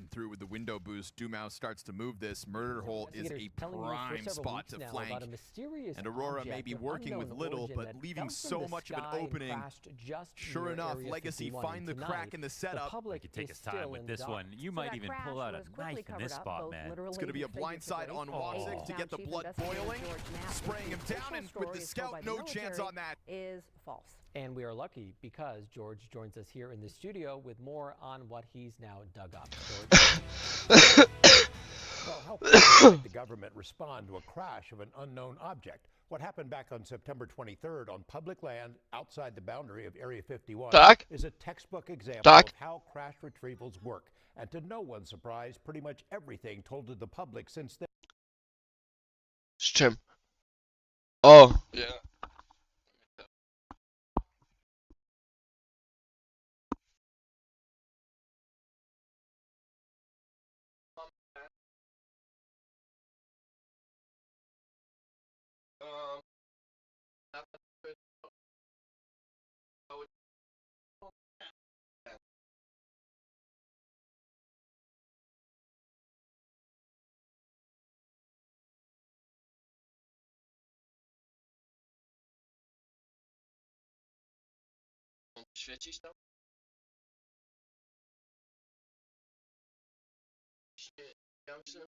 through with the window boost. Dumau starts to move this. Murder Hole is a prime spot to flank. And Aurora may be working with little, but leaving so much of an opening. Sure enough, Legacy find the crack in the setup. We could take his time with this one. You might even pull out a knife in this spot, man. It's going to be a blindside on Wozzik to get the blood boiling. Spraying him down, and with the scout, no chance on that. Is false. And we are lucky because George joins us here in the studio with more on what he's now dug up. Well, how quickly did the government respond to a crash of an unknown object? What happened back on September 23rd on public land outside the boundary of Area 51 is a textbook example of how crash retrievals work. And to no one's surprise, pretty much everything told to the public since then. Z czym? O! Yeah. Świecić tam? Ja myślę,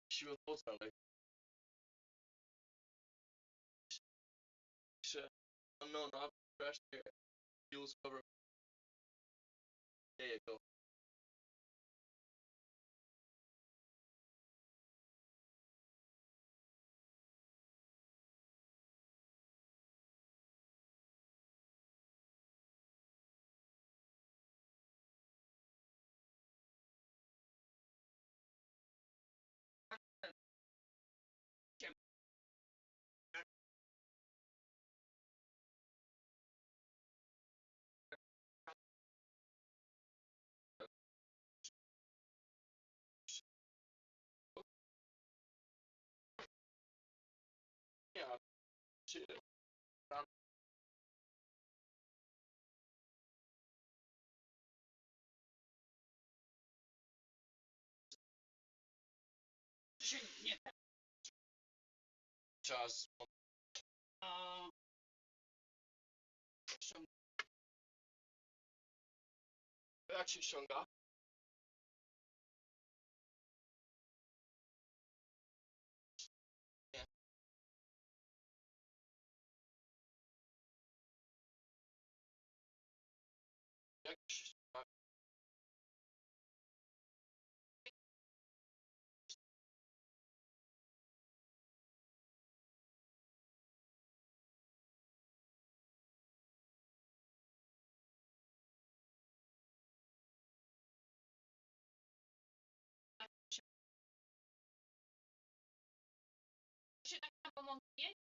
siłę mocną, unknown object crash there. Fuels cover. There you go. Yeah. Shit. Czas. Jak się ściąga? Nie. Jak się ściąga? Się tak samo montuje?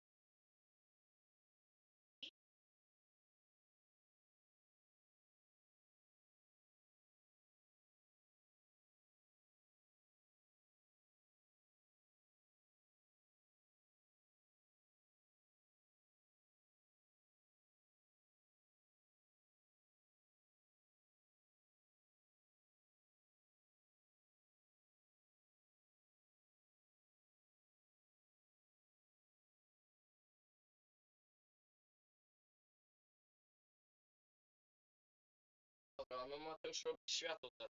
Dobra, no Mateusz robi światło teraz.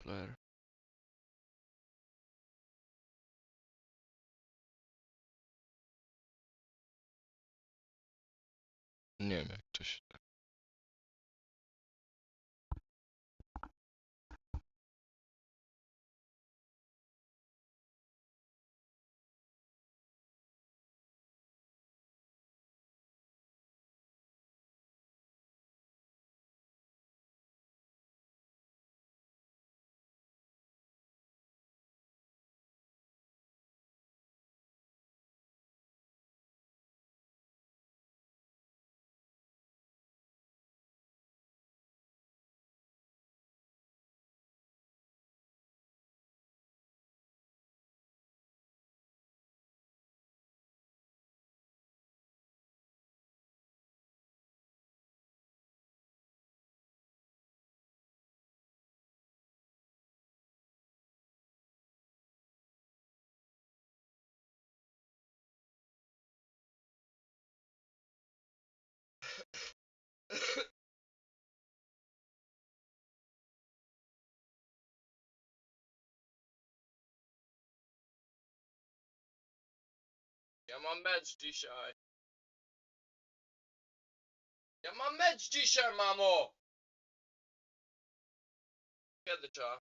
Player. Nie wiem jak to się... Ja mam mecz dzisiaj. Ja mam mecz dzisiaj, mamo! Kiedy trzeba?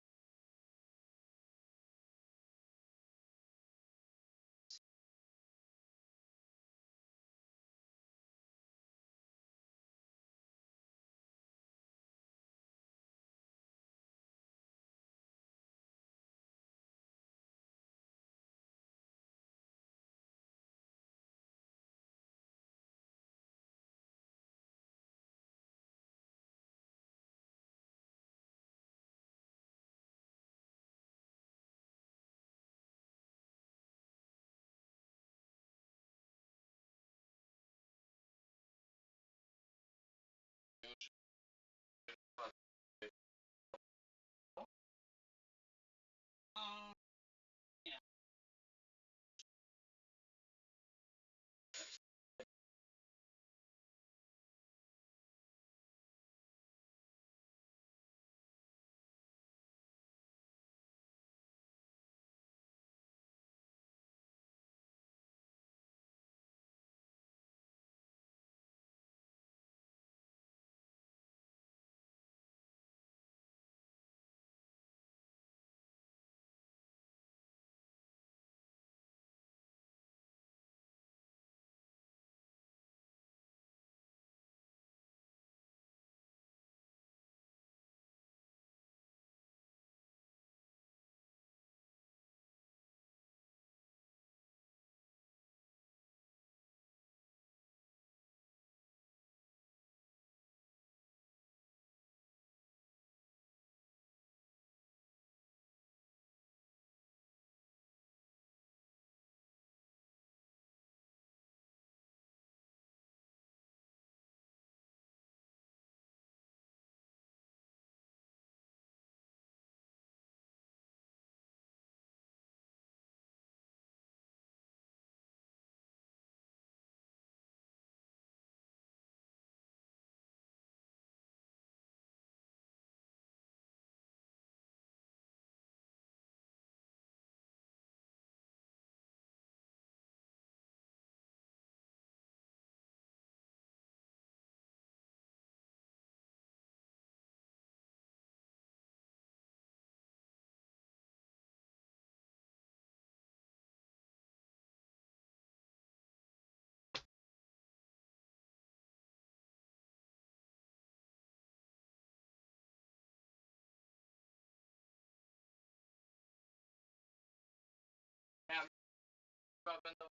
Chyba będą...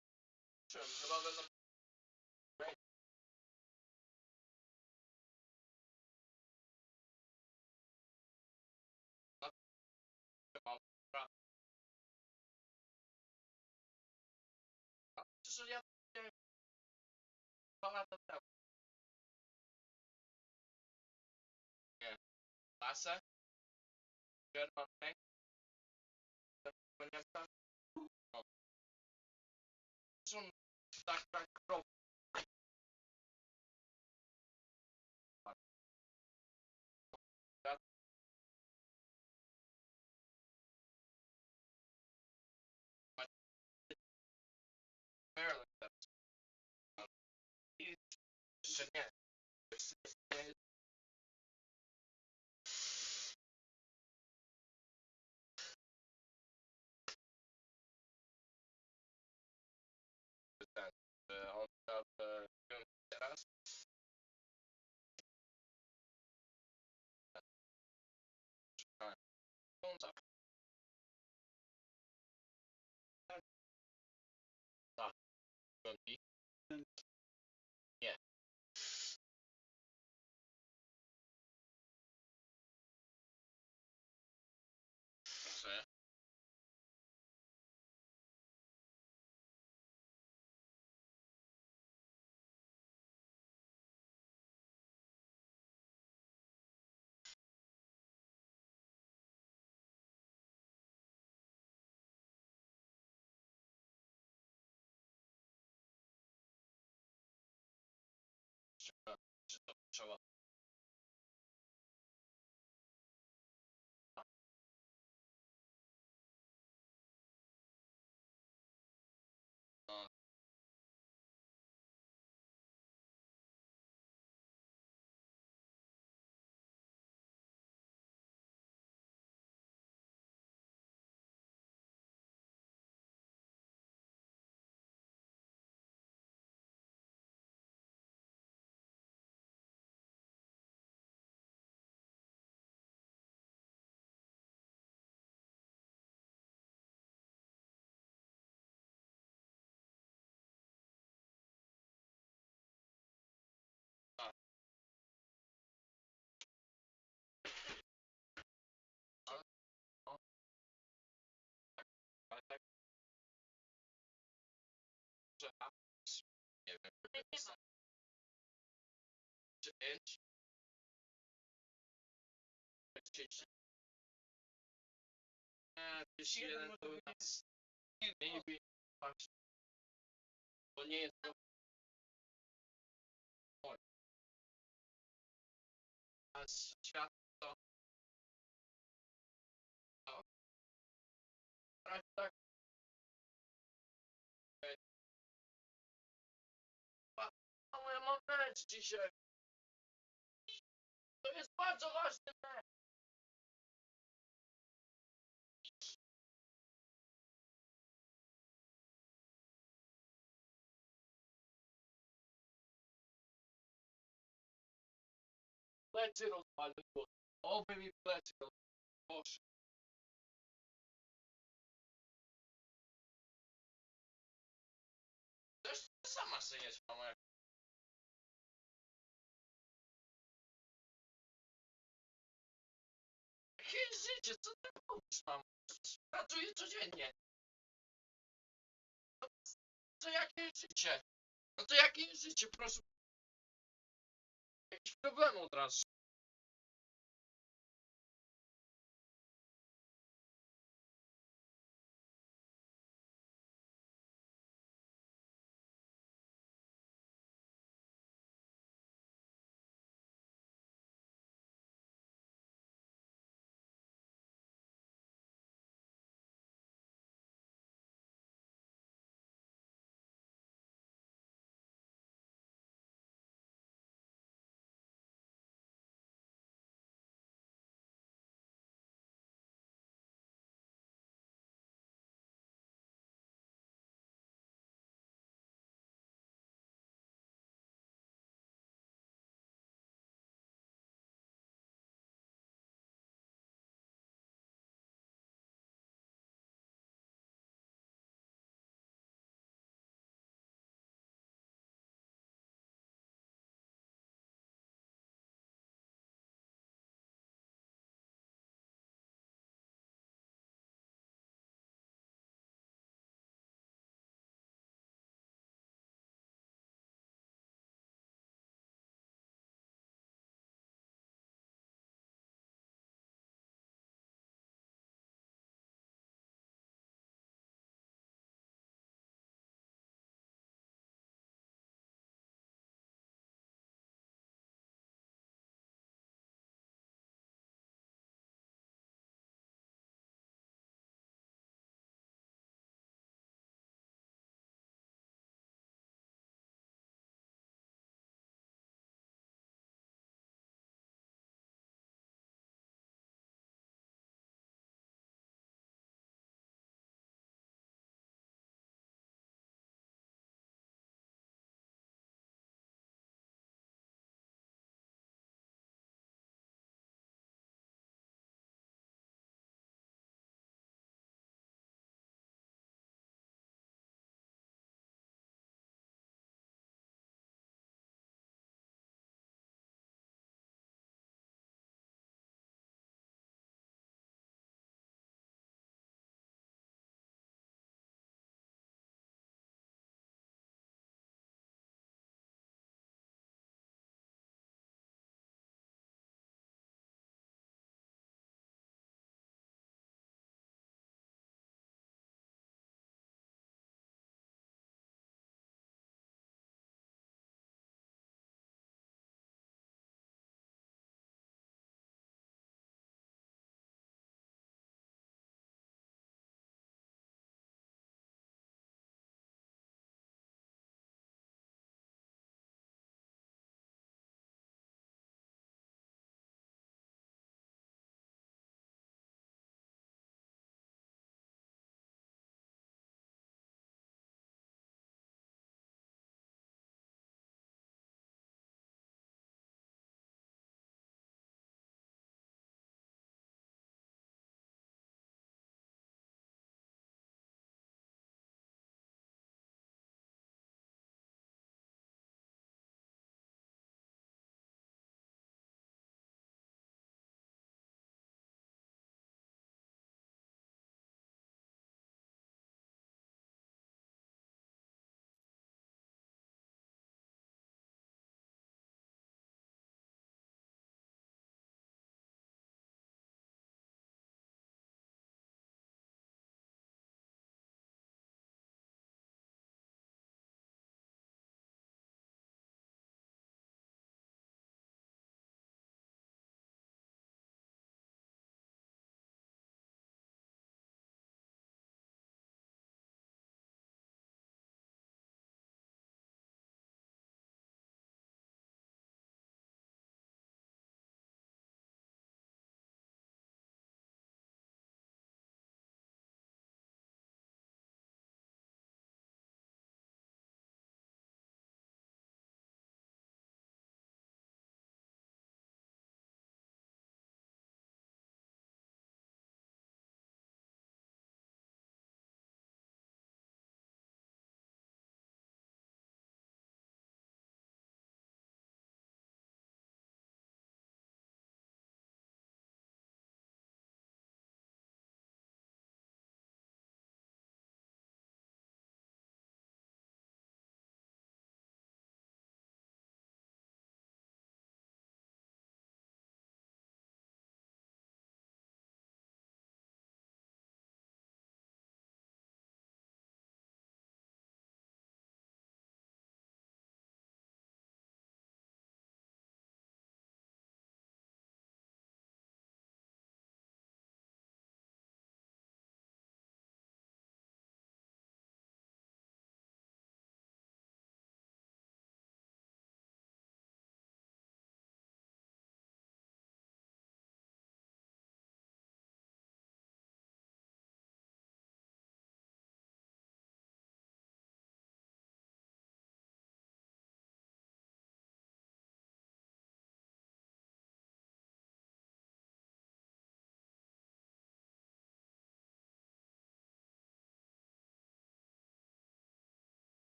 Chyba będą... Przecież ja... 2 lata temu. Nie. Lasę? German Tank? Niemca? No. Zresztą tak krok.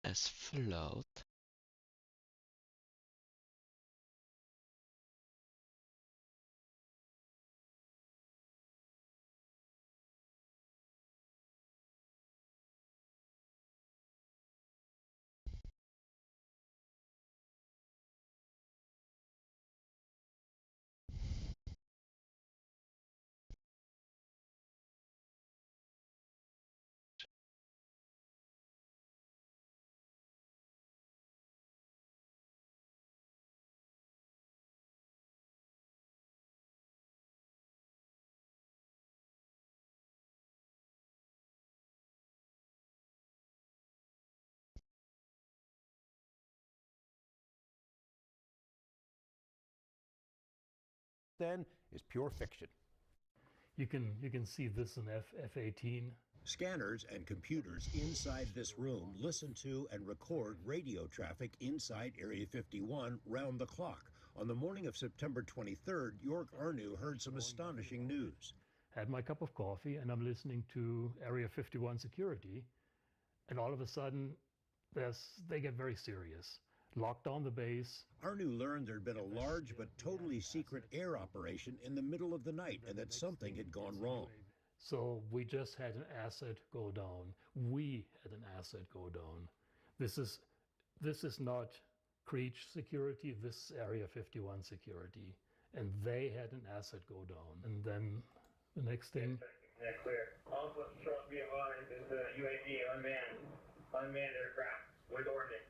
as float. Then is pure fiction. You can see this in F-18. Scanners and computers inside this room listen to and record radio traffic inside Area 51 round the clock. On the morning of September 23rd, York Arnu heard some astonishing news. Had my cup of coffee, and I'm listening to Area 51 security, and all of a sudden, they get very serious. Locked down the base. Arnu learned there'd been a large but totally secret air operation in the middle of the night and that something had gone wrong. So we just had an asset go down. We had an asset go down. This is not Creech security, this is Area 51 security. And they had an asset go down. And then the next thing. Yeah, clear. Also, be advised, is the UAV unmanned aircraft with ordnance.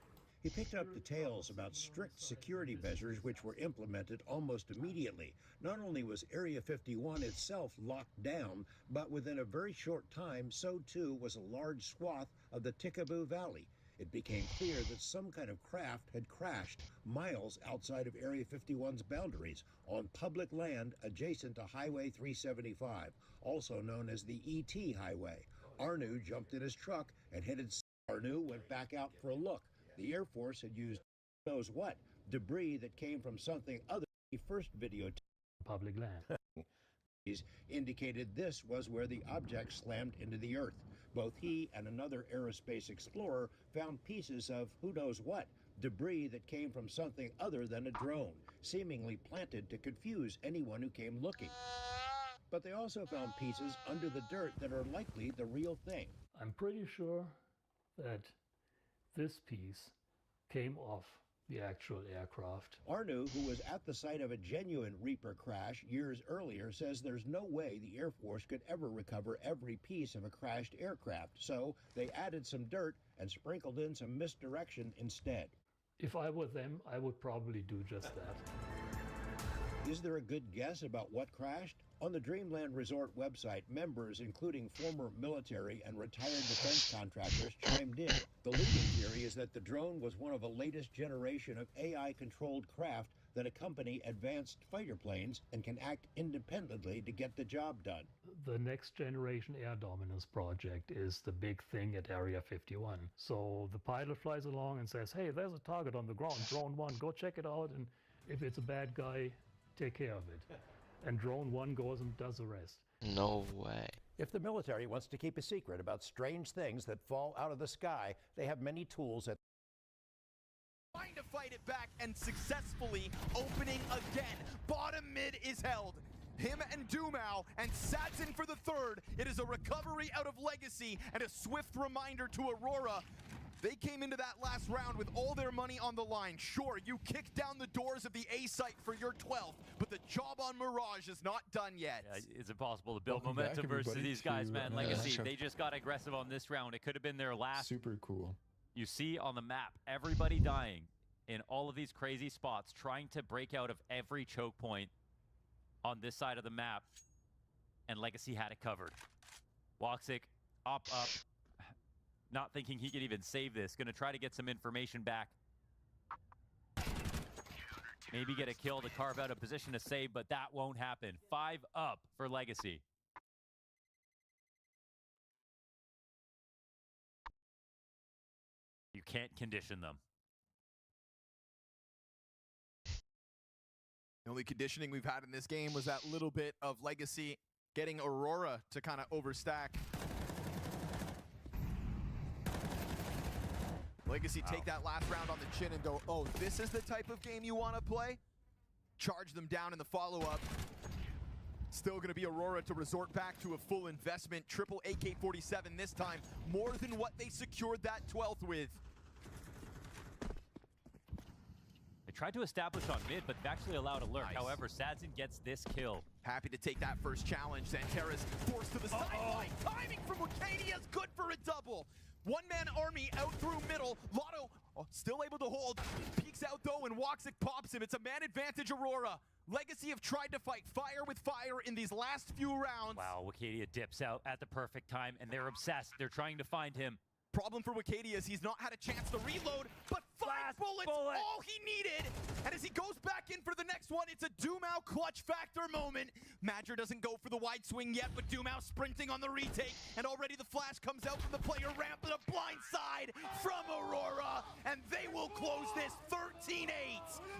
He picked up details about strict security measures which were implemented almost immediately. Not only was Area 51 itself locked down, but within a very short time, so too was a large swath of the Tikaboo Valley. It became clear that some kind of craft had crashed miles outside of Area 51's boundaries on public land adjacent to Highway 375, also known as the ET Highway. Arnu jumped in his truck and headed south. Arnu went back out for a look. The Air Force had used who knows what, debris that came from something other than the first video. Public land. Indicated this was where the object slammed into the earth. Both he and another aerospace explorer found pieces of who knows what, debris that came from something other than a drone, seemingly planted to confuse anyone who came looking. But they also found pieces under the dirt that are likely the real thing. I'm pretty sure that this piece came off the actual aircraft. Arnu, who was at the site of a genuine Reaper crash years earlier, says there's no way the Air Force could ever recover every piece of a crashed aircraft, so they added some dirt and sprinkled in some misdirection instead. If I were them, I would probably do just that. Is there a good guess about what crashed? On the Dreamland Resort website, members, including former military and retired defense contractors, chimed in. The leading theory is that the drone was one of a latest generation of AI-controlled craft that accompany advanced fighter planes and can act independently to get the job done. The Next Generation Air Dominance project is the big thing at Area 51. So the pilot flies along and says, hey, there's a target on the ground, Drone 1, go check it out, and if it's a bad guy, take care of it. And Drone 1 goes and does the rest. No way. If the military wants to keep a secret about strange things that fall out of the sky, they have many tools at trying to fight it back and successfully opening again. Bottom mid is held. Him and Dumau and Sadson for the third. It is a recovery out of Legacy and a swift reminder to Aurora. They came into that last round with all their money on the line. Sure, you kicked down the doors of the A site for your 12th, but the job on Mirage is not done yet. Yeah, it's impossible to build momentum versus these guys, man. Legacy, they just got aggressive on this round. It could have been their last. Super cool. You see on the map, everybody dying in all of these crazy spots, trying to break out of every choke point on this side of the map, and Legacy had it covered. Woxic, up, not thinking he could even save this. Gonna try to get some information back. Maybe get a kill to carve out a position to save, but that won't happen. 5 up for Legacy. You can't condition them. The only conditioning we've had in this game was that little bit of Legacy getting Aurora to kind of overstack. Legacy take that last round on the chin and go, oh, this is the type of game you want to play? Charge them down in the follow-up. Still going to be Aurora to resort back to a full investment. Triple AK-47 this time, more than what they secured that 12th with. They tried to establish on mid, but they've actually allowed a lurk. Nice. However, Sadzin gets this kill. Happy to take that first challenge. Xantera's forced to the sideline. Timing from Wakadia is good for a double. One-man army out through middle. Lotto still able to hold. Peeks out though and Woxic pops him. It's a man advantage Aurora. Legacy have tried to fight fire with fire in these last few rounds. Wow, Wakadia dips out at the perfect time, and they're obsessed. They're trying to find him. Problem for Wakadia is he's not had a chance to reload, but 5 bullets, all he needed. And as he goes back in for the next one, it's a Dumao clutch factor moment. Madger doesn't go for the wide swing yet, but Dumao sprinting on the retake, and already the flash comes out from the player ramp and a blind side from Aurora, and they will close this 13-8.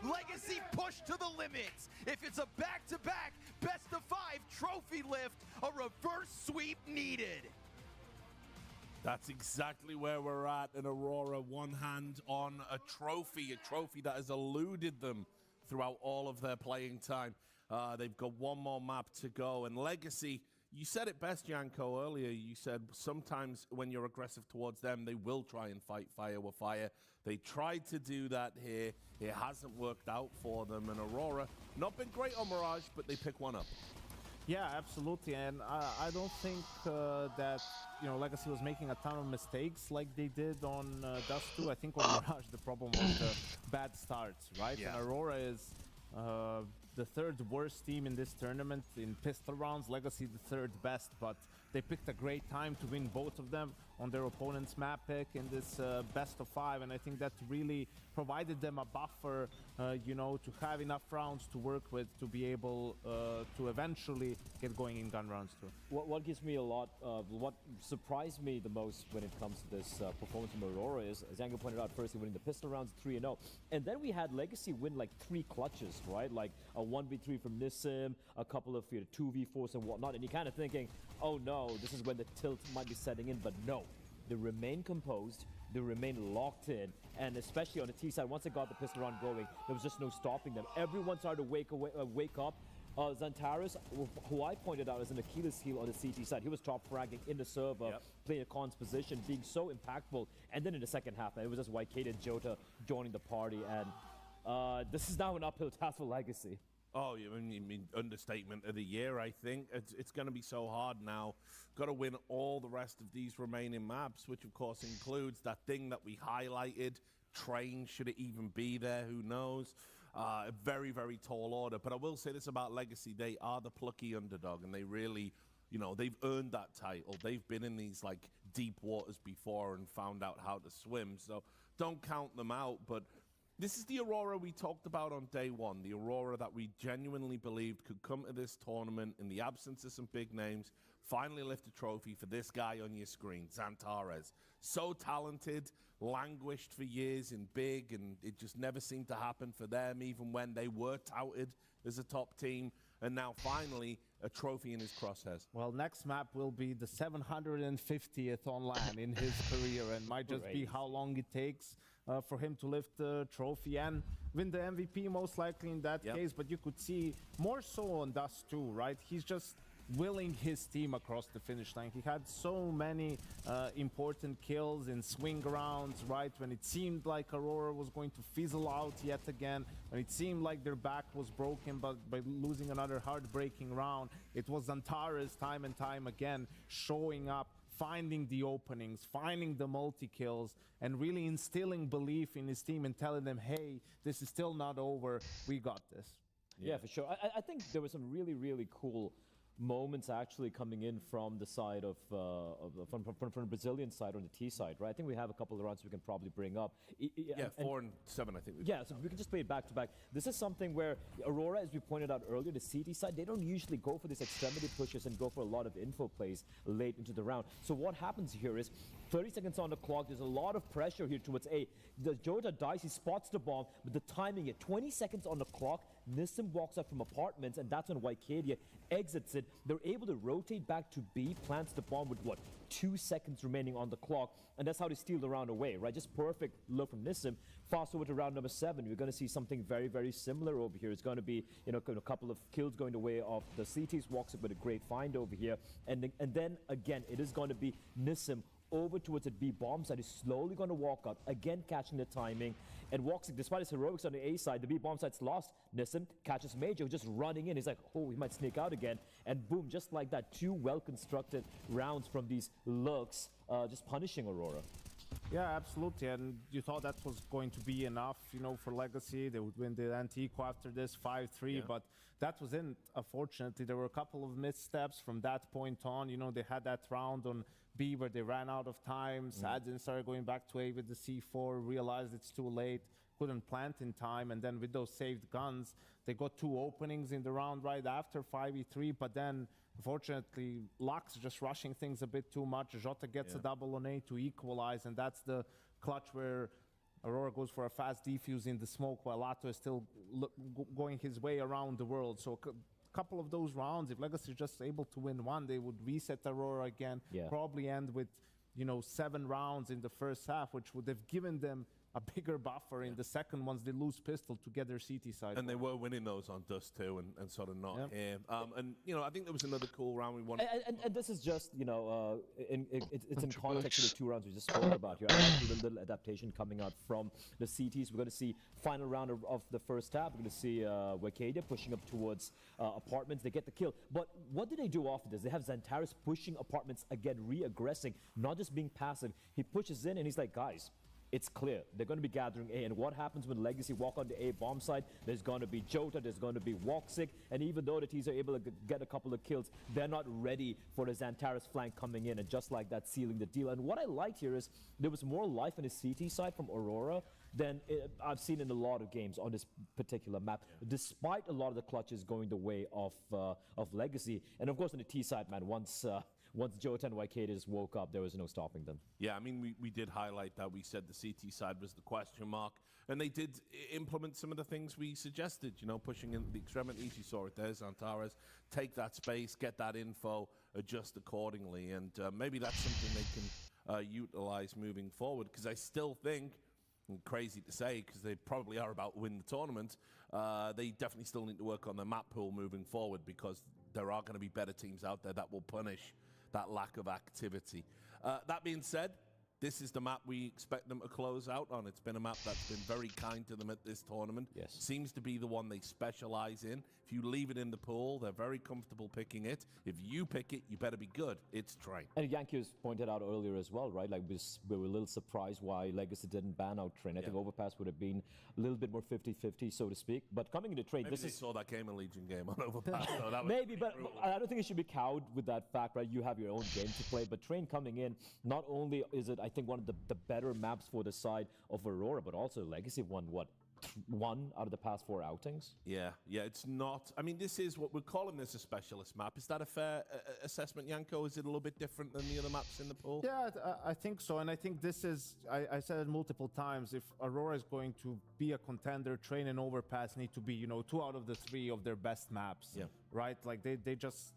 Legacy push to the limits. If it's a back-to-back, best-of-5 trophy lift, a reverse sweep needed. That's exactly where we're at in Aurora. One hand on a trophy that has eluded them throughout all of their playing time. They've got one more map to go. And Legacy, you said it best, Janko, earlier. You said sometimes when you're aggressive towards them, they will try and fight fire with fire. They tried to do that here. It hasn't worked out for them. And Aurora, not been great on Mirage, but they pick one up. Yeah, absolutely, and I don't think that Legacy was making a ton of mistakes like they did on Dust 2. I think on Mirage the problem was the bad starts, right? Yeah. And Aurora is the third worst team in this tournament in pistol rounds. Legacy the third best, but they picked a great time to win both of them on their opponent's map pick in this best of 5, and I think that really provided them a buffer, to have enough rounds to work with to be able to eventually get going in gun rounds too. What gives me a lot of, what surprised me the most when it comes to this performance from Aurora is, as Angle pointed out, firstly winning the pistol rounds 3-0, and then we had Legacy win like 3 clutches, right? Like a 1v3 from Nissim, a couple of 2v4s and whatnot, and you're kind of thinking, oh no, this is when the tilt might be setting in, but no. They remain composed, they remain locked in, and especially on the T side, once they got the pistol round going, there was just no stopping them. Everyone started to wake up. Xantares, who I pointed out as an Achilles heel on the CT side, he was top fragging in the server, playing a Khan's position, being so impactful. And then in the second half, it was just Wakadia and Jota joining the party, and this is now an uphill task for Legacy. Oh, you mean understatement of the year, I think. It's going to be so hard now. Got to win all the rest of these remaining maps, which of course includes that thing that we highlighted. Train, should it even be there? Who knows? A very, very tall order. But I will say this about Legacy. They are the plucky underdog, and they really, they've earned that title. They've been in these, deep waters before and found out how to swim. So don't count them out, but this is the Aurora we talked about on day one, the Aurora that we genuinely believed could come to this tournament in the absence of some big names, finally lift a trophy for this guy on your screen, Xantares. So talented, languished for years in big, and it just never seemed to happen for them, even when they were touted as a top team. And now finally, a trophy in his crosshairs. Well, next map will be the 750th on LAN in his career, and might just be how long it takes for him to lift the trophy and win the MVP most likely in that case. But you could see more so on Dust 2, right? He's just willing his team across the finish line. He had so many important kills in swing rounds, right? When it seemed like Aurora was going to fizzle out yet again, when it seemed like their back was broken, but by losing another heartbreaking round, it was Xantares time and time again showing up, finding the openings, finding the multi-kills, and really instilling belief in his team and telling them, hey, this is still not over, we got this. Yeah, for sure. I think there were some really, really cool moments actually coming in from the side of from the Brazilian side on the T side, right? I think we have a couple of rounds we can probably bring up. Yeah, 4 and 7, I think. So we can just play it back to back. This is something where Aurora, as we pointed out earlier, the CT side, they don't usually go for these extremity pushes and go for a lot of info plays late into the round. So what happens here is 30 seconds on the clock. There's a lot of pressure here towards A. The Jota dies, he spots the bomb, but the timing at 20 seconds on the clock, Nissim walks up from apartments, and that's when Wakadia exits it it. They're able to rotate back to B, plants the bomb with, what, 2 seconds remaining on the clock, and that's how they steal the round away, right? Just perfect look from Nissim. Fast over to round number 7, we're going to see something very, very similar over here. It's going to be, you know, a couple of kills going the way of the CTs. Walks up with a great find over here. And then, again, it is going to be Nissim over towards the B bomb side. He's slowly going to walk out, again catching the timing. And walks, despite his heroics on the A side, the B bomb side's lost. Nissim catches Major, just running in. He's like, oh, he might sneak out again. And boom, just like that, 2 well-constructed rounds from these lurks, just punishing Aurora. Yeah, absolutely. And you thought that was going to be enough, you know, for Legacy. They would win the Antico after this 5-3, but that wasn't. Unfortunately, there were a couple of missteps from that point on. You know, they had that round on B where they ran out of time. Sadin started going back to A with the C4, realized it's too late, couldn't plant in time, and then with those saved guns, they got 2 openings in the round right after 5v3, but then unfortunately, Lux just rushing things a bit too much. Jota gets a double on A to equalize, and that's the clutch where Aurora goes for a fast defuse in the smoke while Lato is still going his way around the world. So a couple of those rounds, if Legacy is just able to win one, they would reset Aurora again, probably end with, you know, 7 rounds in the first half, which would have given them a bigger buffer in the second once they lose pistol to get their CT side. And they were winning those on Dust too, and sort of not here. And, you know, I think there was another cool round we won. And this is just, you know, it's in context of the 2 rounds we just spoke about here. I like the little adaptation coming out from the CTs. We're going to see final round of the first half. We're going to see Wakadia pushing up towards apartments. They get the kill. But what do they do after this? They have Xantares pushing apartments again, re-aggressing, not just being passive. He pushes in and he's like, guys, it's clear. They're going to be gathering A. And what happens when Legacy walk on the A bomb side? There's going to be Jota, there's going to be Woxic. And even though the T's are able to get a couple of kills, they're not ready for the Xantares flank coming in. And just like that, sealing the deal. And what I liked here is there was more life on the CT side from Aurora than I've seen in a lot of games on this particular map, despite a lot of the clutches going the way of Legacy. And of course, on the T side, man, once Jota and Wakadia woke up, there was no stopping them. Yeah, I mean, we did highlight that. We said the CT side was the question mark. And they did implement some of the things we suggested, you know, pushing in the extremities. You saw it there, Xantares. Take that space, get that info, adjust accordingly. And maybe that's something they can utilize moving forward. Because I still think, and crazy to say, because they probably are about to win the tournament, they definitely still need to work on their map pool moving forward, because there are going to be better teams out there that will punish that lack of activity. That being said, this is the map we expect them to close out on. It's been a map that's been very kind to them at this tournament. Yes. Seems to be the one they specialize in. If you leave it in the pool, they're very comfortable picking it. If you pick it, you better be good. It's Train. And Yankees pointed out earlier as well, right? Like, we were a little surprised why Legacy didn't ban out Train. I think Overpass would have been a little bit more 50-50, so to speak. But coming into Train, Maybe they saw that game in Legion game on Overpass. So that maybe, but I don't think you should be cowed with that fact, right? You have your own game to play. But Train coming in, not only is it, I think, one of the better maps for the side of Aurora, but also Legacy won, what, 1 out of the past 4 outings? Yeah, it's not. I mean, this is what we're calling this a specialist map. Is that a fair assessment, Yanko? Is it a little bit different than the other maps in the pool? Yeah, I think so. And I think this is, I said it multiple times, if Aurora is going to be a contender, Train and Overpass need to be, you know, 2 out of the 3 of their best maps. Yeah. Right? Like, they just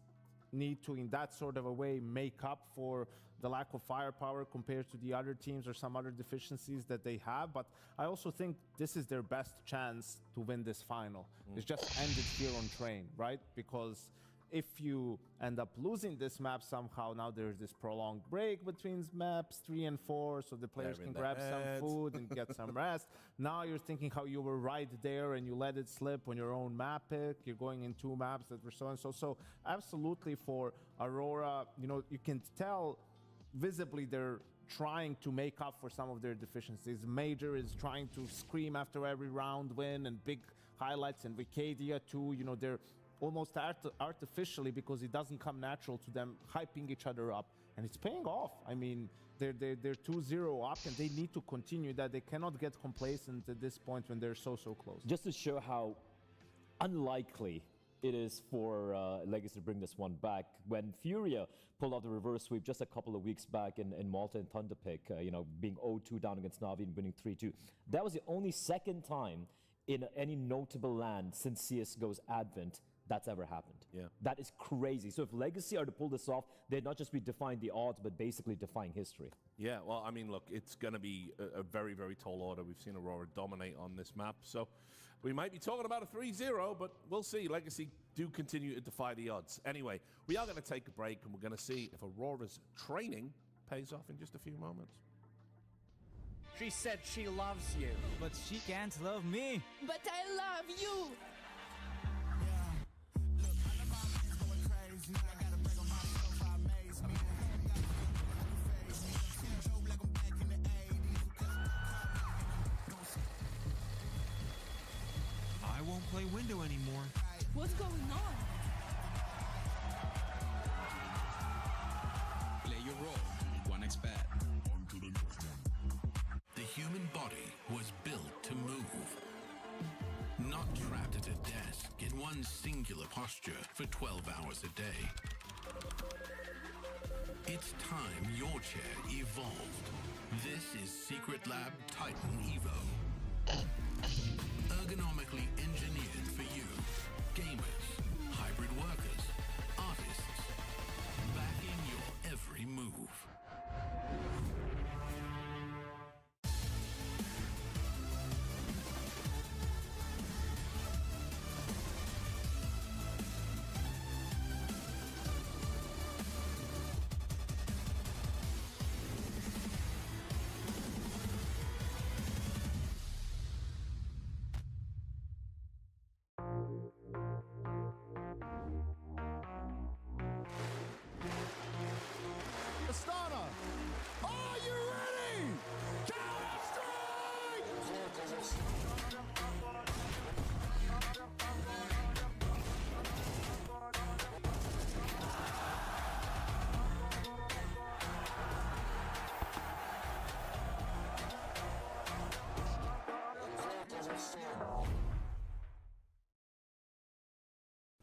need to, in that sort of a way, make up for the lack of firepower compared to the other teams or some other deficiencies that they have. But I also think this is their best chance to win this final. It's just ended here on Train, right? Because if you end up losing this map somehow, now there's this prolonged break between maps 3 and 4, so the players can grab some food and get some rest. Now you're thinking how you were right there and you let it slip on your own map pick. You're going in 2 maps that were so and so. So absolutely for Aurora, you know, you can tell visibly they're trying to make up for some of their deficiencies. Major is trying to scream after every round win, and big highlights, and Wakadia too. You know, they're almost artificially, because it doesn't come natural to them, hyping each other up, and it's paying off. I mean, they're 2-0 up, and they need to continue that. They cannot get complacent at this point when they're so close. Just to show how unlikely it is for Legacy to bring this one back, when Furia pulled out the reverse sweep just a couple of weeks back in Malta and Thunderpick, you know, being 0-2 down against Na'Vi and winning 3-2. That was the only second time in any notable land since CSGO's advent that's ever happened. Yeah. That is crazy. So if Legacy are to pull this off, they'd not just be defying the odds, but basically defying history. Yeah, well, I mean, look, it's going to be a very, very tall order. We've seen Aurora dominate on this map, so we might be talking about a 3-0, but we'll see. Legacy do continue to defy the odds. Anyway, we are going to take a break, and we're going to see if Aurora's training pays off in just a few moments. She said she loves you. But she can't love me. But I love you. I won't play window anymore. What's going on? Play your role, 1xBet. The human body was built to move. Not trapped at a desk in one singular posture for 12 hours a day. It's time your chair evolved. This is Secret Lab Titan Evo. Ergonomically engineered for you, gamers, hybrid workers, artists, backing your every move. Astana, are you ready? Counter-Strike!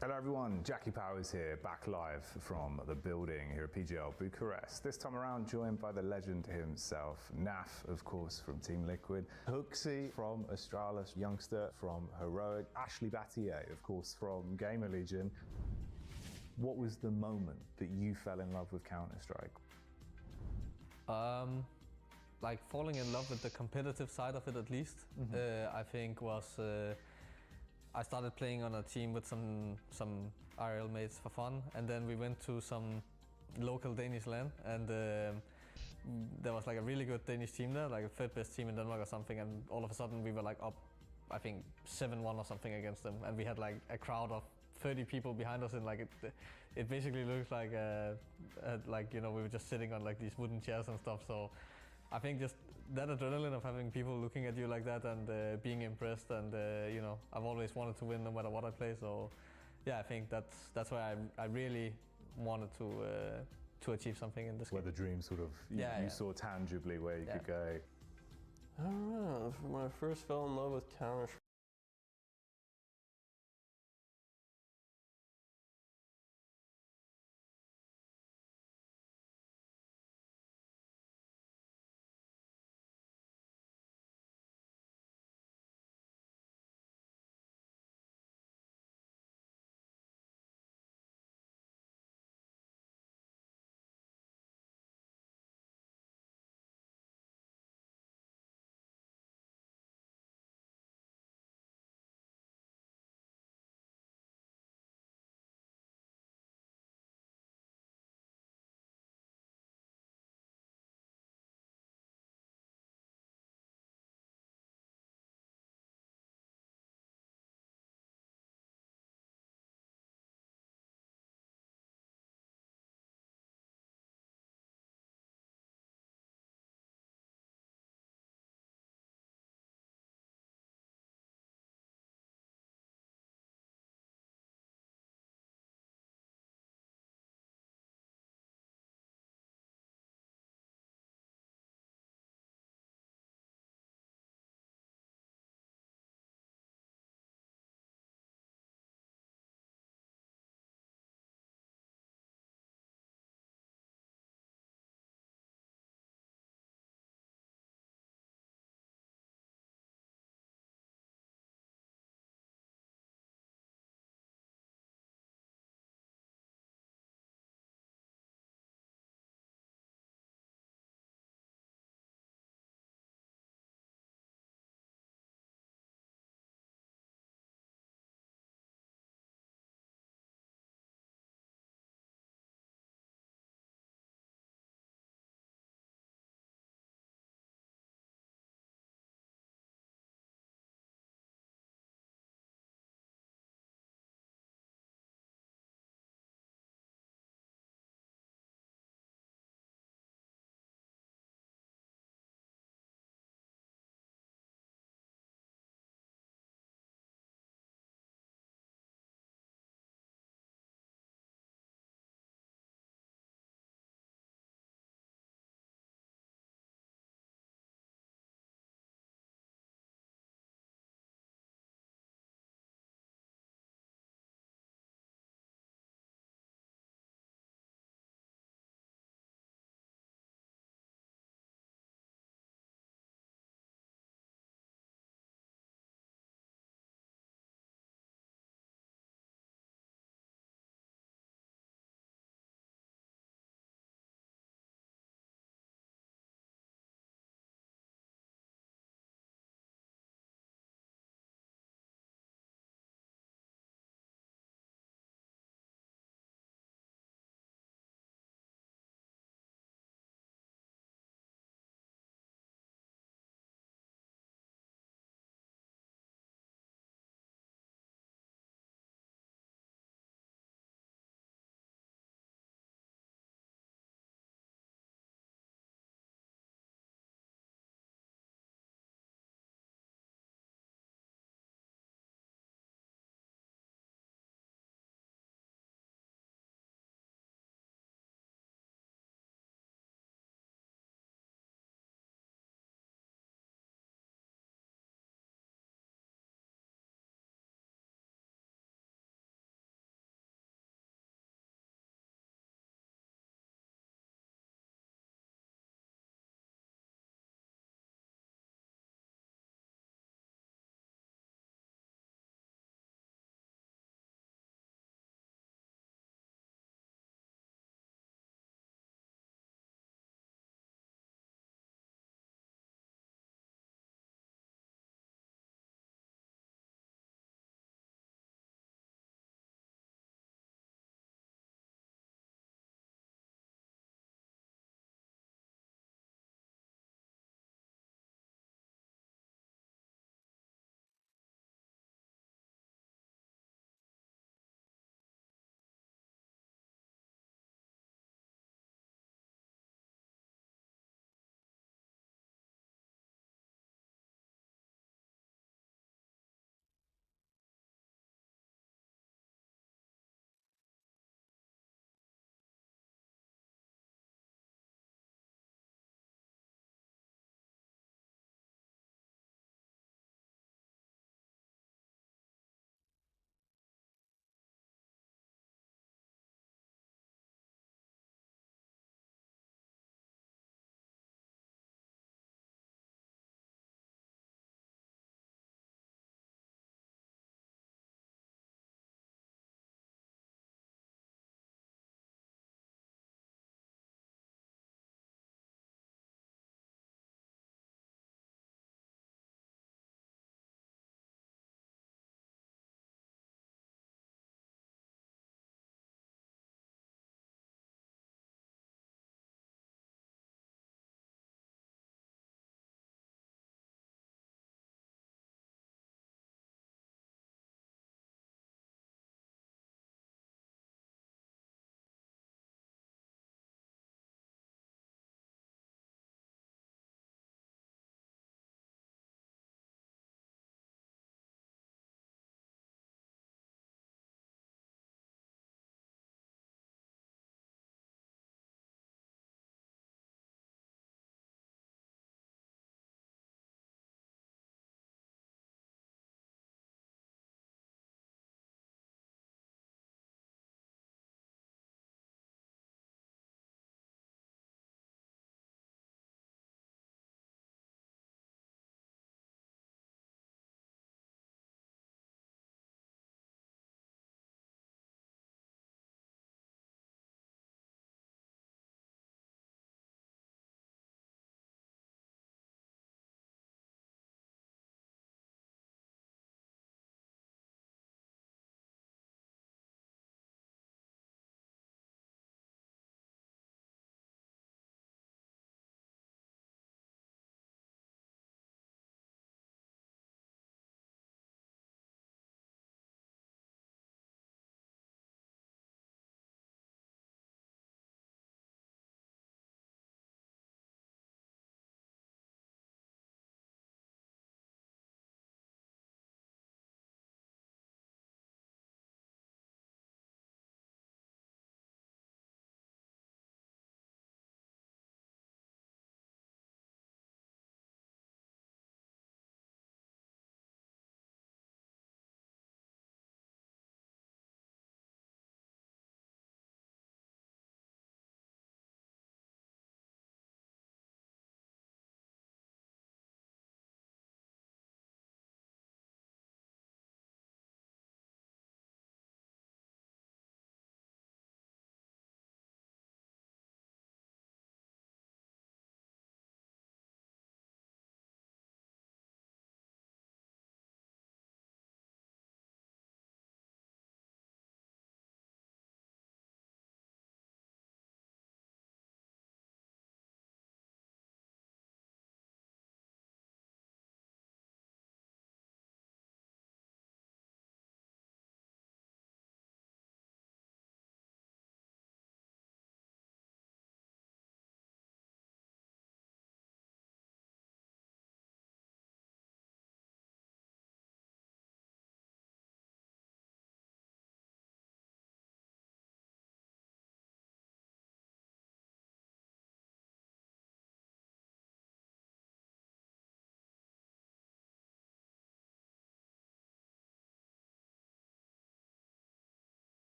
Hello everyone, Jackie Powers here, back live from the building here at PGL Bucharest. This time around joined by the legend himself, Naf, of course, from Team Liquid, Hooksy from Astralis, Youngster from Heroic, Ashley Battier, of course, from Gamer Legion. What was the moment that you fell in love with Counter-Strike? Like falling in love with the competitive side of it at least, I think was I started playing on a team with some IRL mates for fun, and then we went to some local Danish LAN, and there was like a really good Danish team there, like a third best team in Denmark or something, and all of a sudden we were like up, I think 7-1 or something against them, and we had like a crowd of 30 people behind us, and like it basically looked like like, you know, we were just sitting on like these wooden chairs and stuff. So I think just that adrenaline of having people looking at you like that and being impressed, and you know, I've always wanted to win no matter what I play. So yeah, I think that's why I really wanted to achieve something in this game. Where the dream sort of, you saw tangibly where you could go. I don't know, when I first fell in love with Counter-Strike,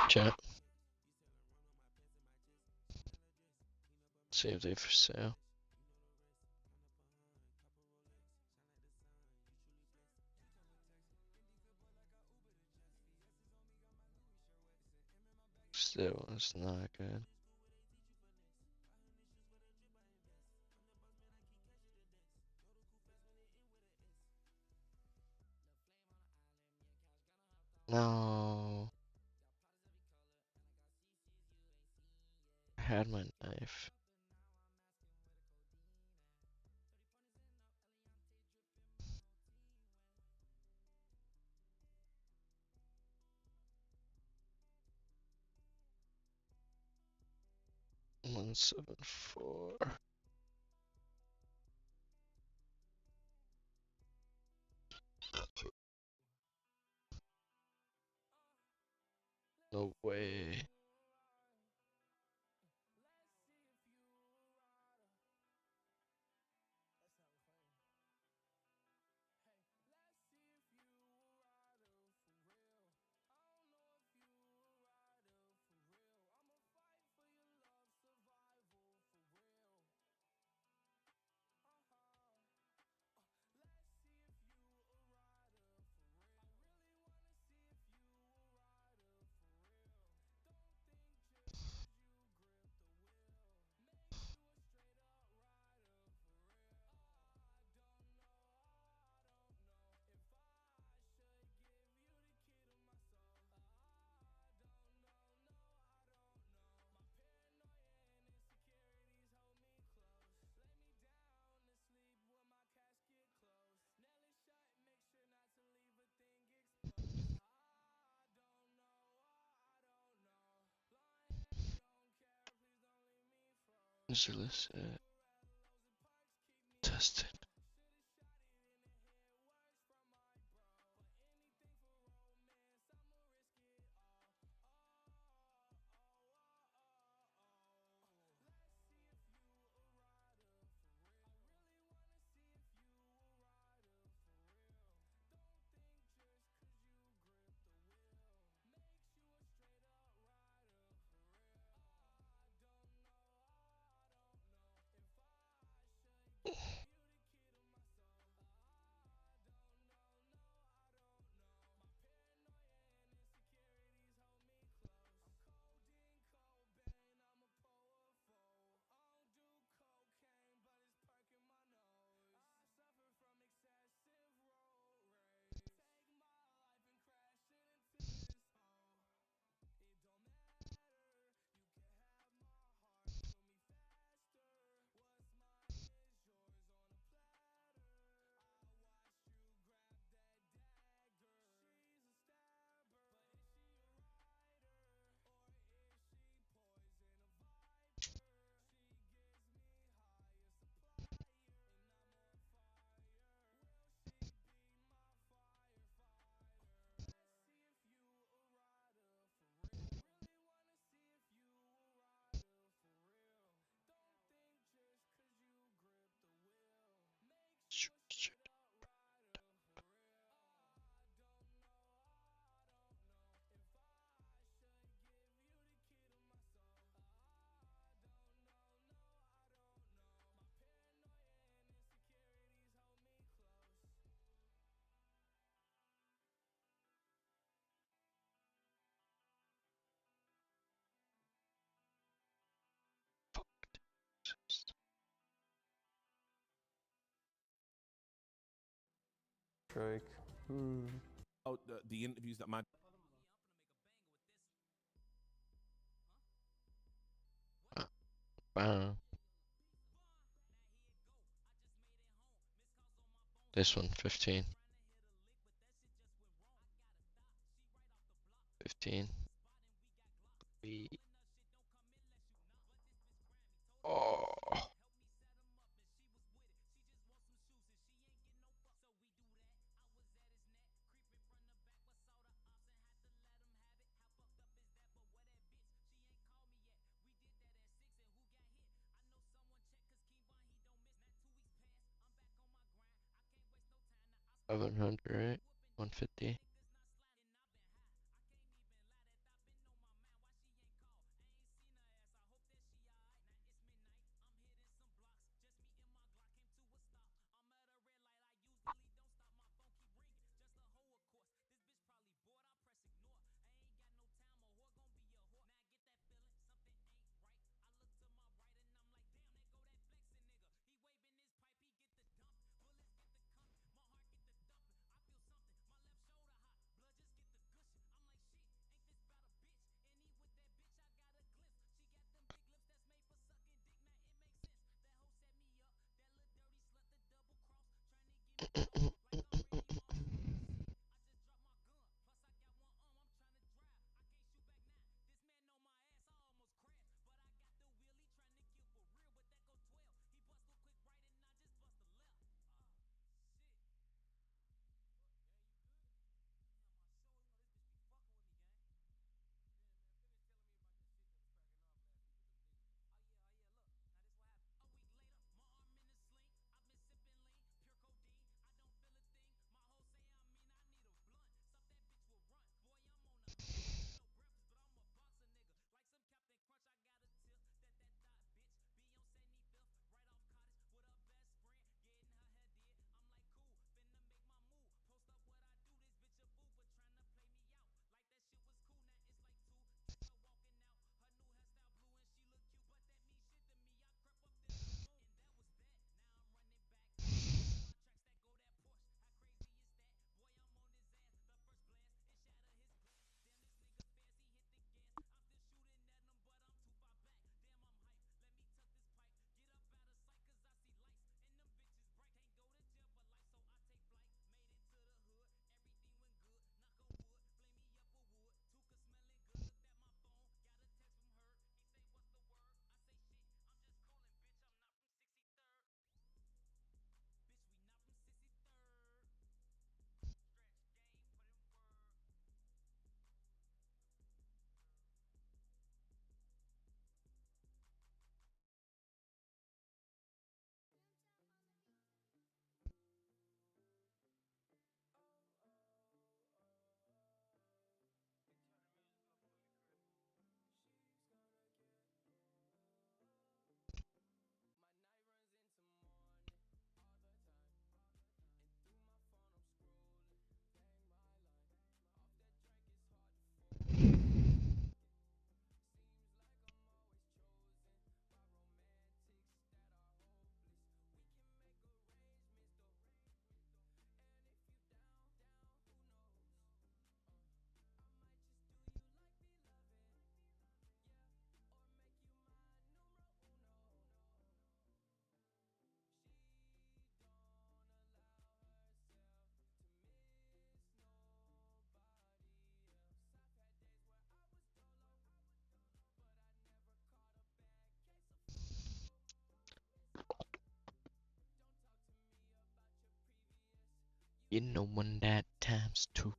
Chat. See if they for sale. Still, it's not good. No. I had my knife. One 7-4. No way. Useless. Tested. Drake. Oh, the interviews that man. Wow. This one, 15. 15. Oh. $700, right? 150. You know when that times two.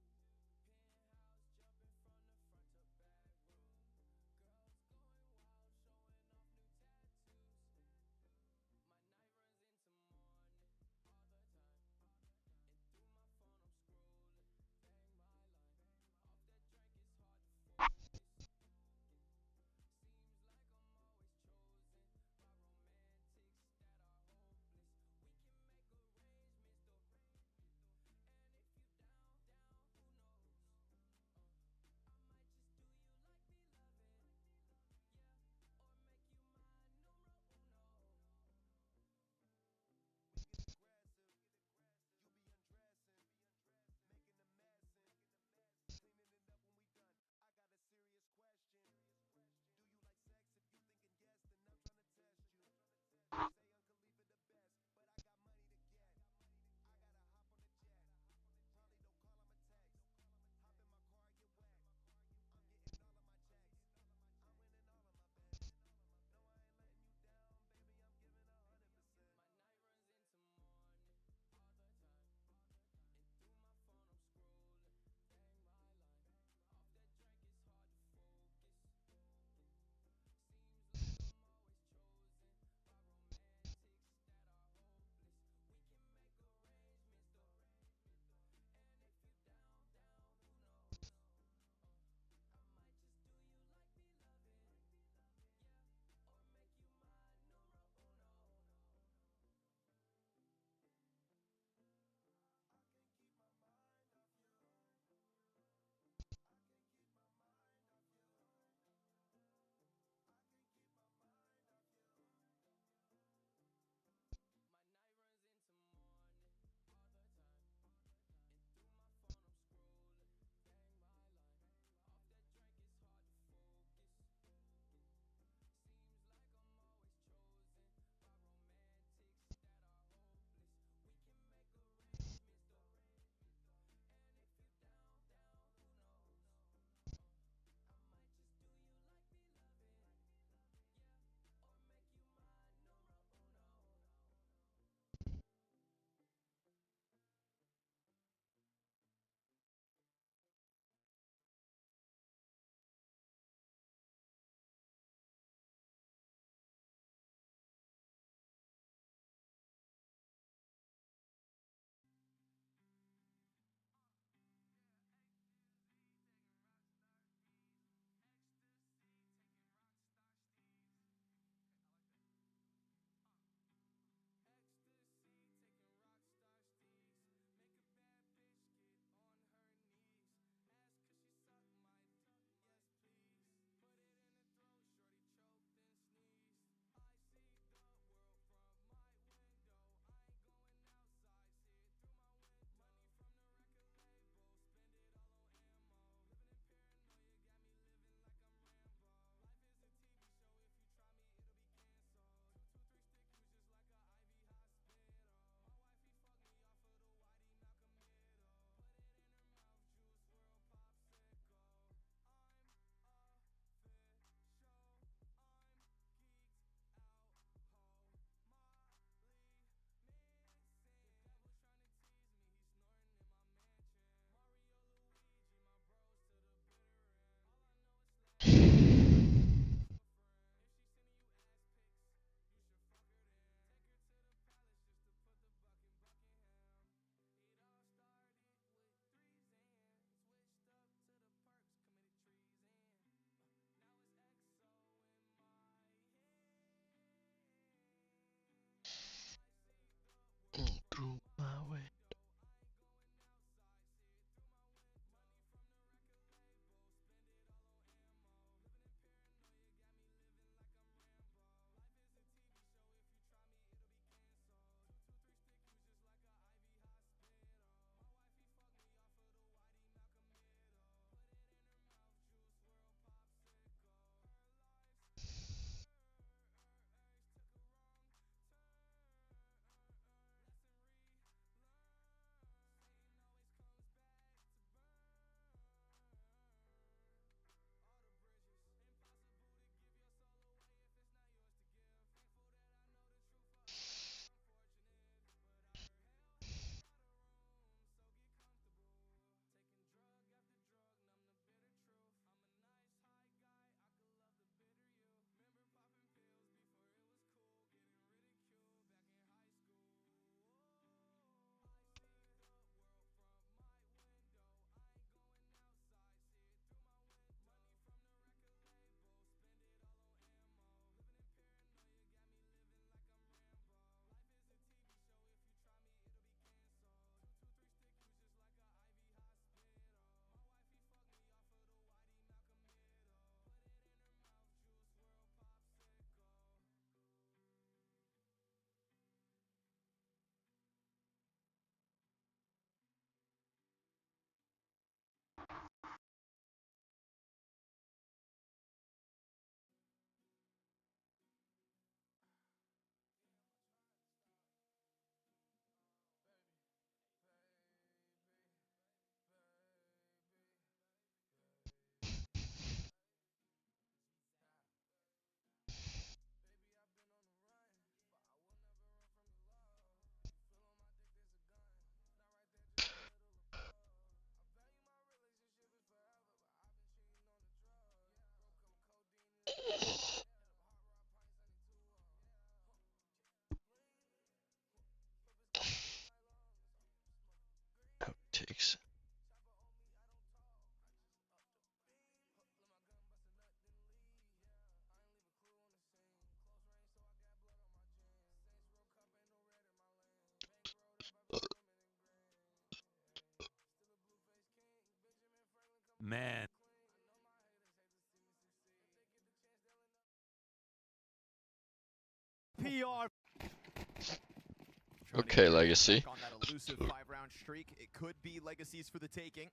Okay, Legacy. On that elusive 5-round streak, it could be Legacy's for the taking.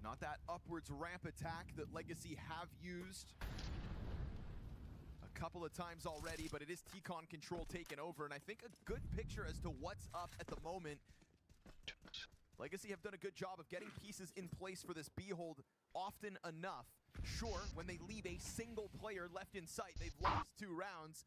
Not that upwards ramp attack that Legacy have used a couple of times already, but it is T-Con control taken over, and I think a good picture as to what's up at the moment. Legacy have done a good job of getting pieces in place for this B-hold often enough. Sure, when they leave a single player left in sight, they've lost 2 rounds.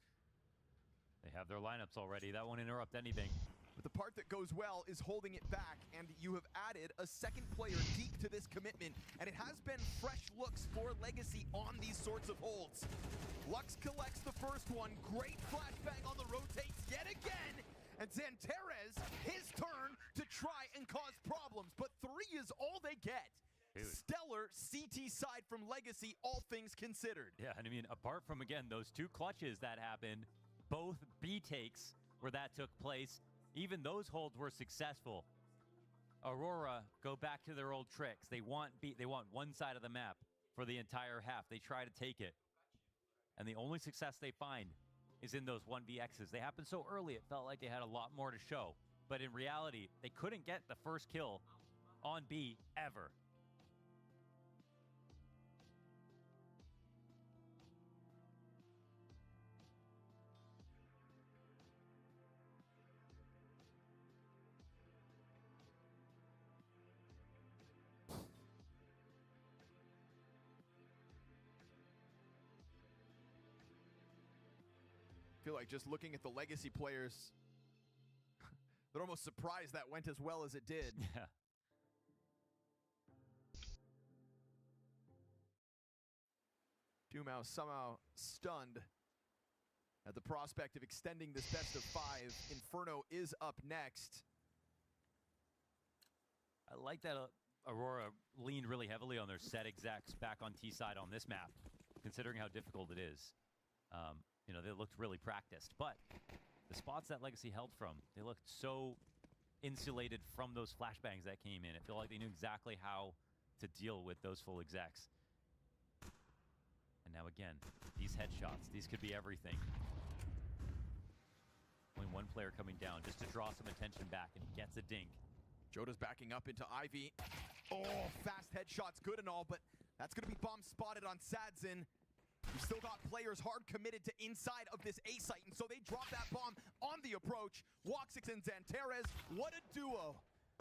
They have their lineups already. That won't interrupt anything. But the part that goes well is holding it back, and you have added a second player deep to this commitment, and it has been fresh looks for Legacy on these sorts of holds. Lux collects the first one. Great flashbang on the rotates yet again. And Xanterez, his turn to try and cause problems, but 3 is all they get. Dude. Stellar CT side from Legacy, all things considered. Yeah, and I mean, apart from, again, those 2 clutches that happened, both B takes where that took place, even those holds were successful. Aurora go back to their old tricks. They want one side of the map for the entire half. They try to take it. And the only success they find is in those 1vx's. They happened so early, it felt like they had a lot more to show. But in reality, they couldn't get the first kill on B ever. I feel like just looking at the Legacy players, they're almost surprised that went as well as it did. Yeah. Dumao somehow stunned at the prospect of extending this best of 5. Inferno is up next. I like that Aurora leaned really heavily on their set execs back on T side on this map, considering how difficult it is. You know, they looked really practiced, but the spots that Legacy held from, they looked so insulated from those flashbangs that came in. It felt like they knew exactly how to deal with those full execs. And now again, these headshots, these could be everything. Only 1 player coming down just to draw some attention back, and he gets a dink. Joda's backing up into Ivy. Oh, fast headshots, good and all, but that's going to be bomb spotted on Sadzin. You've still got players hard committed to inside of this A site, and so they drop that bomb on the approach. Woxix and Xanterez, what a duo.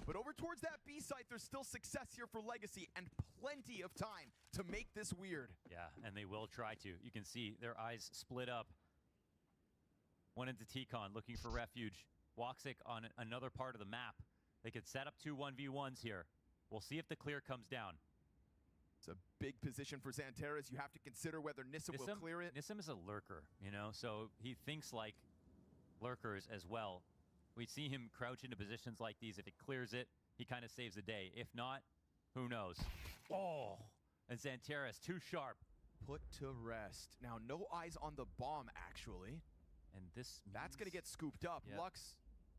But over towards that B site, there's still success here for Legacy and plenty of time to make this weird. Yeah, and they will try to. You can see their eyes split up. One into T-Con looking for refuge. Woxix on another part of the map. They could set up 2 1v1s here. We'll see if the clear comes down. It's a big position for Xanterez. You have to consider whether Nissim will clear it. Nissim is a lurker, you know, so he thinks like lurkers as well. We see him crouch into positions like these. If it clears it, he kind of saves the day. If not, who knows? Oh, and Xanterez, too sharp. Put to rest. Now, no eyes on the bomb, actually. And that's going to get scooped up. Yep. Lux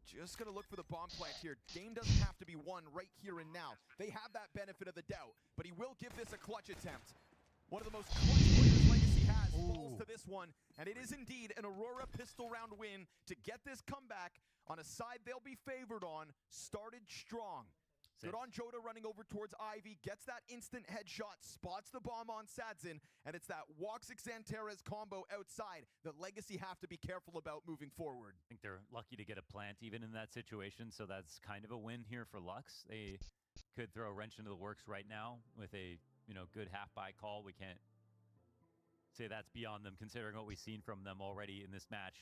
just going to look for the bomb plant here. Game doesn't have to be won right here and now. They have that benefit of the doubt, but he will give this a clutch attempt. One of the most clutch players Legacy has falls to this one, and it is indeed an Aurora pistol round win to get this comeback on a side they'll be favored on. Started strong. Good on Joda running over towards Ivy, gets that instant headshot, spots the bomb on Sadzin, and it's that Woxix-Xanterez combo outside that Legacy have to be careful about moving forward. I think they're lucky to get a plant even in that situation, so that's kind of a win here for Lux. They could throw a wrench into the works right now with a good half-buy call. We can't say that's beyond them considering what we've seen from them already in this match.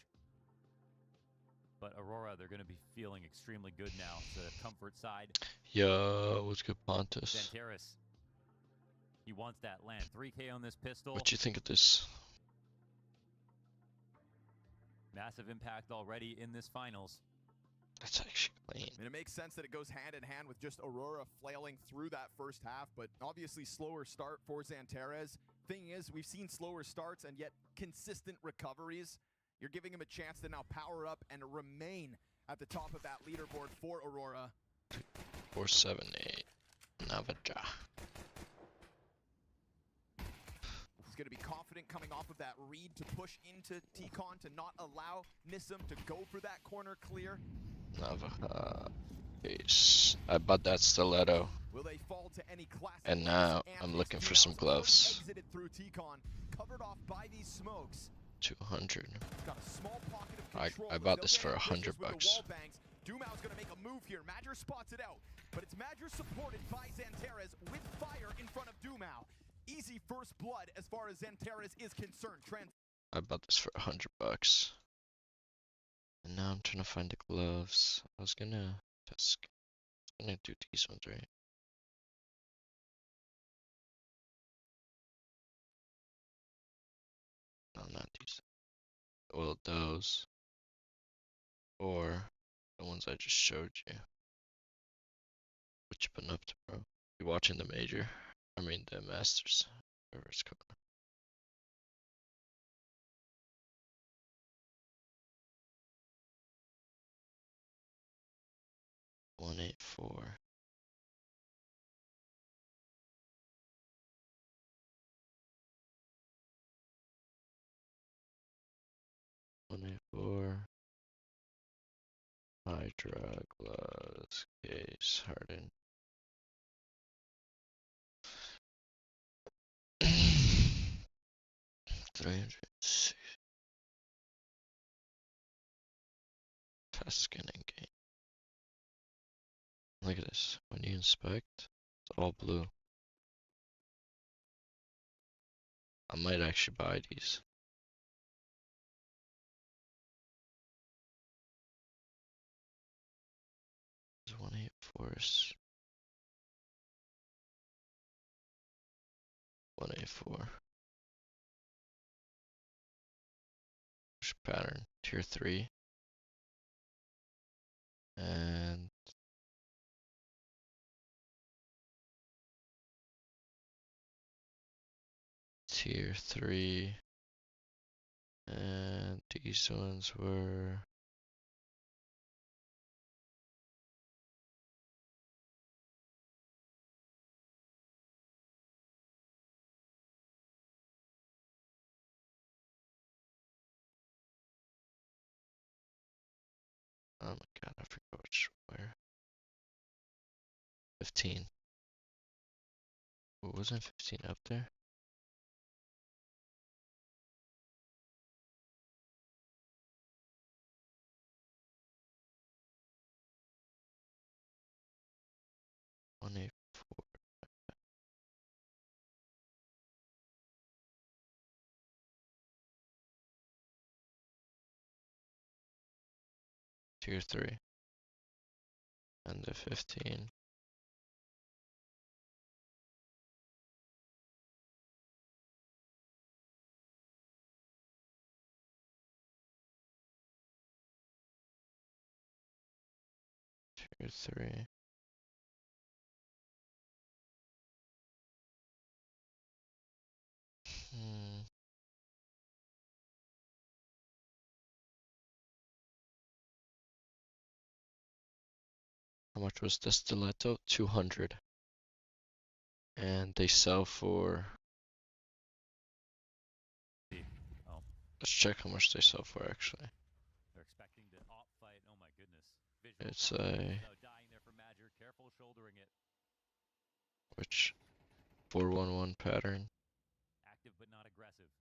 But Aurora, they're going to be feeling extremely good now. It's a comfort side. Yo, what's good, Pontus? Xanterez, he wants that land. 3K on this pistol. What do you think of this? Massive impact already in this finals. That's actually clean. And it makes sense that it goes hand in hand with just Aurora flailing through that first half, but obviously slower start for Xanterez. Thing is, we've seen slower starts and yet consistent recoveries. You're giving him a chance to now power up and remain at the top of that leaderboard for Aurora. 478. Navaja. He's going to be confident coming off of that read to push into T-Con to not allow Nissim to go for that corner clear. Navaja. Case. I bought that stiletto. Will they fall to any classic And now I'm looking for some gloves. Exited through T-Con, covered off by these smokes. 200. Got a small pocket of control. I bought this for $100. Dumau's gonna make a move here. Madger spots it out, but it's Madger supported by Xantares with fire in front of Dumau. Easy first blood as far as Xantares is concerned. I bought this for $100. And now I'm trying to find the gloves. I was gonna do these ones, right? No, not these. Well, those. Or the ones I just showed you. What you been up to, bro? You watching the major? I mean the Masters. Whatever it's called. $184. Hydra, gloves, case, harden. $306. Test skin and game. Look at this. When you inspect, it's all blue. I might actually buy these. There's 184. 184. Pattern tier 3. And tier 3. And these ones were oh my god, I forgot where. 15. What wasn't 15 up there? $184. Tier 3. And the 15. Tier 3. How much was the stiletto? 200. And they sell for. Oh. Let's check how much they sell for actually. They're expecting the op fight. Oh my goodness. It's a. Dying there for Madger. Careful shouldering it. Which 411 pattern. Active but not aggressive.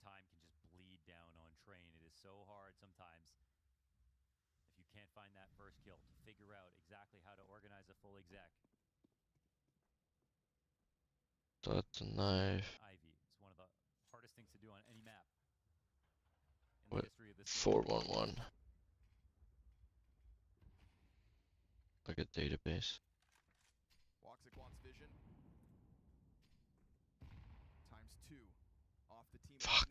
Time can just bleed down on train. It is so hard sometimes. If you can't find that first kill to figure out exactly how to organize a full exec. That's a knife. Ivy. It's one of the hardest things to do on any map. What? 411. Look at database. Woxic wants vision. ×2 off the team. Fuck.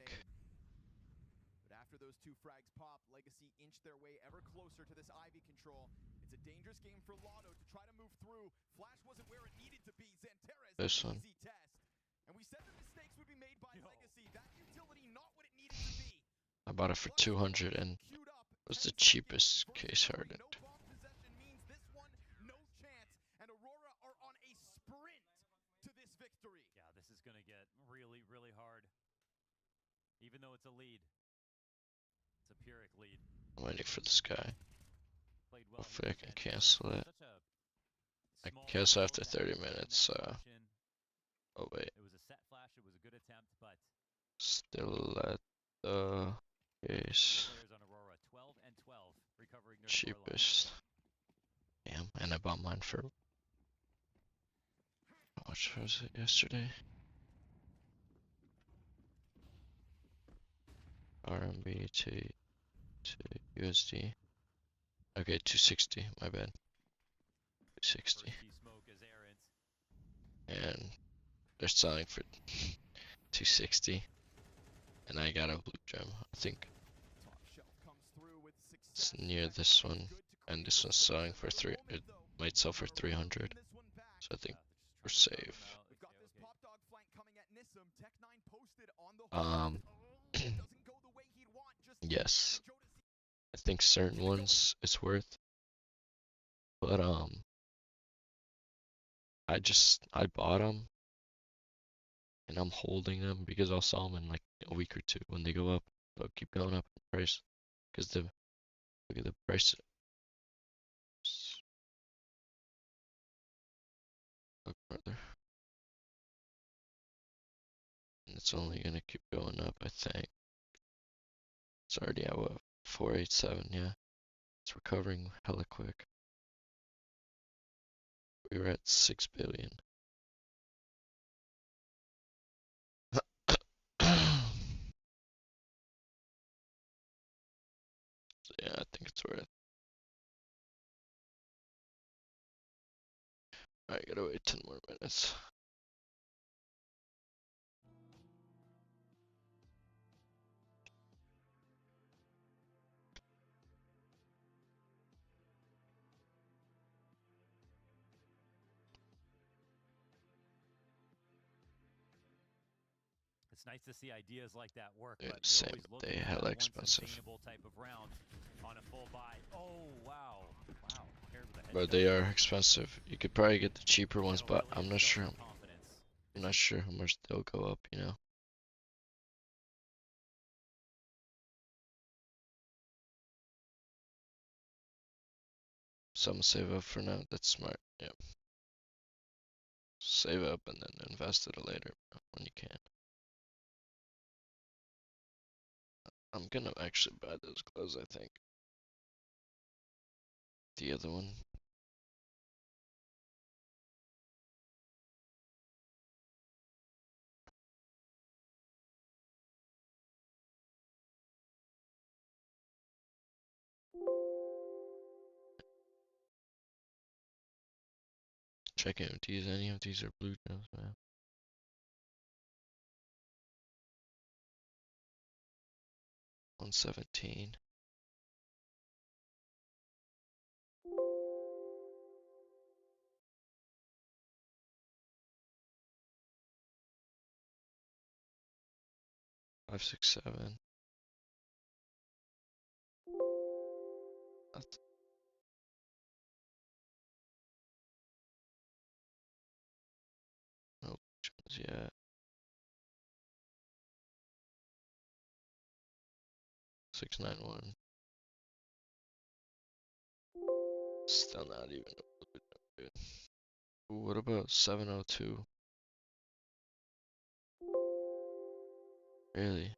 But after those 2 frags pop, Legacy inch their way ever closer to this Ivy control. It's a dangerous game for Lotto to try to move through. Flash wasn't where it needed to be. Xantares, This one. easy test. And we said the mistakes would be made by Legacy. That utility not what it needed to be. I bought it for 200 and it was the cheapest case hardened. No bomb possession means this one, no chance. And Aurora are I'm waiting for this guy. Hopefully I can cancel it. I can cancel after 30 minutes, oh wait. It was a set flash, it was a good attempt, but Still at the case. players on Aurora 12 and 12 recovering their Cheapest. Damn, and I bought mine for how much was it yesterday? RMB to USD. Okay, 260, my bad. 260. And they're selling for 260. And I got a blue gem, I think. It's near this one. And this one's selling for it might sell for 300. So I think we're safe. Yes. I think certain ones it's worth. But I bought them. And I'm holding them because I'll sell them in like a week or two. When they go up, they'll keep going up in price. Because look at the price. Look further. And it's only gonna keep going up, I think. It's already at what, 487, yeah. It's recovering hella quick. We were at 6 billion. So yeah, I think it's worth. I gotta wait 10 more minutes. it's nice to see ideas like that work, Dude, but you're same, always looking they for hella that one expensive. sustainable type of round on a full buy. Oh wow, wow! Paired with a But they are expensive. You could probably get the cheaper ones, but I'm not sure. I'm not sure how much they'll go up, you know. Some save up for now. That's smart. Yeah. Save up and then invest it later when you can. I'm gonna actually buy those gloves, I think. The other one. Checking if any of these are blue gems, man. $117. $5, $6, $7. That's no gems yet. $691. Still not even a blue gem, dude. Ooh, what about 702? Really?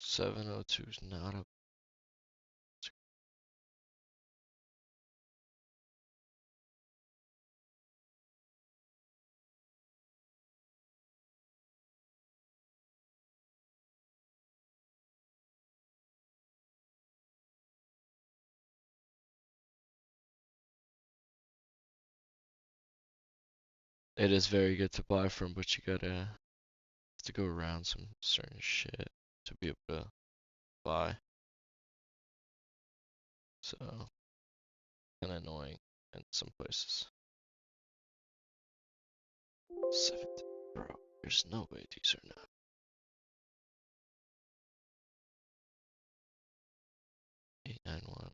$702 is not a. It is very good to buy from, but you gotta have to go around some certain shit to be able to buy. So, kinda annoying in some places. 70, bro. There's no way these are not. $891.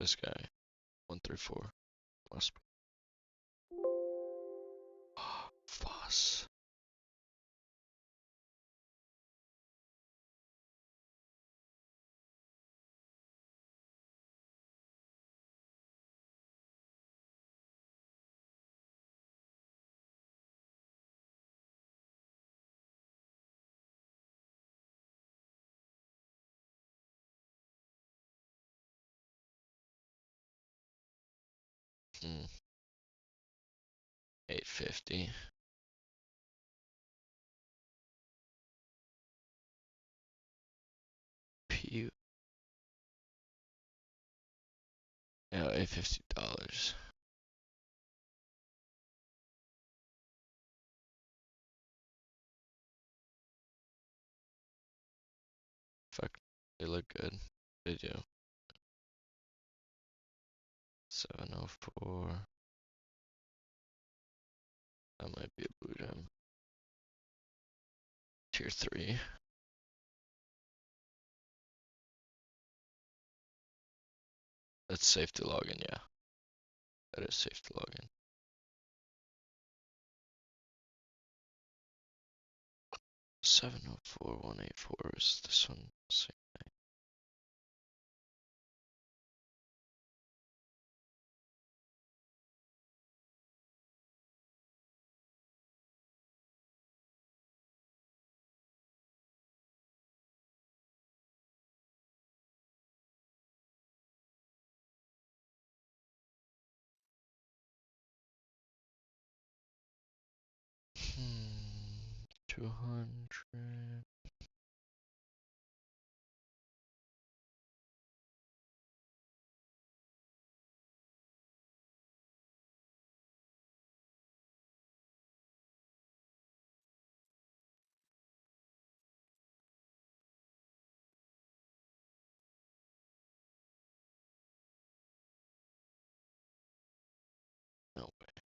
This guy. 134. Must be. Foss. Hmm. 850. PU. Yeah, $850. Fuck, they look good. They do. 704. That might be a blue gem. Tier 3. That's safe to log in, yeah. That is safe to log in. 704184 is this one. Same thing. Hmm. 200. No way.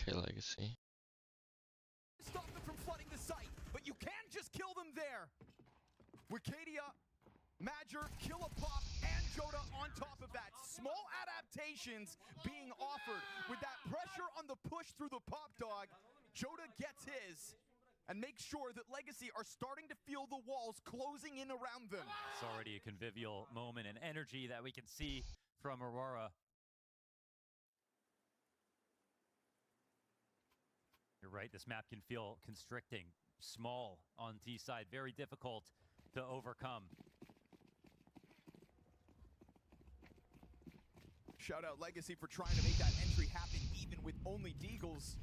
Okay, Legacy. Stop them from flooding the site, but you can't just kill them there. Wicadia, Major, Killapop, and Joda on top of that. Small adaptations being offered. With that pressure on the push through the Pop Dog, Joda gets his and makes sure that Legacy are starting to feel the walls closing in around them. It's already a convivial moment and energy that we can see from Aurora. You're right, this map can feel constricting, small on T side, very difficult to overcome. Shout out Legacy for trying to make that entry happen even with only Deagles.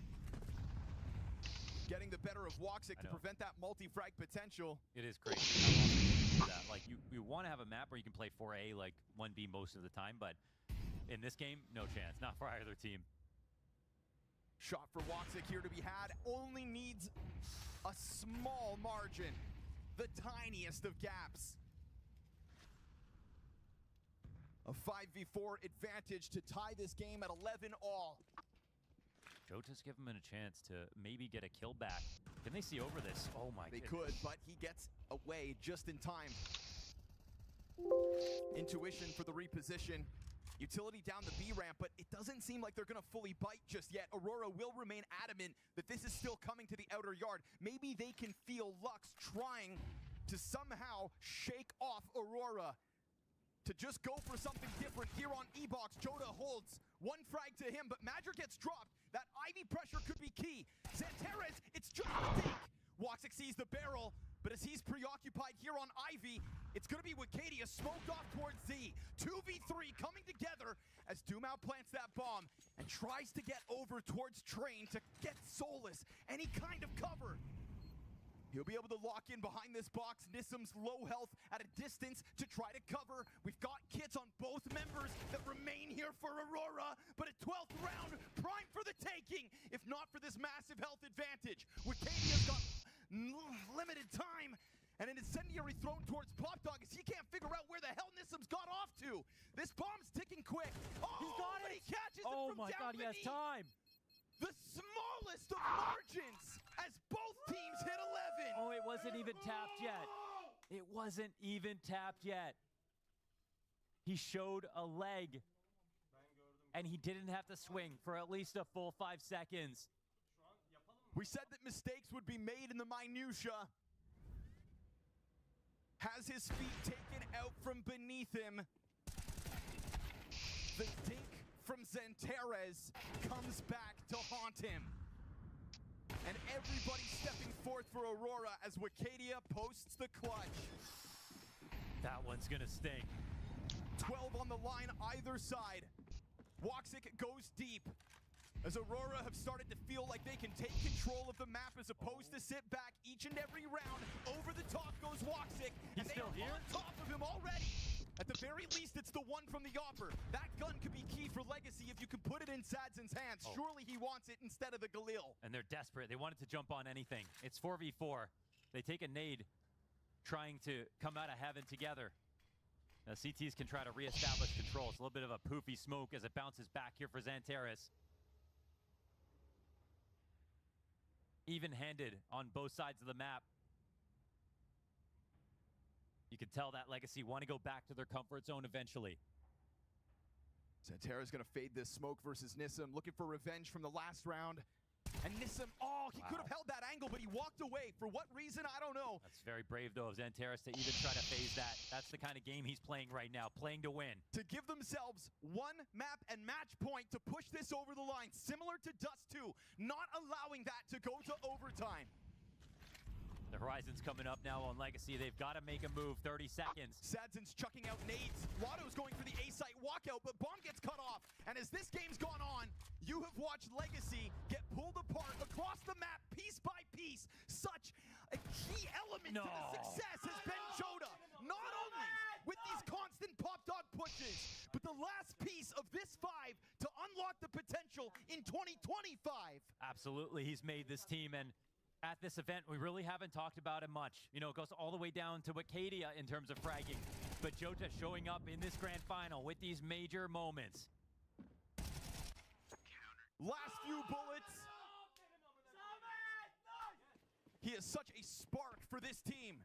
Getting the better of Woxic to prevent that multi-frag potential. It is crazy how often you can do that. Like, you want to have a map where you can play 4A like 1B most of the time, but in this game, no chance. Not for either team. Shot for Woxic here to be had. Only needs a small margin. The tiniest of gaps. A 5v4 advantage to tie this game at 11-all. Jota's giving him a chance to maybe get a kill back. Can they see over this? Oh my god. They could, but he gets away just in time. Intuition for the reposition. Utility down the B ramp, but it doesn't seem like they're gonna fully bite just yet. Aurora will remain adamant that this is still coming to the outer yard. Maybe they can feel Lux trying to somehow shake off Aurora. To just go for something different here on E-Box. Jota holds one frag to him, but Magic gets dropped. That Ivy pressure could be key. Zantares, it's just a dink. Woxic sees the barrel, but as he's preoccupied here on Ivy, it's gonna be Wicadia smoked off towards Z. 2v3 coming together as Dumau plants that bomb and tries to get over towards Train to get Solus any kind of cover. He'll be able to lock in behind this box. Nissam's low health at a distance to try to cover. We've got kits on both members that remain here for Aurora, but a 12th round prime for the taking, if not for this massive health advantage. Wicadia's got limited time, and an incendiary thrown towards Popdog as he can't figure out where the hell Nissam's got off to. This bomb's ticking quick. Oh, he's got it! He catches it from my down god, he has beneath. time! The smallest of margins as both teams hit 11. Oh, it wasn't even tapped yet. It wasn't even tapped yet. He showed a leg, and he didn't have to swing for at least a full 5 seconds. We said that mistakes would be made in the minutia. Has his feet taken out from beneath him. The dink from Zantares comes back to haunt him. And everybody stepping forth for Aurora as Wicadia posts the clutch. That one's gonna sting. 12 on the line either side. Woxic goes deep. As Aurora have started to feel like they can take control of the map as opposed to sit back each and every round. Over the top goes Woxic. And they are on top of him already. At the very least, it's the one from the offer. That gun could be key for Legacy if you can put it in Sadzin's hands. Surely he wants it instead of the Galil. And they're desperate. They wanted to jump on anything. It's 4v4. They take a nade, trying to come out of heaven together. Now CTs can try to reestablish control. It's a little bit of a poofy smoke as it bounces back here for Zantares. Even-handed on both sides of the map. You can tell that Legacy want to go back to their comfort zone eventually. Zantares gonna fade this smoke versus Nissam, looking for revenge from the last round. And Nissam, he could have held that angle, but he walked away. For what reason, I don't know. That's very brave, though, of Zantares to even try to phase that. That's the kind of game he's playing right now, playing to win. To give themselves one map and match point to push this over the line, similar to Dust 2, not allowing that to go to overtime. The horizon's coming up now on Legacy. They've got to make a move. 30 seconds. Sadzin's chucking out nades. Lotto's going for the A-site walkout, but bomb gets cut off. And as this game's gone on, you have watched Legacy get pulled apart across the map, piece by piece. Such a key element to the success has been Jota. Not only with these constant pop dog pushes, but the last piece of this 5 to unlock the potential in 2025. Absolutely, he's made this team, and at this event, we really haven't talked about him much. You know, it goes all the way down to Wicadia in terms of fragging. But Jota showing up in this grand final with these major moments. Last few bullets. He is such a spark for this team.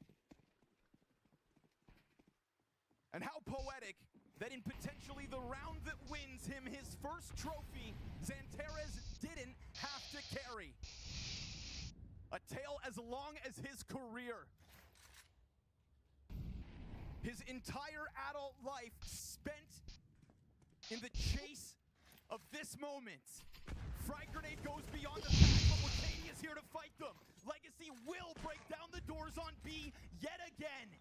And how poetic that in potentially the round that wins him his first trophy, Zantares didn't have to carry. A tale as long as his career. His entire adult life spent in the chase of this moment. Frag grenade goes beyond the pack, but Wicadia is here to fight them. Legacy will break down the doors on B yet again.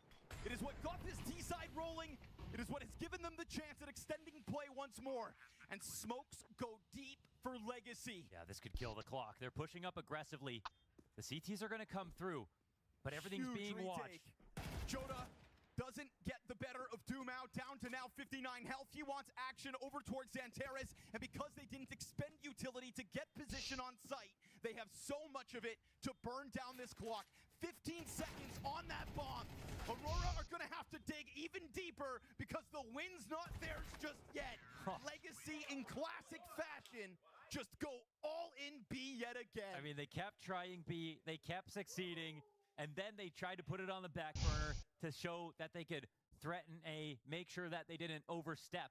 It is what got this T-side rolling. It is what has given them the chance at extending play once more. And smokes go deep for Legacy. Yeah, this could kill the clock. They're pushing up aggressively. The CTs are going to come through, but everything's Huge being retake. watched. Joda doesn't get the better of Doomao, down to now 59 health. He wants action over towards Xantares, and because they didn't expend utility to get position on site, they have so much of it to burn down this clock. 15 seconds on that bomb. Aurora are gonna have to dig even deeper because the win's not theirs just yet. Legacy in classic fashion just go all in B yet again. I mean, they kept trying B, they kept succeeding, and then they tried to put it on the back burner to show that they could threaten A, make sure that they didn't overstep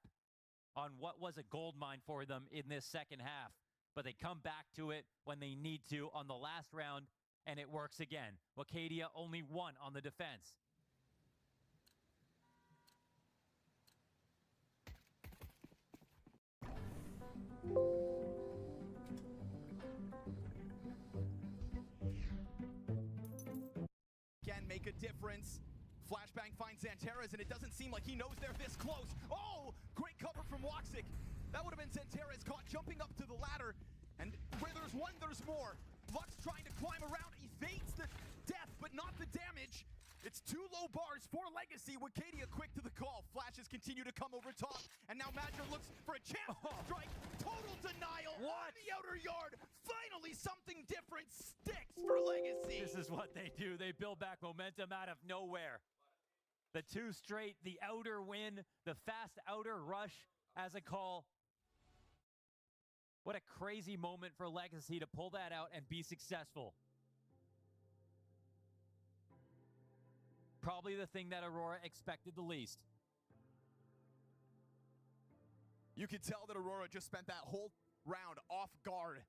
on what was a gold mine for them in this second half. But they come back to it when they need to on the last round, and it works again. Wacadia only one on the defense. Can make a difference. Flashbang finds Xantares, and it doesn't seem like he knows they're this close. Oh, great cover from Woxic. That would have been Xantares caught jumping up to the ladder, and where there's one, there's more. Lux trying to climb around, evades the death, but not the damage. It's two low bars for Legacy. Wacadia quick to the call. Flashes continue to come over top, and now Madger looks for a chance to strike. Total denial on the outer yard. Finally, something different sticks for Legacy. This is what they do. They build back momentum out of nowhere. The two straight, the outer win, the fast outer rush as a call. What a crazy moment for Legacy to pull that out and be successful. Probably the thing that Aurora expected the least. You could tell that Aurora just spent that whole round off guard.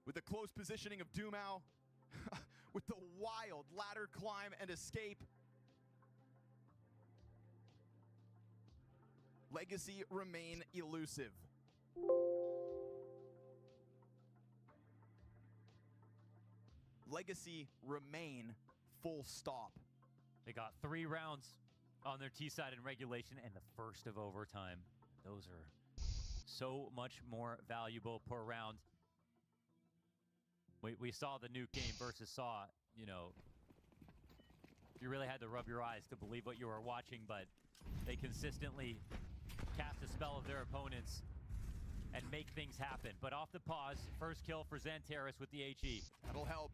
With the close positioning of Doomao, with the wild ladder climb and escape. Legacy remain elusive. Legacy remain full stop. They got 3 rounds on their T side in regulation and the first of overtime. Those are so much more valuable per round. We saw the nuke game versus Saw, you know, you really had to rub your eyes to believe what you were watching, but they consistently cast a spell of their opponents and make things happen. But off the pause, first kill for Xantares with the HE. That'll help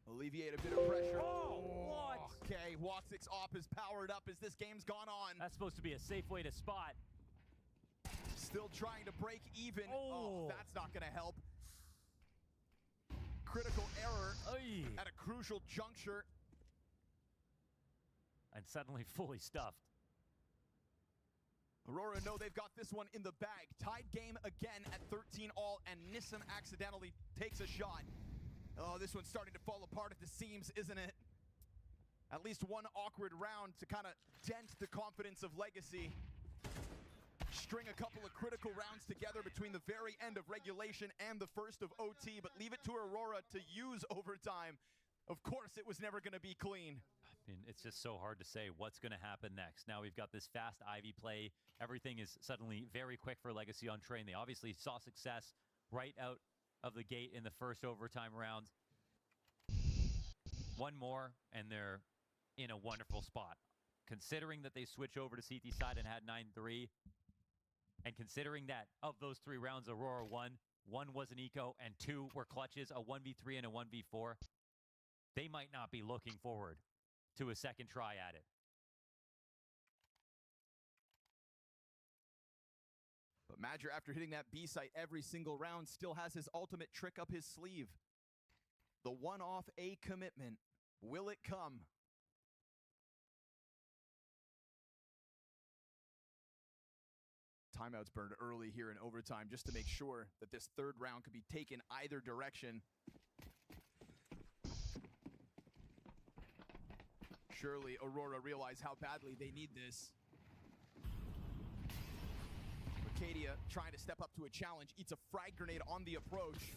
alleviate a bit of pressure. Oh, what? Okay, Woxic's op is powered up as this game's gone on. That's supposed to be a safe way to spot. Still trying to break even. Oh, that's not gonna help. Critical error at a crucial juncture. And suddenly fully stuffed. Aurora know they've got this one in the bag. Tied game again at 13 all, and Nissim accidentally takes a shot. Oh, this one's starting to fall apart at the seams, isn't it? At least one awkward round to kind of dent the confidence of Legacy. String a couple of critical rounds together between the very end of regulation and the first of OT, but leave it to Aurora to use overtime. Of course, it was never going to be clean. I mean, it's just so hard to say what's going to happen next. Now we've got this fast Ivy play. Everything is suddenly very quick for Legacy on train. They obviously saw success right out of the gate in the first overtime round. One more, and they're in a wonderful spot. Considering that they switch over to CT side and had 9-3, and considering that of those 3 rounds, Aurora won, 1 was an eco, and 2 were clutches, a 1v3 and a 1v4, they might not be looking forward to a second try at it. But Madger, after hitting that B site every single round, still has his ultimate trick up his sleeve. The one-off A commitment. Will it come? Timeouts burned early here in overtime just to make sure that this third round could be taken either direction. Surely Aurora realize how badly they need this. Wacadia trying to step up to a challenge, eats a frag grenade on the approach.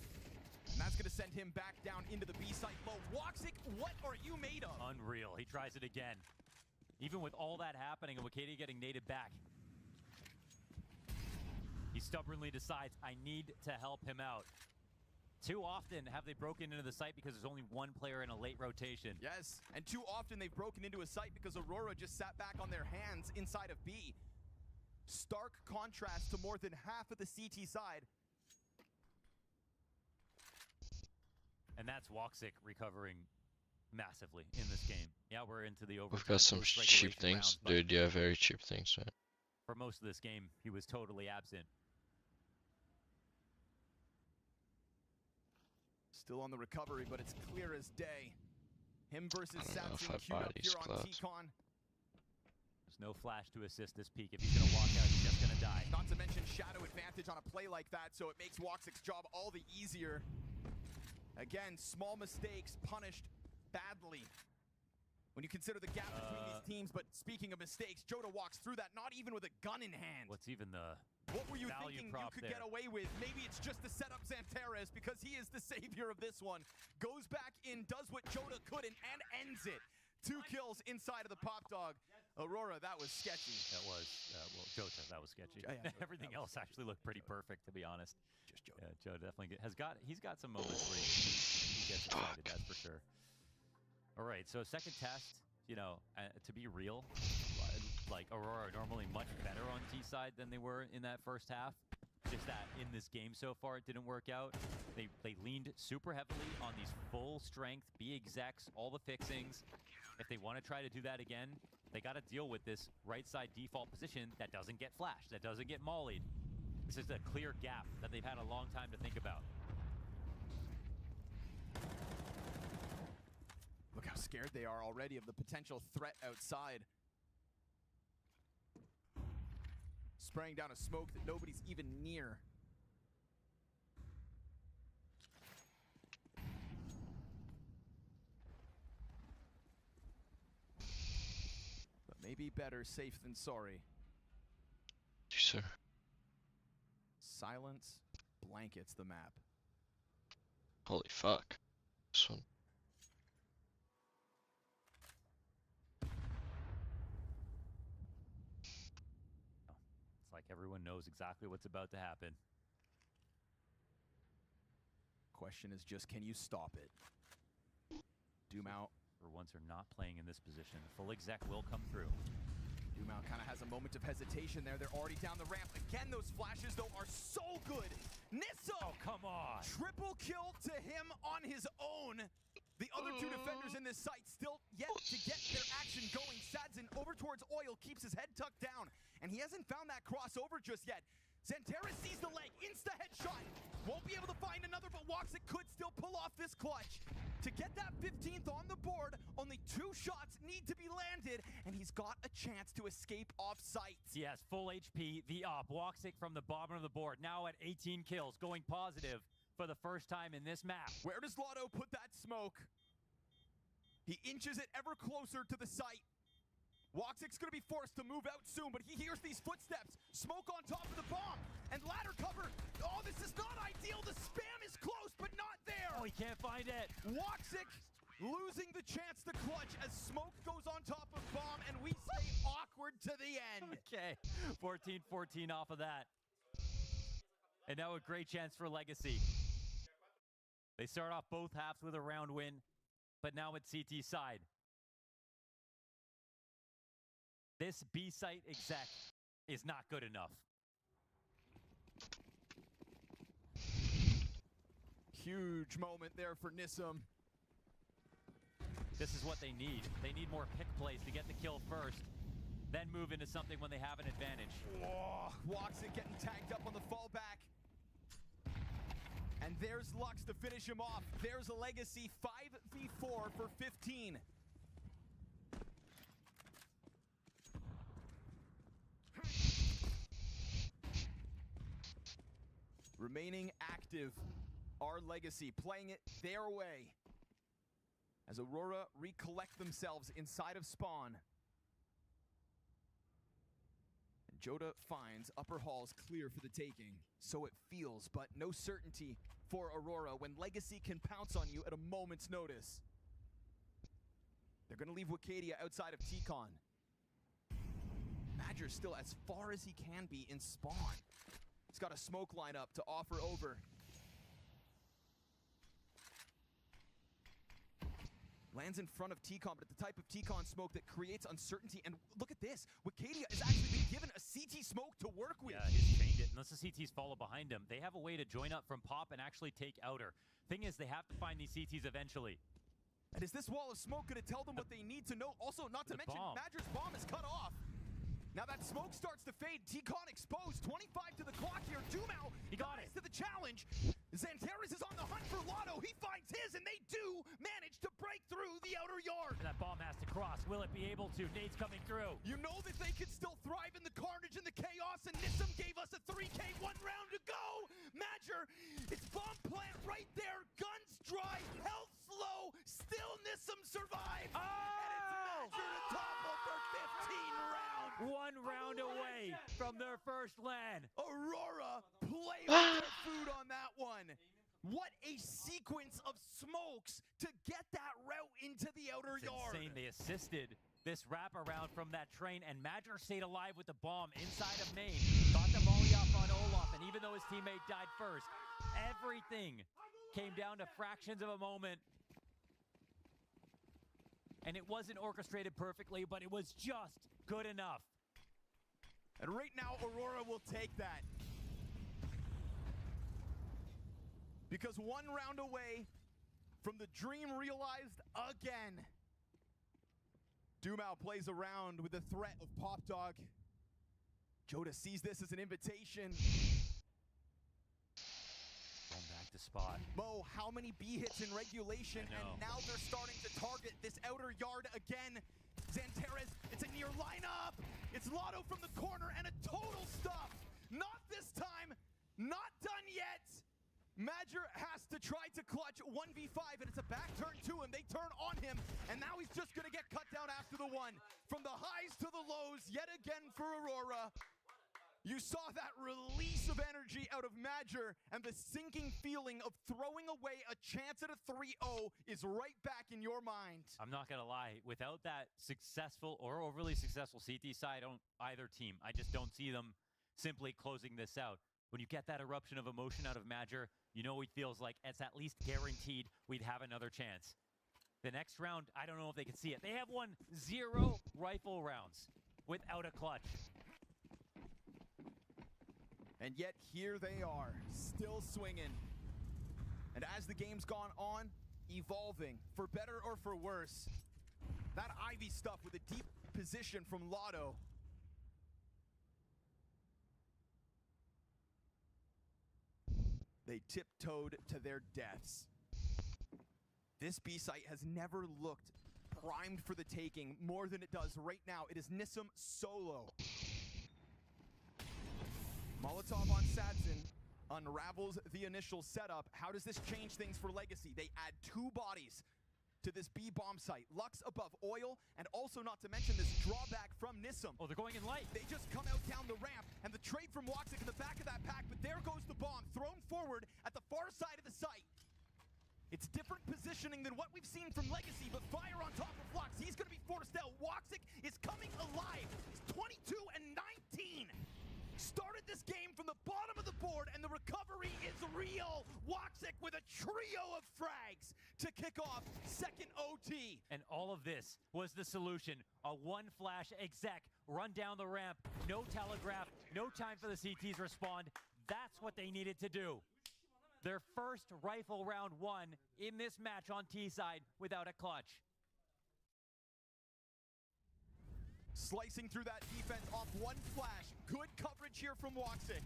And that's gonna send him back down into the B site low. Woxic, what are you made of? Unreal, he tries it again. Even with all that happening and Wacadia getting naded back. He stubbornly decides, I need to help him out. Too often have they broken into the site because there's only one player in a late rotation. Yes, and too often they've broken into a site because Aurora just sat back on their hands inside of B. Stark contrast to more than half of the CT side. And that's Woxic recovering massively in this game. Yeah, we're into the overtime. We've got some cheap things, dude. Yeah, very cheap things, right? For most of this game, he was totally absent. Still on the recovery, but it's clear as day. Him versus Samson queued up here on T-Con. There's no flash to assist this peak. If he's going to walk out, he's just going to die. Not to mention shadow advantage on a play like that, so it makes Woxic's job all the easier. Again, small mistakes punished badly when you consider the gap between these teams. But speaking of mistakes, Joda walks through that, not even with a gun in hand. What's even the What were you value thinking prop you could there? get away with? Maybe it's just to set up Xantares because he is the savior of this one. Goes back in, does what Joda couldn't, and ends it. 2 kills inside of the Pop Dog. Aurora, that was sketchy. That was, well, Jota, that was sketchy. Yeah, Everything else actually looked pretty perfect, to be honest. Just Jota. Yeah, Joe definitely he's got some moments where he gets excited, that's for sure. All right, so second test, you know, to be real, like Aurora are normally much better on T side than they were in that first half. Just that in this game so far, it didn't work out. They leaned super heavily on these full strength B execs, all the fixings. If they want to try to do that again, they got to deal with this right side default position that doesn't get flashed, that doesn't get mollied. This is a clear gap that they've had a long time to think about. Look how scared they are already of the potential threat outside. Spraying down a smoke that nobody's even near. But maybe better safe than sorry. Yes, sir. Silence blankets the map. Holy fuck. This one. It's like everyone knows exactly what's about to happen. Question is just, can you stop it? Doom out. For once, are not playing in this position. Full exec will come through. Doom out kind of has a moment of hesitation there. They're already down the ramp. Again, those flashes, though, are so good. Nissa! Oh, come on! Triple kill to him on his own. The other 2 defenders in this site still yet to get their action going. Sadzin over towards Oil, keeps his head tucked down, and he hasn't found that crossover just yet. Xantares sees the leg, insta headshot. Won't be able to find another, but Woxic could still pull off this clutch. To get that 15th on the board, only 2 shots need to be landed, and he's got a chance to escape off site. Yes, full HP, the up. Woxic from the bottom of the board, now at 18 kills, going positive for the first time in this map. Where does Lotto put that smoke? He inches it ever closer to the site. Woxic's gonna be forced to move out soon, but he hears these footsteps. Smoke on top of the bomb, and ladder cover. Oh, this is not ideal. The spam is close, but not there. Oh, he can't find it. Woxic losing the chance to clutch as smoke goes on top of bomb, and we stay awkward to the end. Okay, 14-14 off of that. And now a great chance for Legacy. They start off both halves with a round win, but now at CT side. This B-site exec is not good enough. Huge moment there for Nissim. This is what they need. They need more pick plays to get the kill first, then move into something when they have an advantage. Whoa, Woxic getting tagged up on the fallback. And there's Lux to finish him off. There's a Legacy 5v4 for 15. Remaining active, our Legacy playing it their way as Aurora recollect themselves inside of spawn. And Joda finds upper halls clear for the taking. So it feels, but no certainty for Aurora when Legacy can pounce on you at a moment's notice. They're gonna leave Wicadia outside of T-Con. Badger's still as far as he can be in spawn. He's got a smoke lineup to offer over. Lands in front of T-Con, but the type of T-Con smoke that creates uncertainty. And look at this. Wicadia has actually been given a CT smoke to work with. Yeah, he's chained it. Unless the CTs follow behind him, they have a way to join up from Pop and actually take outer. Thing is, they have to find these CTs eventually. And is this wall of smoke going to tell them what they need to know? Also, not to mention, Madger's bomb is cut off. Now that smoke starts to fade. T-Con exposed. 25 to the clock here. Dumao, he got it to the challenge. Xantares is on the hunt for Lotto. He finds his, and they do manage to break through the outer yard. And that bomb has to cross. Will it be able to? Nade's coming through. You know that they can still thrive in the carnage and the chaos, and Nissim gave us a 3K, 1 round to go. Madger, it's bomb plant right there. Guns dry, health slow. Still Nissim survives. Oh! And it's Madger to topple for 15 rounds. 1 round away from their first LAN. Aurora play with their food on that one. What a sequence of smokes to get that route into the outer yard. Insane. They assisted this wraparound from that train, and Madger stayed alive with the bomb inside of main. Got the volley up on Olaf, and even though his teammate died first, everything came down to fractions of a moment. And it wasn't orchestrated perfectly, but it was just good enough. And right now, Aurora will take that. Because 1 round away from the dream realized again. Dumao plays around with the threat of Pop Dog. Joda sees this as an invitation. Going back to spot. Mo, how many B hits in regulation? And now they're starting to target this outer yard again. Xantares, it's a near lineup. It's Lotto from the corner and a total stuff. Not this time. Not done yet. Madger has to try to clutch 1v5, and it's a back turn to him. They turn on him, and now he's just going to get cut down after the one. From the highs to the lows, yet again for Aurora. You saw that release of energy out of Madger, and the sinking feeling of throwing away a chance at a 3-0 is right back in your mind. I'm not going to lie. Without that successful or overly successful CT side on either team, I just don't see them simply closing this out. When you get that eruption of emotion out of Madger, you know he feels like it's at least guaranteed we'd have another chance. The next round, I don't know if they can see it. They have won 0 rifle rounds without a clutch. And yet here they are, still swinging. And as the game's gone on, evolving, for better or for worse. That Ivy stuff with a deep position from Lotto. They tiptoed to their deaths. This B site has never looked primed for the taking more than it does right now. It is Nissim solo. Molotov on Sadson unravels the initial setup. How does this change things for Legacy? They add 2 bodies to this B bomb site. Lux above oil, and also not to mention this drawback from Nissim. Oh, they're going in light. They just come out down the ramp, and the trade from Woxic in the back of that pack, but there goes the bomb, thrown forward at the far side of the site. It's different positioning than what we've seen from Legacy, but fire on top of Lux. He's going to be forced out. Woxic is coming alive. He's 22 and 19. Started this game from the bottom of the board, and the recovery is real. Woxic with a trio of frags to kick off second OT. And all of this was the solution. A 1-flash exec, run down the ramp, no telegraph, no time for the CTs to respond. That's what they needed to do. Their first rifle round 1 in this match on T side without a clutch. Slicing through that defense off 1 flash. Good coverage here from Woxic.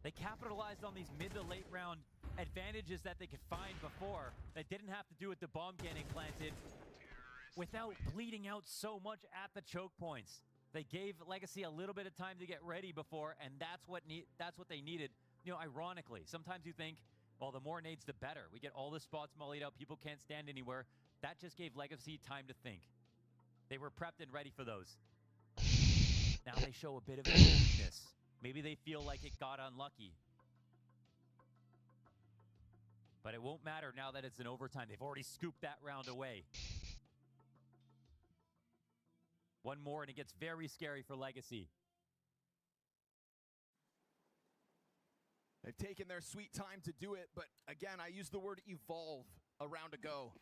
They capitalized on these mid to late round advantages that they could find before that didn't have to do with the bomb getting planted without bleeding out so much at the choke points. They gave Legacy a little bit of time to get ready before, and that's what they needed. You know, ironically, sometimes you think, well, the more nades, the better. We get all the spots mullied out. People can't stand anywhere. That just gave Legacy time to think. They were prepped and ready for those. Now they show a bit of a weakness. Maybe they feel like it got unlucky. But it won't matter now that it's in overtime. They've already scooped that round away. One more and it gets very scary for Legacy. They've taken their sweet time to do it, but again, I use the word evolve a round ago.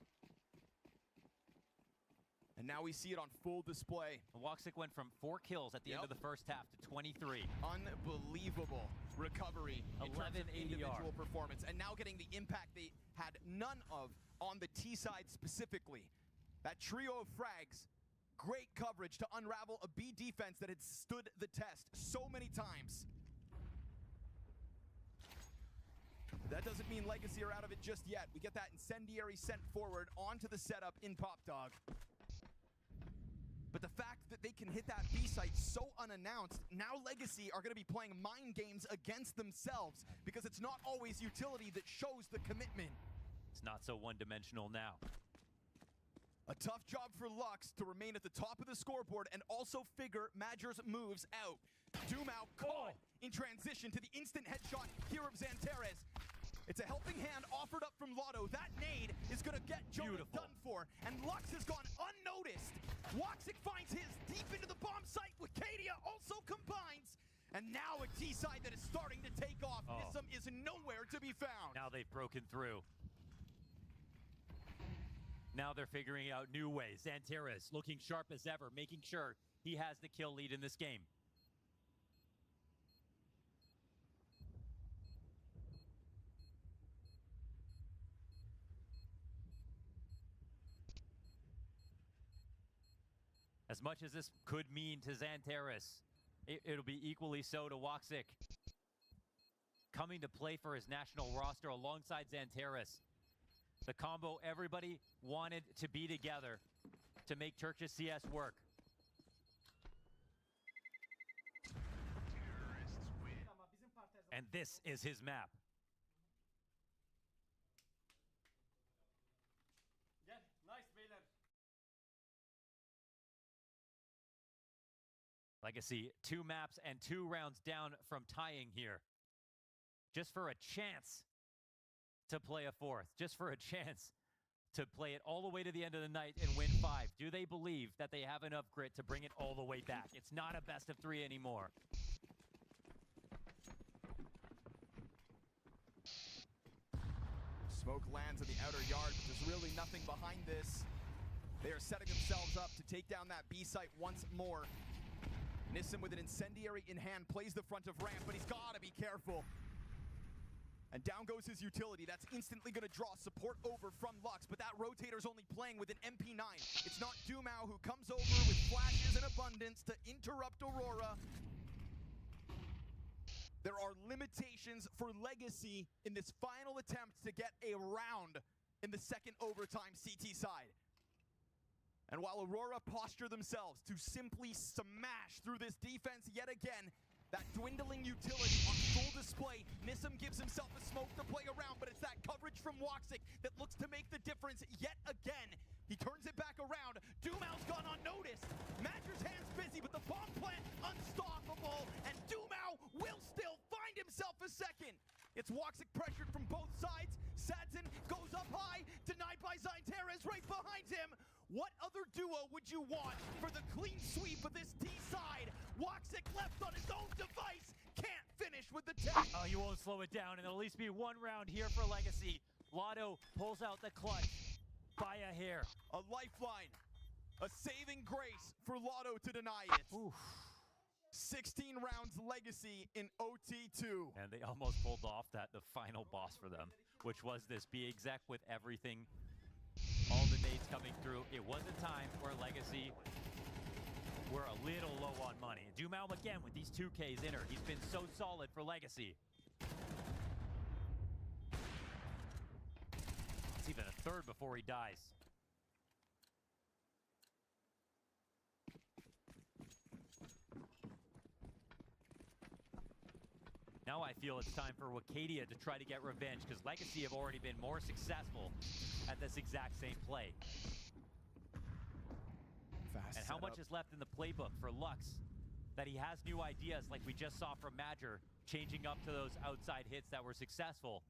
And now we see it on full display. Woxic went from 4 kills at the end of the first half to 23. Unbelievable recovery in terms of 11 individual ADR. performance, and now getting the impact they had none of on the T side specifically. That trio of frags, great coverage to unravel a B defense that had stood the test so many times. That doesn't mean Legacy are out of it just yet. We get that incendiary sent forward onto the setup in Pop Dog. But the fact that they can hit that B site so unannounced, now Legacy are going to be playing mind games against themselves because it's not always utility that shows the commitment. It's not so one-dimensional now. A tough job for Lux to remain at the top of the scoreboard and also figure Madger's moves out. Dumao caught in transition to the instant headshot here of Xantares. It's a helping hand offered up from Lotto. That nade is going to get Jonah done for, and Lux has gone unnoticed. Woxic finds his deep into the bomb site. Wicadia also combines, and now a T side that is starting to take off. Nisum is nowhere to be found. Now they've broken through. Now they're figuring out new ways. Xantares looking sharp as ever, making sure he has the kill lead in this game. As much as this could mean to Xantares, it'll be equally so to Woxic. Coming to play for his national roster alongside Xantares. The combo everybody wanted to be together to make Turkish CS work. And this is his map. Legacy, 2 maps and 2 rounds down from tying here. Just for a chance to play a 4th. Just for a chance to play it all the way to the end of the night and win 5. Do they believe that they have enough grit to bring it all the way back? It's not a best of 3 anymore. Smoke lands in the outer yard, but there's really nothing behind this. They are setting themselves up to take down that B site once more. Nisum with an incendiary in hand plays the front of ramp, but he's got to be careful. And down goes his utility. That's instantly going to draw support over from Lux, but that rotator's only playing with an MP9. It's not Dumao who comes over with flashes in abundance to interrupt Aurora. There are limitations for Legacy in this final attempt to get a round in the second overtime CT side. And while Aurora posture themselves to simply smash through this defense yet again, that dwindling utility on full display, Nisum gives himself a smoke to play around, but it's that coverage from Woxic that looks to make the difference yet again. He turns it back around. Dumao's gone unnoticed. Madger's hands busy, but the bomb plant unstoppable, and Dumao will still find himself a second. It's Woxic pressured from both sides. Sadson goes up high, denied by Xantares right behind him. What other duo would you want for the clean sweep of this T side? Woxic left on his own device, can't finish with the tech. Oh, you won't slow it down, and there'll at least be 1 round here for Legacy. Lotto pulls out the clutch by a hair. A lifeline, a saving grace for Lotto to deny it. Oof. 16 rounds Legacy in OT2. And they almost pulled off the final boss for them, which was this B exec with everything. All the nades coming through. It was a time where Legacy were a little low on money. Dumao again with these 2Ks in her. He's been so solid for Legacy. It's even a 3rd before he dies. Now I feel it's time for Wicadia to try to get revenge, because Legacy have already been more successful at this exact same play. And how much is left in the playbook for Lux that he has new ideas, like we just saw from Madger, changing up to those outside hits that were successful.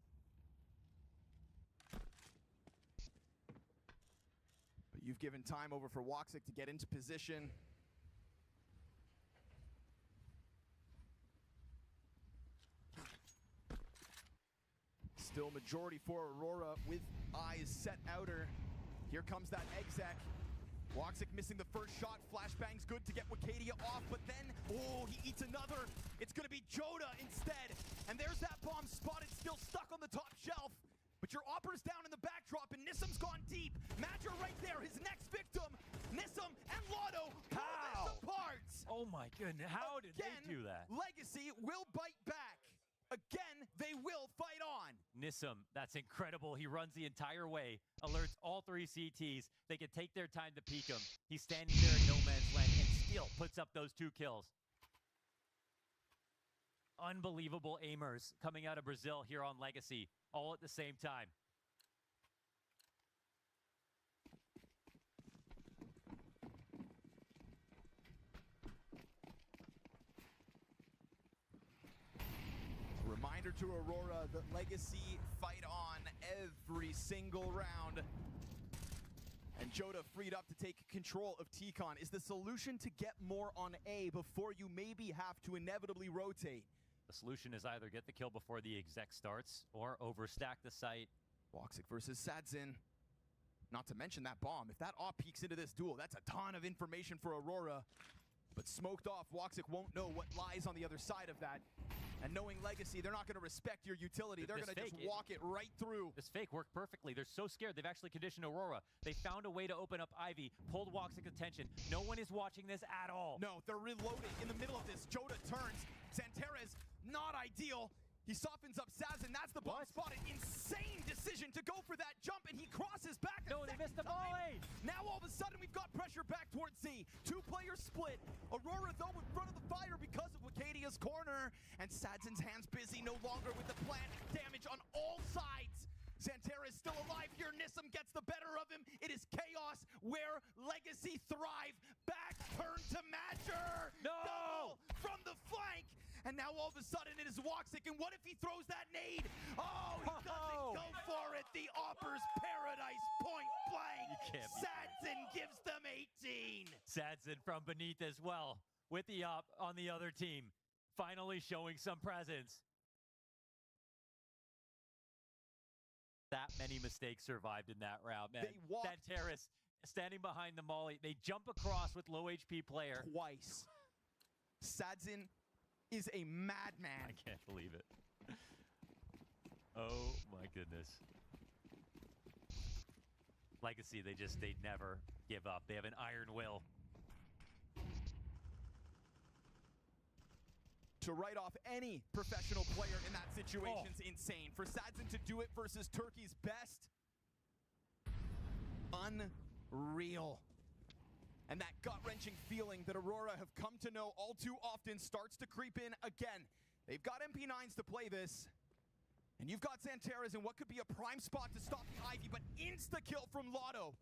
But you've given time over for Woxic to get into position. Still majority for Aurora with eyes set outer. Here comes that exec. Woxic missing the first shot. Flashbang's good to get Wicadia off, but then, oh, he eats another. It's going to be Joda instead. And there's that bomb spotted, still stuck on the top shelf. But your Opper's down in the backdrop, and Nissam's gone deep. Madger right there, his next victim. Nissam and Lotto pull this apart. Oh my goodness, how did they do that? Legacy will bite back. Again, they will fight on. Nissam, that's incredible. He runs the entire way, alerts all 3 CTs. They can take their time to peek him. He's standing there in no man's land and still puts up those 2 kills. Unbelievable aimers coming out of Brazil here on Legacy, all at the same time. Reminder to Aurora that Legacy fight on every single round. And Joda freed up to take control of T-Con. Is the solution to get more on A before you maybe have to inevitably rotate? The solution is either get the kill before the exec starts or overstack the site. Woxic versus Sadzin. Not to mention that bomb. If that op peeks into this duel, that's a ton of information for Aurora. But smoked off, Woxic won't know what lies on the other side of that. And knowing Legacy, they're not going to respect your utility. They're going to just walk it right through. This fake worked perfectly. They're so scared. They've actually conditioned Aurora. They found a way to open up Ivy, pulled Woxic's attention. No one is watching this at all. No, they're reloading in the middle of this. Joda turns. Santeres, not ideal. He softens up Sadzin. That's the bomb spotted. Insane decision to go for that jump, and he crosses back. No, they missed the volley. Now all of a sudden we've got pressure back towards Z. 2-player split. Aurora though in front of the fire because of Wicadia's corner, and Sadzin's hands busy no longer with the plant. Damage on all sides. Santeres still alive here. Nissam gets the better of him. It is chaos where Legacy thrive. Back turn to Madger. No! Double from the flank. And now all of a sudden it is Woxic, and what if he throws that nade? Oh, he doesn't go for it. The Opper's paradise point blank. Sadzin gives them 18. Sadzin from beneath as well, with the op on the other team. Finally showing some presence. That many mistakes survived in that round, man. They walked. Santeres standing behind the molly. They jump across with low HP player. Twice. Sadzin is a madman. I can't believe it. Oh my goodness. Legacy, they never give up. They have an iron will. To write off any professional player in that situation's insane. For Sadzin to do it versus Turkey's best, unreal. And that gut-wrenching feeling that Aurora have come to know all too often starts to creep in again. They've got MP9s to play this. And you've got Santeres in what could be a prime spot to stop the Ivy, but insta-kill from Lotto.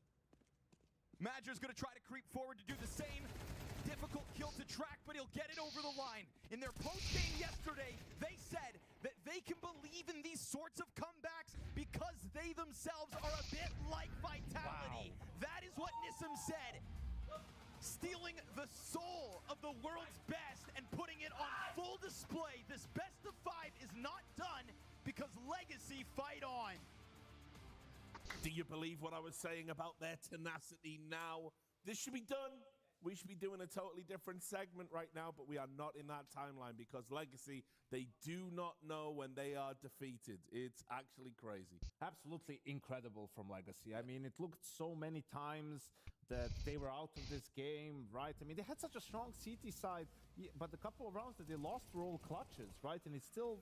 Madger's going to try to creep forward to do the same. Difficult kill to track, but he'll get it over the line. In their post-game yesterday, they said that they can believe in these sorts of comebacks because they themselves are a bit like Vitality. Wow. That is what Nissam said. Stealing the soul of the world's best and putting it on full display. This best of 5 is not done because Legacy fight on. Do you believe what I was saying about their tenacity now? This should be done. We should be doing a totally different segment right now, but we are not in that timeline because Legacy, they do not know when they are defeated. It's actually crazy. Absolutely incredible from Legacy. I mean, it looked so many times that they were out of this game, right? I mean, they had such a strong CT side, but a couple of rounds that they lost were all clutches, right? And it still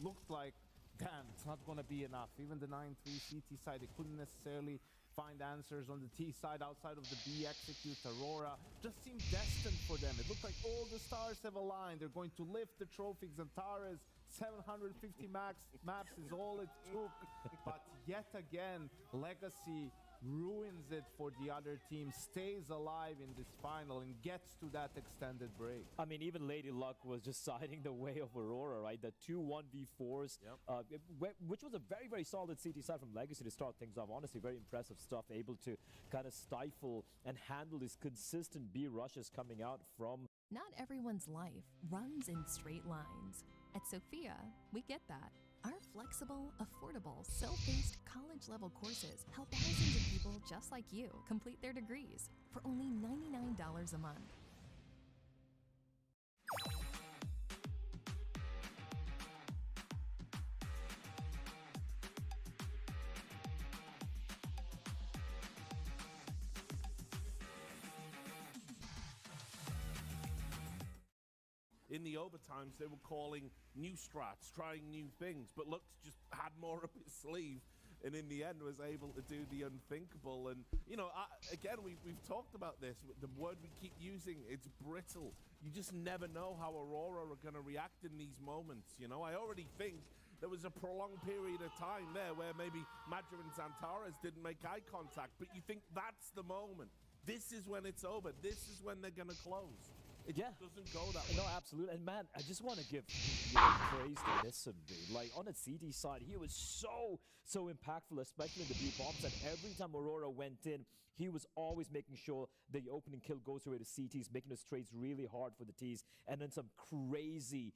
looked like, damn, it's not going to be enough. Even the 9-3 CT side, they couldn't necessarily find answers on the T side outside of the B execute. Aurora just seemed destined for them. It looked like all the stars have aligned. They're going to lift the trophy. Xantares 750 maps is all it took. But yet again, Legacy ruins it for the other team, stays alive in this final and gets to that extended break. I mean, even Lady Luck was just siding the way of Aurora, right? The 2 1v4s, which was a very, very solid CT side from Legacy to start things off. Honestly, very impressive stuff, able to kind of stifle and handle these consistent B rushes coming out from... Not everyone's life runs in straight lines. At Sophia, we get that. Our flexible, affordable, self-paced college-level courses help thousands of people just like you complete their degrees for only $99 a month. In the overtimes, they were calling new strats, trying new things, but Lux just had more up his sleeve, and in the end was able to do the unthinkable. And, you know, again, we've talked about this, the word we keep using, it's brittle. You just never know how Aurora are going to react in these moments, you know? I already think there was a prolonged period of time there where maybe Madra and Xantares didn't make eye contact, but you think that's the moment. This is when it's over. This is when they're going to close. It doesn't go that way. No, absolutely. And man, I just want to give praise to Nissan, dude. Like on the CT side, he was so impactful, especially in the blue bombs. And every time Aurora went in, he was always making sure the opening kill goes away to CTs, making his trades really hard for the Ts. And then some crazy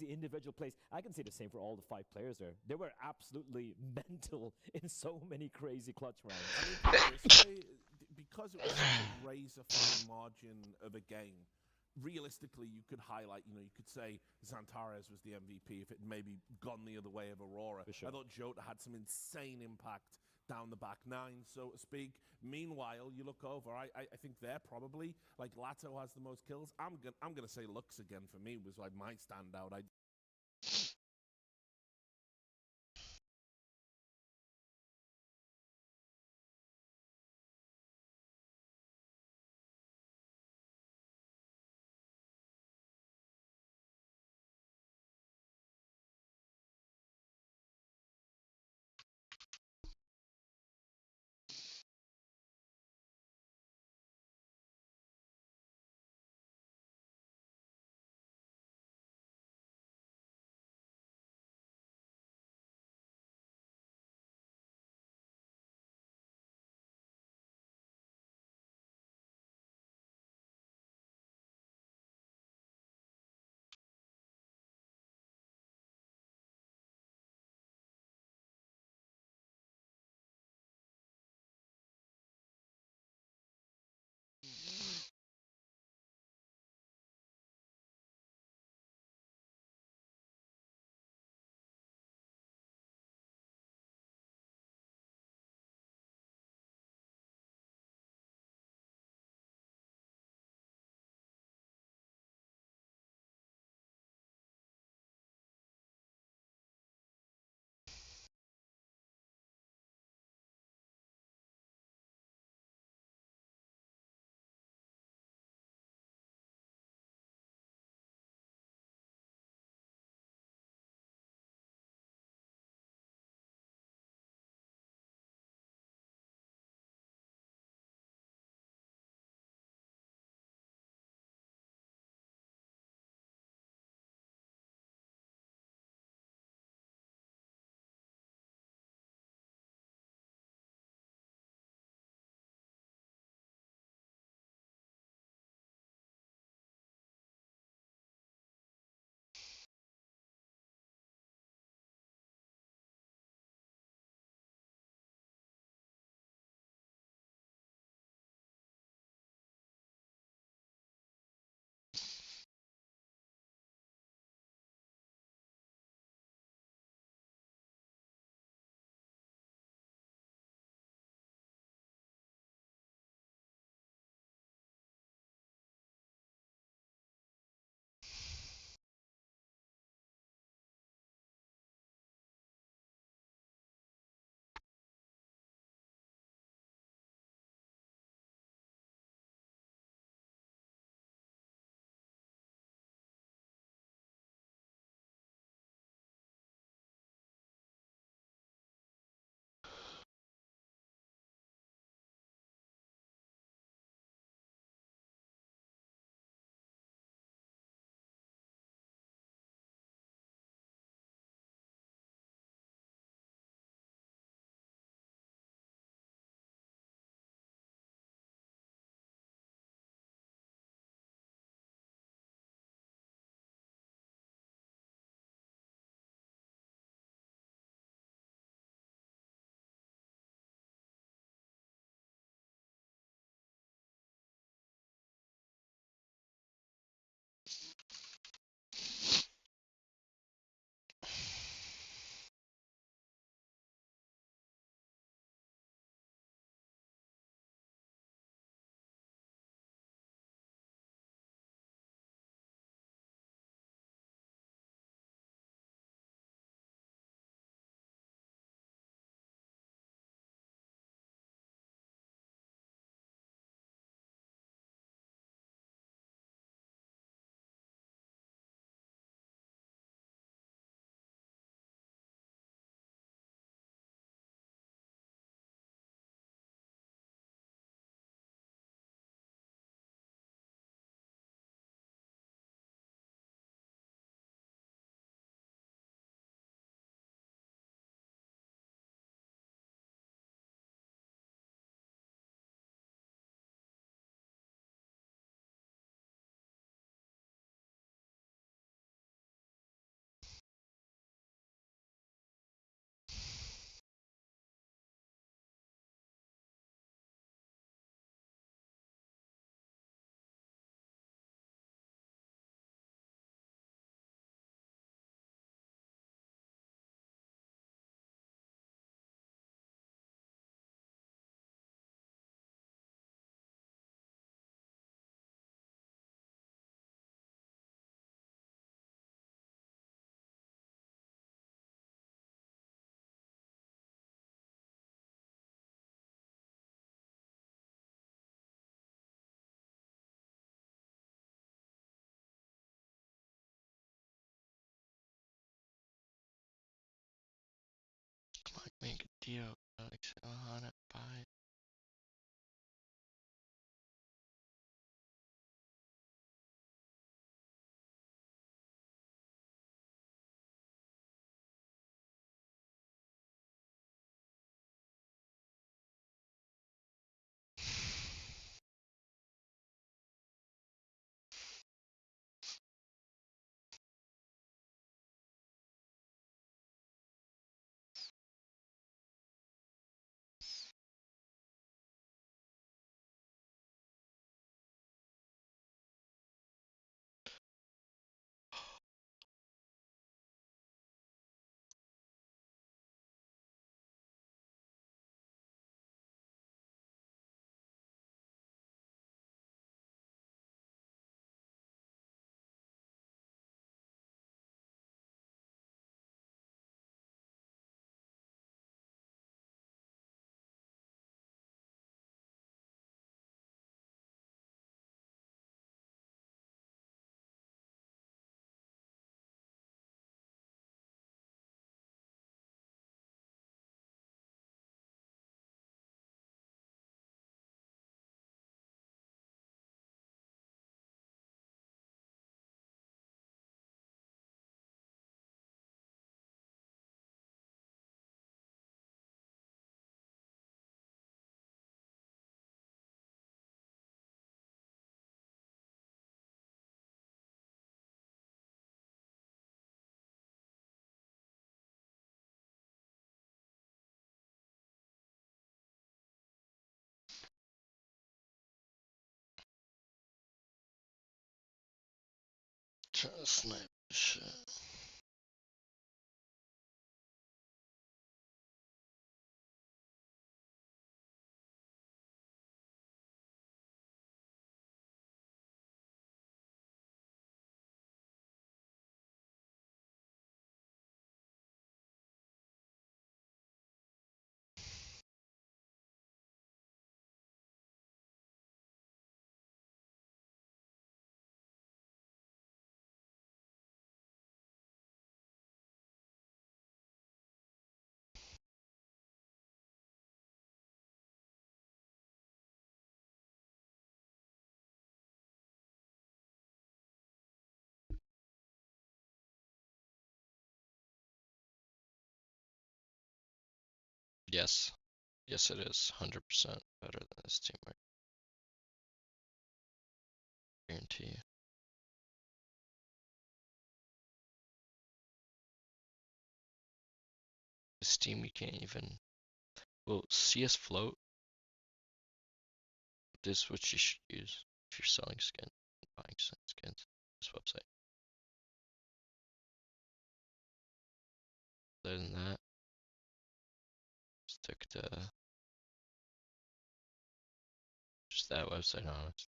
individual plays. I can say the same for all the 5 players there. They were absolutely mental in so many crazy clutch rounds. I mean, because it was such a razor-fine margin of a game, realistically, you could highlight, you know, you could say Xantares was the MVP if it maybe gone the other way of Aurora. Sure. I thought Jota had some insane impact down the back 9, so to speak. Meanwhile, you look over, I think they're probably, like, Lato has the most kills. I'm gonna say Lux again for me was like my standout. Make a deal, Alex. On it, buy it. Try to snipe this shit. Yes. Yes, it is 100% better than this team. I guarantee you. Steam, you can't even. Well, CS Float. This is what you should use if you're selling skins, buying skins. This website. Other than that, stick to just that website, honest.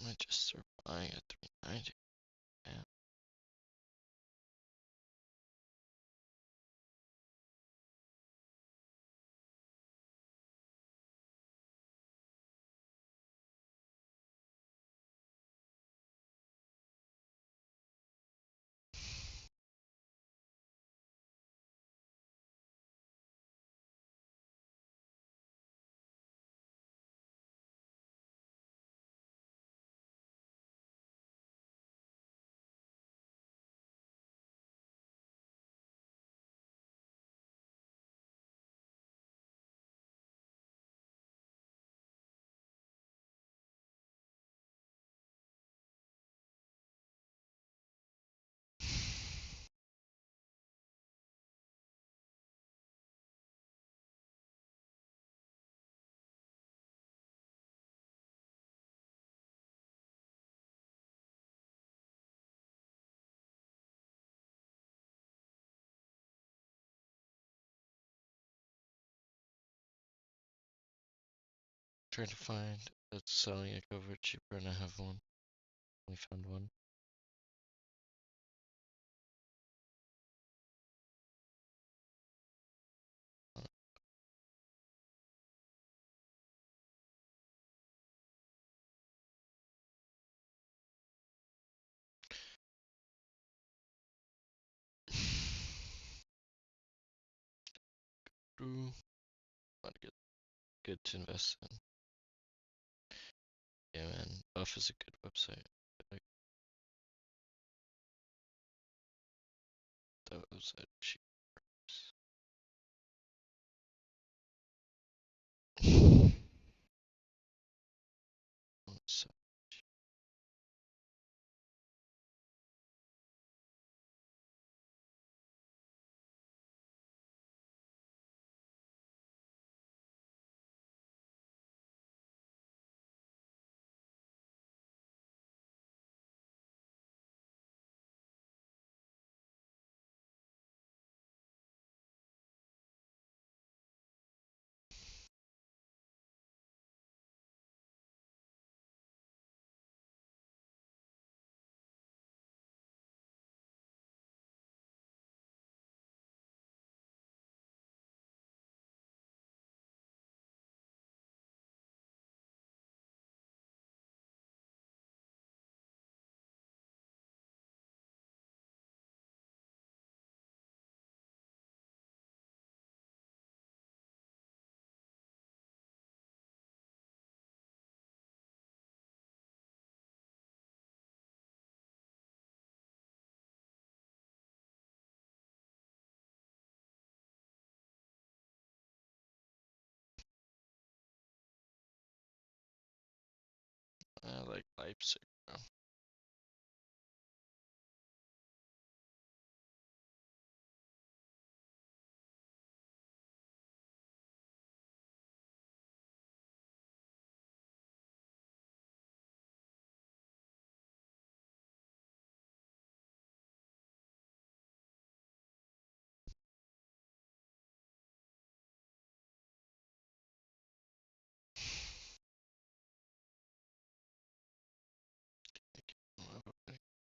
I might just start buying at 390. Yeah. Trying to find that's selling a cover cheaper, and I have one. Only found one. Not good to invest in. Yeah, man. Buff is a good website. Like, those are cheap. So I like Leipzig, bro.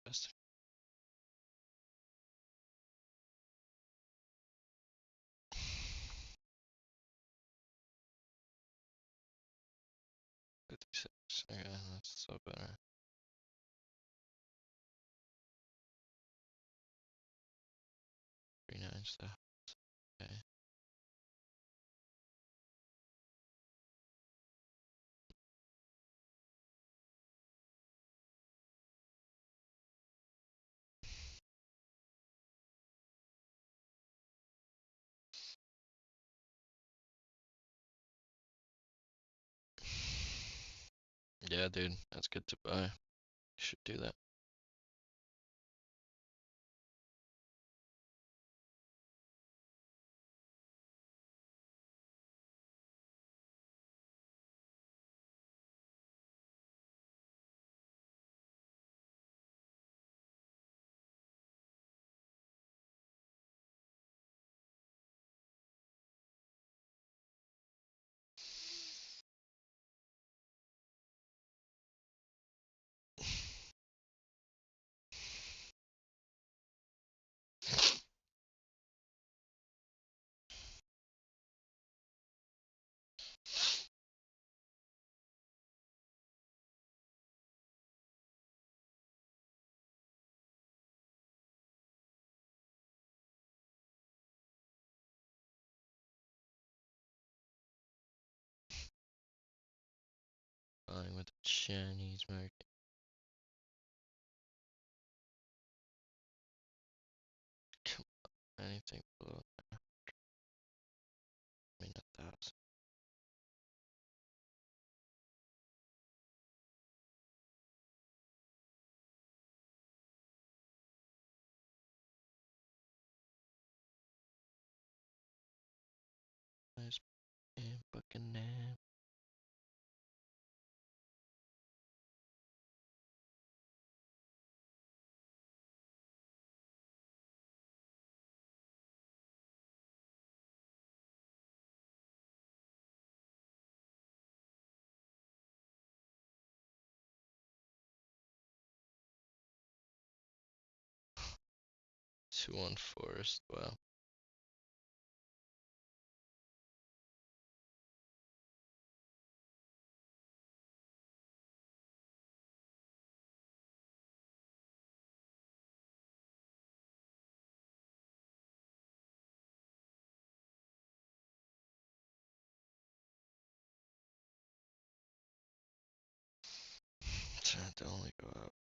Best. 56. Okay, that's so better. Three nines to okay. Yeah, dude, that's good to buy. You should do that. Buying with the Chinese market. Come on, anything below that. I mean, 1,000. Nice and fucking name. Two on Forest. Wow. to only go up.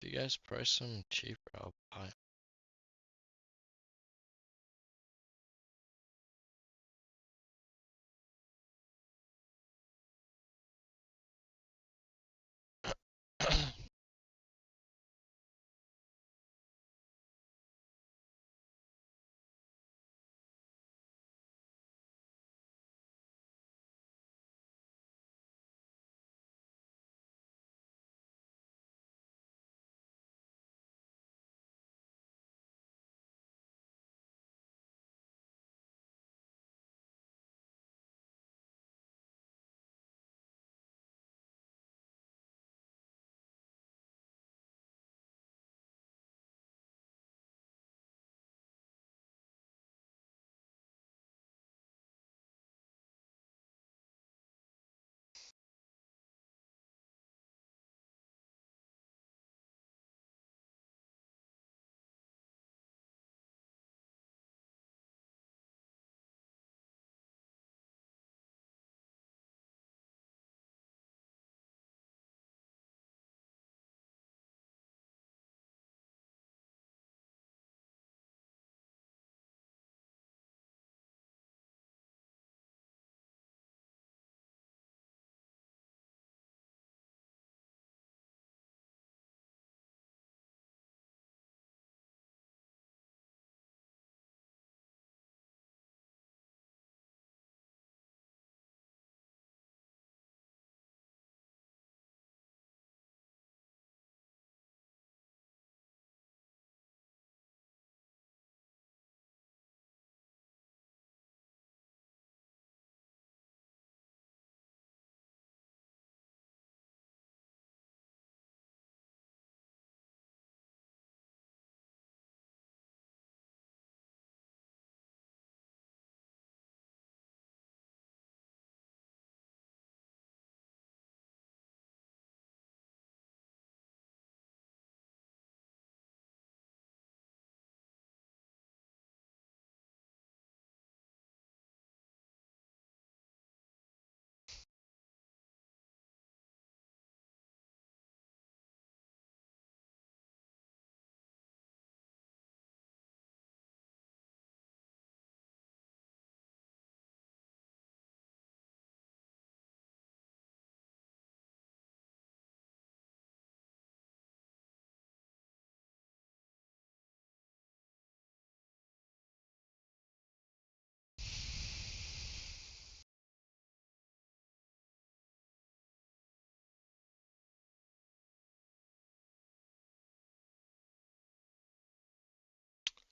If you guys price them cheaper, I'll buy 'em.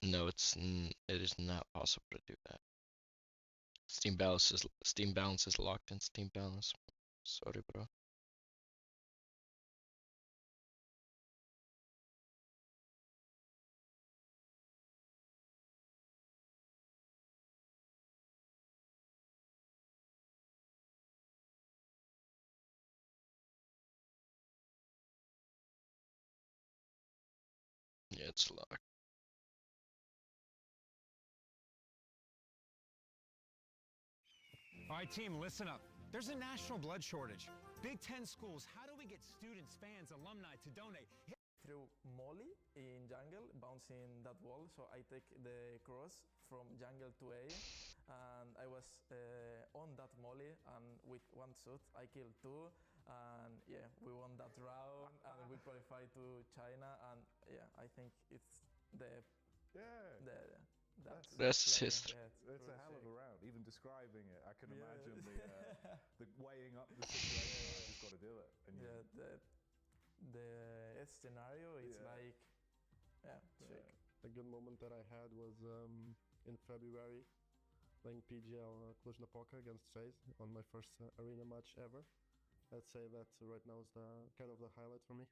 No, it is not possible to do that. Steam balance is locked in Steam balance. Sorry, bro. Yeah, it's locked. All right, team, listen up. There's a national blood shortage. Big Ten schools, how do we get students, fans, alumni to donate? threw molly in jungle, bouncing that wall. So I take the cross from jungle to A, and I was on that molly, and with one shot I killed 2, and yeah, we won that round, and we qualified to China, and yeah, I think it's That's history. It's a hell of a round. Even describing it, I can imagine the weighing up the situation. I just got to do it. And the scenario is like, sick. A good moment that I had was in February, playing PGL Cluj-Napoca against FaZe on my first arena match ever. I'd say that right now is the kind of the highlight for me.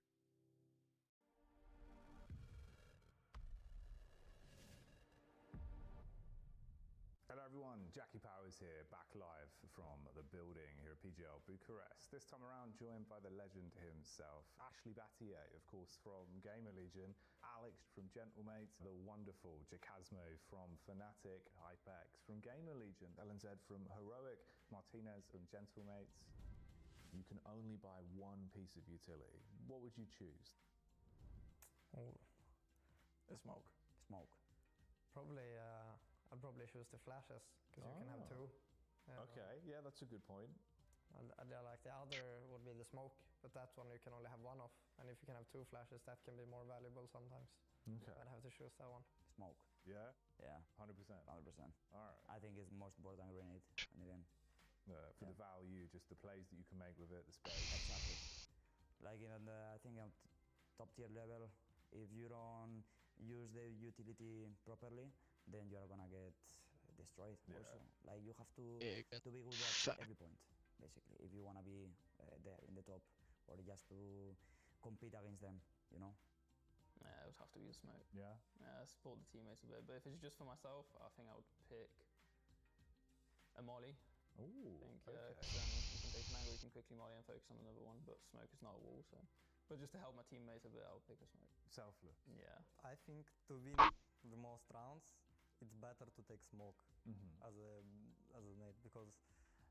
Hello everyone, Jackie Powers here, back live from the building here at PGL Bucharest. This time around joined by the legend himself, Ashley Battier, of course, from Gamer Legion, Alex from Gentlemates, the wonderful Jacasmo from Fnatic, Hypex from Gamer Legion, LNZ from Heroic, Martinez from Gentlemates. You can only buy one piece of utility. What would you choose? Smoke. Probably, I'll probably choose the flashes, because you can have 2. Okay, yeah, that's a good point. And like the other would be the smoke, but that one you can only have 1 of. And if you can have 2 flashes, that can be more valuable sometimes. Okay. I'd have to choose that one. Smoke. Yeah? Yeah. 100%? 100%. Alright. I think it's most important grenade in the game. For the value, just the plays that you can make with it, the space. Exactly. Like I think at top tier level, if you don't use the utility properly, then you're gonna get destroyed also. Like you have to be good at every point, basically, if you wanna be there in the top, or just to compete against them, you know? Yeah, it would have to be the smoke. Yeah? Yeah, support the teammates a bit, but if it's just for myself, I think I would pick a molly. Ooh, I think, because then you can take an angle, you can quickly molly and focus on another one, but smoke is not a wall, so. But just to help my teammates a bit, I would pick a smoke. Selfless. Yeah. I think to win the most rounds, it's better to take smoke as a nade, because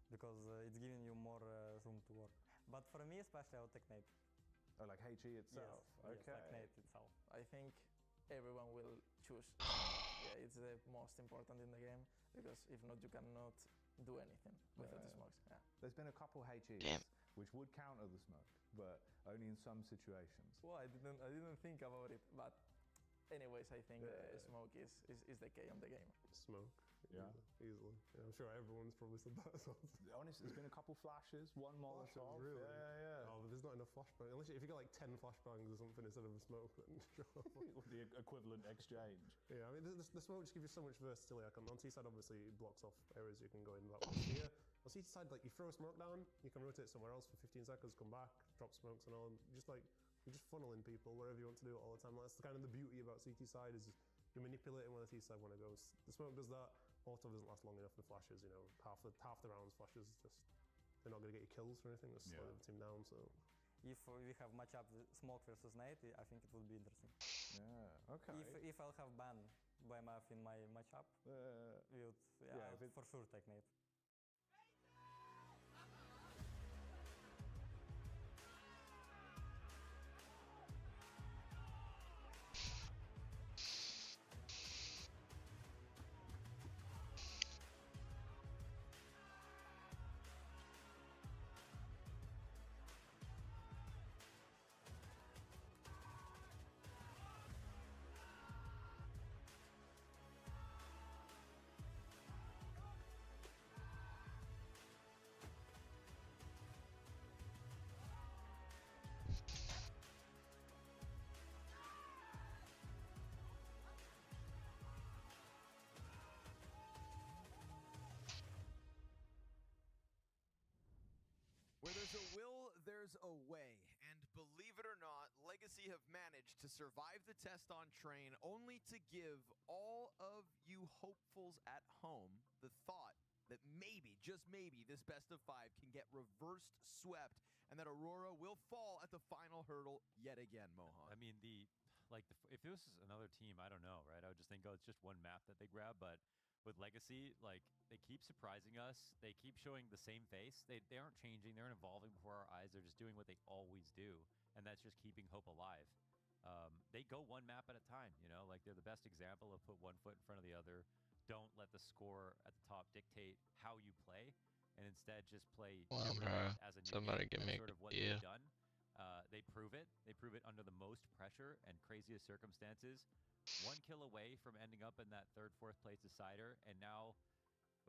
it's giving you more room to work. But for me especially, I would take nade. Oh, like HE itself? Yes, Okay. like nade itself. I think everyone will choose. Yeah, it's the most important in the game, because if not, you cannot do anything without the smokes. Yeah. There's been a couple HEs which would counter the smoke, but only in some situations. Well, I didn't think about it, but anyways, I think smoke is the key on the game. Smoke. Yeah. Easily. Yeah, I'm sure everyone's probably said that as well. Honestly, there's been a couple flashes, one Molotov. Really? Yeah. Oh, but there's not enough flashbang. Unless if you got like 10 flashbangs or something instead of a smoke, then sure. The equivalent exchange. Yeah, I mean, the smoke just gives you so much versatility. Like on T-side, obviously, it blocks off areas you can go in that way. Here, on C-side, like you throw a smoke down, you can rotate somewhere else for 15 seconds, come back, drop smokes and all. And just like, you're just funneling people wherever you want to do it all the time. That's kind of the beauty about CT side, is you're manipulating where the T side want to go. The smoke does that. Auto doesn't last long enough. The flashes, you know, half the rounds flashes just, they're not going to get you kills or anything. They're slow the team down. So if we have matchup smoke versus nade, I think it would be interesting. Yeah. Okay. If I'll have ban by math in my matchup, I'll for sure take nade. Where there's a will, there's a way. And believe it or not, Legacy have managed to survive the test on train, only to give all of you hopefuls at home the thought that maybe, just maybe, this best of 5 can get reversed swept, and that Aurora will fall at the final hurdle yet again, Mohan. I mean, if this was another team, I don't know, right? I would just think, oh, it's just one map that they grab, but with Legacy, like, they keep surprising us. They keep showing the same face. They aren't changing. They're evolving before our eyes. They're just doing what they always do, and that's just keeping hope alive. They go one map at a time, you know, like they're the best example of put one foot in front of the other. Don't let the score at the top dictate how you play, and instead just play Well, your bro, round as a new somebody game. give That's me sort of what a they've done. They prove it. They prove it under the most pressure and craziest circumstances. 1 kill away from ending up in that 3rd, 4th place decider, and now,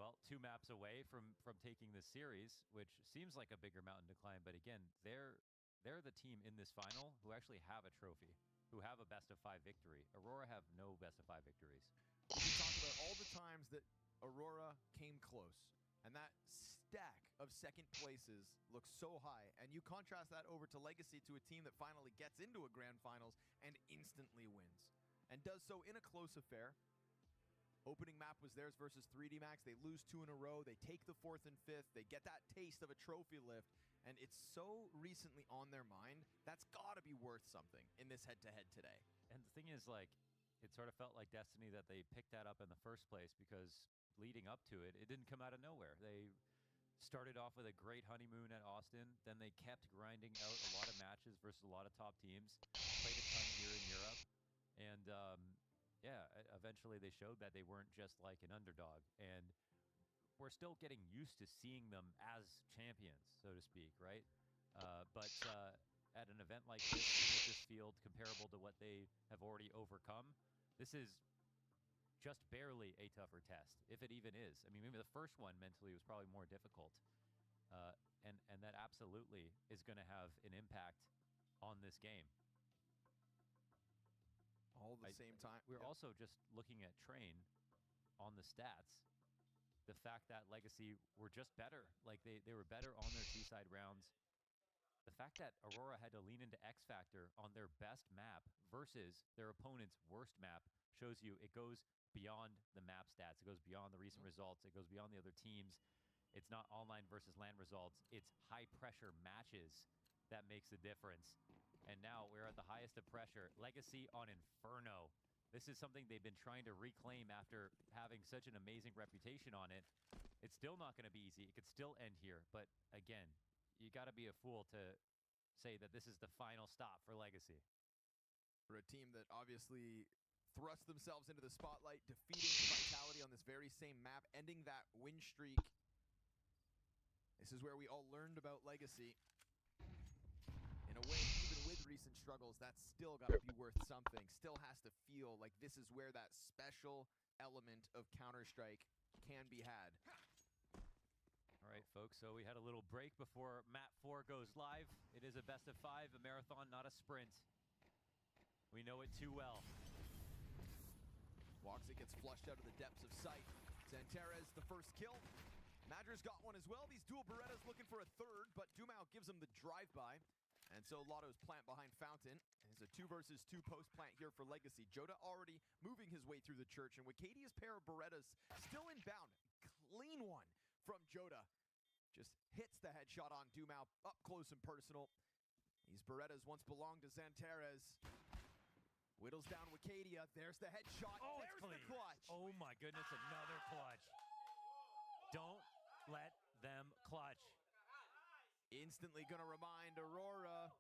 well, 2 maps away from taking this series, which seems like a bigger mountain to climb. But again, they're the team in this final who actually have a trophy, who have a best of 5 victory. Aurora have no best of 5 victories. We can talk about all the times that Aurora came close, and that stack of second places looks so high. And you contrast that over to Legacy, to a team that finally gets into a grand finals and instantly wins, and does so in a close affair. Opening map was theirs versus 3D Max. They lose 2 in a row. They take the 4th and 5th. They get that taste of a trophy lift, and it's so recently on their mind. That's got to be worth something in this head-to-head today. And the thing is, like, it sort of felt like destiny that they picked that up in the first place, because leading up to it, it didn't come out of nowhere. They started off with a great honeymoon at Austin. Then they kept grinding out a lot of matches versus a lot of top teams. Played a ton here in Europe. And, yeah, eventually they showed that they weren't just like an underdog. And we're still getting used to seeing them as champions, so to speak, right? But at an event like this, with this field comparable to what they have already overcome, this is just barely a tougher test, if it even is. I mean, maybe the first one mentally was probably more difficult. And that absolutely is going to have an impact on this game. All at the same time. We're also just looking at Train on the stats. The fact that Legacy were just better. Like, they were better on their T-side rounds. The fact that Aurora had to lean into X Factor on their best map versus their opponent's worst map shows you it goes beyond the map stats. It goes beyond the recent results. It goes beyond the other teams. It's not online versus LAN results. It's high-pressure matches that makes the difference. And now we're at the highest of pressure. Legacy on Inferno. This is something they've been trying to reclaim after having such an amazing reputation on it. It's still not going to be easy. It could still end here. But again, you got to be a fool to say that this is the final stop for Legacy. For a team that obviously thrust themselves into the spotlight, defeating Vitality on this very same map, ending that win streak. This is where we all learned about Legacy. In a way, even with recent struggles, that's still got to be worth something. Still has to feel like this is where that special element of Counter-Strike can be had. All right, folks, so we had a little break before Map 4 goes live. It is a best of 5, a marathon, not a sprint. We know it too well. Woxic gets flushed out of the depths of sight. Zantares, the first kill. Madger's got one as well. These dual Berettas looking for a third, but Dumao gives him the drive-by. And so Lotto's plant behind Fountain. It's a 2 versus 2 post plant here for Legacy. Joda already moving his way through the church, and Wikadia's pair of Berettas still inbound. Clean one from Joda. Just hits the headshot on Dumao up close and personal. These Berettas once belonged to Zantares. Whittles down Wikadia. There's the headshot. Oh, there's the clutch. Oh my goodness, another clutch. Don't let them clutch. Instantly gonna remind Aurora.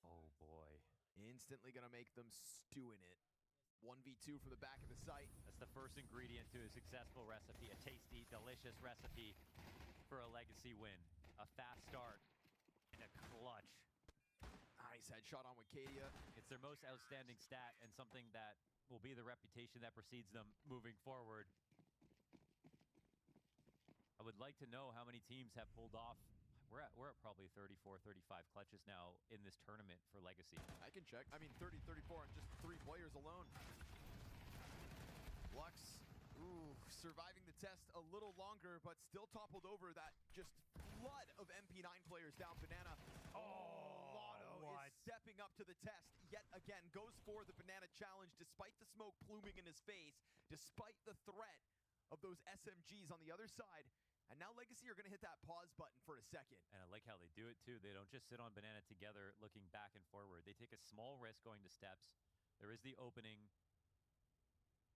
Oh boy. Instantly gonna make them stew in it. 1v2 from the back of the site. That's the first ingredient to a successful recipe, a tasty, delicious recipe for a Legacy win. A fast start and a clutch. Nice headshot on Wikadia. It's their most outstanding stat and something that will be the reputation that precedes them moving forward. I would like to know how many teams have pulled off. We're at probably 34, 35 clutches now in this tournament for Legacy. I can check. I mean, 30, 34 on just 3 players alone. Lux, surviving the test a little longer, but still toppled over that just flood of MP9 players down Banana. Lotto is stepping up to the test yet again. Goes for the Banana challenge despite the smoke pluming in his face, despite the threat of those SMGs on the other side. And now Legacy are going to hit that pause button for a second. And I like how they do it, too. They don't just sit on Banana together looking back and forward. They take a small risk going to steps. There is the opening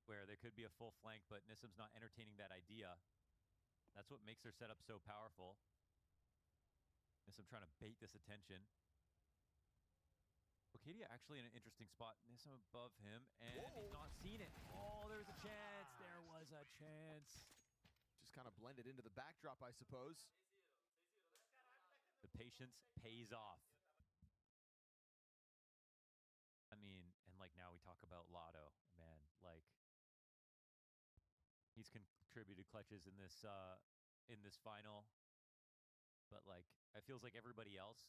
where there could be a full flank, but Nissam's not entertaining that idea. That's what makes their setup so powerful. Nissim trying to bait this attention. Kadia actually in an interesting spot. Nissan above him, and he's not seen it. Oh, there's a chance. There was a chance. Just kind of blended into the backdrop, I suppose. The patience pays off. I mean, and like now we talk about Lotto, man. Like he's contributed clutches in this final, but like it feels like everybody else,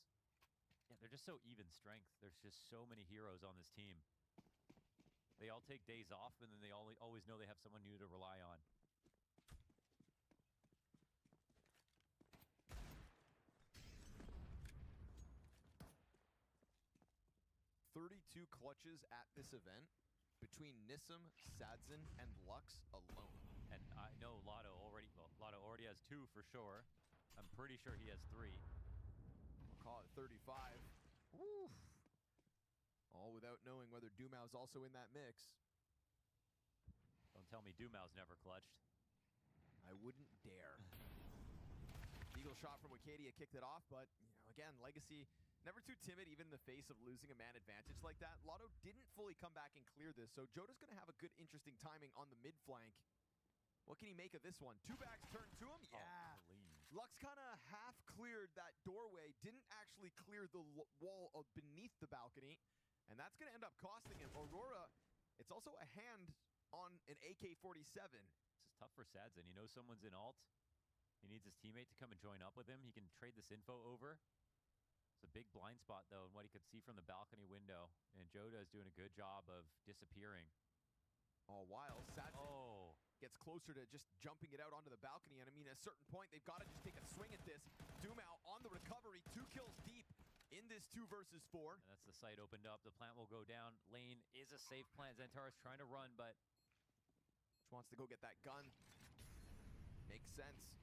yeah, they're just so even strength. There's just so many heroes on this team. They all take days off, and then they always know they have someone new to rely on. 32 clutches at this event between Nissim, Sadzin, and Lux alone. And I know Lotto already has 2 for sure. I'm pretty sure he has 3. We'll call it 35. Woo. All without knowing whether Dumau's also in that mix. Don't tell me Dumau's never clutched. I wouldn't dare. Eagle shot from Wicadia kicked it off, but again, Legacy never too timid, even in the face of losing a man advantage like that. Lotto didn't fully come back and clear this, so Joda's going to have a good, interesting timing on the mid flank. What can he make of this one? 2 backs turned to him? Yeah. Oh, Lux kind of half cleared that doorway, didn't actually clear the wall beneath the balcony, and that's going to end up costing him. Aurora, it's also a hand on an AK-47. This is tough for Sadzin. He knows someone's in alt. He needs his teammate to come and join up with him. He can trade this info over. It's a big blind spot, though, in what he could see from the balcony window. And Joda is doing a good job of disappearing. All while Sadzin gets closer to just jumping it out onto the balcony. And I mean, at a certain point, they've got to just take a swing at this. Dumau on the recovery, 2 kills deep in this 2 versus 4. And that's the site opened up. The plant will go down. Lane is a safe plant. Xantares trying to run, but just wants to go get that gun. Makes sense.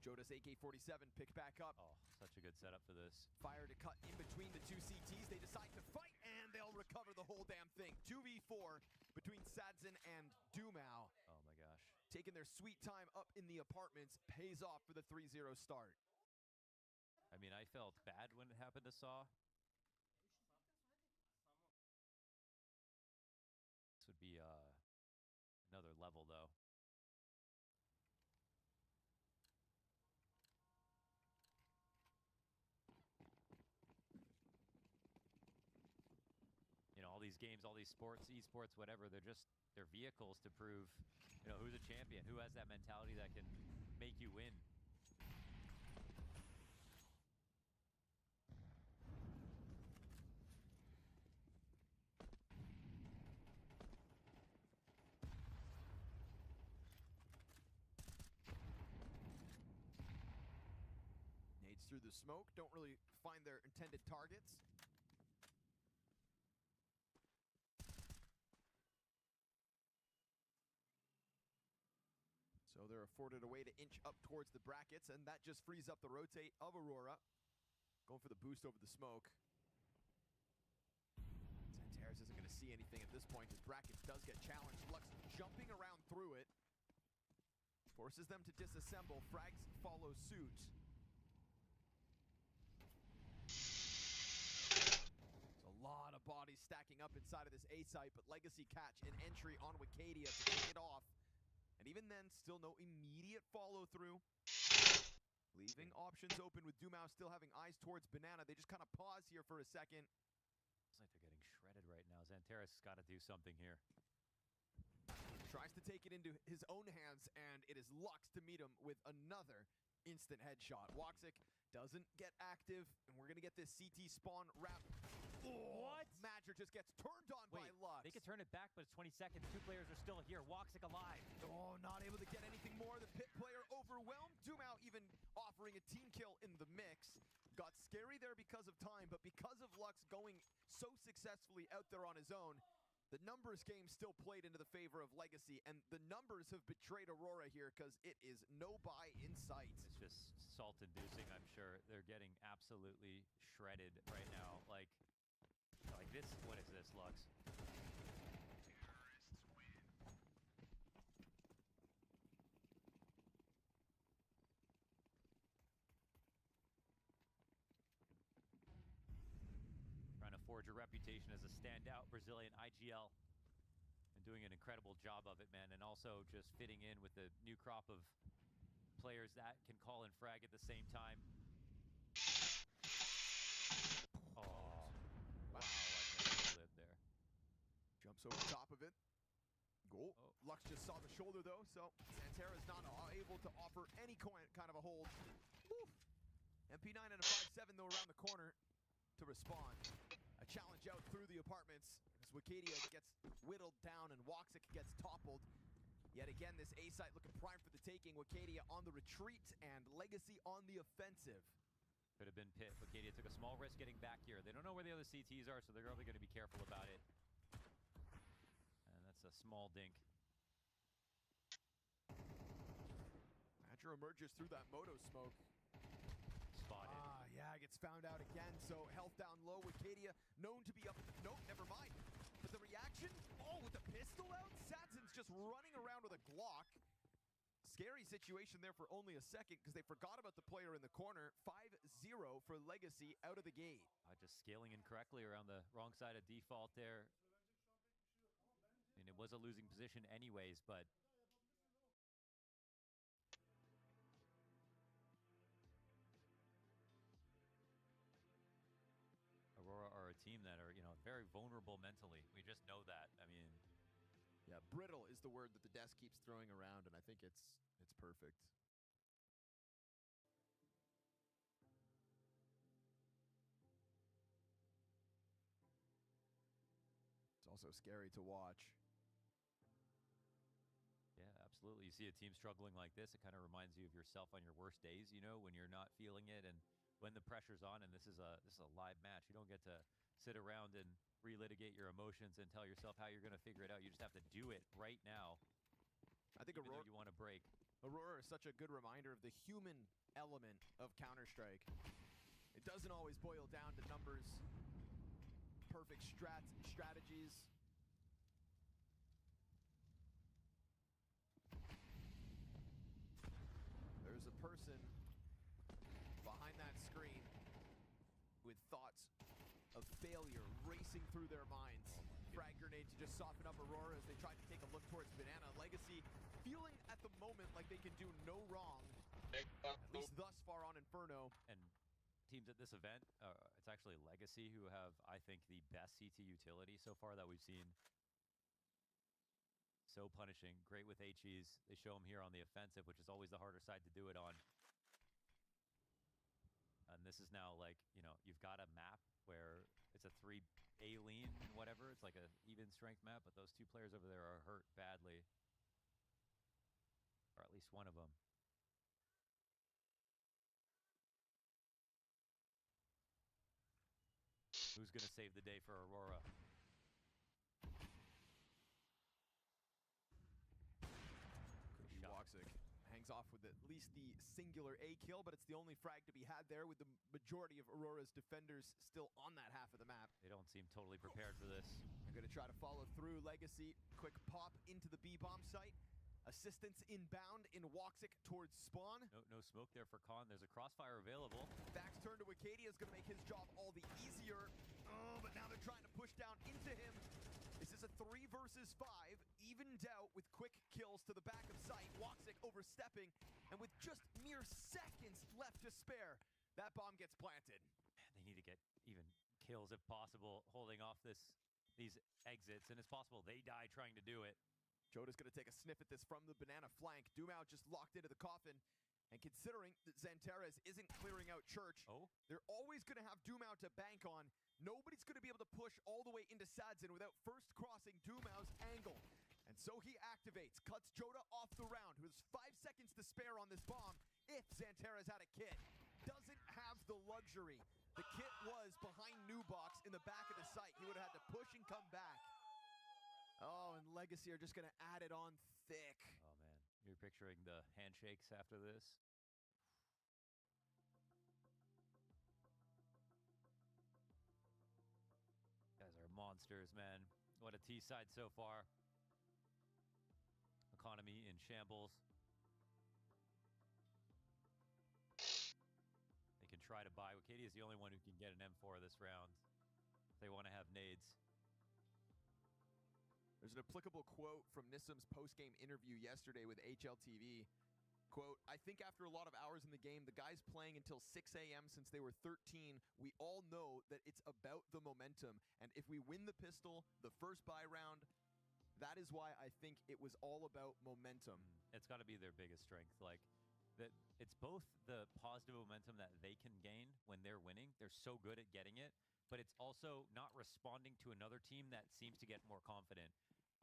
Joda's AK-47 picked back up. Oh, such a good setup for this. Fire to cut in between the 2 CTs. They decide to fight, and they'll recover the whole damn thing. 2v4 between Sadzin and Dumau. Oh my gosh. Taking their sweet time up in the apartments pays off for the 3-0 start. I mean, I felt bad when it happened to Saw. This would be another level, though. All these games, all these sports, esports, whatever, they're vehicles to prove, who's a champion, who has that mentality that can make you win. Nades through the smoke, don't really find their intended targets. So they're afforded a way to inch up towards the brackets, and that just frees up the rotate of Aurora. Going for the boost over the smoke. Xantares isn't going to see anything at this point. His brackets does get challenged. Lux jumping around through it. Forces them to disassemble. Frags follow suit. There's a lot of bodies stacking up inside of this A site, but Legacy catch an entry on Wicadia to kick it off. And even then, still no immediate follow-through. Leaving options open with Dumau still having eyes towards Banana. They just kind of pause here for a second. It's like they're getting shredded right now. Xantares has got to do something here. Tries to take it into his own hands, and it is Lux to meet him with another instant headshot. Woxic doesn't get active, and we're going to get this CT spawn wrap. Oh, what? Madger just gets turned on by Lux. They could turn it back, but it's 20 seconds. 2 players are still here. Woxic alive. Oh, not able to get anything more. The pit player overwhelmed. Dumau even offering a team kill in the mix. Got scary there because of time, but because of Lux going so successfully out there on his own, the numbers game still played into the favor of Legacy, and the numbers have betrayed Aurora here because it is no buy in sight. It's just salt-inducing, I'm sure. They're getting absolutely shredded right now. Like this, what is this, Lux? Trying to force forge a reputation as a standout Brazilian IGL. And doing an incredible job of it, man. And also just fitting in with the new crop of players that can call and frag at the same time. Oh, wow, I lived there. Jumps over top of it. Goal. Oh. Lux just saw the shoulder though, so Santera's not able to offer any kind of a hold. Woo. MP9 and a 5-7 though around the corner to respond. A challenge out through the apartments as Wikidia gets whittled down and Woxic gets toppled. Yet again, this A site looking prime for the taking. Wikidia on the retreat and Legacy on the offensive. Could have been Pit. Wikidia took a small risk getting back here. They don't know where the other CTs are, so they're probably going to be careful about it. And that's a small dink. Badger emerges through that moto smoke. Spotted. Yeah, gets found out again. So health down low. Wikidia known to be up. Nope, never mind. But the reaction, with the pistol out, Satsin's just running around with a Glock. Scary situation there for only a second because they forgot about the player in the corner. 5-0 for Legacy out of the gate. Just scaling incorrectly around the wrong side of default there. I mean, it was a losing position anyways, but Aurora are a team that are, very vulnerable mentally. We just know that. I mean, yeah, brittle is the word that the desk keeps throwing around, and I think it's perfect. It's also scary to watch. Yeah, absolutely. You see a team struggling like this, it kind of reminds you of yourself on your worst days, when you're not feeling it and when the pressure's on, and this is a live match. You don't get to sit around and relitigate your emotions and tell yourself how you're going to figure it out. You just have to do it right now. I think Aurora, you want to break. Aurora is such a good reminder of the human element of Counter-Strike. It doesn't always boil down to numbers, perfect strategies. There's a person behind that screen with thoughts of failure racing through their minds. Frag grenade to just soften up Aurora as they try to take a look towards Banana. Legacy feeling at the moment like they can do no wrong, at least thus far on Inferno. And teams at this event, it's actually Legacy who have, I think, the best CT utility so far that we've seen. So punishing, great with HEs. They show them here on the offensive, which is always the harder side to do it on. And this is now like, you've got a map where it's a 3A lean, whatever. It's like a even strength map, but those two players over there are hurt badly. Or at least one of them. Who's going to save the day for Aurora? Woxic hangs off with at least the singular A kill, but it's the only frag to be had there with the majority of Aurora's defenders still on that half of the map. They don't seem totally prepared for this. They're going to try to follow through. Legacy, quick pop into the B-bomb site. Assistance inbound in Woxic towards spawn. No smoke there for Khan. There's a crossfire available. Back's turn to Wikidia is going to make his job all the easier. But now they're trying to push down into him. This is a 3 versus 5, evened out with quick kills to the back of sight. Woxic overstepping, and with just mere seconds left to spare, that bomb gets planted. They need to get even kills if possible, holding off these exits, and it's possible they die trying to do it. Joda's going to take a sniff at this from the banana flank. Dumao just locked into the coffin. And considering that Xantares isn't clearing out Church, they're always going to have Dumao to bank on. Nobody's going to be able to push all the way into Sadzin without first crossing Dumao's angle. And so he activates, cuts Joda off the round, who has 5 seconds to spare on this bomb if Xantares had a kit. Doesn't have the luxury. The kit was behind Nubox in the back of the site. He would have had to push and come back. Oh, and Legacy are just going to add it on thick. Oh, man. You're picturing the handshakes after this? Guys are monsters, man. What a T-side so far. Economy in shambles. They can try to buy. Katie is the only one who can get an M4 this round. they want to have nades. There's an applicable quote from Nissim's post-game interview yesterday with HLTV. Quote, I think after a lot of hours in the game, the guys playing until 6 a.m. since they were 13, we all know that it's about the momentum. And if we win the pistol, the first buy round, that is why I think it was all about momentum. It's got to be their biggest strength. Like, that it's both the positive momentum that they can gain when they're winning. They're so good at getting it. But it's also not responding to another team that seems to get more confident.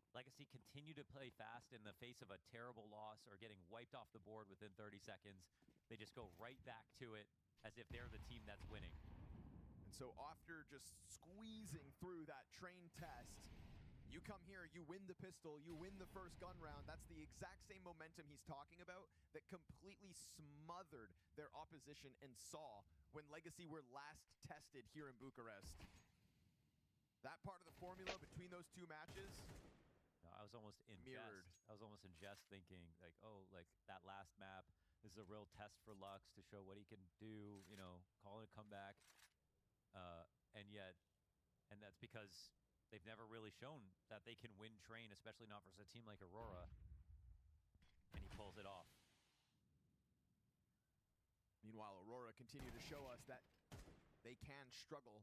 Legacy continue to play fast in the face of a terrible loss or getting wiped off the board within 30 seconds. They just go right back to it as if they're the team that's winning. And so after just squeezing through that train test, you come here, you win the pistol, you win the first gun round. That's the exact same momentum he's talking about that completely smothered their opposition and saw when Legacy were last tested here in Bucharest. That part of the formula between those two matches, I was almost in mirrored. jest. I was almost in jest thinking, like, oh, like that last map, this is a real test for Lux to show what he can do, you know, calling a comeback. And that's because they've never really shown that they can win train, especially not versus a team like Aurora. And he pulls it off. Meanwhile, Aurora continue to show us that they can struggle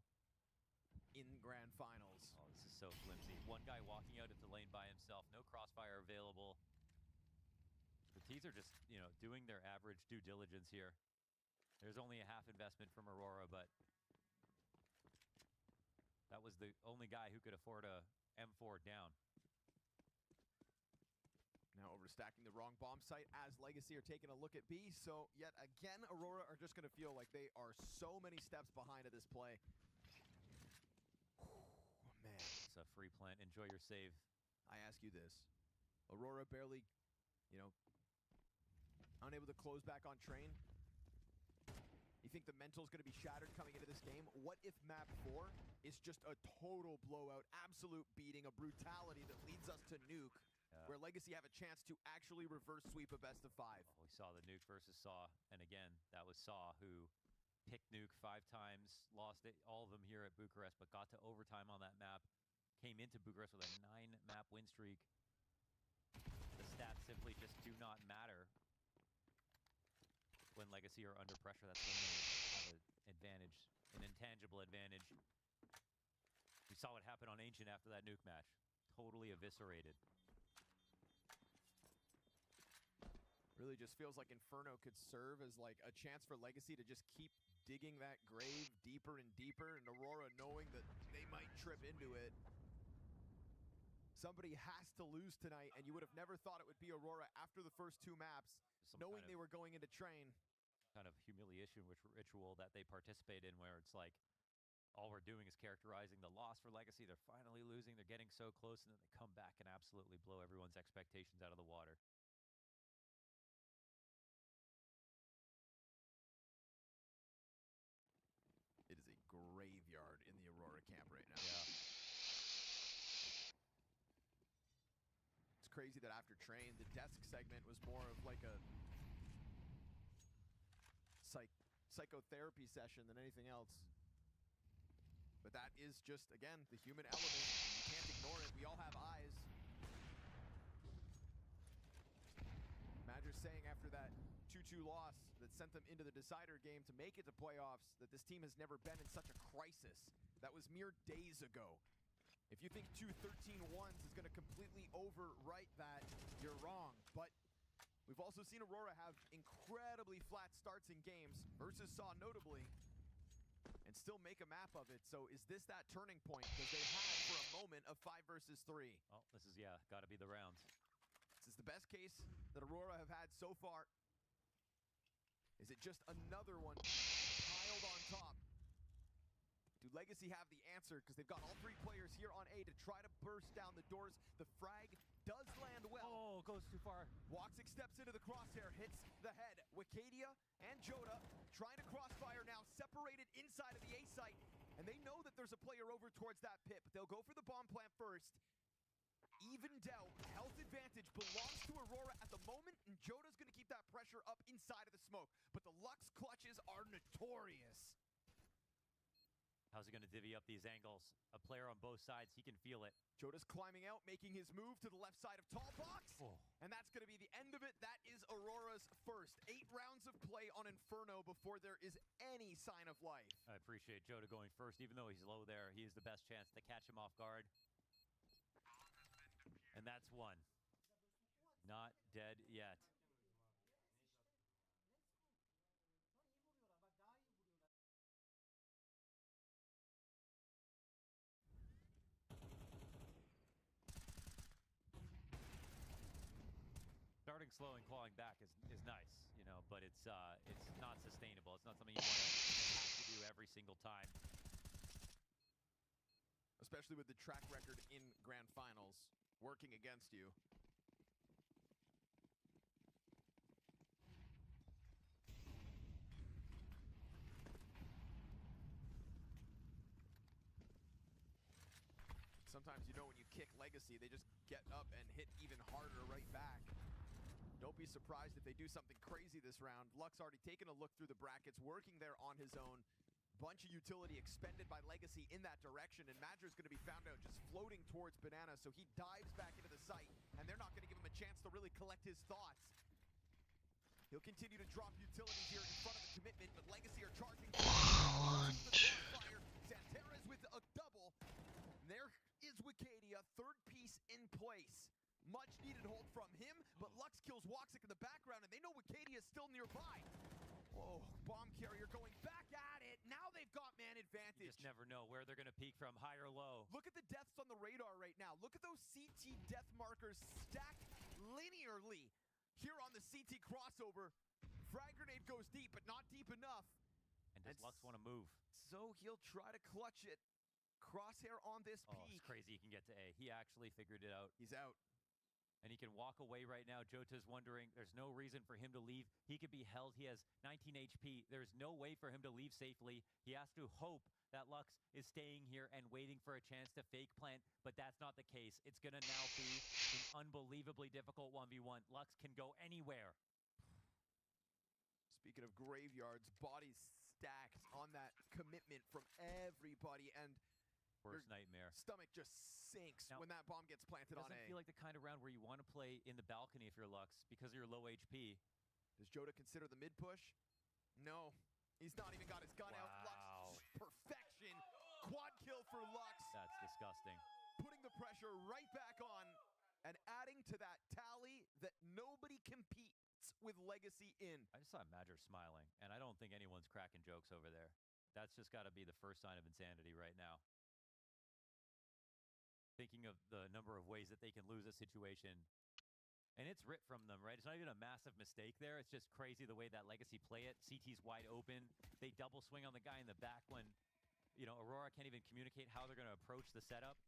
in grand finals. Oh, this is so flimsy. One guy walking out into lane by himself, no crossfire available. The T's are just, you know, doing their average due diligence here. There's only a half investment from Aurora, but that was the only guy who could afford a M4 down. Now overstacking the wrong bomb site as Legacy are taking a look at B. So yet again, Aurora are just going to feel like they are so many steps behind at this play. Man. It's a free plant. Enjoy your save. I ask you this. Aurora barely, you know, unable to close back on train. You think the mental's going to be shattered coming into this game? What if map 4 is just a total blowout, absolute beating, a brutality that leads us to Nuke, where Legacy have a chance to actually reverse sweep a best of 5? We saw the Nuke versus Saw, and again, that was Saw who picked Nuke 5 times, lost it, all of them here at Bucharest, but got to overtime on that map, came into Bucharest with a 9-map win streak. The stats simply just do not matter when Legacy are under pressure. That's when they have an advantage, an intangible advantage. We saw what happened on Ancient after that Nuke match. Totally eviscerated. Really just feels like Inferno could serve as like a chance for Legacy to just keep digging that grave deeper and deeper, and Aurora knowing that they might trip into it. Somebody has to lose tonight, and you would have never thought it would be Aurora after the first 2 maps, knowing they were going into train. Kind of humiliation ritual that they participate in, where it's like, all we're doing is characterizing the loss for Legacy. They're finally losing, they're getting so close, and then they come back and absolutely blow everyone's expectations out of the water. It is a graveyard in the Aurora camp right now. Yeah. It's crazy that after train, the desk segment was more of like a psychotherapy session than anything else. But that is just, again, the human element. You can't ignore it. We all have eyes. Madger's saying after that 2-2 loss that sent them into the decider game to make it to playoffs that this team has never been in such a crisis. That was mere days ago. If you think 2 13-1s is going to completely overwrite that, you're wrong. But we've also seen Aurora have incredibly flat starts in games, versus Saw notably, and still make a map of it. So is this that turning point? Because they had for a moment of 5 versus 3. Oh, this is, yeah, got to be the rounds. This is the best case that Aurora have had so far. Is it just another one piled on top? Do Legacy have the answer? Because they've got all 3 players here on A to try to burst down the doors. The frag does land well. Oh, goes too far. Woxic steps into the crosshair, hits the head. Wicadia and Joda trying to crossfire now, separated inside of the A site. And they know that there's a player over towards that pit, but they'll go for the bomb plant first. Evened out, health advantage belongs to Aurora at the moment, and Joda's going to keep that pressure up inside of the smoke. But the Lux clutches are notorious. How's he going to divvy up these angles? A player on both sides, he can feel it. Joda's climbing out, making his move to the left side of tall box. Oh. And that's going to be the end of it. That is Aurora's first. 8 rounds of play on Inferno before there is any sign of life. I appreciate Joda going first. Even though he's low there, he has the best chance to catch him off guard. And that's one. Not dead yet. Starting slow and clawing back is nice, you know, but it's not sustainable. It's not something you want to have to do every single time. Especially with the track record in Grand Finals working against you. Sometimes, you know, when you kick Legacy, they just get up and hit even harder right back. Don't be surprised if they do something crazy this round. Luck's already taken a look through the brackets, working there on his own. Bunch of utility expended by Legacy in that direction, and Madger's going to be found out just floating towards Banana, so he dives back into the site, and they're not going to give him a chance to really collect his thoughts. He'll continue to drop utility here in front of the commitment, but Legacy are charging. Fire. Santeras with a double. And there is Wicadia, third piece in place. Much needed hold from him, but Lux kills Woxic in the background, and they know Wicadia is still nearby. Whoa, bomb carrier going back at it. Now they've got man advantage. You just never know where they're going to peak from, high or low. Look at the deaths on the radar right now. Look at those CT death markers stacked linearly here on the CT crossover. Frag grenade goes deep, but not deep enough. And does Lux want to move? So he'll try to clutch it. Crosshair on this peak. Oh, it's crazy he can get to A. He actually figured it out. He's out. And he can walk away right now. Jota's wondering, there's no reason for him to leave. He could be held. He has 19 HP. There's no way for him to leave safely. He has to hope that Lux is staying here and waiting for a chance to fake plant, but that's not the case. It's going to now be an unbelievably difficult 1v1. Lux can go anywhere. Speaking of graveyards, bodies stacked on that commitment from everybody, and worst nightmare. Stomach just sinks now, when that bomb gets planted on A. Doesn't feel like the kind of round where you want to play in the balcony if you're Lux because of your low HP. Does Joda consider the mid push? No. He's not even got his gun out. Lux, perfection. Quad kill for Lux. That's disgusting. Putting the pressure right back on and adding to that tally that nobody competes with Legacy in. I just saw Madger smiling, and I don't think anyone's cracking jokes over there. That's just got to be the first sign of insanity right now. Thinking of the number of ways that they can lose a situation. And it's ripped from them, right? It's not even a massive mistake there. It's just crazy the way that Legacy play it. CT's wide open. They double swing on the guy in the back when, you know, Aurora can't even communicate how they're going to approach the setup.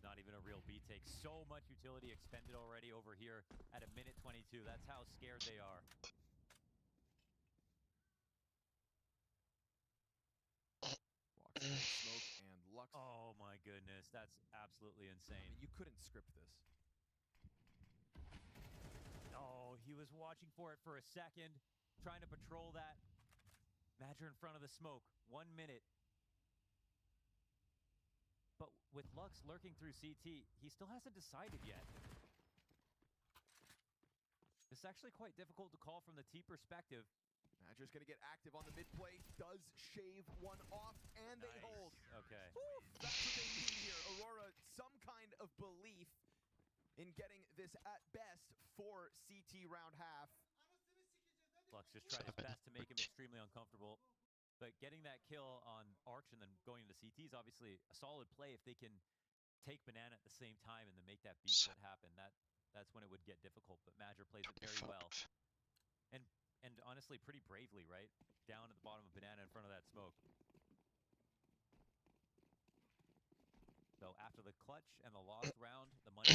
Not even a real B take. So much utility expended already over here at a minute 22. That's how scared they are. Smoke and Lux. Oh my goodness, that's absolutely insane. I mean, you couldn't script this. Oh, he was watching for it for a second, trying to patrol that. Madger in front of the smoke. 1 minute. But with Lux lurking through CT, he still hasn't decided yet. It's actually quite difficult to call from the T perspective. Madger's going to get active on the mid play, does shave one off, and they hold. Okay. Woo, that's what they need here. Aurora, some kind of belief in getting this at best for CT round half. Lux just tried his best to make him extremely uncomfortable. But getting that kill on Arch and then going into CT is obviously a solid play if they can take Banana at the same time and then make that beat split happen. That's when it would get difficult, but Madger plays it very well. And honestly, pretty bravely, right? Down at the bottom of Banana in front of that smoke. So after the clutch and the lost round, the money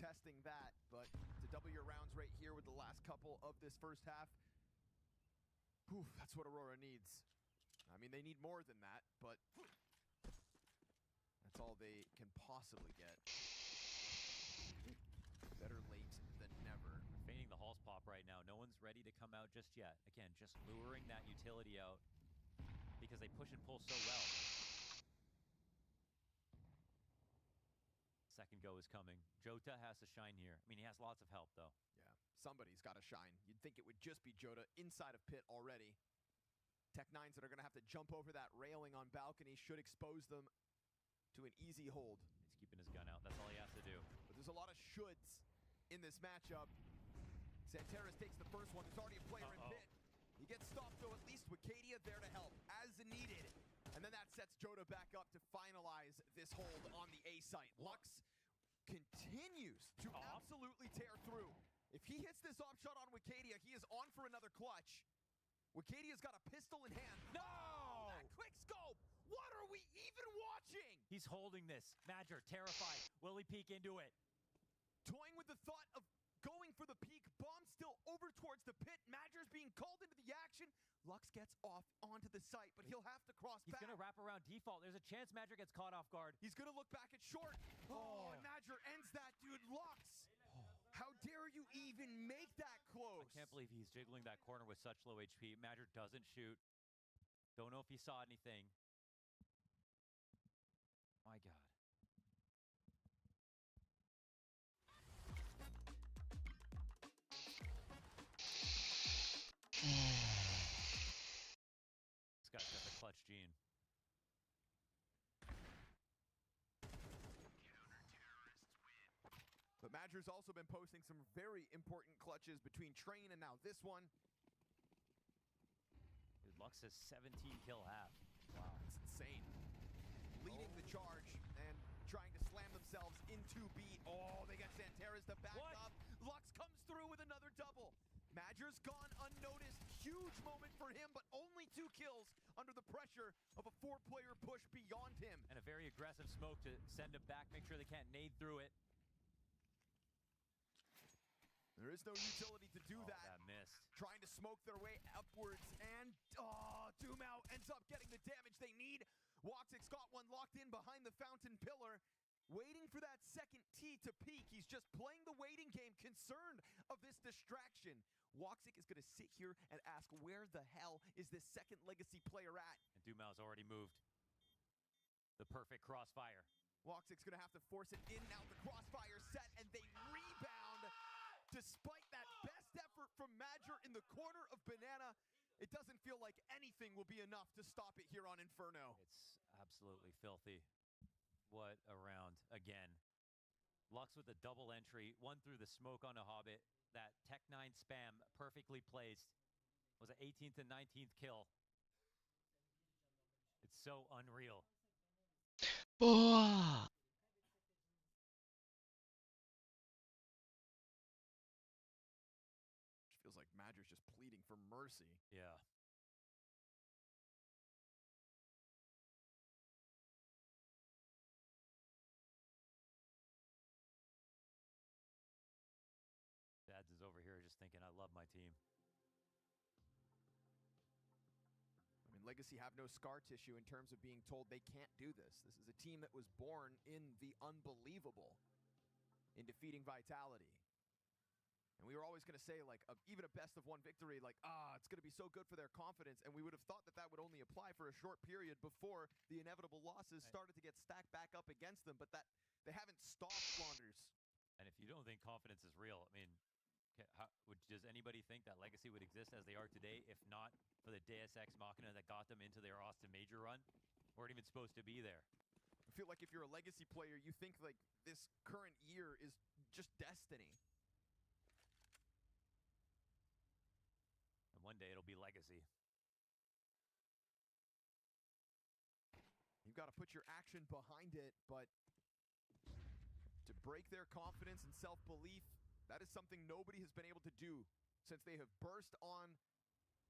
testing that, but to double your rounds right here with the last couple of this first half, whew, that's what Aurora needs. I mean, they need more than that, but that's all they can possibly get. Better late than never. Feigning the Halls pop right now. No one's ready to come out just yet. Again, just luring that utility out because they push and pull so well. Second go is coming. Jota has to shine here. I mean, he has lots of help, though. Yeah, somebody's got to shine. You'd think it would just be Jota inside of pit already. Tech-9s that are going to have to jump over that railing on balcony should expose them to an easy hold. He's keeping his gun out. That's all he has to do. But there's a lot of shoulds in this matchup. Santeras takes the first one. There's already a player in pit. He gets stopped, though, at least with Cadia there to help as needed. And then that sets Jota back up to finalize this hold on the A site. Lux continues to absolutely tear through. If he hits this off shot on Wicadia, he is on for another clutch. Wicadia's got a pistol in hand. No! Oh, that quick scope! What are we even watching? He's holding this. Madger, terrified. Will he peek into it? Toying with the thought of going for the peak. Bomb still over towards the pit. Madger's being called into the action. Lux gets off onto the site, but he'll have to cross back. He's going to wrap around default. There's a chance Madger gets caught off guard. He's going to look back at short. Oh, and Madger ends that, dude. Lux. How dare you even make that close? I can't believe he's jiggling that corner with such low HP. Madger doesn't shoot. Don't know if he saw anything. My God. This guy's got the clutch gene. But Madger's also been posting some very important clutches between Train and now this one. Dude, Lux has 17 kill half. Wow, it's insane. Leading the charge and trying to slam themselves into B. Oh, they got Santeras to back up. Lux comes through with another double. Madger's gone unnoticed. Huge moment for him, but only 2 kills under the pressure of a 4-player push beyond him. And a very aggressive smoke to send him back, make sure they can't nade through it. There is no utility to do that. That missed. Trying to smoke their way upwards, and Dumao ends up getting the damage they need. Woxic's got one locked in behind the fountain pillar, waiting for that second T to peak. He's just playing the waiting game, concerned of this distraction. Woxic is going to sit here and ask, where the hell is this second legacy player at? And Dumao's already moved. The perfect crossfire. Woxic's going to have to force it in now. The crossfire set, and they rebound. Despite that best effort from Madger in the corner of Banana, it doesn't feel like anything will be enough to stop it here on Inferno. It's absolutely filthy. What a round again. Lux with a double entry, one through the smoke on a Hobbit. That Tech-9 spam perfectly placed. Was an 18th and 19th kill. It's so unreal. Boah! Feels like Madger's just pleading for mercy. Yeah. Dads is over here just thinking, I love my team. I mean, Legacy have no scar tissue in terms of being told they can't do this. This is a team that was born in the unbelievable, in defeating Vitality. And we were always going to say, like, even a best-of-1 victory, like, it's going to be so good for their confidence. And we would have thought that that would only apply for a short period before the inevitable losses started to get stacked back up against them. But that they haven't stopped Flanders. And if you don't think confidence is real, I mean, does anybody think that Legacy would exist as they are today if not for the Deus Ex Machina that got them into their Austin Major run? Weren't even supposed to be there. I feel like if you're a Legacy player, you think, like, this current year is just destiny. One day it'll be Legacy. You've got to put your action behind it, but to break their confidence and self-belief, that is something nobody has been able to do since they have burst on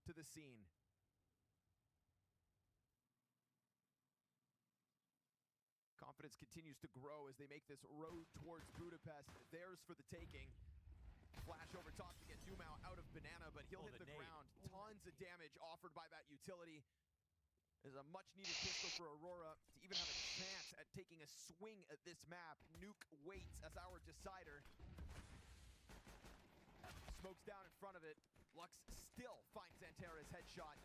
to the scene. Confidence confidence continues to grow as they make this road towards Budapest. Theirs for the taking. Flash over top to get yooo out of banana, but he'll hit the ground. Tons of damage offered by that utility. There's a much-needed pistol for Aurora to even have a chance at taking a swing at this map. Nuke waits as our decider. Smokes down in front of it. Lux still finds Xantera's headshot.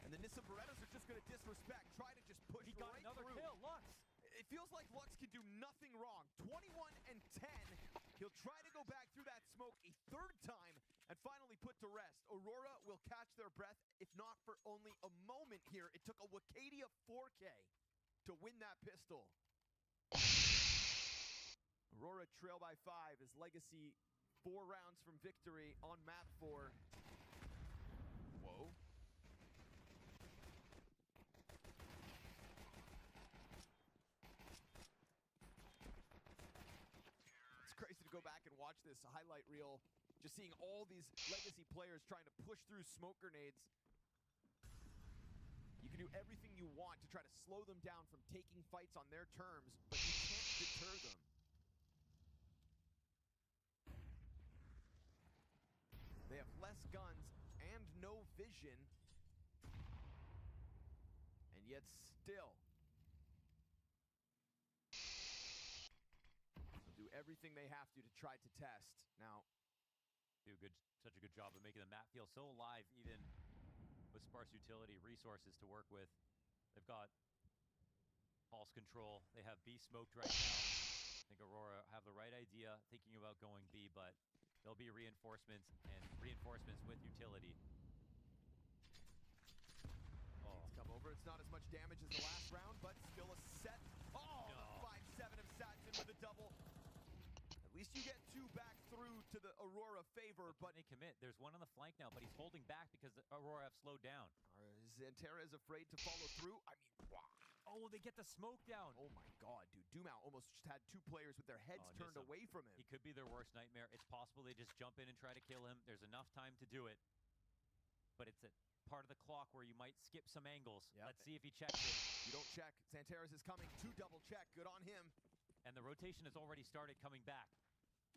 And the Nissa Berettas are just going to disrespect, try to just push He got right another through. kill, Lux. It feels like Lux can do nothing wrong. 21 and 10. He'll try to go back through that smoke a third time and finally put to rest. Aurora will catch their breath, if not for only a moment here. It took a Wicadia 4K to win that pistol. Aurora trail by 5 as Legacy 4 rounds from victory on map 4. Whoa. It's crazy to go back and watch this highlight reel, just seeing all these Legacy players trying to push through smoke grenades. You can do everything you want to try to slow them down from taking fights on their terms, but you can't deter them. They have less guns and no vision, and yet still they'll do everything they have to try to test. Now, do such a good job of making the map feel so alive, even with sparse utility resources to work with. They've got pulse control. They have B smoked right now. I think Aurora have the right idea, thinking about going B, but there'll be reinforcements and reinforcements with utility. Oh. It's come over. It's not as much damage as the last round, but still a set. Oh, no. The 5-7 of Satson with a double. At least you get 2 back through to the Aurora favor, but they commit. There's one on the flank now, but he's holding back because the Aurora have slowed down. Xantera is afraid to follow through. I mean, wow. Oh, they get the smoke down. Oh my god, dude. yooo almost just had 2 players with their heads turned away from him. He could be their worst nightmare. It's possible they just jump in and try to kill him. There's enough time to do it. But it's a part of the clock where you might skip some angles. Yep. Let's see if he checks it. You don't check. Xantera's is coming. 2 double check. Good on him. And the rotation has already started coming back.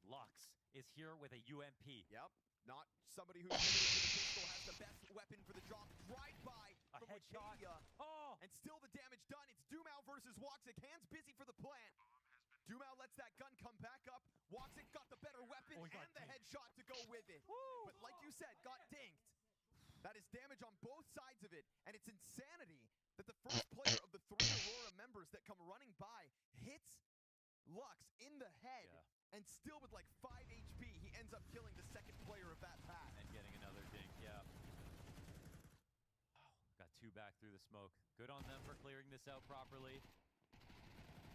Lux is here with a UMP. Yep. Not somebody who's limited to the pistol, has the best weapon for the job. Drive-by from Wicadia. Oh! And still the damage done. It's yooo versus Woxic. Hands busy for the plant. yooo lets that gun come back up. Woxic got the better weapon and the headshot to go with it. Woo! But like you said, got dinked. That is damage on both sides of it. And it's insanity that the first player of the 3 Aurora members that come running by hits Lux in the head. Yeah. And still with like 5 HP, he ends up killing the second player of that pack. And getting another dink, yeah. Oh, got 2 back through the smoke. Good on them for clearing this out properly.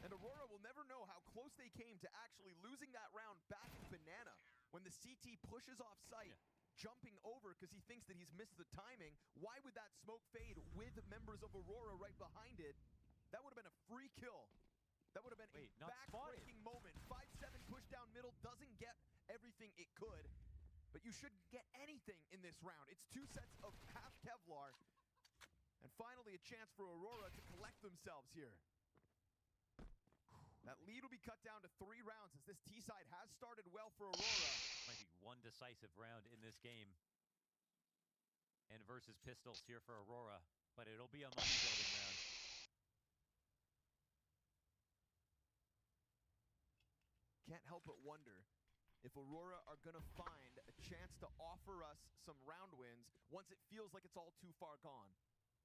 And Aurora will never know how close they came to actually losing that round back in banana. When the CT pushes off site, jumping over because he thinks that he's missed the timing. Why would that smoke fade with members of Aurora right behind it? That would have been a free kill. That would have been a back-breaking moment. 5-7 push down middle doesn't get everything it could, but you shouldn't get anything in this round. It's 2 sets of half Kevlar, and finally a chance for Aurora to collect themselves here. That lead will be cut down to 3 rounds as this T-side has started well for Aurora. Might be one decisive round in this game. And versus pistols here for Aurora, but it'll be a money-building round. Can't help but wonder if Aurora are going to find a chance to offer us some round wins once it feels like it's all too far gone.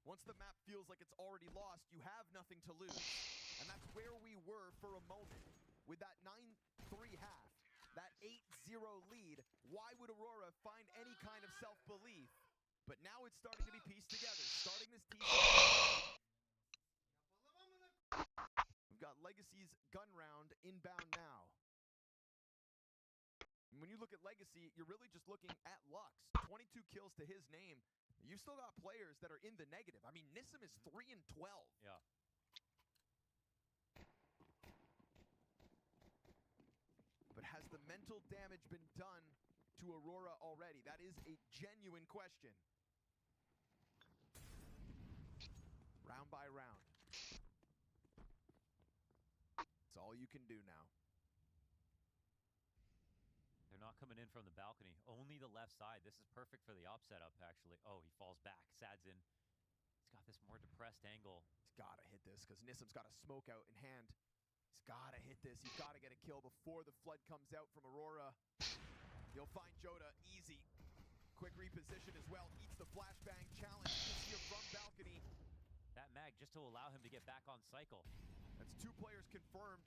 Once the map feels like it's already lost, you have nothing to lose. And that's where we were for a moment. With that 9-3 half, that 8-0 lead, why would Aurora find any kind of self-belief? But now it's starting to be pieced together. Starting this team. We've got Legacy's gun round inbound now. When you look at Legacy, you're really just looking at Lux. 22 kills to his name. You've still got players that are in the negative. I mean, Nissim is 3-12. Yeah. But has the mental damage been done to Aurora already? That is a genuine question. Round by round. you can do now. They're not coming in from the balcony. Only the left side. This is perfect for the op setup, actually. Oh, he falls back. Sadzin. He's got this more depressed angle. He's got to hit this because Nissam's got a smoke out in hand. He's got to hit this. He's got to get a kill before the flood comes out from Aurora. He'll find Joda easy. Quick reposition as well. Eats the flashbang challenge this here from balcony. That mag just to allow him to get back on cycle. That's 2 players confirmed.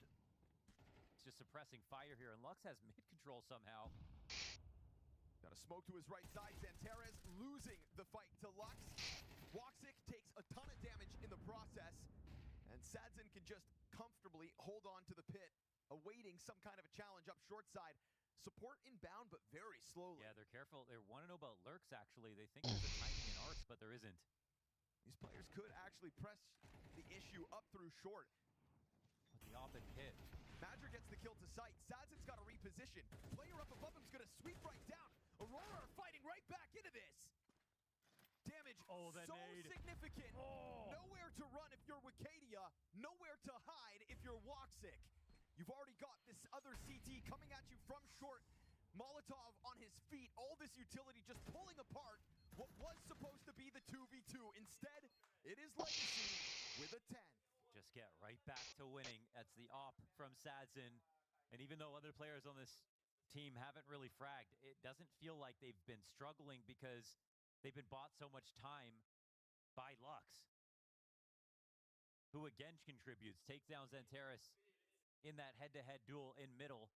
He's just suppressing fire here, and Lux has mid control somehow. Got a smoke to his right side. Zantares losing the fight to Lux. Woxic takes a ton of damage in the process, and Sadzin can just comfortably hold on to the pit, awaiting some kind of a challenge up short side. Support inbound, but very slowly. Yeah, they're careful. They want to know about lurks, actually. They think there's a timing in arcs, but there isn't. These players could actually press the issue up through short. With the op and hit. Madger gets the kill to sight. Sadzin's got to reposition. Player up above him is going to sweep right down. Aurora are fighting right back into this. Damage so significant. Nowhere to run if you're Wicadia. Nowhere to hide if you're Woxic. You've already got this other CT coming at you from short. Molotov on his feet. All this utility just pulling apart what was supposed to be the 2v2. Instead, it is Legacy with a 10. Just get right back to winning. That's the op from Sadzin. And even though other players on this team haven't really fragged, it doesn't feel like they've been struggling because they've been bought so much time by Lux, who again contributes, takes down Zantares in that head-to-head duel in middle.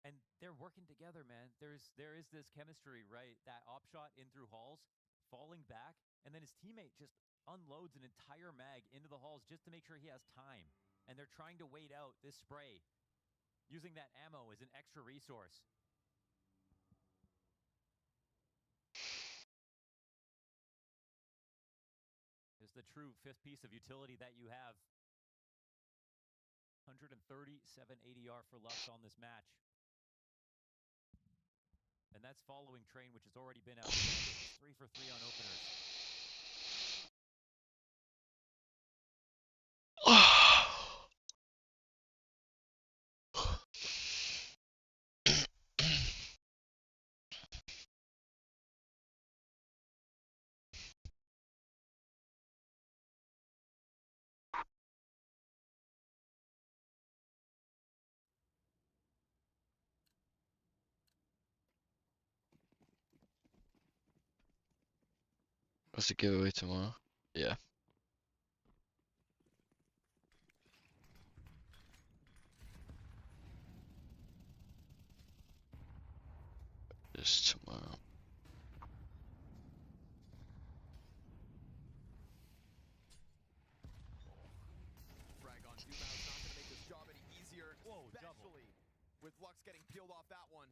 And they're working together, man. There is this chemistry, right? That op shot in through halls, falling back, and then his teammate just unloads an entire mag into the halls just to make sure he has time. And they're trying to wait out this spray, using that ammo as an extra resource. Is the true 5th piece of utility that you have. 137 ADR for Lux on this match. And that's following Train, which has already been outstanding. 3 for 3 on openers. What's the giveaway tomorrow? Yeah. Just tomorrow. Frag on Dumou's not going to make this job any easier, especially with Lux getting peeled off that one.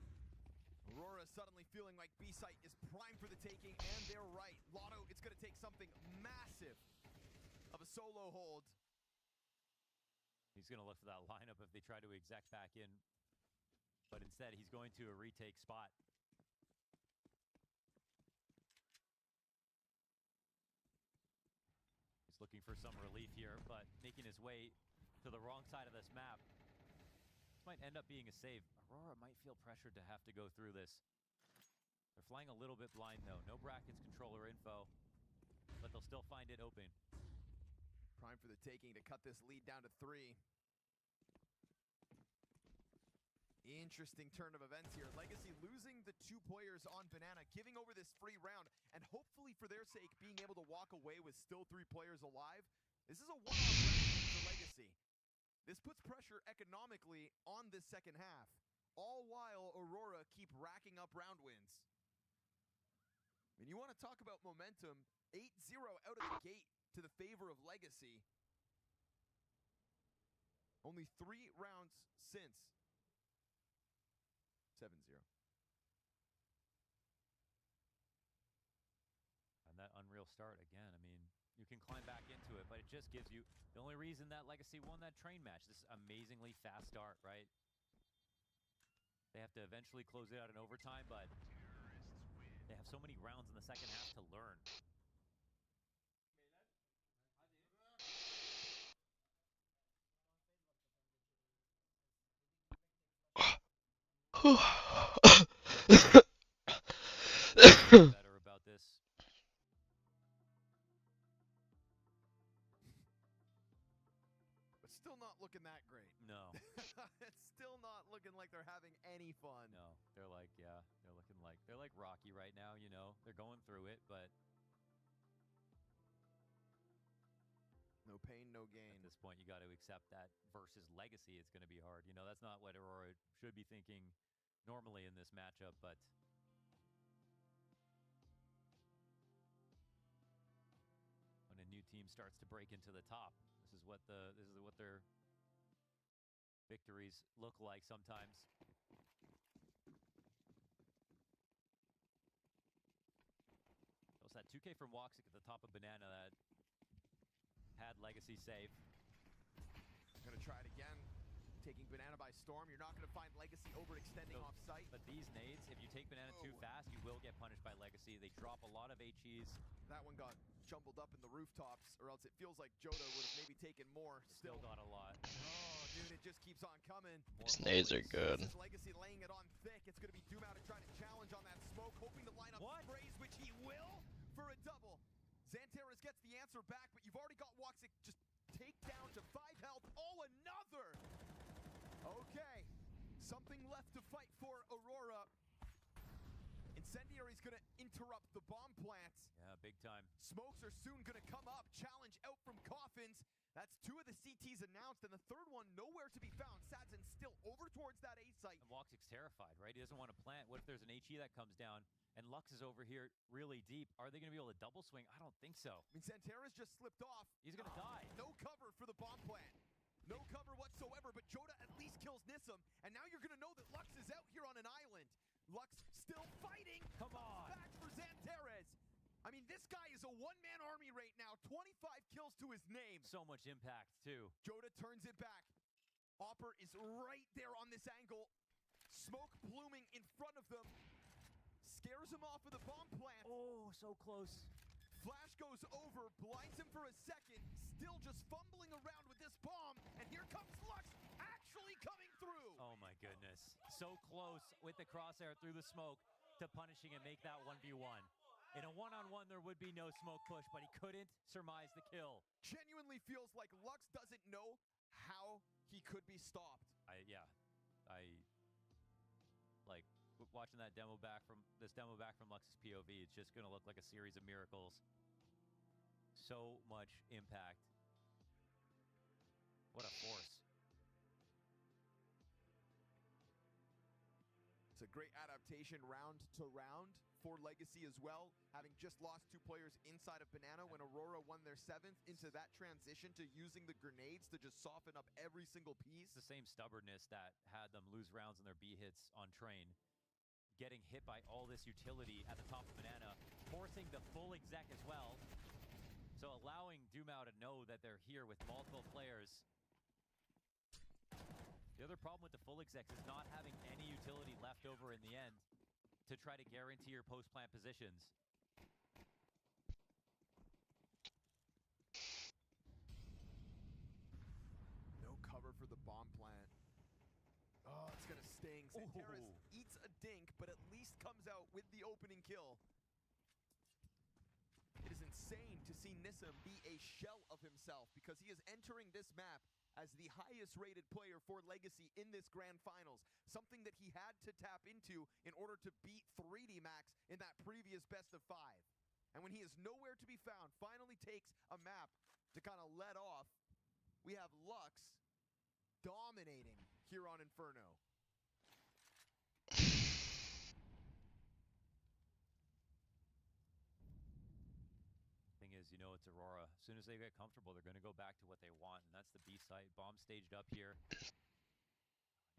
Aurora suddenly feeling like B-Site is prime for the taking, and they're right. Lotto, it's going to take something massive of a solo hold. He's going to look for that lineup if they try to exec back in. But instead, he's going to a retake spot. He's looking for some relief here, but making his way to the wrong side of this map. This might end up being a save. Aurora might feel pressured to have to go through this. They're flying a little bit blind, though. No brackets, controller info, but they'll still find it open. Prime for the taking to cut this lead down to 3. Interesting turn of events here. Legacy losing the 2 players on Banana, giving over this free round, and hopefully for their sake, being able to walk away with still 3 players alive. This is a one-off round for Legacy. This puts pressure economically on this second half, all while Aurora keep racking up round wins. And you want to talk about momentum, 8-0 out of the gate to the favor of Legacy. Only 3 rounds since 7-0. And that unreal start again. I mean, you can climb back into it, but it just gives you the only reason that Legacy won that Train match. This amazingly fast start, right? They have to eventually close it out in overtime, but they have so many rounds in the second half to learn. Better about this. But still not looking that great. No. It's still not looking like they're having any fun. No, they're like, yeah, they're like Rocky right now, you know. They're going through it, but no pain, no gain. At this point, you got to accept that versus Legacy, it's going to be hard. You know, that's not what Aurora should be thinking normally in this matchup, but when a new team starts to break into the top, this is what their victories look like sometimes. So it's that 2K from Woxic at the top of Banana that had Legacy safe. Gonna try it again. Taking Banana by storm. You're not gonna find Legacy overextending off site. But these nades, if you take Banana too fast, you will get punished by Legacy. They drop a lot of HEs. That one got jumbled up in the rooftops, or else it feels like Joda would have maybe taken more. Still got a lot. Oh, dude, it just keeps on coming. These nades are good. This is Legacy laying it on thick. It's gonna be Doomau to try to challenge on that smoke, hoping to line up sprays, which he will for a double. Xanteras gets the answer back, but you've already got Woxic just take down to 5 health. Oh, another! Okay, something left to fight for Aurora. Incendiary's gonna interrupt the bomb plants. Yeah, big time. Smokes are soon gonna come up. Challenge out from Coffins. That's 2 of the CTs announced, and the third one nowhere to be found. Sadzin's still over towards that A site. And Woxic's terrified, right? He doesn't want to plant. What if there's an HE that comes down? And Lux is over here really deep. Are they going to be able to double swing? I don't think so. I mean, Xanteras just slipped off. He's going to die. No cover for the bomb plant. No cover whatsoever, but Joda at least kills Nissim. And now you're going to know that Lux is out here on an island. Lux still fighting. Come on. Back for Xanteras. I mean, this guy is a one-man army right now. 25 kills to his name. So much impact, too. Joda turns it back. Opper is right there on this angle. Smoke pluming in front of them. Scares him off of the bomb plant. Oh, so close. Flash goes over, blinds him for a second. Still just fumbling around with this bomb. And here comes Lux actually coming through. Oh, my goodness. So close with the crosshair through the smoke to punishing and make that 1v1. In a one-on-one, there would be no smoke push, but he couldn't surmise the kill. Genuinely feels like Lux doesn't know how he could be stopped. Like watching that demo back from Lux's POV. It's just gonna look like a series of miracles. So much impact. What a force. It's a great adaptation round to round for Legacy as well, having just lost 2 players inside of Banana when Aurora won their 7th, into that transition to using the grenades to just soften up every single piece. It's the same stubbornness that had them lose rounds in their B hits on Train. Getting hit by all this utility at the top of Banana, forcing the full exec as well. So allowing Doomau to know that they're here with multiple players. The other problem with the full execs is not having any utility left over in the end to try to guarantee your post-plant positions. No cover for the bomb plant. Oh, it's gonna sting. Xanteras eats a dink, but at least comes out with the opening kill. It is insane to see Nissim be a shell of himself, because he is entering this map as the highest rated player for Legacy in this grand finals. Something that he had to tap into in order to beat 3D Max in that previous best of 5. And when he is nowhere to be found, finally takes a map to kind of let off. We have Lux dominating here on Inferno. Thing is, you know, it's Aurora. As soon as they get comfortable, they're going to go back to what they want, and that's the B site. Bomb staged up here.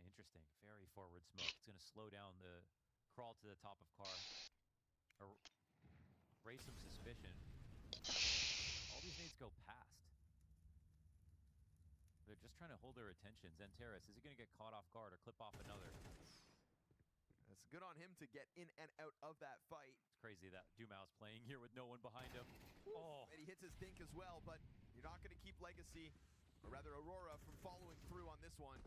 Interesting. Very forward smoke. It's going to slow down the crawl to the top of car. Or raise some suspicion. All these nades go past. They're just trying to hold their attention. Xanteras, is he going to get caught off guard or clip off another? It's good on him to get in and out of that fight. It's crazy that Doomau's playing here with no one behind him. Oh. And he hits his dink as well, but you're not going to keep Legacy, or rather Aurora, from following through on this one.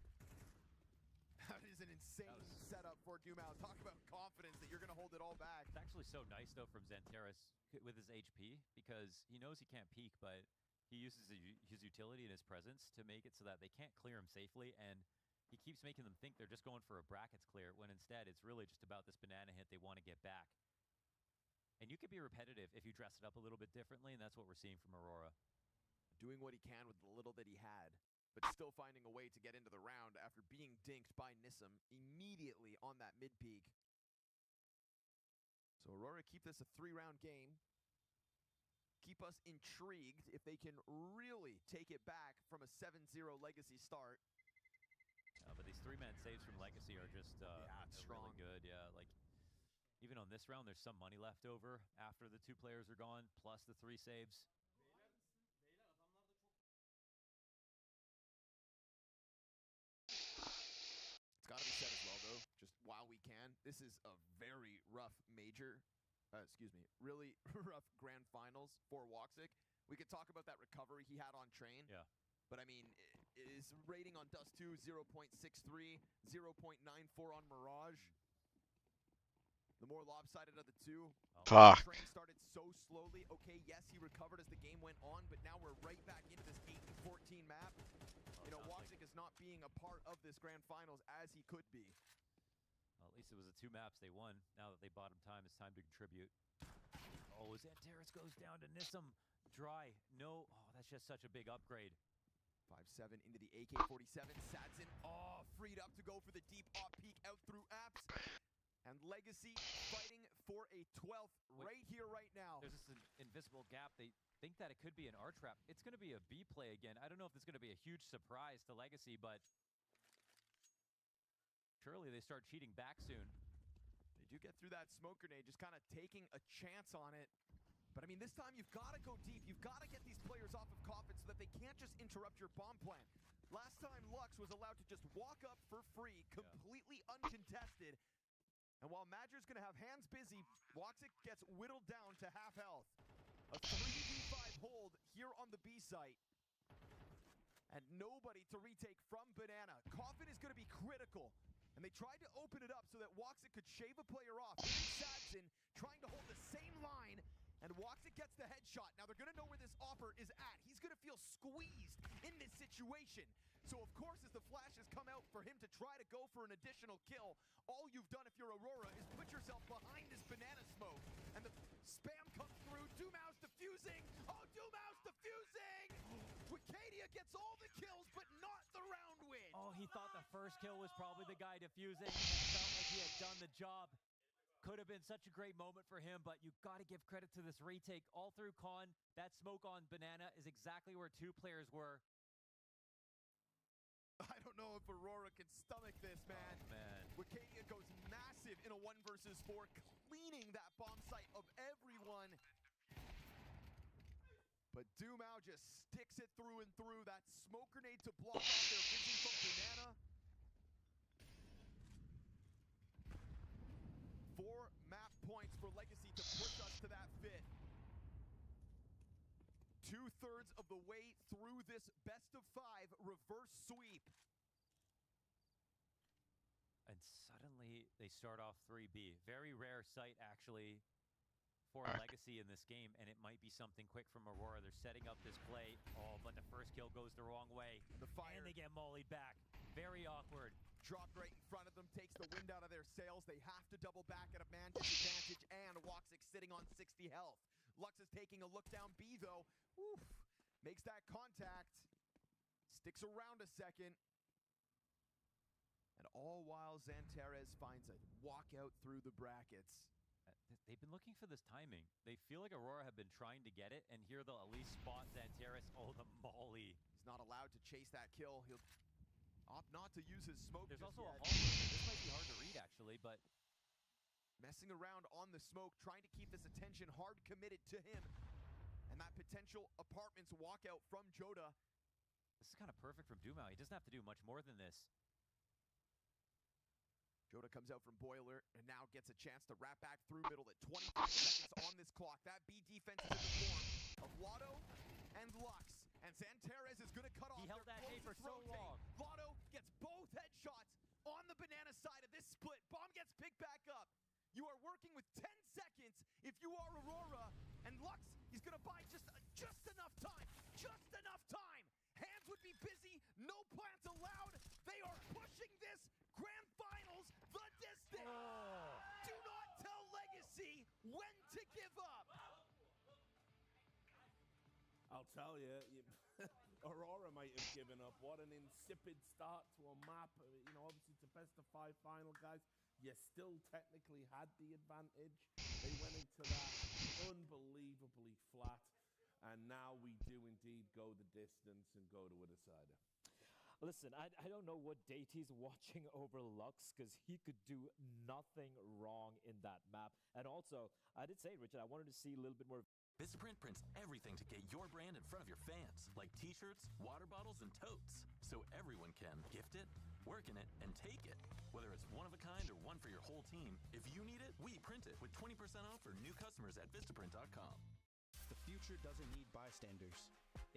That is an insane setup for Dumao. Talk about confidence that you're going to hold it all back. It's actually so nice, though, from Xanteris with his HP, because he knows he can't peek, but he uses his utility and his presence to make it so that they can't clear him safely, and he keeps making them think they're just going for a brackets clear, when instead it's really just about this banana hit they want to get back. And you could be repetitive if you dress it up a little bit differently, and that's what we're seeing from Aurora. Doing what he can with the little that he had, but still finding a way to get into the round after being dinked by Nissim immediately on that mid-peak. So Aurora keep this a 3-round game. Keep us intrigued if they can really take it back from a 7-0 Legacy start. But these 3-man saves from Legacy are just strong. Really good. Yeah, like even on this round, there's some money left over after the 2 players are gone, plus the 3 saves. It's got to be said as well, though, just while we can, this is a very rough major. Really rough grand finals for Woxic. We could talk about that recovery he had on Train. Yeah. But I mean, his rating on Dust 2, 0.63, 0.94 on Mirage. The more lopsided of the 2. Fuck. Train started so slowly. Okay, yes, he recovered as the game went on, but now we're right back into this 8-14 map. You know, Woxic is not being a part of this grand finals as he could be. Well, at least it was the 2 maps they won. Now that they bought him time, it's time to contribute. Oh, Xanteris goes down to Nissim. Dry. No. Oh, that's just such a big upgrade. 5-7 into the AK-47. Sadson, freed up to go for the deep off peek out through apps. And Legacy fighting for a 12th right here, right now. There's this invisible gap. They think that it could be an R trap. It's going to be a B play again. I don't know if this is going to be a huge surprise to Legacy, but surely they start cheating back soon. They do get through that smoke grenade, just kind of taking a chance on it. But I mean, this time you've got to go deep. You've got to get these players off of Coffin so that they can't just interrupt your bomb plan. Last time Lux was allowed to just walk up for free, completely uncontested. And while Madger's going to have hands busy, Woxic gets whittled down to half health. A 3v5 hold here on the B site. And nobody to retake from Banana. Coffin is going to be critical. And they tried to open it up so that Woxic could shave a player off. Sadson trying to hold the same line. And Woxic gets the headshot. Now they're going to know where this offer is at. He's going to feel squeezed in this situation. So of course, as the flashes come out for him to try to go for an additional kill, all you've done if you're Aurora is put yourself behind this banana smoke. And the spam comes through. Dumao's defusing. Oh, Dumao's defusing! Wicadia gets all the kills, but not the round win. Oh, he thought the first kill was probably the guy defusing. It felt like he had done the job. Could have been such a great moment for him, but you've got to give credit to this retake. All through Con, that smoke on Banana is exactly where 2 players were. I don't know if Aurora can stomach this, man. Oh, man. Wicadia goes massive in a 1 versus 4, cleaning that bomb site of everyone. But Dumao just sticks it through and through. That smoke grenade to block off their vision from Banana. 4 map points for Legacy to push us to that fit. 2/3 of the way through this best of 5 reverse sweep. And suddenly they start off 3B. Very rare sight, actually, for Legacy in this game, and it might be something quick from Aurora. They're setting up this play. Oh, but the first kill goes the wrong way. The fire. And they get mollied back. Very awkward. Dropped right in front of them, takes the wind out of their sails. They have to double back at a man disadvantage, and Woxic sitting on 60 health. Lux is taking a look down B, though. Oof. Makes that contact. Sticks around a second. And all while Xanteris finds a walkout through the brackets. They've been looking for this timing. They feel like Aurora have been trying to get it, and here they'll at least spot Xanteris. Oh, the molly. He's not allowed to chase that kill. He'll opt not to use his smoke. There's also a hall. This might be hard to read, actually, but messing around on the smoke, trying to keep this attention hard committed to him. And that potential apartments walkout from Joda. This is kind of perfect from Dumao. He doesn't have to do much more than this. Joda comes out from Boiler and now gets a chance to wrap back through middle at 25 seconds on this clock. That B defense is in the form of Lotto and Lux. And Xanteris is going to cut off. He held that A for so long. Lotto gets both headshots on the side of this split. Bomb gets picked back up. You are working with 10 seconds if you are Aurora, and Lux is going to buy just enough time. Just enough time. Hands would be busy. No plants allowed. They are pushing this grand finals the distance. Do not tell Legacy when to give up. I'll tell you, Aurora might have given up. What an insipid start to a map. You know, obviously it's a best-of-5 final, guys. You still technically had the advantage. They went into that unbelievably flat. And now we do indeed go the distance and go to a decider. Listen, I don't know what deity's watching over Lux, because he could do nothing wrong in that map. And also, I did say, Richard, I wanted to see a little bit more. Vistaprint prints everything to get your brand in front of your fans, like t-shirts, water bottles, and totes, so everyone can gift it, work in it, and take it. Whether it's one of a kind or one for your whole team, if you need it, we print it with 20% off for new customers at Vistaprint.com. The future doesn't need bystanders.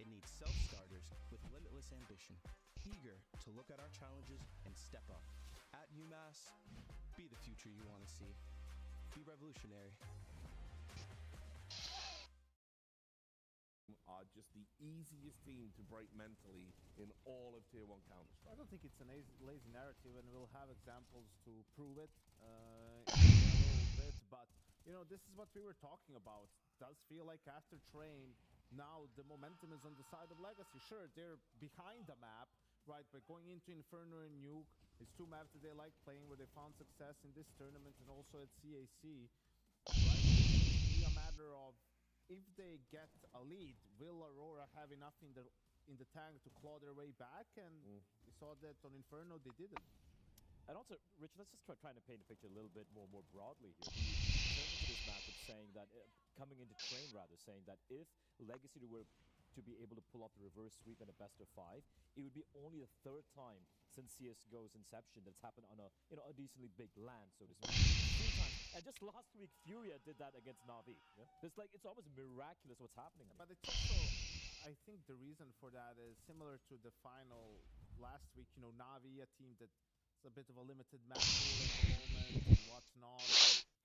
It needs self-starters with limitless ambition, eager to look at our challenges and step up. At UMass, be the future you want to see. Be revolutionary. Are just the easiest team to break mentally in all of Tier 1 Counter-Strike. I don't think it's a lazy narrative, and we'll have examples to prove it in a little bit. But, you know, this is what we were talking about. Does feel like after Train, now the momentum is on the side of Legacy. Sure, they're behind the map, right? But going into Inferno and Nuke, it's two maps that they like playing, where they found success in this tournament and also at CAC. Right? It's be a matter of, if they get a lead, will Aurora have enough in the tank to claw their way back? And we saw that on Inferno, they didn't. And also, Rich, let's just trying to paint the picture a little bit more broadly here. Turning to this matchup, saying that coming into Train rather, saying that if Legacy were to be able to pull off the reverse sweep in a best-of-5, it would be only the third time since CSGO's inception that's happened on a a decently big land, so to speak. 3 times. And just last week, Furia did that against Na'Vi. Yeah? It's almost miraculous what's happening. But it's also, I think the reason for that is similar to the final last week. You know, Na'Vi, a team that's a bit of a limited map pool at the moment and whatnot.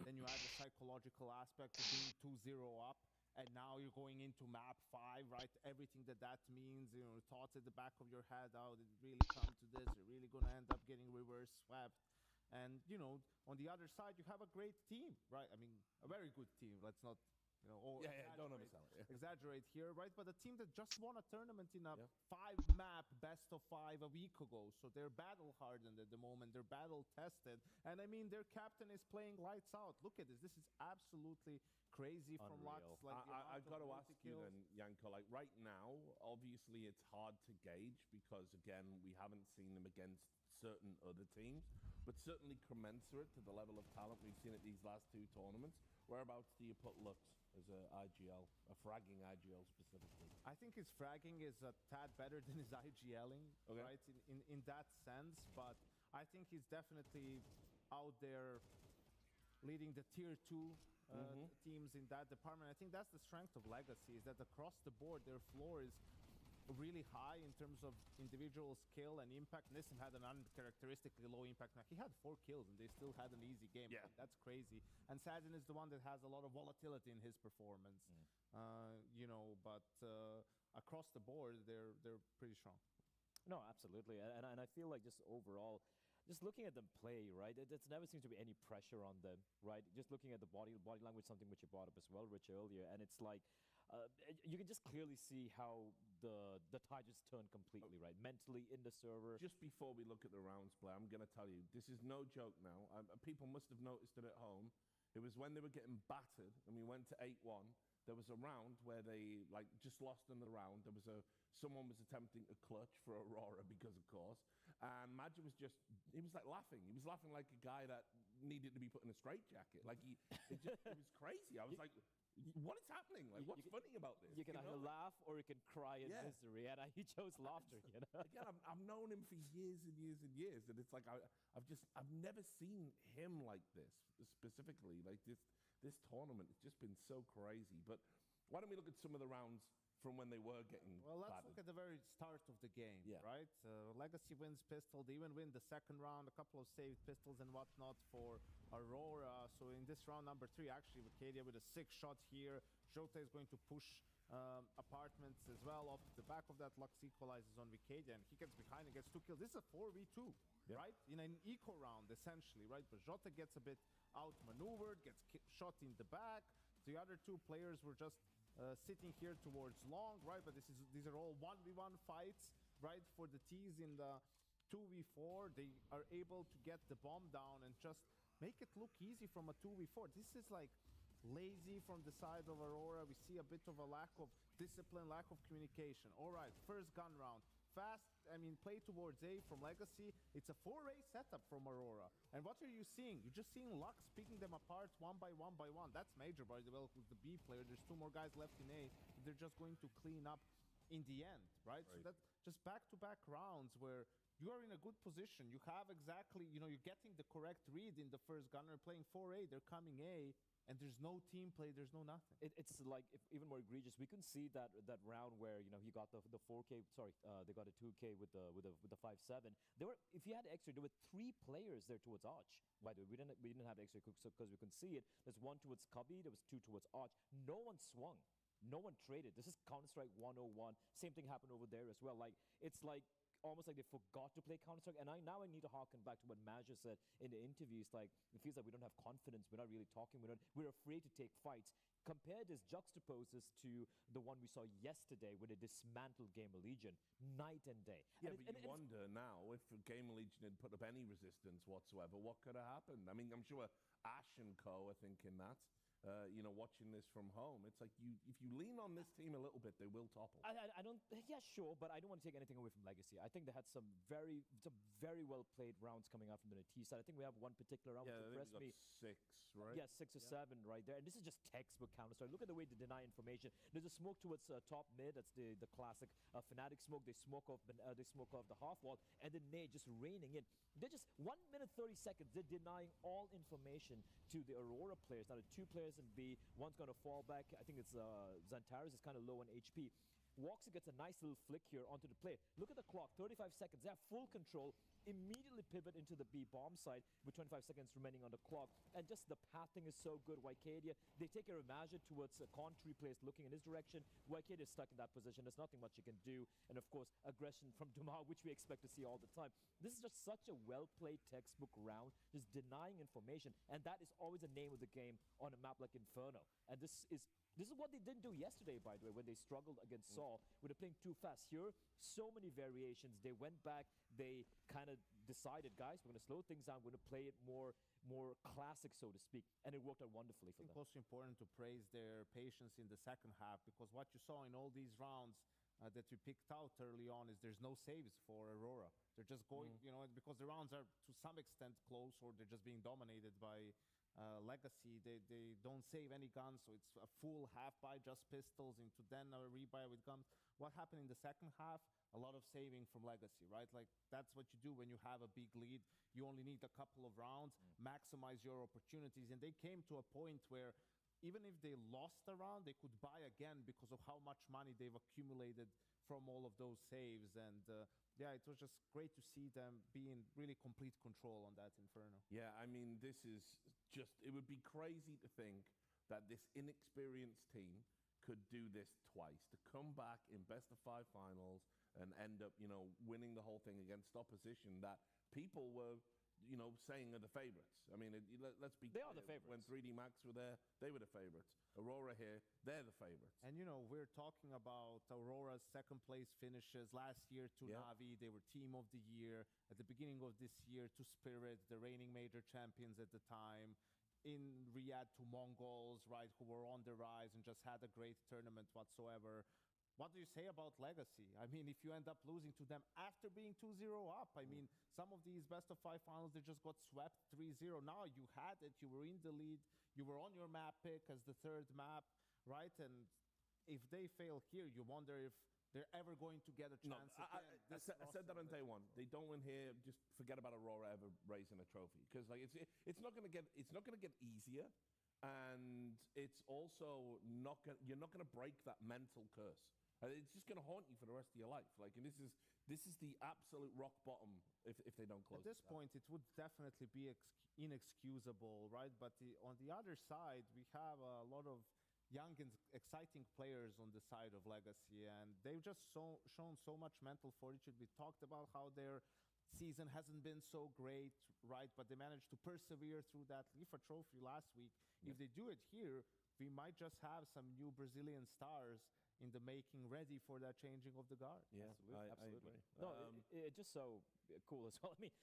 Then you add the psychological aspect of being 2-0 up. And now you're going into map 5, right? Everything that means, you know, thoughts at the back of your head, oh, did it really come to this? You're really going to end up getting reverse swept. And, you know, on the other side, you have a great team, right? I mean, a very good team. Let's not, you know, don't undersell it. Exaggerate here, right? But a team that just won a tournament in a 5-map best-of-5 a week ago. So they're battle-hardened at the moment. They're battle-tested. And, I mean, their captain is playing lights out. Look at this. This is absolutely crazy from Lux. Like, I've got to ask you then, Janko, like right now, obviously it's hard to gauge because, again, we haven't seen them against certain other teams, but certainly commensurate to the level of talent we've seen at these last 2 tournaments. Whereabouts do you put Lux as a IGL, a fragging IGL specifically? I think his fragging is a tad better than his IGLing, right, in that sense, but I think he's definitely out there leading the Tier 2 teams in that department. I think that's the strength of Legacy, is that across the board, their floor is really high in terms of individual skill and impact. Nissim had an uncharacteristically low impact. Now, he had 4 kills, and they still had an easy game. Yeah. That's crazy. And Sadin is the one that has a lot of volatility in his performance. You know, but across the board, they're pretty strong. No, absolutely. And I feel like just overall, just looking at them play, right, it never seems to be any pressure on them, right? Just looking at the body language, something which you brought up as well, Rich, earlier, and it's like, you can just clearly see how the tide just turned completely, right? Mentally in the server. Just before we look at the rounds play, I'm going to tell you, this is no joke now. People must have noticed it at home. It was when they were getting battered and we went to 8-1. There was a round where they just lost in the round. There was someone was attempting a clutch for Aurora because, of course, and Magic was he was like laughing. He was laughing like a guy that needed to be put in a straitjacket. Like it was crazy. I was like, what is happening? Like, what's funny about this? You can either laugh or you can cry in misery, and he chose laughter. You know? Again, I've known him for years and years and years, and it's like I've never seen him like this specifically. Like this tournament, it's just been so crazy. But why don't we look at some of the rounds from when they were getting Well, let's battered. look at the very start start of the game, right? Legacy wins pistol. They even win the second round, a couple of saved pistols and whatnot for Aurora. So in this round number 3, actually, Vacadia with a 6-shot here. Jota is going to push apartments as well. Off the back of that, Lux equalizes on Vacadia, and he gets behind and gets 2 kills. This is a 4v2, right? In an eco round, essentially, right? But Jota gets a bit outmaneuvered, gets shot in the back. The other 2 players were just sitting here towards long, right? But these are all 1v1 fights, right? For the T's in the 2v4, they are able to get the bomb down and just make it look easy from a 2v4. This is like lazy from the side of Aurora. We see a bit of a lack of discipline, lack of communication. All right, first gun round. Fast, I mean, play towards A from Legacy. It's a 4A setup from Aurora. And what are you seeing? You're just seeing Lux picking them apart one by one by one. That's major, by the way, with the B player. There's 2 more guys left in A. They're just going to clean up in the end, right? So that just back-to-back rounds where you are in a good position. You have exactly, you know, you're getting the correct read in the first gunner, playing 4A, they're coming A. And there's no team play, there's no nothing. It's like even more egregious. We can see that round where he got the 4K. Sorry, they got a 2K with the 5-7. There were, if you had X-ray, there were 3 players there towards Arch. By the way, we didn't have X-ray because we couldn't see it. There's 1 towards Cubby. There was 2 towards Arch. No one swung. No one traded. This is Counter-Strike 101. Same thing happened over there as well. Like it's like almost like they forgot to play Counter-Strike. And now I need to harken back to what Major said in the interviews. Like, it feels like we don't have confidence. We're not really talking. We're afraid to take fights. Compare this, juxtapose this to the one we saw yesterday when they dismantled Gamer Legion, night and day. Yeah, and but you wonder now, if Gamer Legion had put up any resistance whatsoever, what could have happened? I mean, I'm sure Ash and co are thinking that. Watching this from home, it's like if you lean on this team a little bit, they will topple. I don't. Yeah, sure, but I don't want to take anything away from Legacy. I think they had some very well played rounds coming out from the T side. I think we have one particular round which impressed me. 6, right? Yeah, 6 or 7 right there. And this is just textbook Counter-Strike. Look at the way they deny information. There's a smoke towards top mid. That's the classic Fnatic smoke. They smoke off the half wall, and then nade just raining in. They're just 1 minute 30 seconds. They're denying all information to the Aurora players. Now the 2 players in B, one's going to fall back. I think it's Xantares is kind of low on HP. Walks gets a nice little flick here onto the play. Look at the clock, 35 seconds. They have full control. Immediately pivot into the B bomb side with 25 seconds remaining on the clock. And just the pathing is so good. Wycadia, they take a Remaja towards a contrary place looking in his direction. Wycadia is stuck in that position. There's nothing much you can do. And of course, aggression from Dumas, which we expect to see all the time. This is just such a well-played textbook round, just denying information. And that is always the name of the game on a map like Inferno. And this is what they didn't do yesterday, by the way, when they struggled against Saw. When they're playing too fast. Here, so many variations. They went back. They kind of decided, guys, we're going to slow things down. We're going to play it more classic, so to speak. And it worked out wonderfully for them. It's also important to praise their patience in the second half, because what you saw in all these rounds that we picked out early on is there's no saves for Aurora. They're just going, because the rounds are to some extent close, or they're just being dominated by Legacy. They don't save any guns, so it's a full half buy, just pistols, into then a rebuy with guns. What happened in the second half? A lot of saving from Legacy, right? Like, that's what you do when you have a big lead. You only need a couple of rounds, maximize your opportunities. And they came to a point where even if they lost a round, they could buy again because of how much money they've accumulated from all of those saves. And yeah, it was just great to see them be in really complete control on that Inferno. Yeah, I mean, this is just, it would be crazy to think that this inexperienced team could do this twice, to come back in best-of-5 finals and end up, winning the whole thing against opposition that people were, saying are the favorites. I mean, let's be clear. They are the favorites. When 3D Max were there, they were the favorites. Aurora here, they're the favorites. And, we're talking about Aurora's second-place finishes last year to Na'Vi. They were Team of the Year. At the beginning of this year to Spirit, the reigning major champions at the time. In Riyadh to Mongols, right, who were on the rise and just had a great tournament whatsoever. What do you say about Legacy? I mean, if you end up losing to them after being 2-0 up, I mean, some of these best-of-5 finals, they just got swept 3-0. Now you had it, you were in the lead, you were on your map pick as the third map, right? And if they fail here, you wonder if they're ever going to get a chance again. I said that on day one. They don't win here. Just forget about Aurora ever raising a trophy, because like it's not going to get easier, and it's also not you're not going to break that mental curse. It's just going to haunt you for the rest of your life. Like, and this is the absolute rock bottom if they don't close. At this point, it would definitely be inexcusable, right? But on the other side, we have a lot of young and exciting players on the side of Legacy, and they've just shown so much mental fortitude. We talked about how their season hasn't been so great, right? But they managed to persevere through that LIFA trophy last week. If they do it here, we might just have some new Brazilian stars in the making, ready for that changing of the guard. Yeah, absolutely. I agree. No, it's just so cool as well. I mean,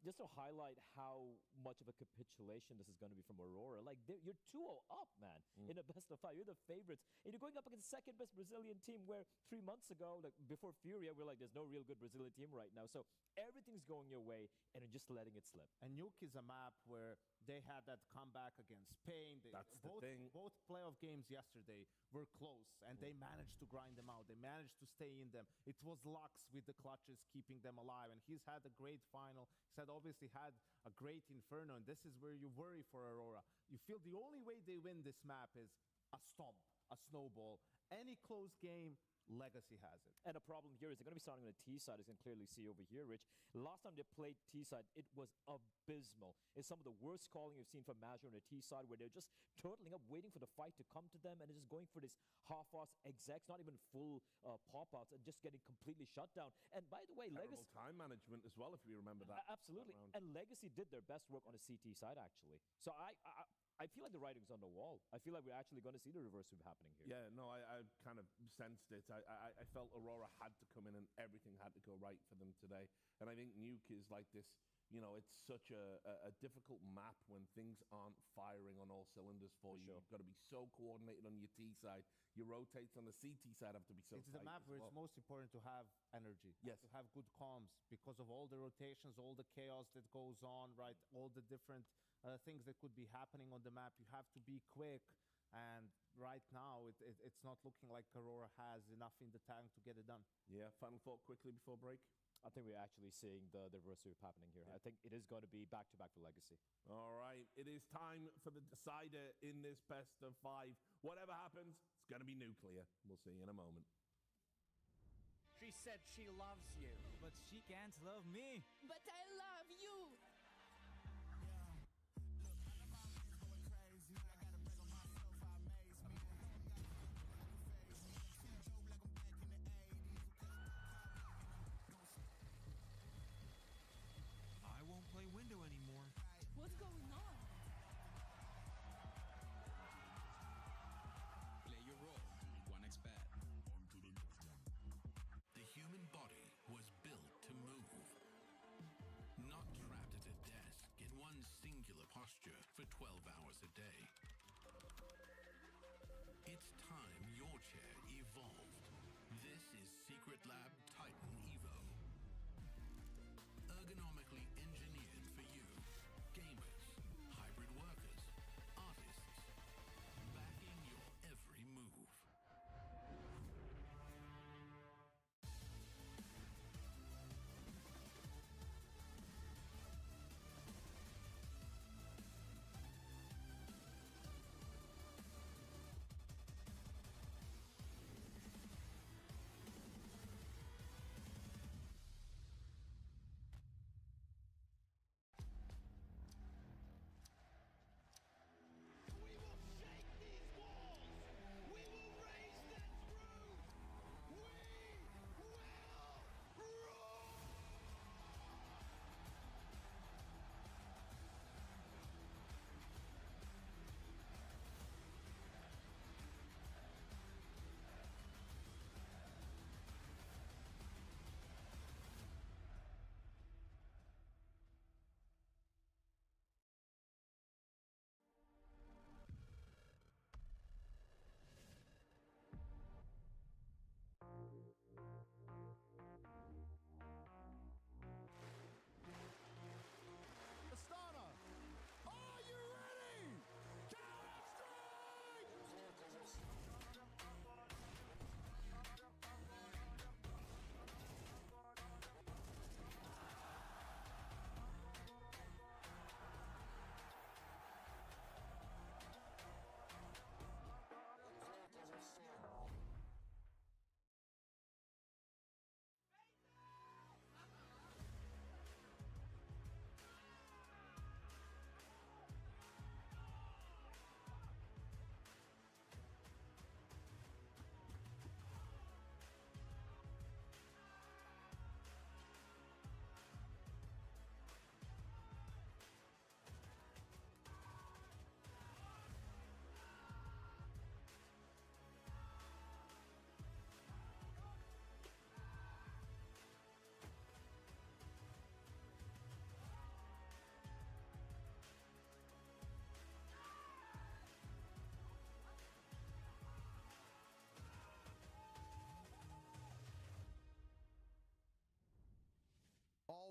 just to highlight how much of a capitulation this is going to be from Aurora. Like, you're 2-0 up, man, in a best of 5. You're the favorites. And you're going up against the second best Brazilian team, where 3 months ago, like before Furia, we're like, there's no real good Brazilian team right now. So everything's going your way, and you're just letting it slip. And Nuke is a map where they had that comeback against Spain. That's both, the thing. Both playoff games yesterday were close, and they managed to grind them out. They managed to stay in them. It was Lux with the clutches keeping them alive, and he's had a great final. He's obviously had a great Inferno, and this is where you worry for Aurora. You feel the only way they win this map is a stomp, a snowball. Any close game, Legacy has it. And a problem here is they're going to be starting on the T side, as you can clearly see over here, Rich. Last time they played T side, it was abysmal. It's some of the worst calling you've seen from Major on the T side, where they're just turtling up, waiting for the fight to come to them, and they're just going for this half-ass execs, not even full pop-outs, and just getting completely shut down. And by the way, Terrible Legacy... time management as well, if you remember that. Absolutely. That and Legacy did their best work on the CT side, actually. So I feel like the writing's on the wall. I feel like we're actually going to see the reverse move happening here. Yeah, no, I kind of sensed it. I felt Aurora had to come in and everything had to go right for them today. And I think Nuke is like this, you know, it's such a difficult map when things aren't firing on all cylinders for you. Sure. You've got to be so coordinated on your T side. Your rotates on the CT side have to be so It's the map where it's most important to have energy. Yes. To have good comms because of all the rotations, all the chaos that goes on, right? All the different things that could be happening on the map. You have to be quick. And right now, it's not looking like Aurora has enough in the tank to get it done. Yeah, final thought quickly before break. I think we're actually seeing the reverse sweep happening here. I think it is going to be back-to-back for Legacy. All right, it is time for the decider in this best of 5. Whatever happens, it's going to be nuclear. We'll see you in a moment. She said she loves you. But she can't love me. But I love you. I won't play window anymore. What's going on? Play your role. 1xBet. The human body was built to move. Not trapped at a desk in one singular posture for 12 hours a day. It's time your chair evolved. This is Secret Lab Titan Evo. Ergonomically engineered for you, gamers, hybrid workers, artists, backing your every move.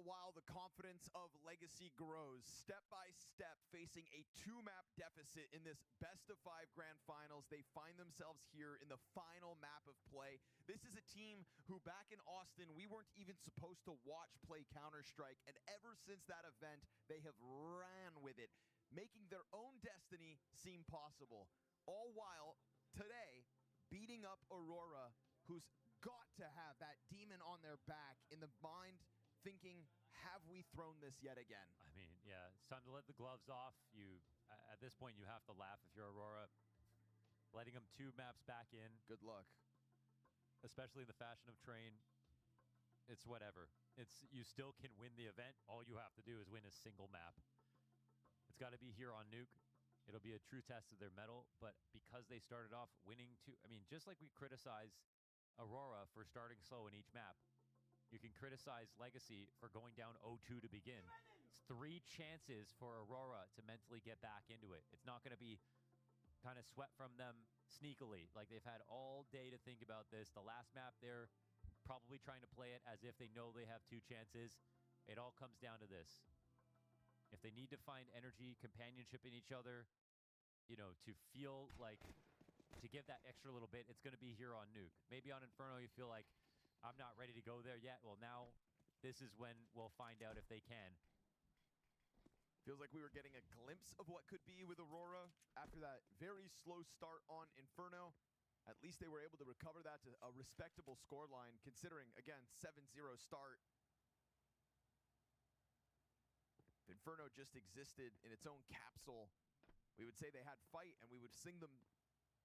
while, the confidence of Legacy grows. Step by step, facing a 2-map deficit in this best-of-5 grand finals, they find themselves here in the final map of play. This is a team who, back in Austin, we weren't even supposed to watch play Counter-Strike, and ever since that event, they have ran with it, making their own destiny seem possible. All while, today, beating up Aurora, who's got to have that demon on their back in the mind, thinking, have we thrown this yet again? I mean, yeah, it's time to let the gloves off. At this point, you have to laugh if you're Aurora. Letting them 2 maps back in. Good luck. Especially in the fashion of Train. It's whatever. You still can win the event. All you have to do is win a single map. It's got to be here on Nuke. It'll be a true test of their mettle, but because they started off winning just like we criticize Aurora for starting slow in each map, you can criticize Legacy for going down 0-2 to begin. It's 3 chances for Aurora to mentally get back into it. It's not going to be kind of swept from them sneakily. Like, they've had all day to think about this. The last map, they're probably trying to play it as if they know they have 2 chances. It all comes down to this. If they need to find energy, companionship in each other, to feel like, to give that extra little bit, it's going to be here on Nuke. Maybe on Inferno you feel like, I'm not ready to go there yet. Well, now this is when we'll find out if they can. Feels like we were getting a glimpse of what could be with Aurora after that very slow start on Inferno. At least they were able to recover that to a respectable scoreline, considering, again, 7-0 start. If Inferno just existed in its own capsule, we would say they had fight and we would sing them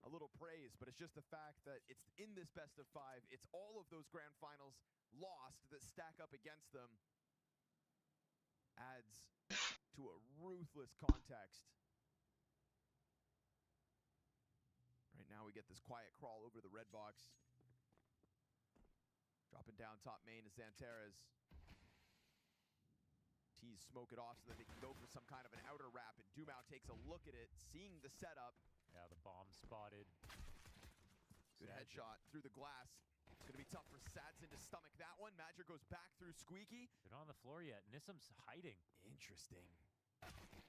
a little praise, but it's just the fact that it's in this best of 5. It's all of those grand finals lost that stack up against them. Adds to a ruthless context. Right now we get this quiet crawl over the red box. Dropping down top main is Xantares. Tees smoke it off so that they can go for some kind of an outer wrap, and Dumao takes a look at it, seeing the setup. Yeah, the bomb spotted. Good headshot through the glass. It's going to be tough for Sadzin to stomach that one. Magic goes back through Squeaky. They're not on the floor yet. Nissam's hiding. Interesting.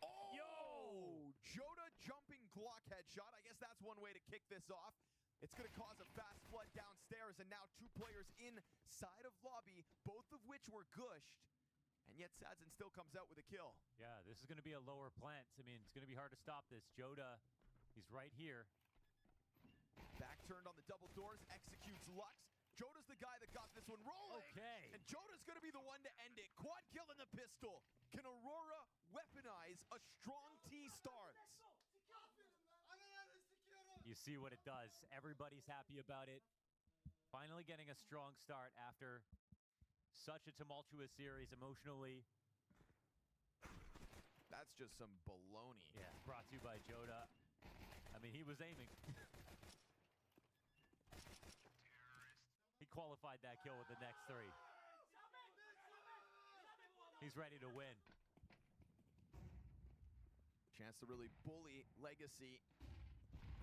Oh! Yo! Joda jumping Glock headshot. I guess that's one way to kick this off. It's going to cause a fast flood downstairs, and now 2 players inside of lobby, both of which were gushed. And yet Sadzin still comes out with a kill. Yeah, this is going to be a lower plant. I mean, it's going to be hard to stop this. Joda, he's right here. Back turned on the double doors, executes Lux. Joda's the guy that got this one rolling. Okay. And Joda's going to be the one to end it. Quad kill in the pistol. Can Aurora weaponize a strong T starts? You see what it does. Everybody's happy about it. Finally getting a strong start after such a tumultuous series emotionally. That's just some baloney. Yeah, brought to you by Joda. I mean, he was aiming. He qualified that kill with the next 3. He's ready to win. Chance to really bully Legacy.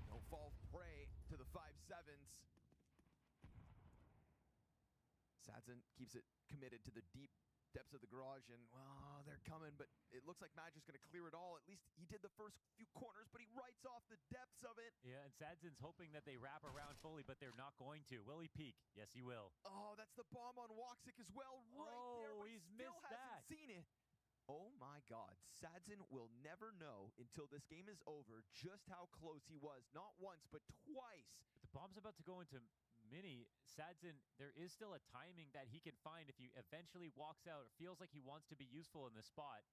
Don't fall prey to the 5-7s. Sadzin keeps it committed to the deep depths of the garage, and, well, they're coming, but it looks like Magic's going to clear it all. At least he did the first few corners, but he writes off the depths of it. Yeah, and Sadzin's hoping that they wrap around fully, but they're not going to. Will he peek? Yes, he will. Oh, that's the bomb on Woxic as well, right there, but he's still missed hasn't that. seen it. Oh my God, Sadzin will never know until this game is over just how close he was. Not once, but twice. But the bomb's about to go into Mini. Sadzin, there is still a timing that he can find if he eventually walks out. It feels like he wants to be useful in this spot.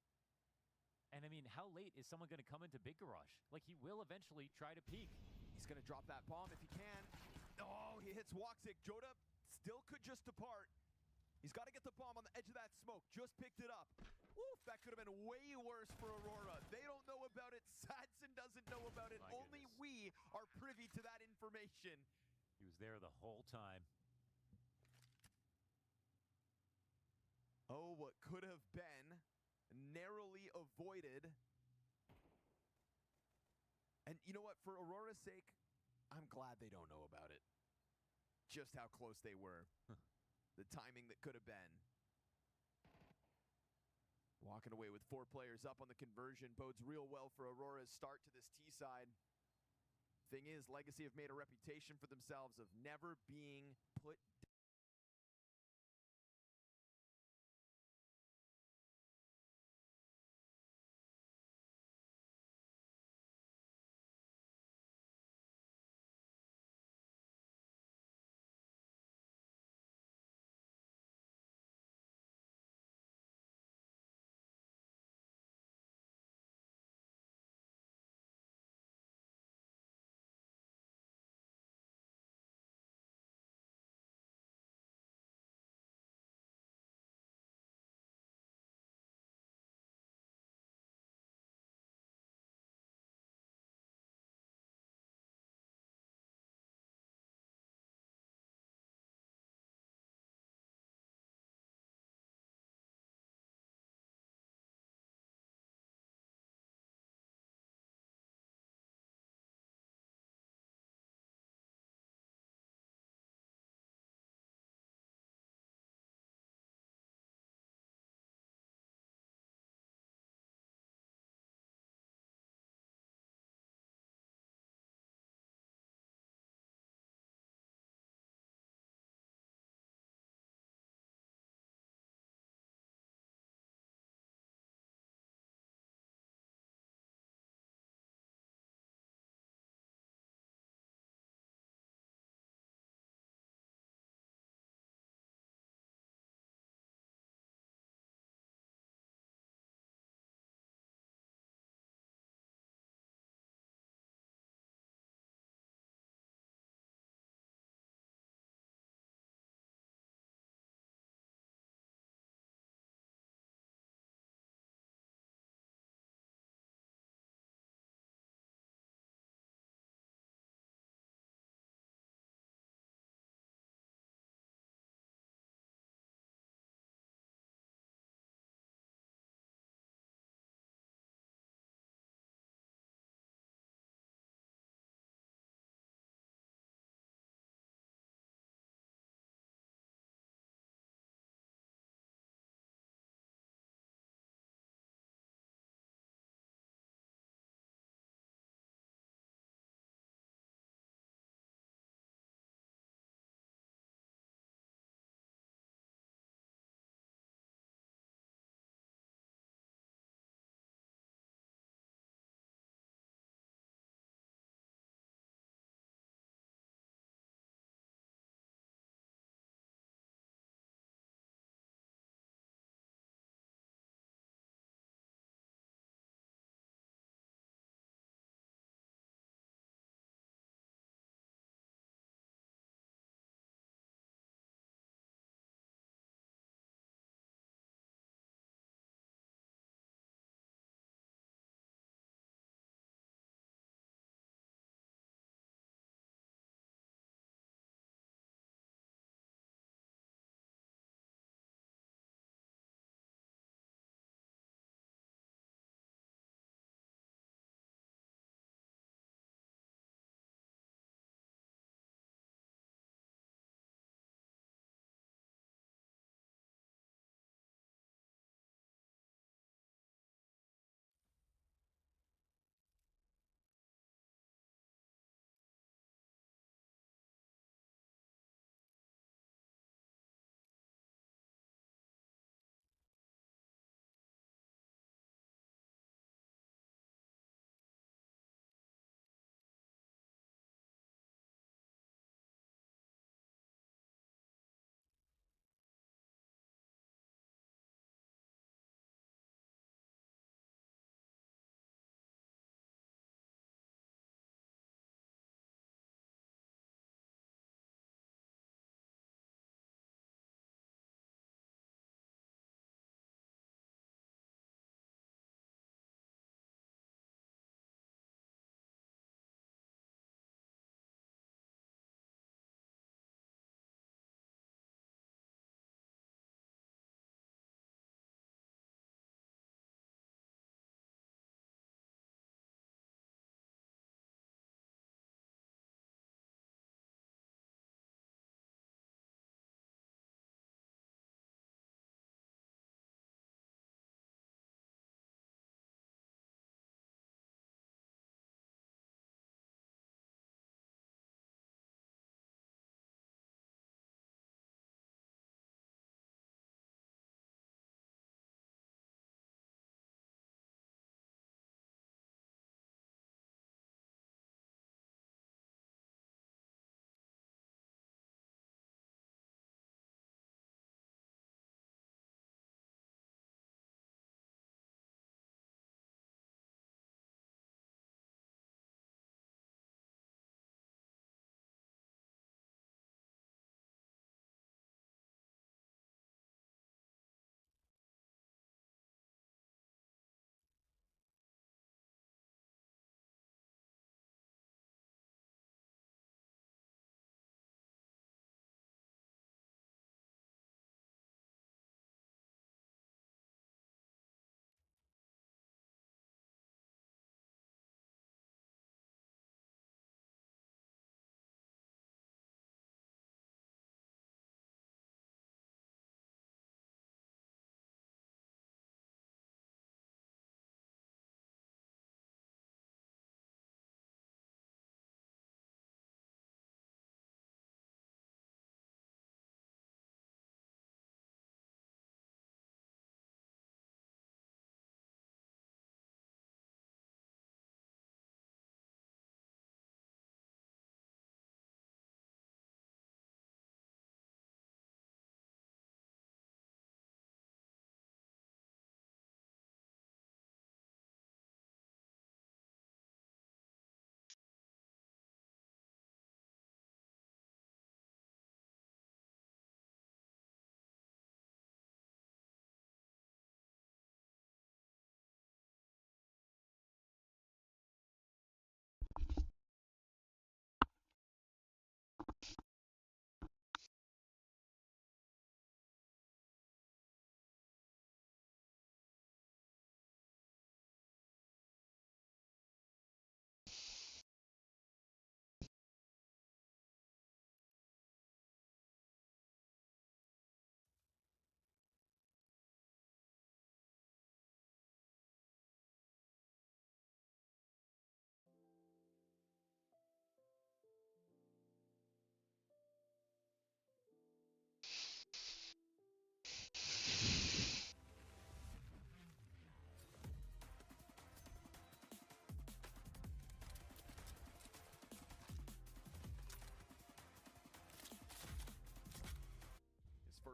And I mean, how late is someone going to come into Big Garage? Like, he will eventually try to peek. He's going to drop that bomb if he can. Oh, he hits Woxic. Joda still could just depart. He's got to get the bomb on the edge of that smoke. Just picked it up. Oof, that could have been way worse for Aurora. They don't know about it. Sadzin doesn't know about it. Only we are privy to that information. He was there the whole time. Oh, what could have been narrowly avoided. And you know what? For Aurora's sake, I'm glad they don't know about it. Just how close they were. The timing that could have been. Walking away with 4 players up on the conversion bodes real well for Aurora's start to this T side. Thing is, Legacy have made a reputation for themselves of never being put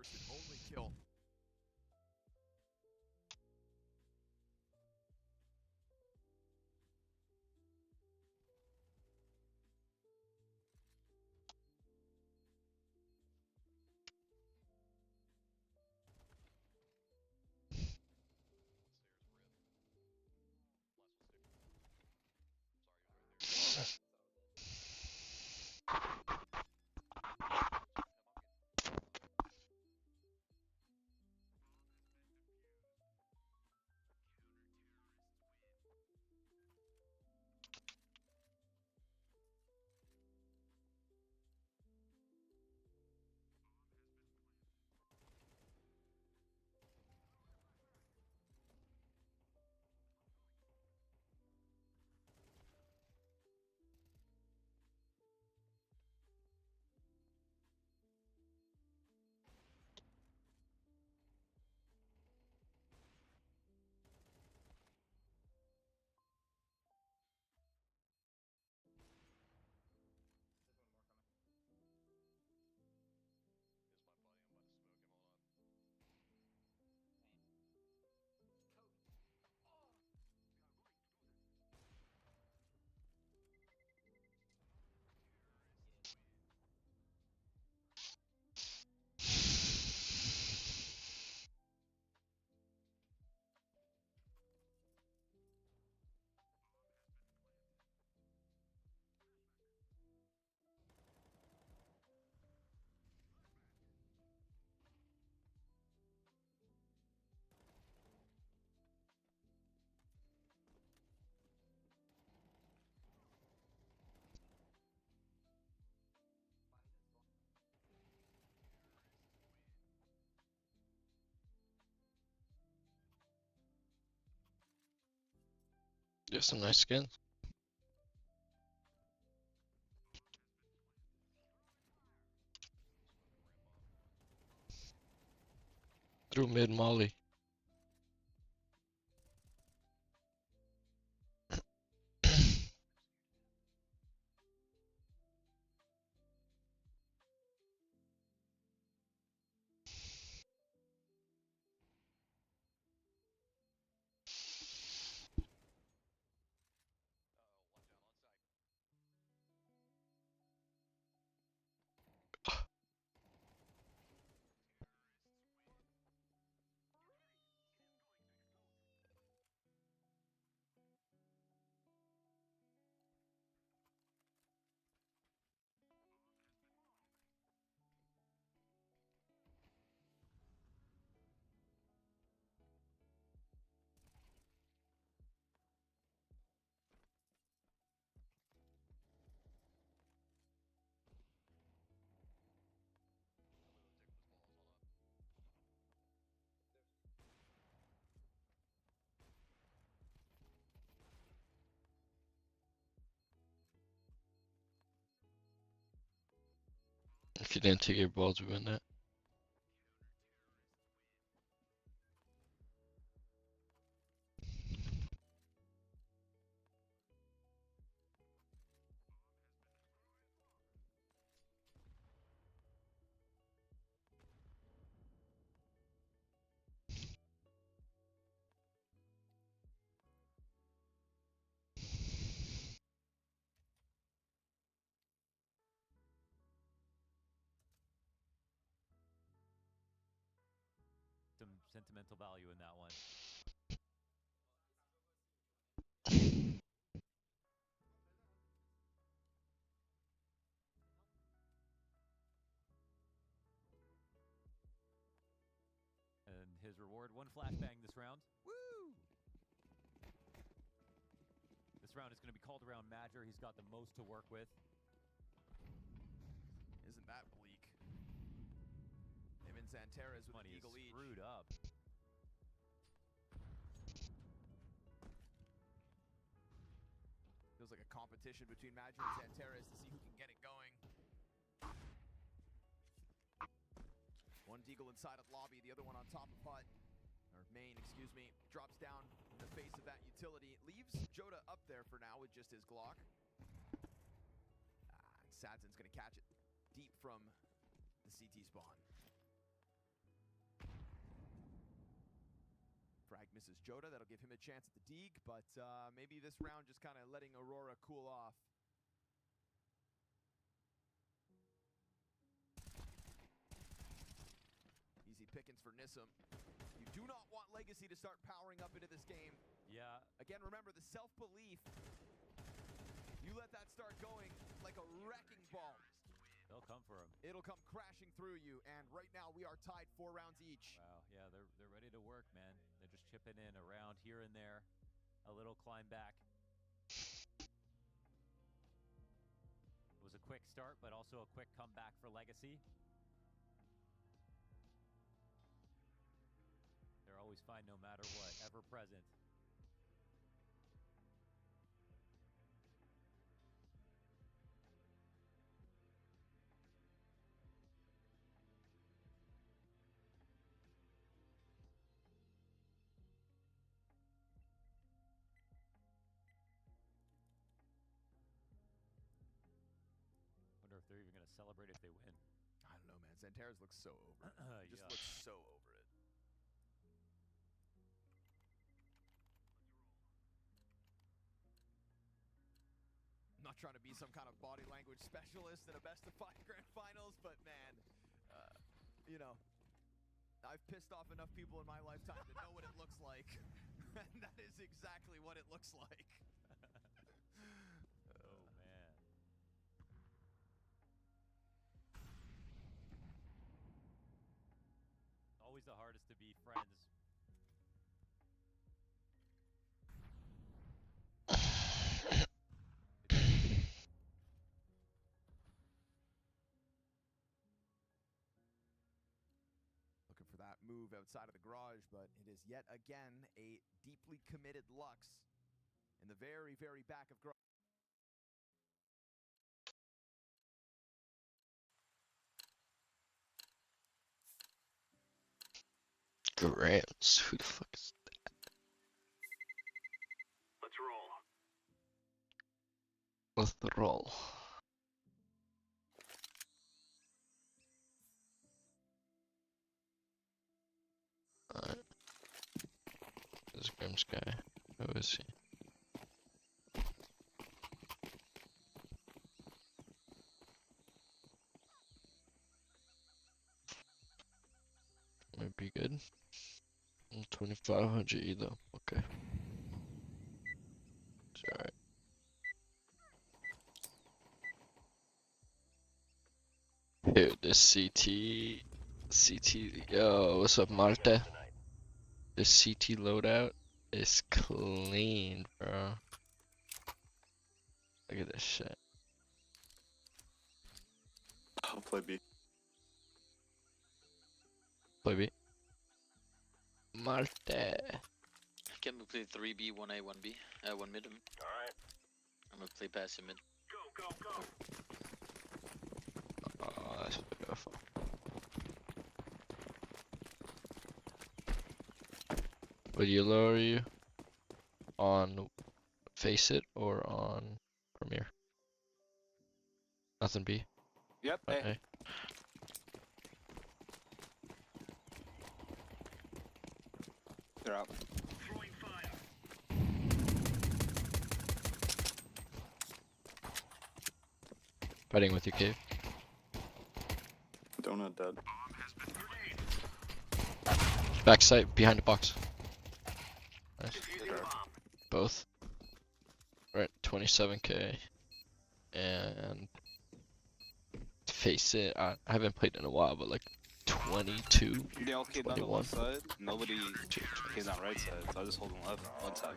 first and only kill. There's some nice skins. Through mid molly. If you didn't take your balls, we win that. Some sentimental value in that one. And his reward, one flashbang this round. Woo! This round is going to be called around Madger. He's got the most to work with. Isn't that bleak? Him and Zanteres with Money an eagle is each. screwed up. Feels like a competition between Madger and Zanteres to see who can get it going. One deagle inside of lobby, the other one on top of hut. Or main, excuse me. Drops down in the face of that utility. Leaves Joda up there for now with just his Glock. Sadzin's going to catch it deep from the CT spawn. misses Joda. That'll give him a chance at the Deeg, but maybe this round just kind of letting Aurora cool off. Easy pickings for Nissim. You do not want Legacy to start powering up into this game. Yeah. Again, remember the self-belief. You let that start going like a wrecking ball. They'll come for him. It'll come crashing through you, and right now we are tied 4 rounds each. Wow, yeah, they're ready to work, man. They're just chipping in around here and there. A little climb back. It was a quick start, but also a quick comeback for Legacy. They're always fine no matter what, ever present. Wonder if they're even going to celebrate if they win. I don't know, man. Xantares looks so over it. Just Yeah. looks so over it. I'm not trying to be some kind of body language specialist in a best-of-5 grand finals, but man, you know, I've pissed off enough people in my lifetime to know what it looks like, and that is exactly what it looks like. Oh, man. Always the hardest to be friends. Looking for that move outside of the garage, but it is yet again a deeply committed Lux in the very, very back of garage. Grams, who the fuck is that? Let's roll. Let's roll. Alright. This Grimm's guy. Who is he? Might be good. 2500 either. Okay. It's alright. Dude, this CT, yo, what's up, Marte? This CT loadout is clean, bro. Look at this shit. I'll play B. Play B. Marte. Can we play 3B, 1A, 1B? 1 mid. Alright. I'm gonna play passive mid. Go, go, go. Oh, that's beautiful. Would you lower you on Face It or on Premiere? Nothing B. Yep. Okay. Hey. They're out. Throwing fire. Fighting with you, Cave. Donut dead. Backside, behind the box. Nice. Both. Right, 27k. And Face It, I haven't played in a while, but like 22. They all came on the 21. left side. Nobody came on right side, so I just hold them left one side.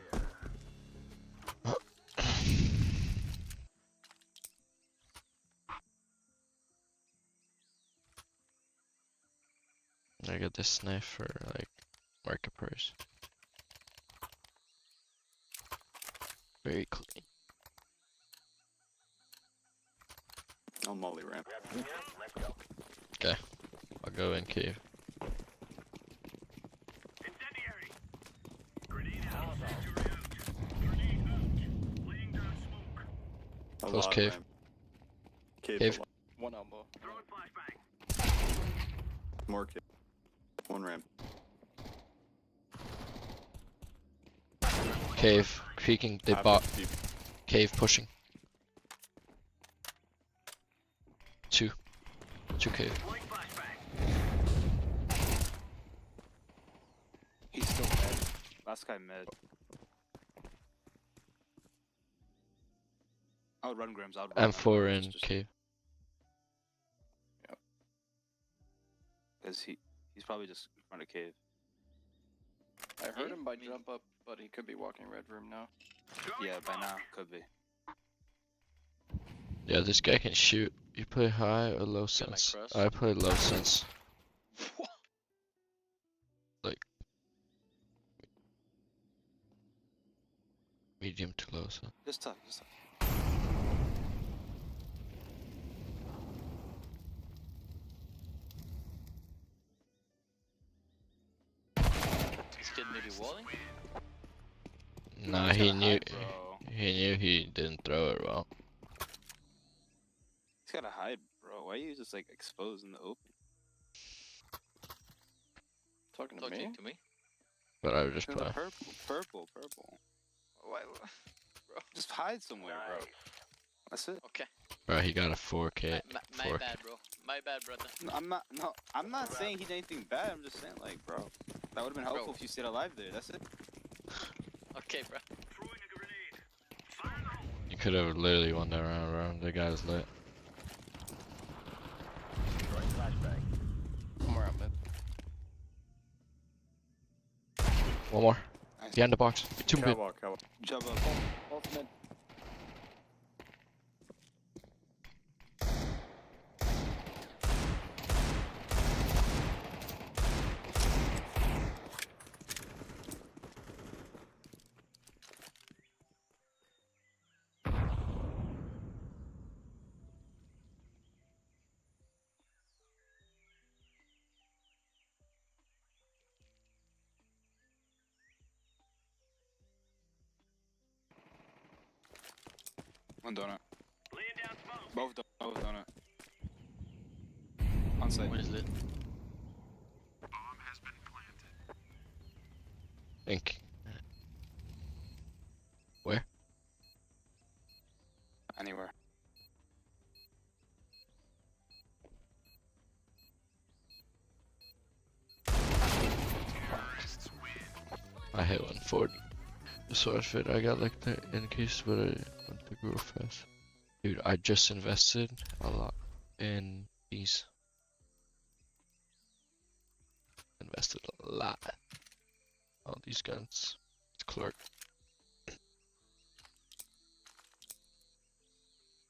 I got this knife for like market price. Very clean. I'll molly ramp. Okay, I'll go in cave. Incendiary. Grenade out. Grenade out. Laying down smoke. Close cave. Cave. One elbow. Throwing flashbang. More cave. One ramp. Cave. Peeking. They bought. Cave pushing. 2 cave. He's still mid. Last guy mid. I would run Grims. I would run. M4 in cave. Yep. Because he's probably just in front of cave. I heard him by jump up, but he could be walking red room now. Yeah, by now could be. Yeah, this guy can shoot. You play high or low sense? I play low sense. Like medium to low sense. Just tough, just tough. This kid maybe walling? Nah, he knew he didn't throw it well. He's gotta hide, bro. Why are you just like exposed in the open? Talking to me? But I would just No, play. Purple. Why? Bro, just hide somewhere, bro. That's it. Okay. Bro, he got a 4K. My bad, bro. My bad, brother. No, I'm not saying he did anything bad. I'm just saying, like, bro, that would have been helpful if you stayed alive there. That's it. Okay, bro. You could have literally won that round, bro. The guy was lit. Somewhere out mid. One more. Nice. Behind the box. 2 mid. Jump up. Both mid. One donut. Both donut. On site. One is lit. Think. Where? Anywhere. I hit 140. The source fit, I got like the increase, but I went to grow fast. Dude, I just invested a lot in these. Invested a lot. All these guns. It's Clark.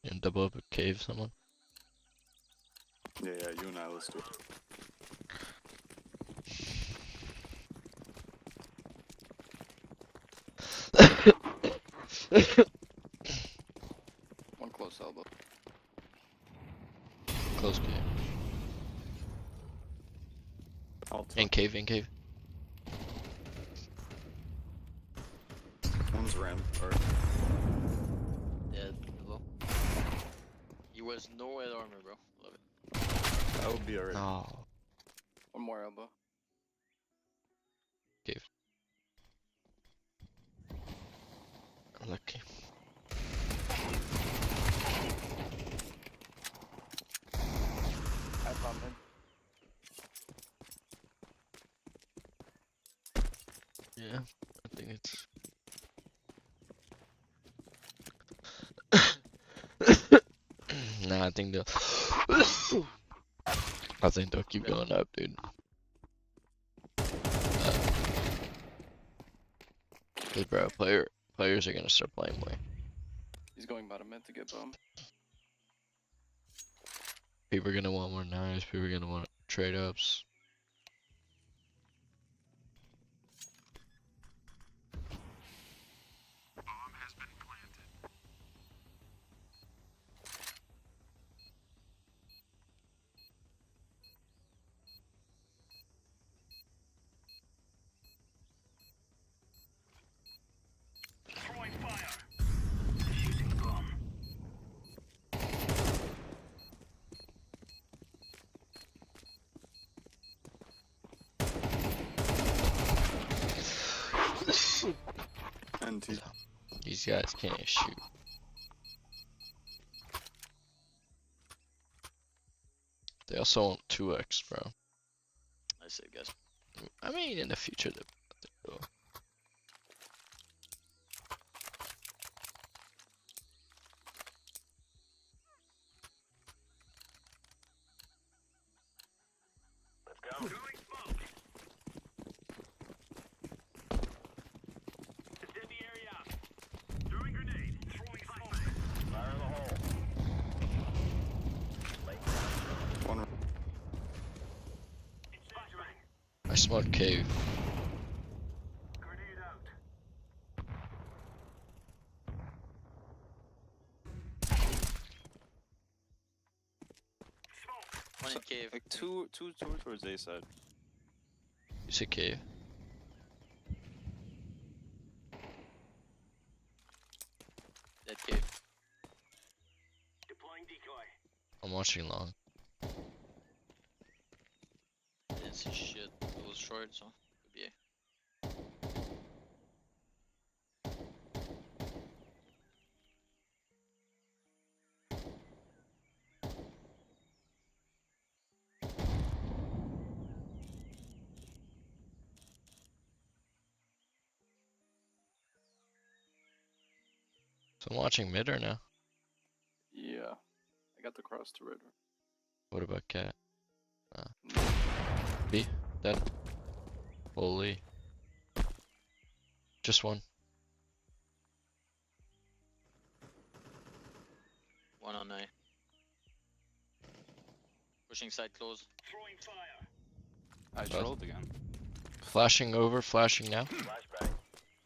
And double up a cave, someone. Yeah, you and I, let's do it. One close elbow. Close cave. In cave, in cave. One's ram, or... Dead, below. You was no red armor, bro. Love it. That would be alright. No. One more elbow. Cave. Lucky. I found him. Yeah, I think it's... Nah, I think they'll... I think they'll keep going up, dude. Cause bro, players are gonna start playing more. He's going bottom mid to get bomb. People are gonna want more knives, people are gonna want trade ups. NT. These guys can't shoot. They also want 2x, bro. I say, guys. I mean, in the future, they will. Let's go. I smoked cave. One in cave. Like two towards A side. You said cave. Dead cave. Deploying decoy. I'm watching long. Didn't see shit. It was short, so could be A. So I'm watching mid or now? Yeah. I got the cross to red. What about cat? B? Dead? Holy. Just one. One on A. Pushing side close. Throwing fire. I trolled again. Flashing over, flashing now. Flashbang.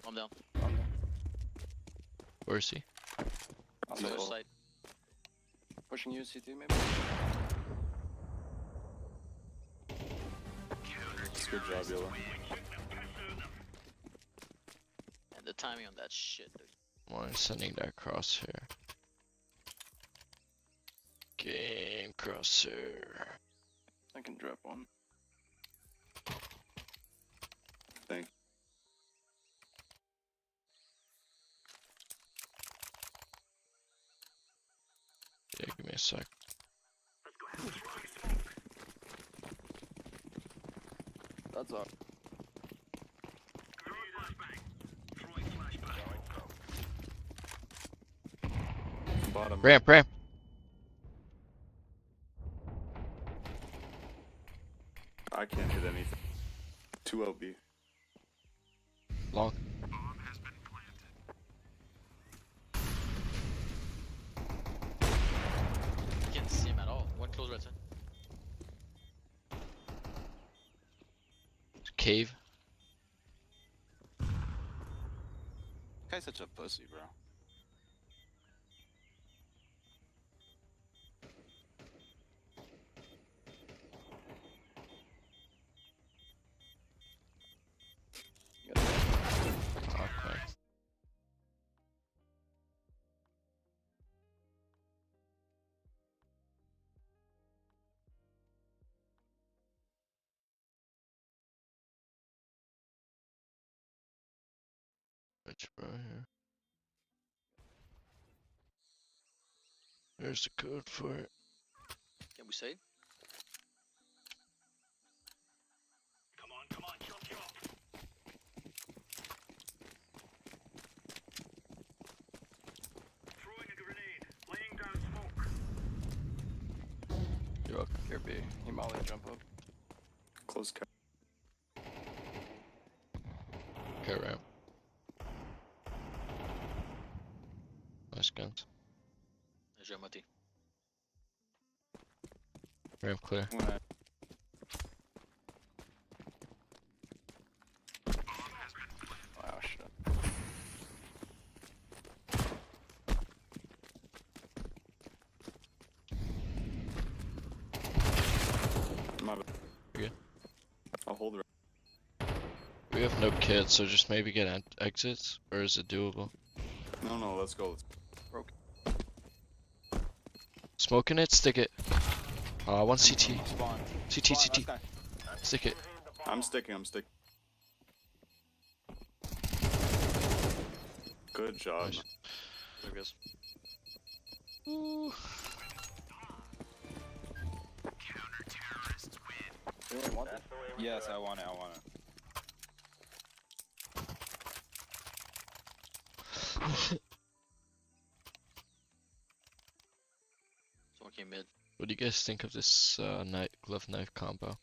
I'm down. Where is he? On The the other wall. side. Pushing UCT maybe? Good job, Yola. And the timing on that shit, dude. I'm sending that crosshair. Game crosshair. I can drop one. Thank. Yeah, give me a sec. That's all. Bottom. Ramp, ramp. I can't hit anything. 2 LB. Long. Can't see him at all. One close right side. Cave. Guy's such a pussy, bro. Okay. Which bro here? There's the code for it. Can we save? Come on, jump, jump. Throwing a grenade. Laying down smoke. You're up. Here B. He molly jump up. Close cut. Okay, ramp. Nice guns. There's Mati. Ramp clear. Wow, shit. My bad. You're good. I'll hold her. We have no kits, so just maybe get exits, or is it doable? No, let's go. Broke. Smoking it, stick it. One CT. Spawn. CT, CT. Stick it. I'm sticking. Good job. Nice. There goes. Ooh. Anyone want it? Yes, I want it. I want it. Smoking mid. What do you guys think of this glove knife combo?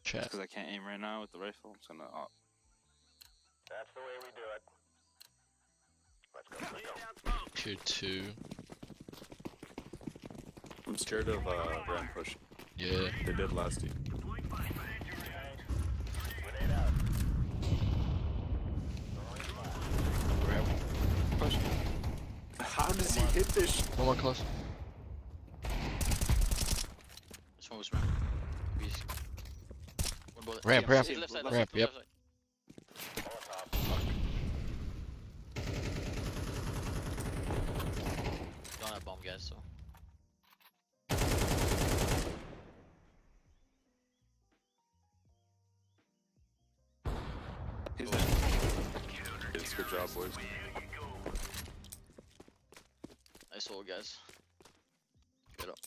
Chat. Because I can't aim right now with the rifle. I'm just gonna. That's the way we do it. Let's go. Tier 2. I'm scared of ramp push. Yeah. They did last team. Ramp push. How does he hit this? One more close. This one was ramp. One bullet. Ramp, Yeah, ramp, left side, ramp, yep. left side. Don't have bomb, guys, so. He's in. It's good job, boys. Nice hold, guys. Get up.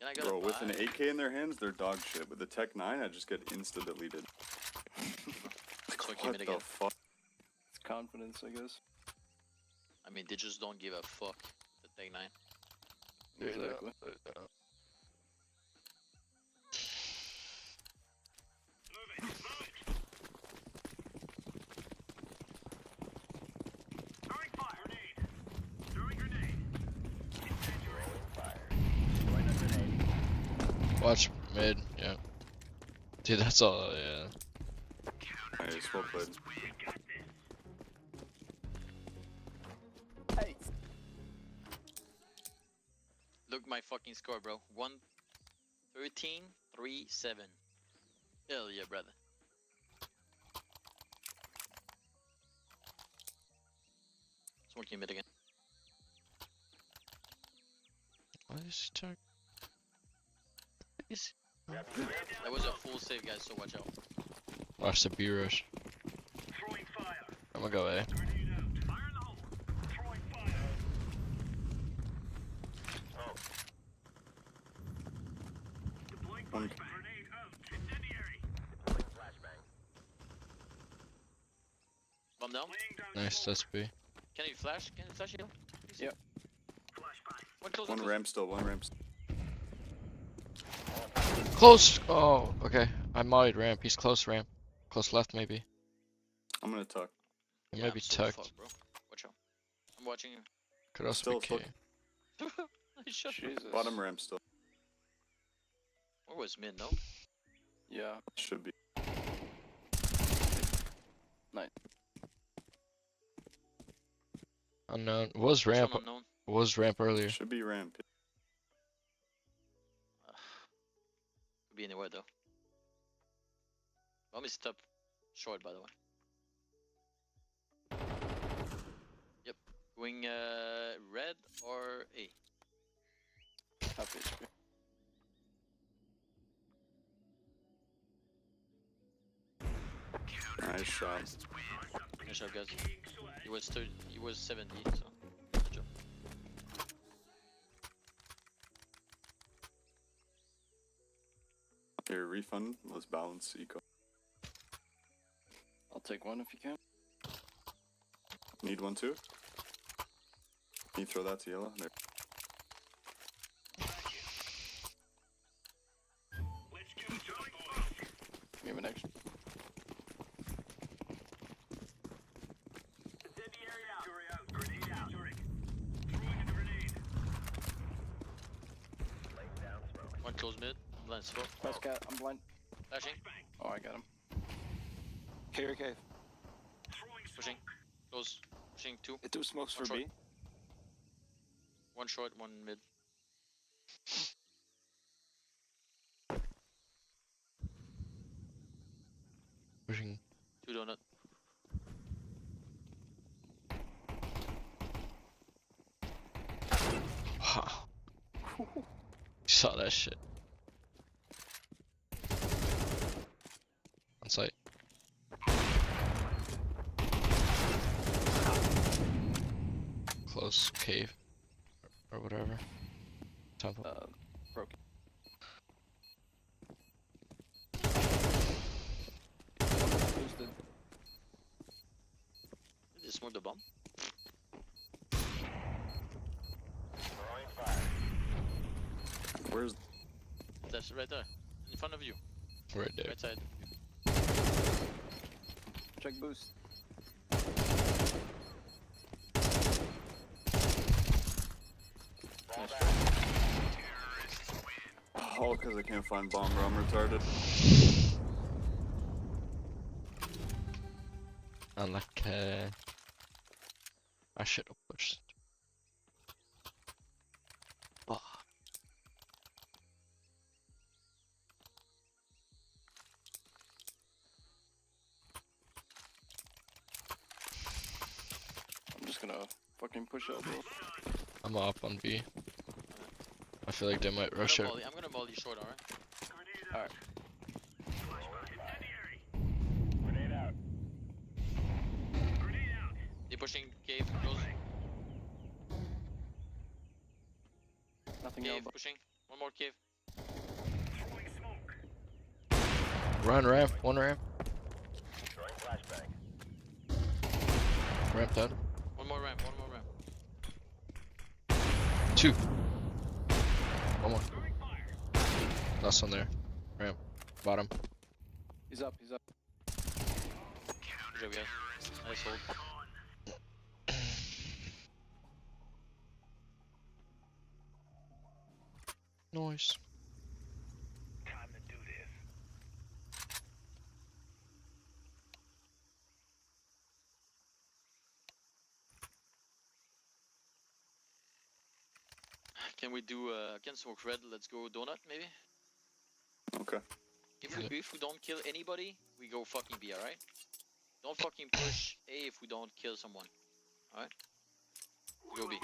Can I go? Bro, with an AK in their hands, they're dog shit. With the Tech 9, I just get insta deleted. What the fuck? It's confidence, I guess. I mean, they just don't give a fuck. The Tech 9. Exactly. Watch mid, yeah. Dude, that's all, yeah. Nice, well played. Hey. Look my fucking score, bro. 1-13-3-7. Hell yeah, brother. Smoking mid again. Why is he talking? That was a full save, guys, so watch out. Watch the B rush. I'm gonna go A. One. Bomb down. Nice, that's B. Can you flash? Can you flash heal? Yep. One close. One ramp still, one ramp still. Close! Oh, okay. I mollied ramp. He's close ramp. Close left, maybe. I'm gonna tuck. He might be tucked. Fuck, bro. Watch out. I'm watching you. Could also Still be K. Jesus. Bottom ramp still. Where was mid, no? Yeah. Should be. Nice. Unknown. Was ramp. Unknown. Was ramp earlier. Should be ramp. Could be anywhere though. Bomb is top short, by the way. Yep. Going red or A? Half HP. Nice shot. Nice shot, guys. He was 30, he was 70, so good job. Here, refund. Let's balance eco. I'll take one if you can. Need one too? Can you throw that to yellow? There. Give me an extra. One close mid. Blind smoke. Fast cat, I'm blind. Flashing. Oh, I got him. Cave or cave? Pushing. Close. Pushing two. Two smokes One for short. B. One short, one mid. Pushing. Two donut. Wow. Saw that shit. On site. close cave or whatever. Temple. Broken. Boosted. Did you smoke the bomb? Where's? That's right there, in front of you. Right there. Right side. Check boost. Oh, because I can't find bomb, bro. I'm retarded. Unlucky. I should have pushed. Oh. I'm just gonna fucking push up, bro. I'm up on B. I feel like they might rush it. I'm gonna molly short, alright? Alright. Grenade out. Grenade out. They pushing cave, close. Nothing Cave, else. pushing. One more cave. Throwing smoke. Run ramp, one ramp. Throwing flashbang. Ramp done. One more ramp, one more ramp. 2. One more. Last one there. Ramp. Bottom. He's up, he's up. Good job, guys. Nice hold. Nice. Time to do this. Can we do can smoke red? Let's go donut maybe. Okay. If we don't kill anybody, we go fucking B, alright? Don't fucking push A if we don't kill someone. Alright? Go B.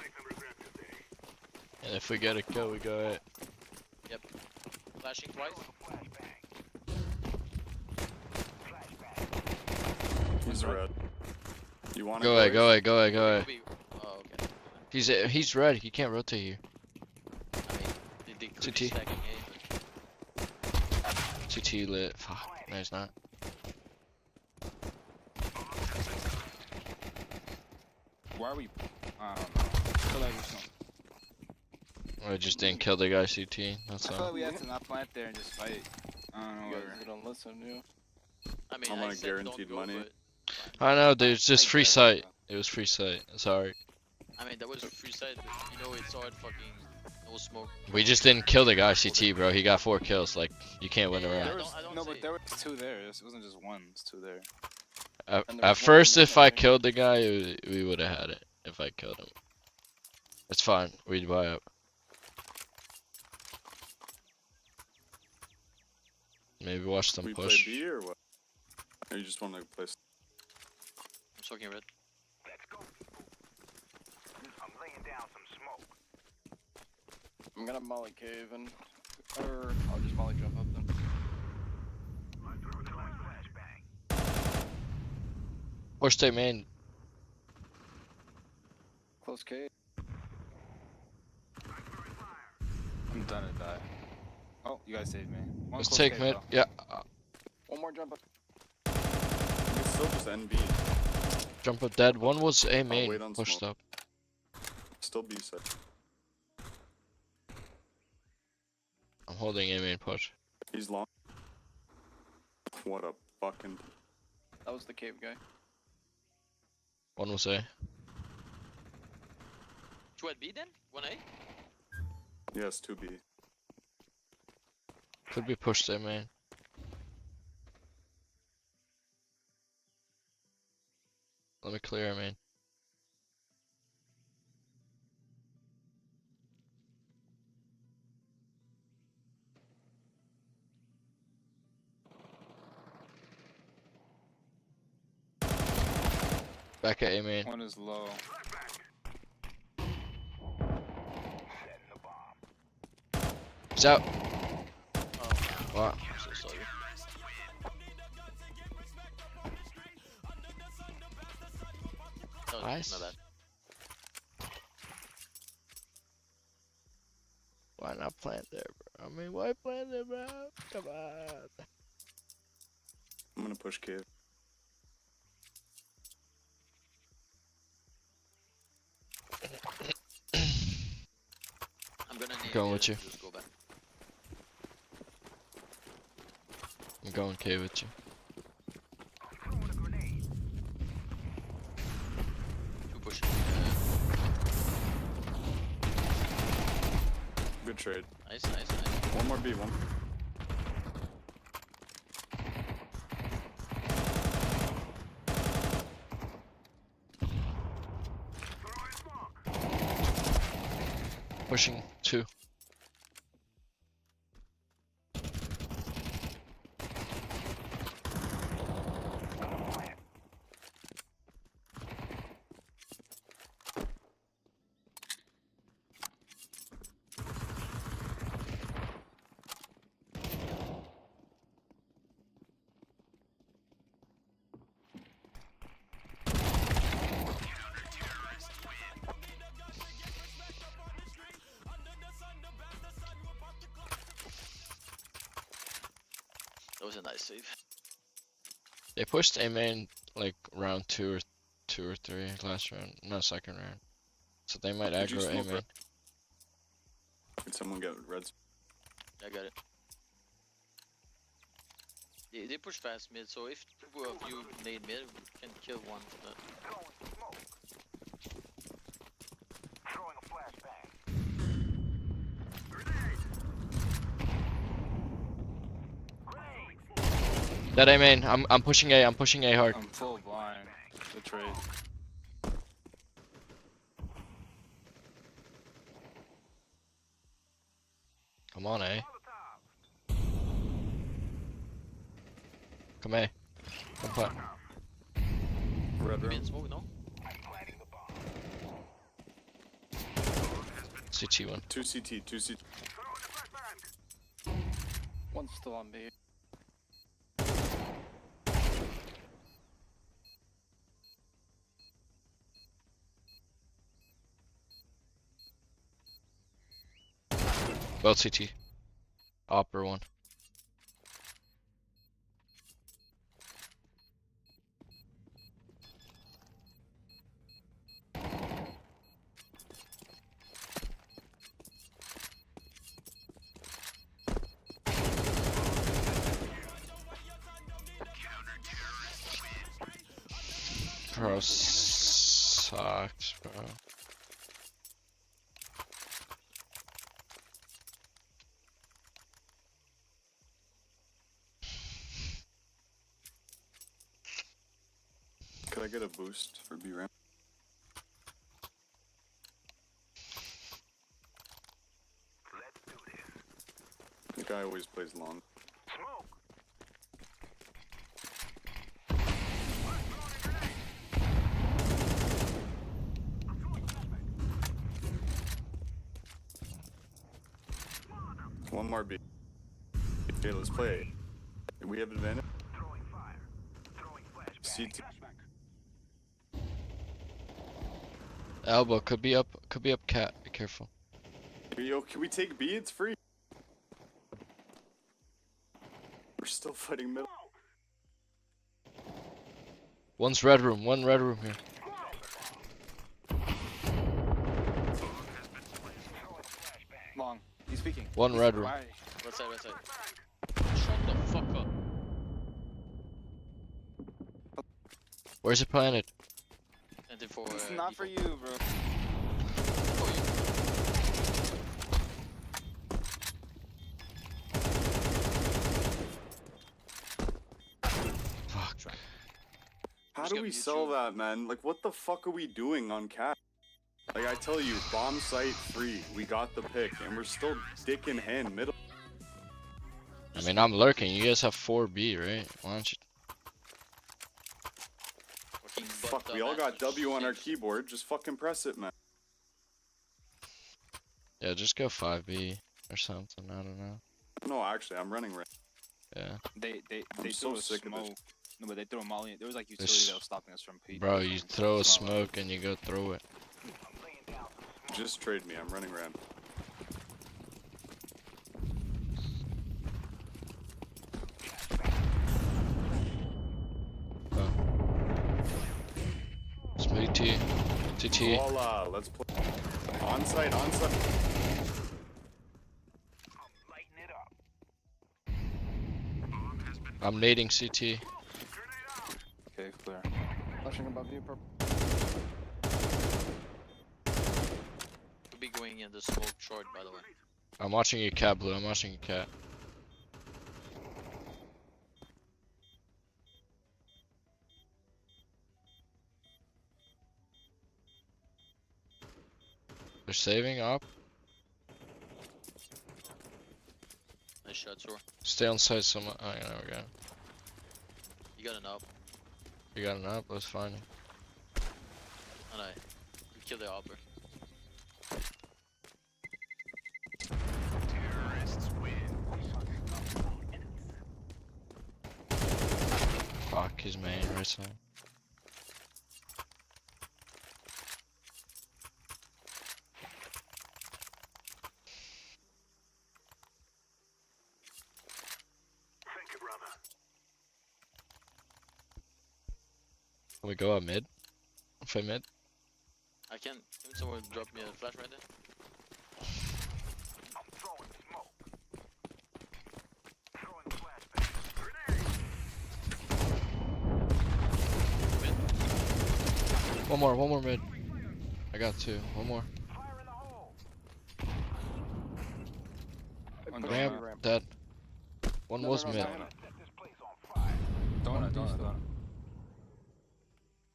And if we get a kill, we go A. Yep. Flashing twice. He's red. You want to Go A, go A, go A, go A. Oh, okay. He's red. He can't rotate here. I mean, they could be CT. stacking A. CT lit. Fuck. No, he's not. Why are we? I just didn't kill the guy CT. That's I feel all. like we have to not plant there and just fight. I don't know. You guys didn't listen, yeah. I mean, I'm I on a said guaranteed don't go, money. but I know, there's just free sight. It was free sight. Sorry. I mean, that was free side, but you know it's hard fucking no smoke. We just didn't kill the guy CT, bro. He got 4 kills. Like, you can't win around. No, but there was 2 there. It wasn't just 1. It's 2 there. At first, if I killed the guy, we would have had it. If I killed him. It's fine. We'd buy up. Maybe watch them We push. play B or what? Or you just want to play? I'm smoking red. Let's go. I'm laying down some smoke. I'm gonna molly cave and, or I'll just molly jump up then. I'm throwing flashbang. Push their main. Close cave. I'm done to die. Oh, you guys saved me. One Let's close take cave, mid. though. Yeah. One more jump up. It's still just NB. Jump up dead. One was A main. wait on Pushed smoke. up. Still B side. I'm holding A main push. He's long. What a fucking. That was the cave guy. One was A. 2 at B then? 1A? Yes, 2B. Could be pushed A main. Let me clear A main. Back at A main. One is low. He's out. Oh, Wow. I'm so sorry. No, Nice. not bad. not plant there, bro? I mean, why plant there, bro? Come on. I'm gonna push cave. I'm gonna need Going with you. Just go back. I'm going cave with you. Two pushing. Good trade. Nice, nice, nice. One more B, one. Pushing 2. That was a nice save. They pushed A main like round 2 or 3 last round, no, second round. So they might Did you aggro A smoke main. red? Did someone get reds? I got it. They push fast mid, so if two of you nade mid, we can kill one from that. Throwing a flashbang. That A main. I'm pushing A. I'm pushing A hard. I'm full blind. The trade. Come on, A. Come A. Come plant. Red room. Mid smoke, no? CT 1. 2 CT, 2 CT. One's still on B. Both CT. Opper 1. Bro, sucks, bro. Could I get a boost for B ramp? The guy always plays long. One more B. Okay, let's play. We have advantage. CT. Elbow could be up cat. Be careful. Yo, can we take B? It's free. We're still fighting middle. One red room here. Long. He's speaking. One red room. Right side, right side. Shut the fuck up. Where's it planted? And then for It's not for you, bro. For you. Fuck. How do we sell that, man? Like, what the fuck are we doing on cat? Like, I tell you, bomb site free. We got the pick, and we're still dick in hand middle. I mean, I'm lurking. You guys have 4B, right? Why don't you? Fuck, we all got W on our keyboard. Just fucking press it, man. Yeah, just go 5B or something. I don't know. No, actually, I'm running right. Yeah. They I'm threw so a sick smoke. of this. No, but they threw a molly. There was like utility This- that was stopping us from P. Bro, you throw a smoke and you go through it. Just trade me. I'm running ramp. CT. CT. Voila, let's play. Onside, onside. I'm nading CT. Okay, clear. Flashing above you, purple. Could be going in the smoke short, by the way. I'm watching your cat, Blue. I'm watching your cat. They're saving up. Nice shot, Sor. Stay on site someone. Oh, yeah, we go. You got an up. You got an up? Let's find him. And I kill the upper. Terrorists win. Fuck, his main right side. Can we go up mid? If I mid? I can. Can someone drop me a flash right there? One more mid. I got two. One more. Ramp, dead. One was mid. Donut.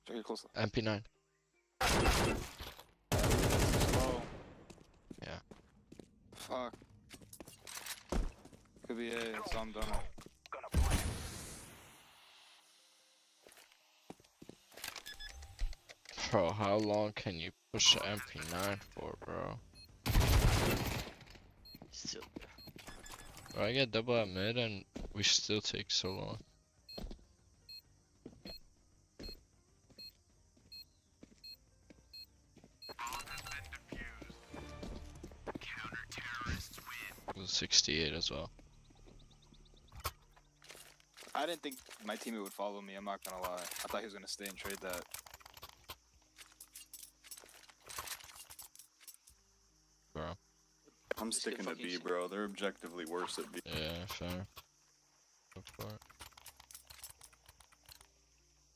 Check it closely. MP9. Slow. Yeah. Fuck. Could be A, so I'm done. Bro, how long can you push the MP9 for, bro? Still. Bro, I get double at mid and we still take so long. It was 68 as well. I didn't think my teammate would follow me, I'm not gonna lie. I thought he was gonna stay and trade that. Bro. I'm sticking to B, bro. They're objectively worse at B. Yeah, fair. Go for it.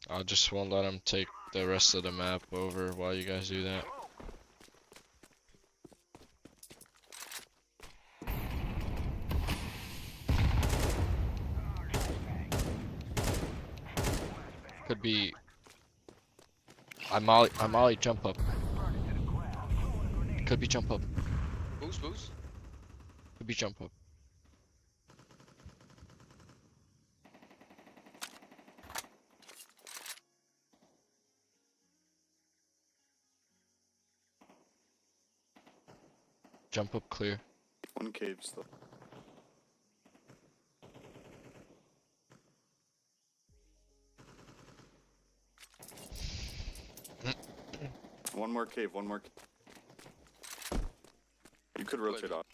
I just won't let him take the rest of the map over while you guys do that. Could be. I molly jump up. Could be jump up. Boost. Could be jump up. Jump up clear. One cave still. One more cave, one more cave. You could rotate off.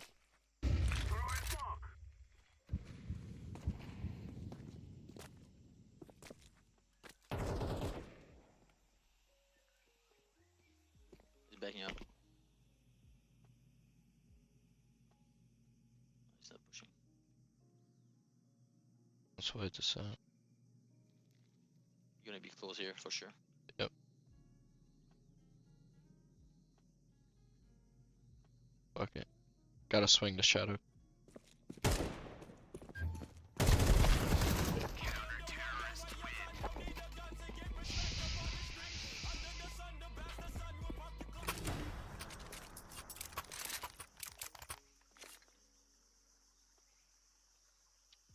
He's backing up. He's not pushing. Let's wait this out. You're gonna be close here for sure. Yep. Fuck it. Gotta swing the shadow.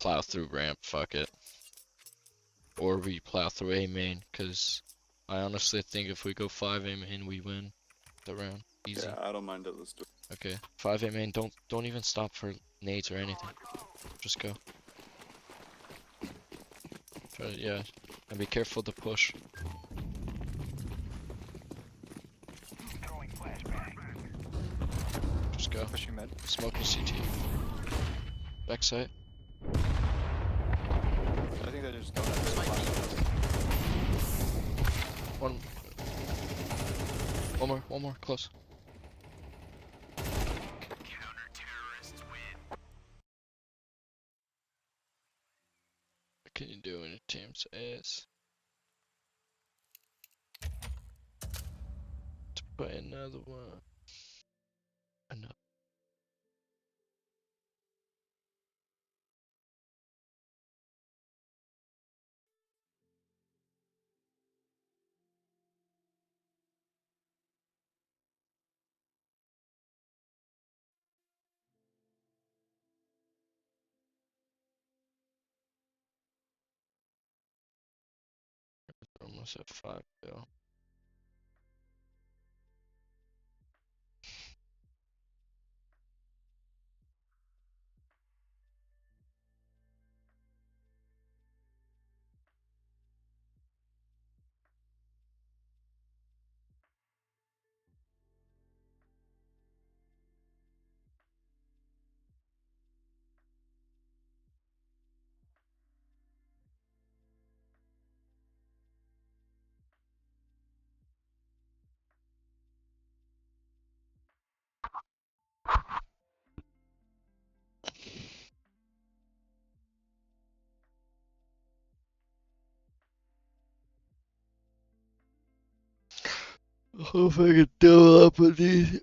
Plow through ramp, fuck it. Or we plow through A main, cause I honestly think if we go 5 A main, we win the round. Easy. Yeah, I don't mind it. Let's do it. Okay, 5 A main. Don't even stop for nades or anything. Just go. Try to, yeah, and be careful to push. Just go. Pushing mid. Smoking CT. Backside. I think they just don't have One. One more, close. What can you do when your team's ass? To play another one. Another. Almost at 5 kill. I hope I can double up with these.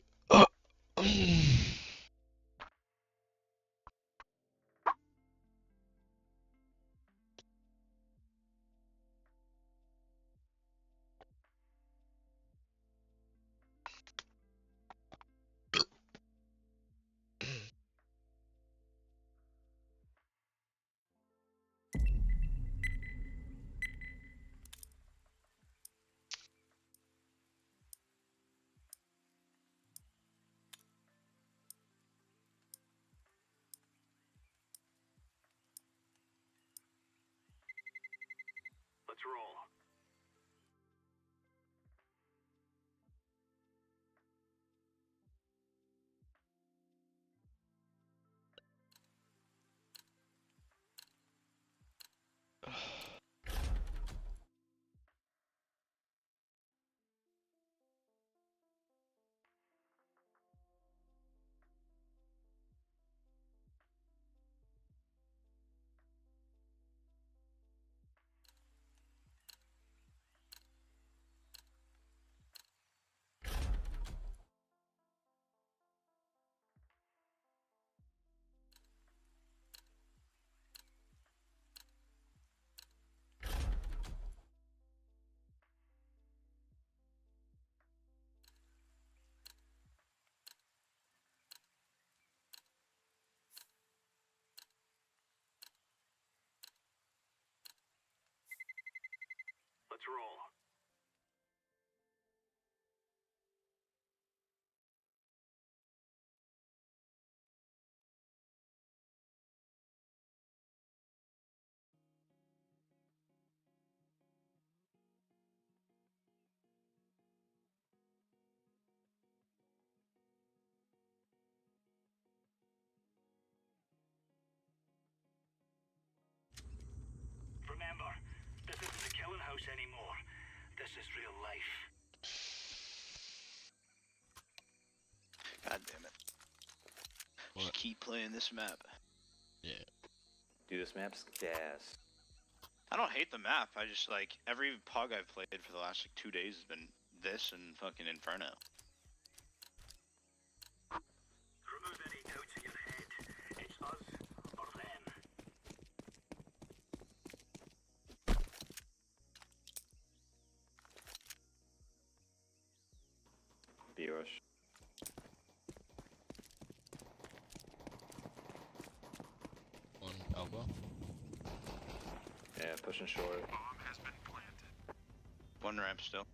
Let's roll. Let's roll. Remember, this isn't the killing house anymore. This is real life. God damn it. Just keep playing this map. Yeah. Dude, this map's gas. I don't hate the map. I just like every pug I've played for the last like 2 days has been this and fucking Inferno. Remove any doubts in your head. It's us or them. B rush. One elbow. Yeah, pushing short. One ramp still.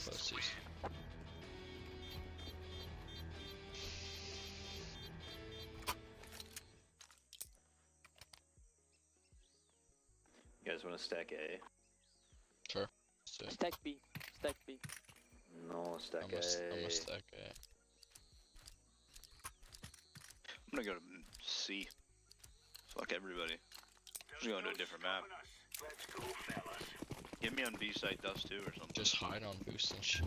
Pussies. guys want to stack A? Sure. Stack B. Stack B. No, stack I'm a stack A. I'm gonna go to C. Fuck everybody. I'm just going to a different map. Let's go, fellas. Hit me on B site dust too or something. Just hide on boost and shit.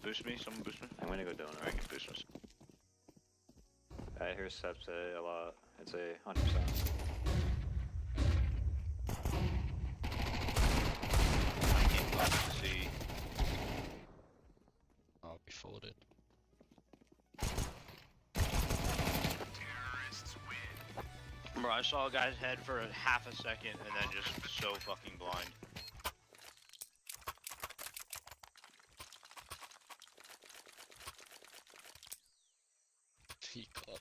Boost me? Someone boost me? I'm gonna go down. I can boost us. I hear Steps A lot. It's A 100%. I can't fucking see. I'll be folded. Bro, I saw a guy's head for a half a second and then just so fucking blind. T club.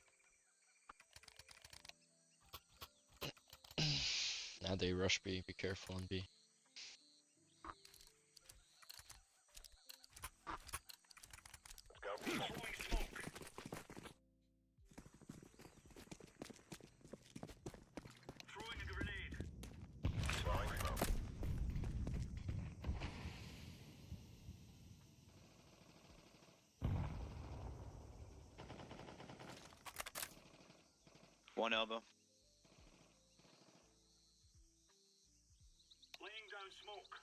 Now they rush B. Be careful on B. One elbow. Laying down smoke.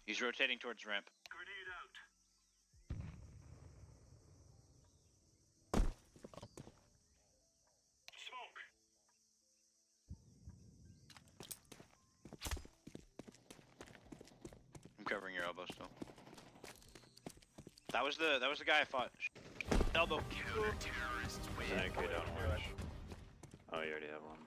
He's rotating towards ramp. Grenade out. Smoke. I'm covering your elbow still. That was the guy I fought. Elbow. Terrorists win. Go down orange. Oh, you already have one.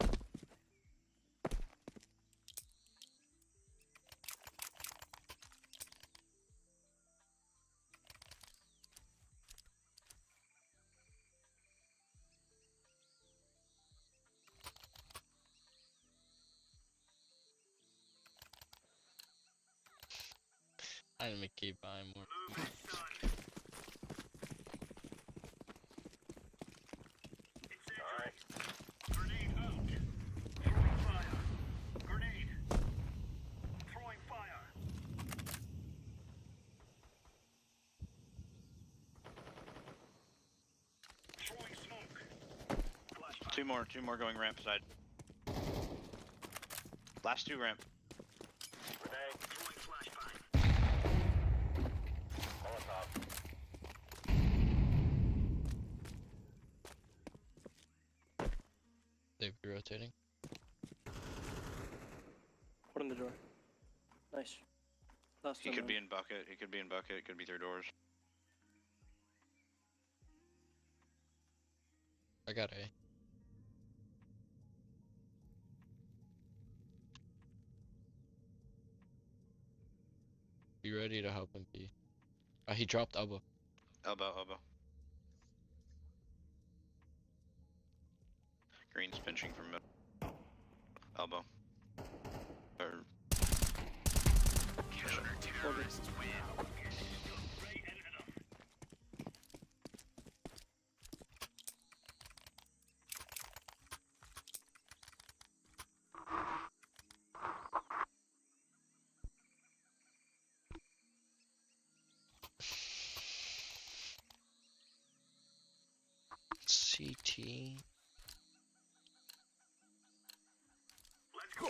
I didn't make keep buying more. Grenade out. Throwing fire. Grenade. Throwing fire. Throwing smoke. Flashbang. Two more going ramp side. Last two ramp. Grenade. Throwing flashbang. Molotov. They'd be rotating. Put in the door. Nice. Last He could be in bucket. He could be in bucket. It could be through doors. I got A. Be ready to help him B. He dropped elbow. Elbow. Green's pinching from middle. Elbow. Or... Counter-terrorists win. Right into them. CT. Let's go.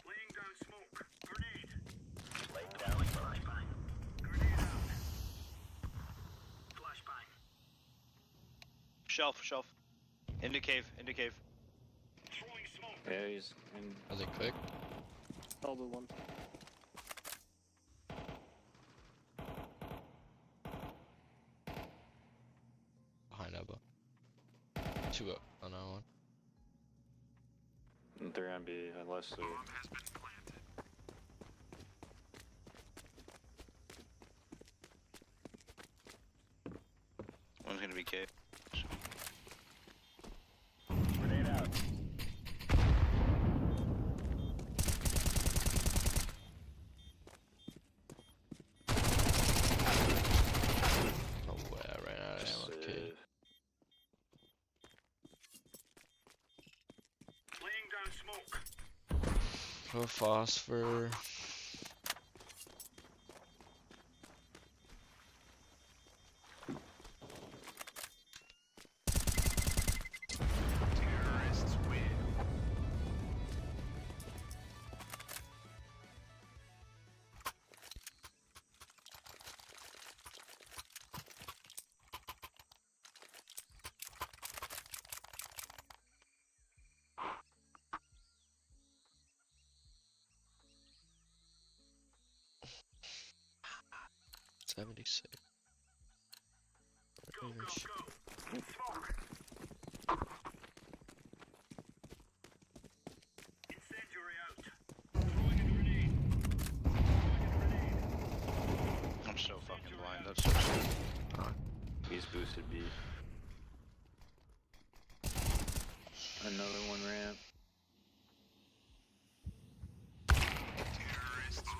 Laying down smoke. Grenade. Laying down flashbang. Grenade out. Flashbang. Shelf. Into cave. Throwing smoke. Yeah, he's in. Are they quick? Elbow one. Behind elbow. 2 up on that one. And 3 on B, unless they... One's gonna be cave. Grenade out. Oh, I ran out of ammo. Okay. Go phosphor. Terrorists win. $76. Go, go, go. Smoke. Incendiary out. Throwing a grenade. I'm so fucking blind. That's so sad. He's boosted B. Another one ramp. Terrorists win.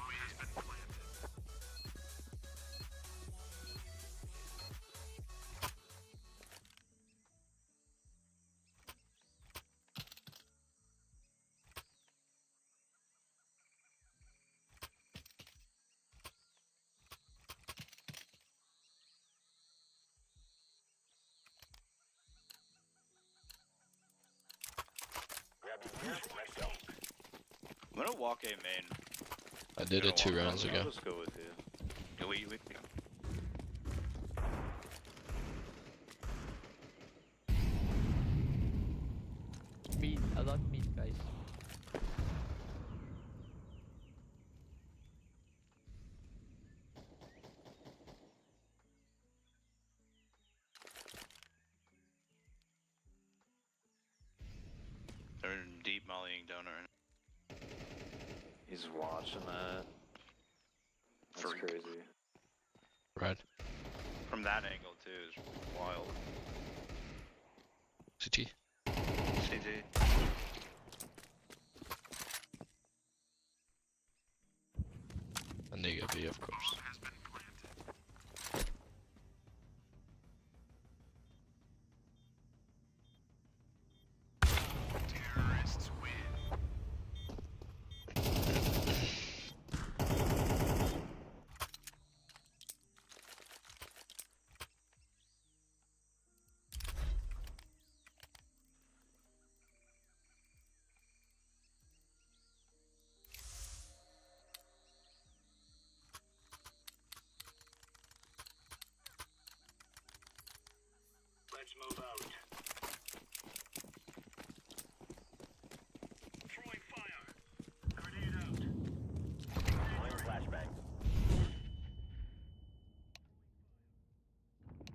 I'm gonna walk A main. I did it 2 rounds ago. I'll just go with you. Yeah, we Meat, a lot meat, guys. they're deep mollying down right now. He's watching that. That's Freak. crazy. Red. From that angle too is wild. CT. CT. And they get B, of course. Terrorists win. Let's move out. Throwing fire. Grenade out. Laying flashbang.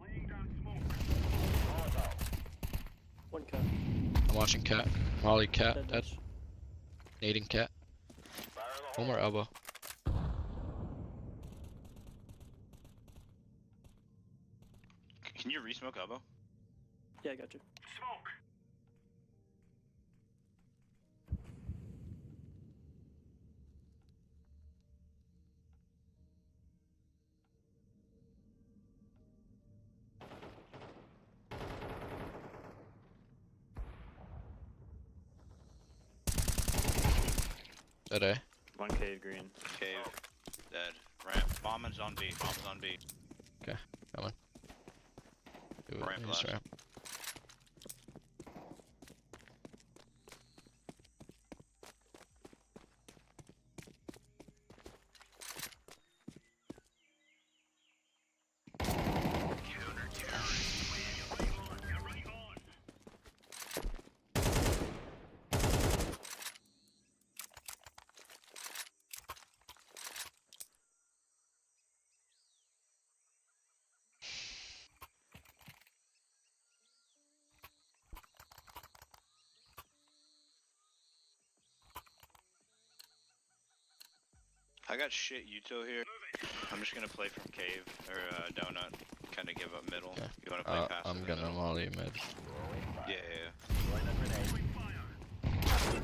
Laying down smoke. Molotov. One cut. I'm watching cat. Molly cat, dead. Nading cat. One more elbow. Can you re-smoke elbow? Yeah, I got you. Smoke. Dead A. One cave green. Cave. Dead. Ramp. Bomb is on B. Bomb is on B. Okay, coming. Ooh, Ramp nice last. ramp. I got shit Uto here. I'm just gonna play from cave or donut. Kind of give up middle. Okay. You wanna play past I'm the gonna middle? molly mid. Yeah.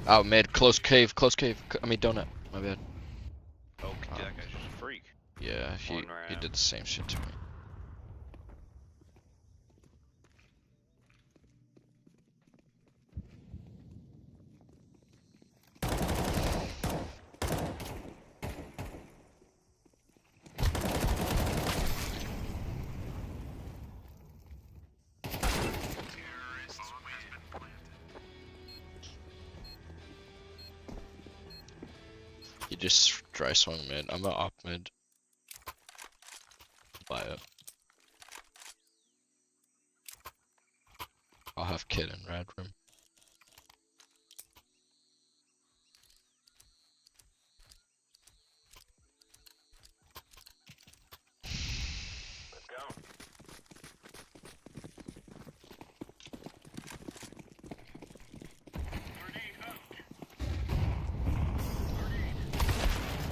Oh, mid, close cave, I mean donut, my bad. Oh, that guy's just a freak. Yeah, he did the same shit to me. just dry swing mid. I'm a op mid. Buy it. I'll have Kid in red room. Let's go.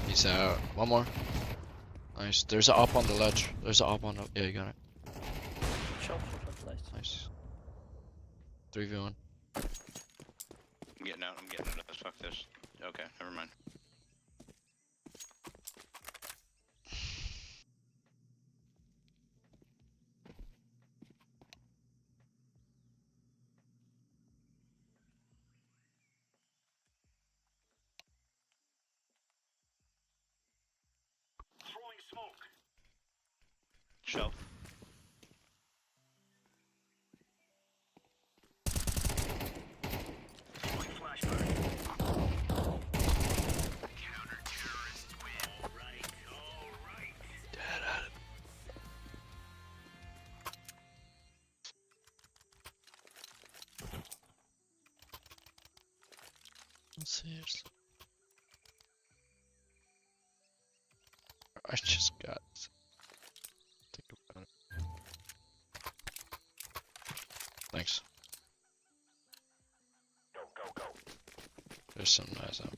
He's out. One more. Nice. There's an op on the ledge. There's an op on the. Yeah, you got it. Shelf, nice. Nice. 3v1. I'm getting out. I'm getting out. Fuck this. Okay, never mind. Throwing smoke. Shelf. Throwing flashbang. Counter-terrorists win. All right. Seriously. I just got. Think about it. Thanks. Go, go, go. There's some nice up.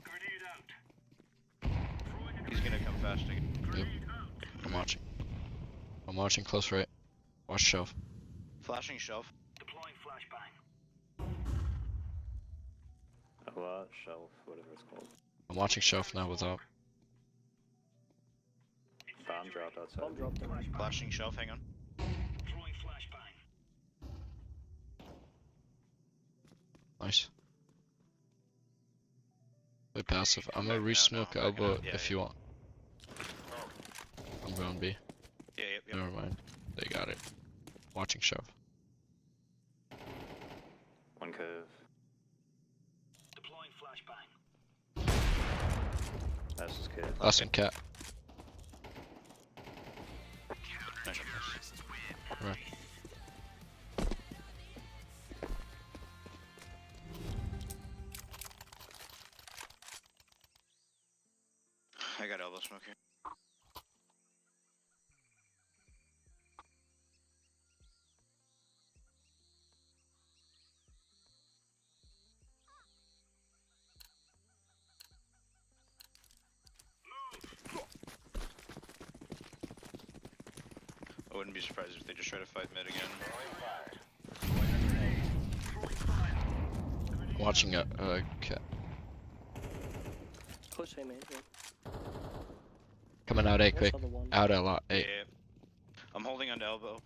Grenade out. He's gonna come fast again. Yep. I'm watching. I'm watching close right. Watch shelf. Flashing shelf. Deploying flashbang. Shelf, whatever it's called. I'm watching shelf now without. Bomb dropped outside. Bomb dropped. Flashing shelf. Hang on. Throwing flashbang. Nice. Play passive. I'm gonna No, re-smoke no, elbow yeah, if yeah. you want. I'm going B. Yeah, yep. Never mind. They got it. Watching shelf. One cove. Deploying flashbang. That's just kid. Last one cat. Right. I got elbow smoke here. I wouldn't be surprised if they just try to fight mid again. Watching a cat. Push him in. Coming out A quick. Out a lot. A. Yeah. I'm holding onto elbow.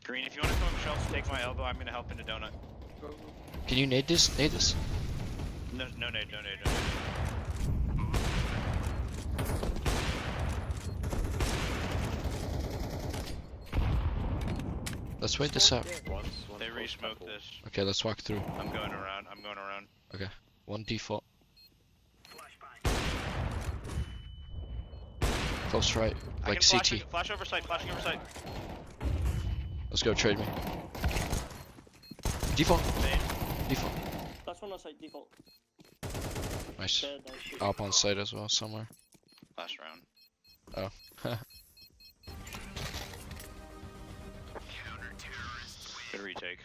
Green, if you want to come up shelf, take my elbow. I'm gonna help into donut. Can you nade this? Nade this. No, no nade, no nade, no nade. Let's wait this out. They re-smoked this. Okay, let's walk through. I'm going around. I'm going around. Okay. One default. Close right. Like CT. Flash oversight. Flashing oversight. Let's go trade me. Default. Main. Default. Last one on site, default. Nice. Dead, nice. Up on site as well somewhere. Last round. Oh. Good retake.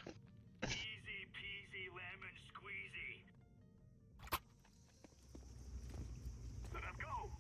Easy peasy lemon squeezy. Let us go.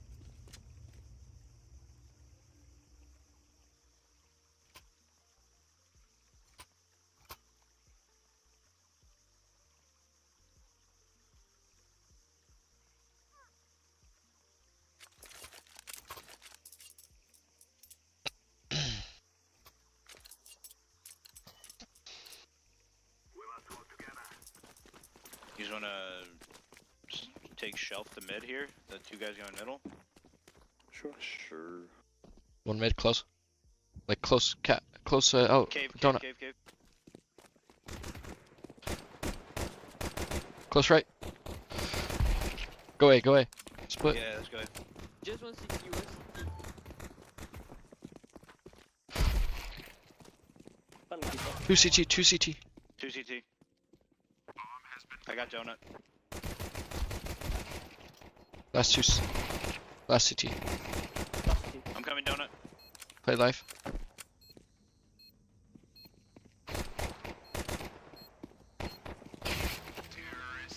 You just wanna take shelf to mid here? The two guys going middle? Sure. Sure. One mid close. Like close cat. Close oh Cave, donut. cave. Close right. Go away, go away. Split. Yeah, let's go ahead. Just one CT west. 2 CT, 2 CT. 2 CT. I got donut. Last CT. I'm coming donut. Play life.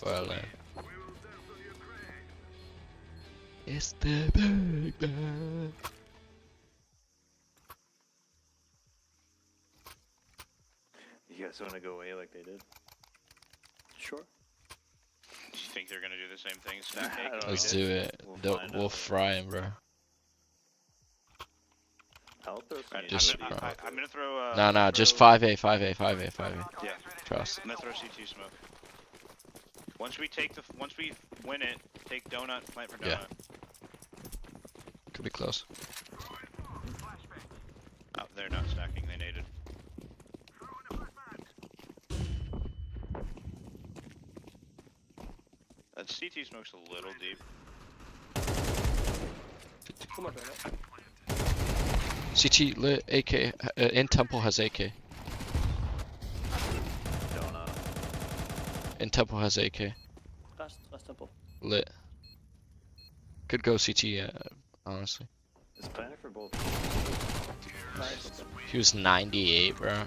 Well, it's the big bang. You guys want to go away like they did? Sure. Do you think they're gonna do the same thing? Stack cake? Let's do it. We'll fry him, bro. I'll throw some. Just I'm gonna throw. Nah, just 5A. Yeah. Trust. I'm gonna throw CT smoke. Once we win it, take donut, plant for donut. Yeah. Could be close. Oh, they're not stacking. They naded. That CT smoke's a little deep. Come on, donut. CT lit AK. In temple has AK. In temple has AK. Last temple. Lit. Could go CT, honestly. It's planning for both. Nice. He was 98, bro.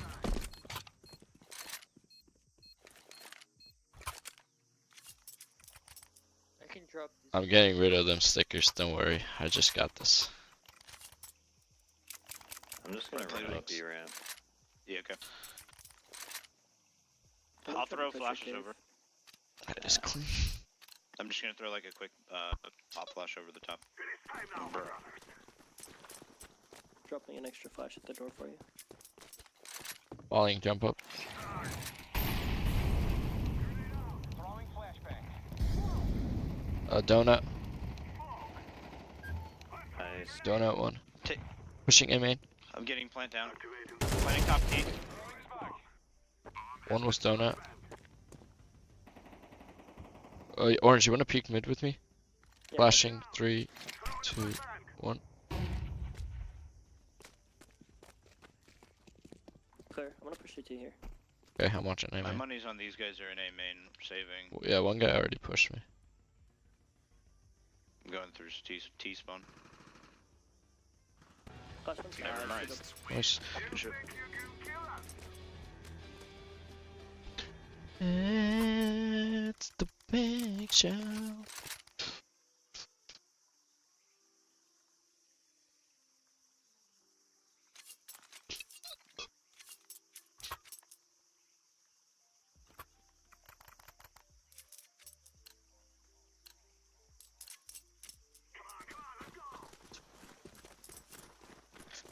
I can drop this. I'm getting rid of them stickers, don't worry. I just got this. I'm just gonna run up B ramp. Yeah, okay. I'll throw flashes over. That is clean. I'm just gonna throw like a quick pop flash over the top. Dropping an extra flash at the door for you. Falling, jump up. Donut. Nice. Donut one. Pushing A main. I'm getting plant down. Planting top T. One was donut. Orange, you wanna peek mid with me? Yeah. Flashing. 3, 2, 1. Clear. I'm gonna push CT here. Okay, I'm watching A My main. money's on these guys are in A main saving. Yeah, one guy already pushed me. I'm going through T spawn. Last one's Never mind. Nice. Good shit. It's the big show.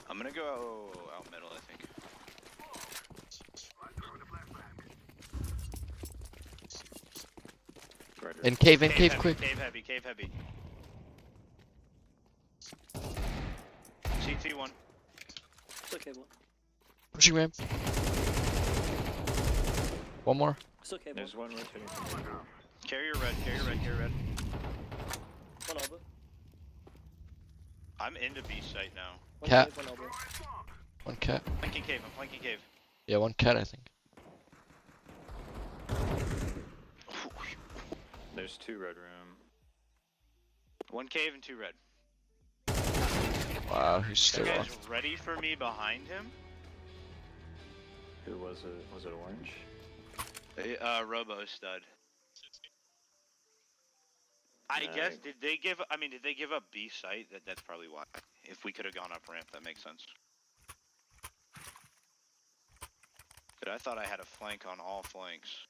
I'm gonna go out middle, I think. In cave, quick. Cave heavy. CT1. Still cable. Pushing ramp. One more. Still cable. There's one rotating from me. Carrier red. One elbow. I'm into B site now. One Cat. cave, one elbow. One cat. I'm flanking cave. Yeah, one cat, I think. There's 2 red room. 1 cave and 2 red. Wow, he's still That on. guy's ready for me behind him. Who was it? Was it orange? Robo stud. I guess did they give up B site? That's probably why. If we could have gone up ramp, that makes sense. But I thought I had a flank on all flanks.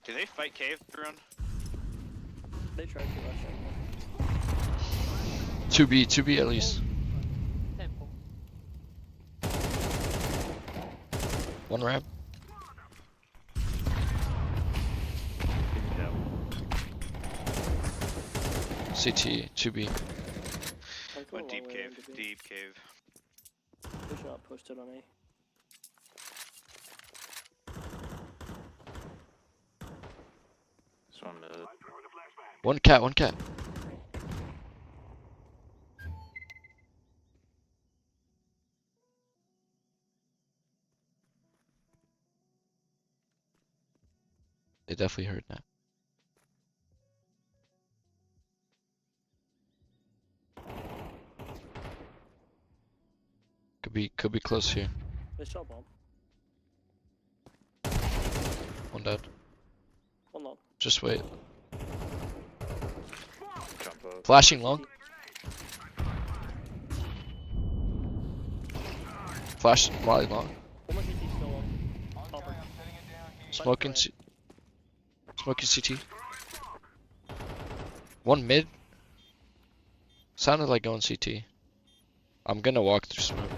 Do they fight cave, run? They tried to rush in. 2B at least. Temple. One ramp. CT, 2B. Went a deep long way cave. around to B. Deep cave. They should not posted on A. This one mid. One cat, one cat. They definitely heard that. Could be close here. They saw bomb. One dead. One long. Just wait. Jump up. Flashing long. Flash Molly long. One more CT still long. Hopper. Smoking CT. One mid. Sounded like going CT. I'm gonna walk through smoke.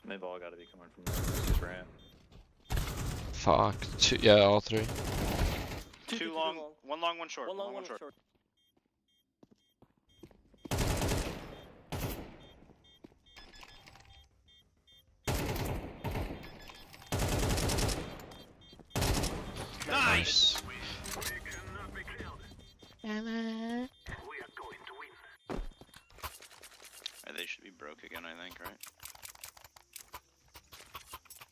They've all got to be coming from there. Just ran. Fuck. Two, yeah, all three. Two long, one long, one short. One long, one short. Nice. They should be broke again, I think, right?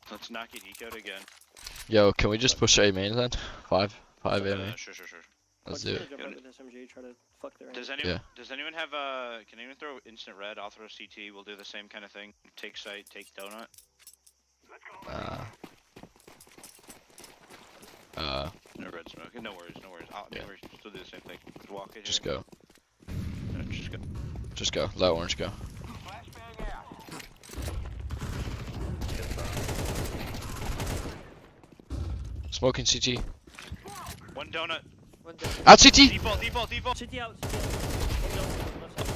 Let's knock it ecoed again. Yo, can we just push A main then? Five A main. Sure. Let's do it. Does anyone have can anyone throw instant red? I'll throw CT. We'll do the same kind of thing. Take site, take donut. No red smoke. No worries. We'll still do the same thing. Just walk it. Just go. Just go. Just go. Let orange go. Smoking CT. One donut. Out CT! Default. CT out.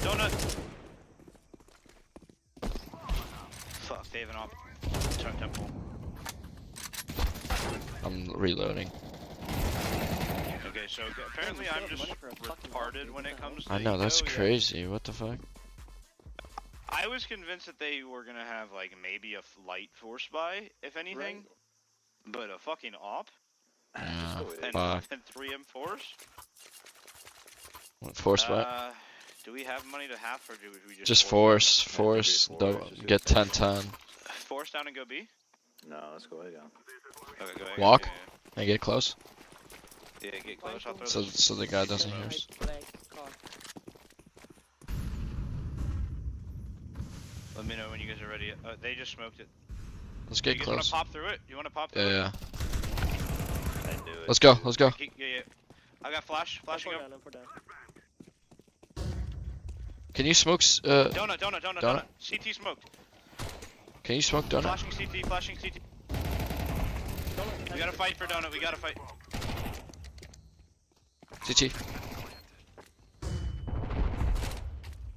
Donut. Fuck, they have an op. Temple. I'm reloading. Okay, so apparently I'm just retarded when it comes to I know, that's eco, yeah. crazy. What the fuck? I was convinced that they were gonna have like maybe a light force buy, if anything. But a fucking op? Yeah, and, fuck. and 3 M4s? What force buy? Do we have money to half, or do we just... Just force, don't get 10-10. Force down and go B? No, let's go A down. Okay, go A. Walk and get close. Yeah, get close. I'll throw So the guy doesn't hear us. Let me know when you guys are ready. They just smoked it. Let's get you guys close. wanna pop through it? You wanna pop through it? Yeah. Do it. Let's go. Yeah. I got flash. Flashing up. Can you smoke? Donut. CT smoked. Can you smoke donut? Flashing CT. We gotta fight for donut. We gotta fight. CT.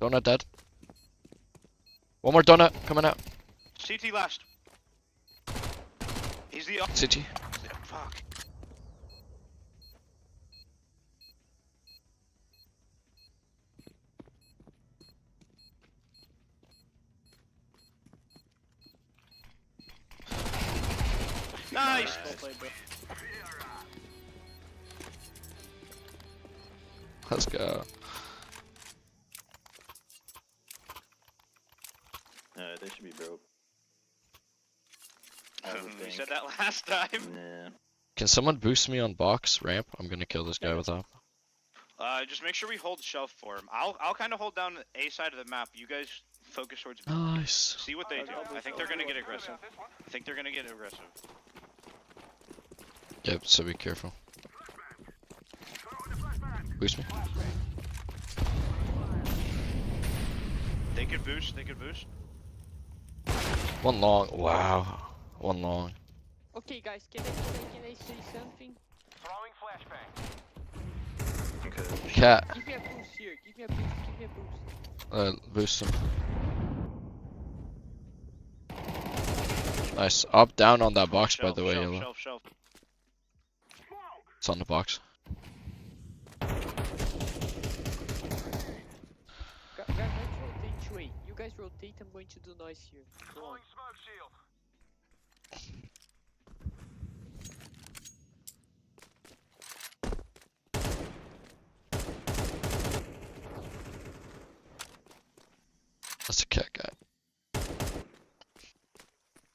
Donut dead. One more donut coming out. CT last. He's the op. CT. Fuck. Nice. Let's go. They should be broke. We said that last time. Yeah. Can someone boost me on box ramp? I'm gonna kill this guy with op. Just make sure we hold shelf for him. I'll kind of hold down the A side of the map. You guys focus towards B. Nice. See what they do. I think they're gonna get aggressive. Yep, so be careful. Boost me. They could boost. One long. Wow. One long. Okay, guys, can I say something? Throwing flashbang. Okay. Cat. Give me a boost here. Give me a boost. Boost him. Nice. Up, down on that box, by the way, yellow. Shelf. It's on the box. guys rotate, I'm going to do noise here. Go on. Smoke shield. That's a cat guy.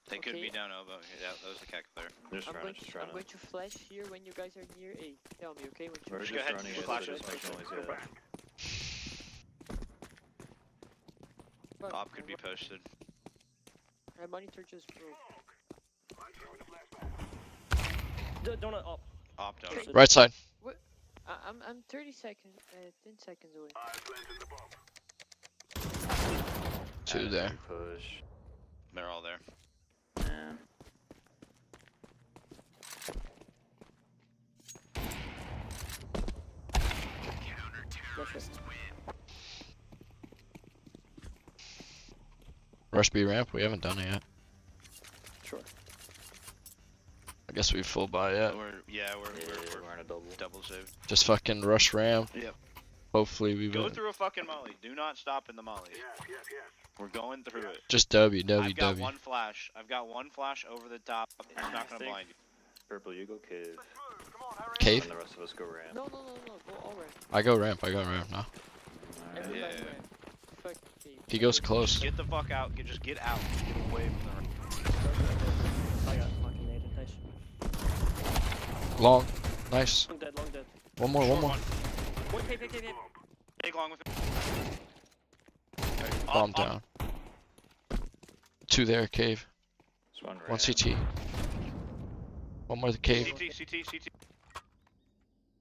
They could be down elbow. Yeah, that was the cat player. Just run it, just run I'm going to flash here when you guys are near A. Tell me, okay? When We're you just go ahead, running just it, flash so it. just make noise, yeah. Op could be posted. My monitor just broke. Donut up. Op down. Right side. What? I'm 30 seconds, 10 seconds away. Two there. Push. They're all there. Yeah. Rush B ramp. We haven't done it yet. Sure. I guess we full buy yet. We're We're in a double save. Just fucking rush ramp. Yep. Hopefully we Go win. through a fucking molly. Do not stop in the molly. We're going through it. Just W, W, I've got W. one flash. I've got one flash over the top. It's not gonna blind you. Purple, you go cave. Cave? And the rest of us go ramp. No, go all right. I go ramp now. Everybody Yeah. ramp. Fuck me. He goes close. Get the fuck out. Just get out. Get away from the. I got fucking naded. Nice. Long. Nice. Long dead, long dead. One more. Wait, cave. Take long with him. Bomb down. Two there, cave. One CT. One more the cave. CT.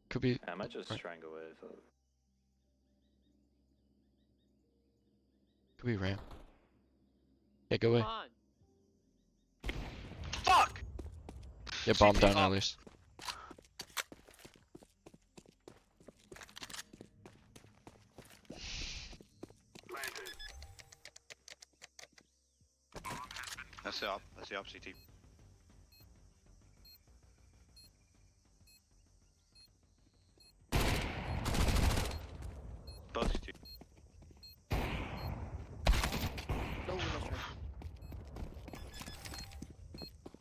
Could be. I might just try and go away. So. Could be ramp. Yeah, go away. Come on. Fuck! Yeah, bomb CT down up. at least. That's the op CT. Both CT. No, we're not right.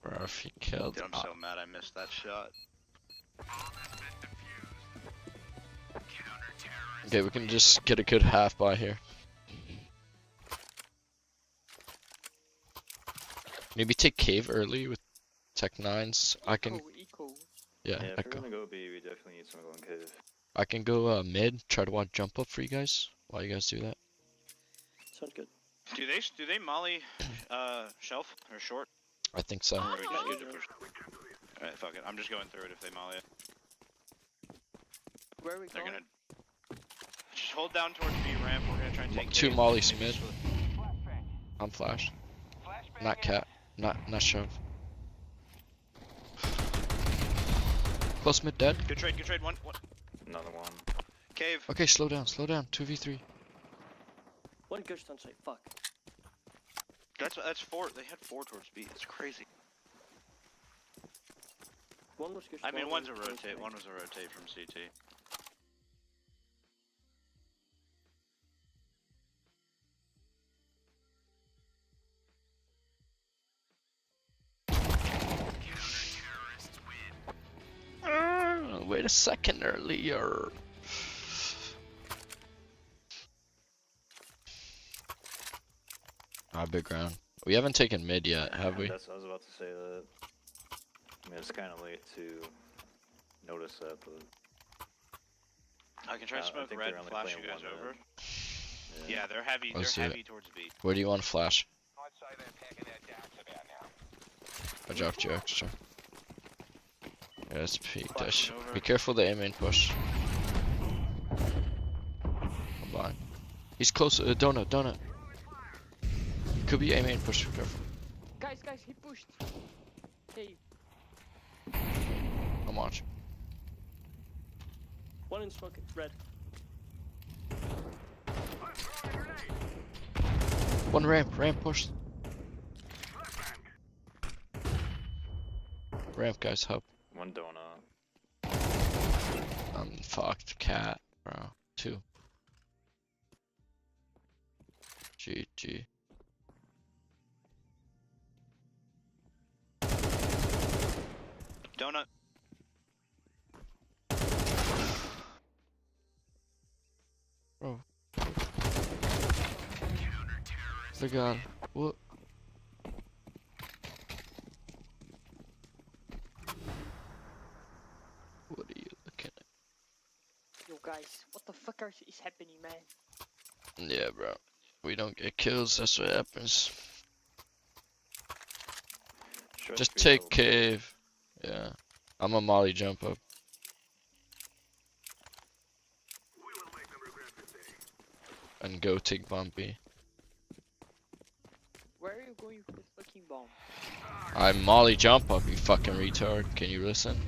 Bro, if he killed. Dude, I'm so mad I missed that shot. Okay, we can just get a good half by here. Maybe take cave early with Tech 9s. I can. Eco. Yeah, Yeah, if Echo. we're gonna go B, we definitely need someone going cave. I can go mid. Try to watch jump up for you guys while you guys do that. Sounds good. Do they molly shelf or short? I think so. Or we just use it for... Alright, fuck it. I'm just going through it if they molly it. Where are we They're going? gonna just hold down towards B ramp. We're gonna try and take Two cave. mollies Maybe mid. switch. I'm flashed. Not cat. Not shove. Close mid dead. Good trade. One. Another one. Cave. Okay, slow down. 2v3. One ghost on site. Fuck. That's four. They had four towards B. It's crazy. One was ghost. I mean, one one's a was rotate. ghost. One was a rotate from CT. Wait a second earlier. Big round. We haven't taken mid yet, have we? That's what I was about to say. That. I mean, it's kind of late to notice that, but. I can try to I smoke think red they're and only flash playing you guys one over. mid. Yeah, they're heavy. Let's they're do heavy towards B. Where do you want to flash? I dropped you extra. Yeah, let's peek dash. Be careful the A main push. Come on. He's close. Donut. Could be A main push. Be careful. Guys, he pushed. Hey. I'm watching. One in smoke. Red. One ramp push. Ramp, guys, help. One donut. I'm fucked, cat, bro. Two. GG. Donut. Bro. The god. What? What are you looking at? Yo guys, what the fuck is happening, man? Yeah, bro. We don't get kills, that's what happens. Just take cave. Yeah. I'm a molly jump up. And go take bumpy. Where are you going with this fucking bomb? I'm molly jump up, you fucking retard. Can you listen?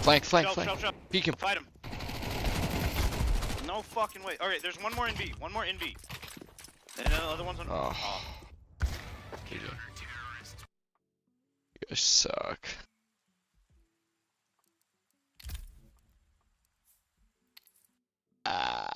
Flank, flank, flank. Peek him. Fight him. No fucking way. Alright, there's one more in B. One more in B. And the other one's on. Oh. You guys suck. Ah.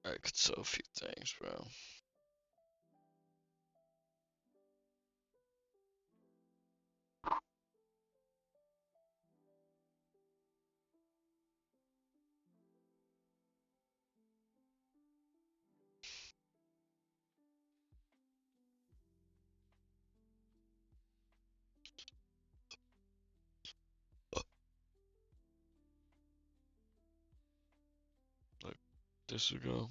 I could sell a few things, bro. Like, this will go.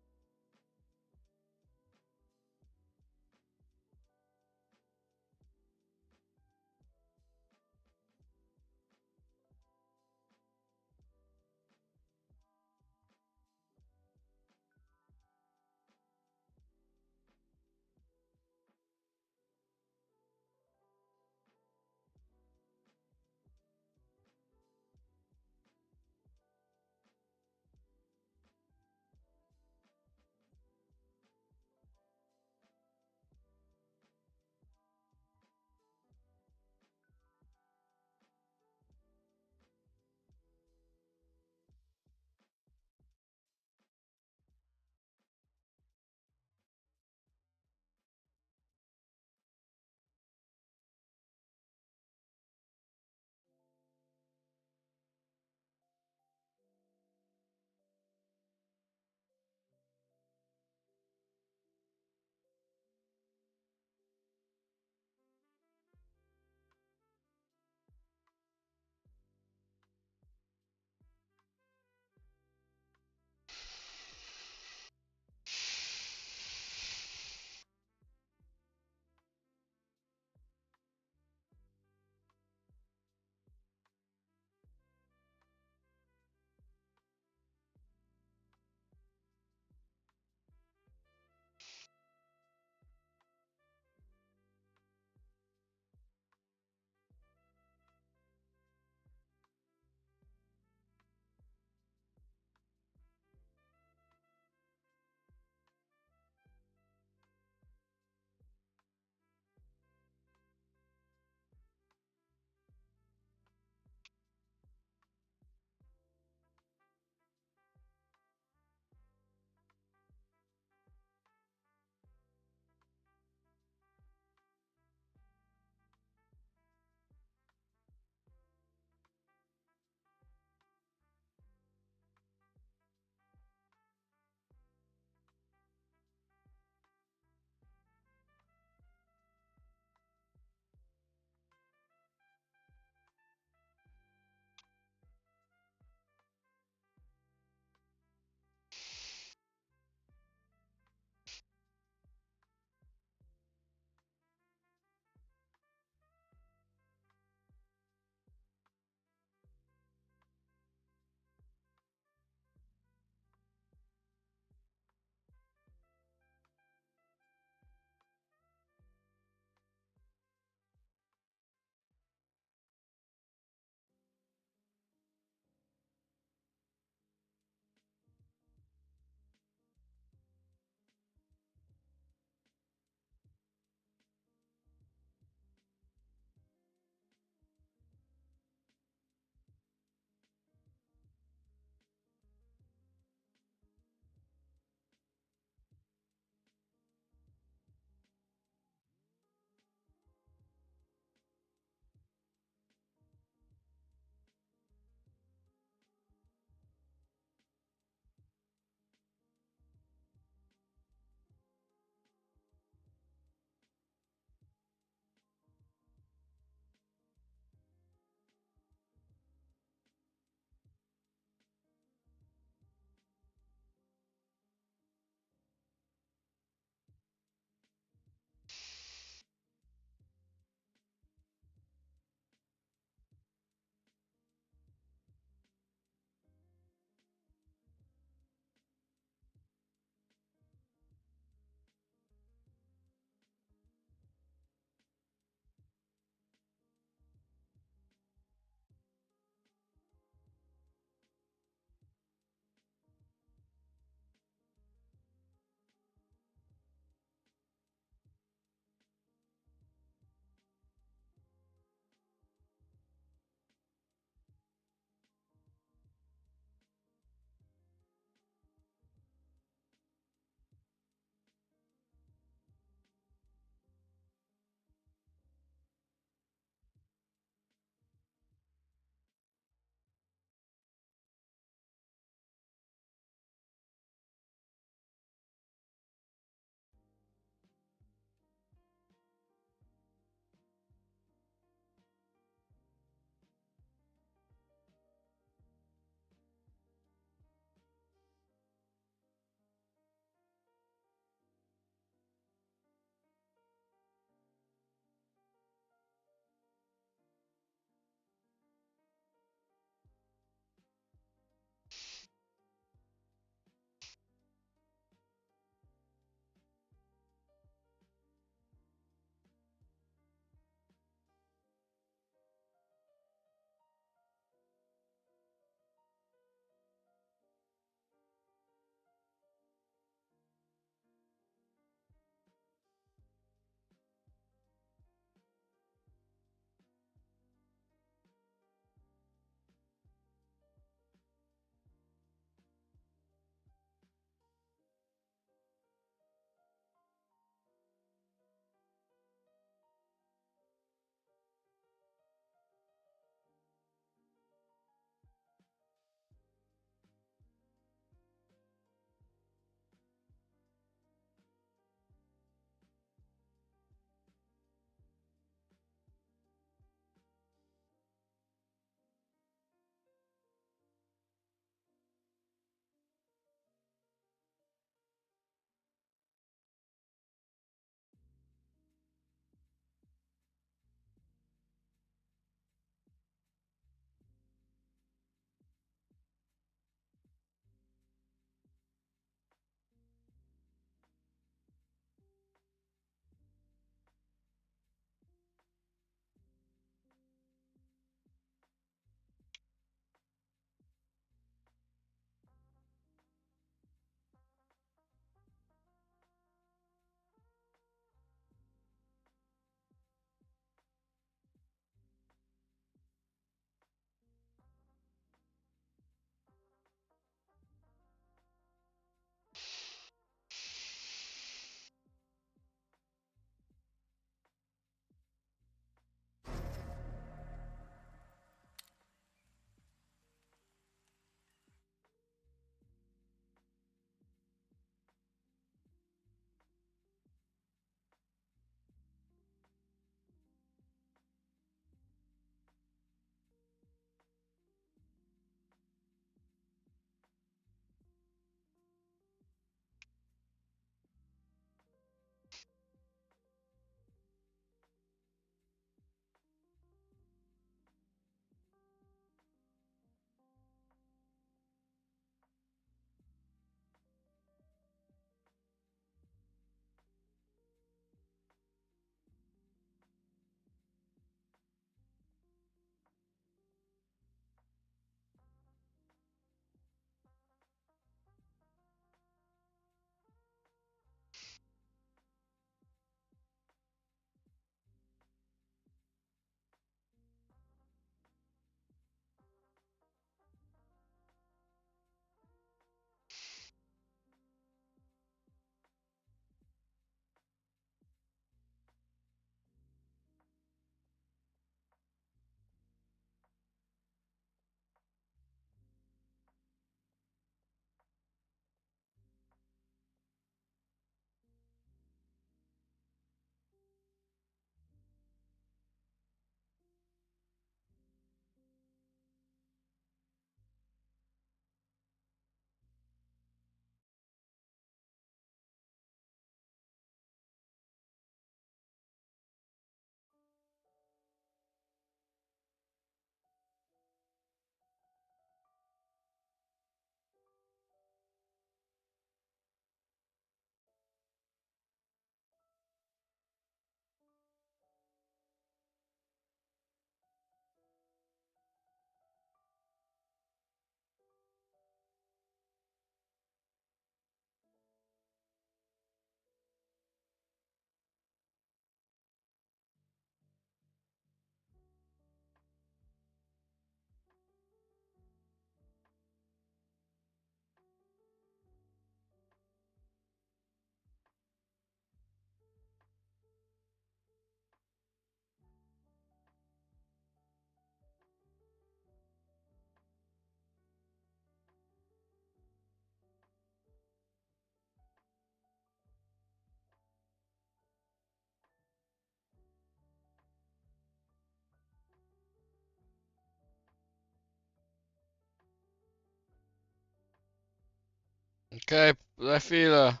Okay, la fila.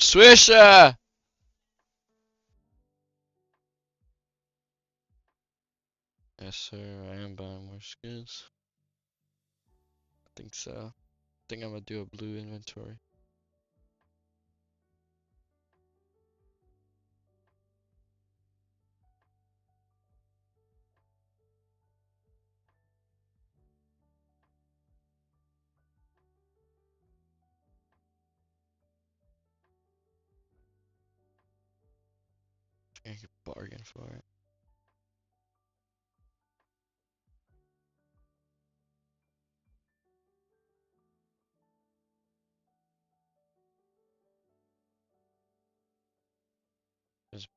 Swisher! Yes, sir. I am buying more skins. I think so. I think I'm gonna do a blue inventory. I could bargain for it. Just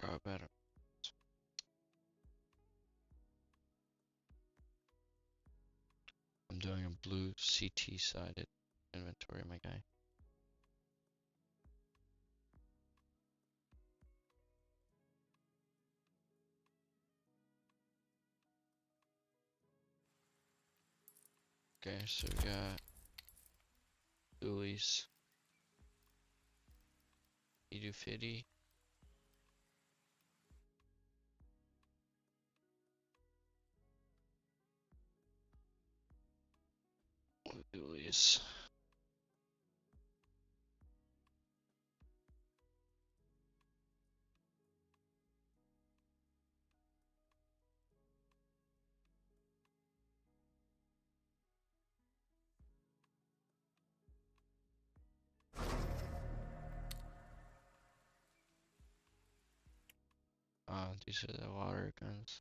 bro, better. I'm doing a blue CT sided inventory, my guy. Okay, so we got dualies. You do 50. Dualies. These are the water guns.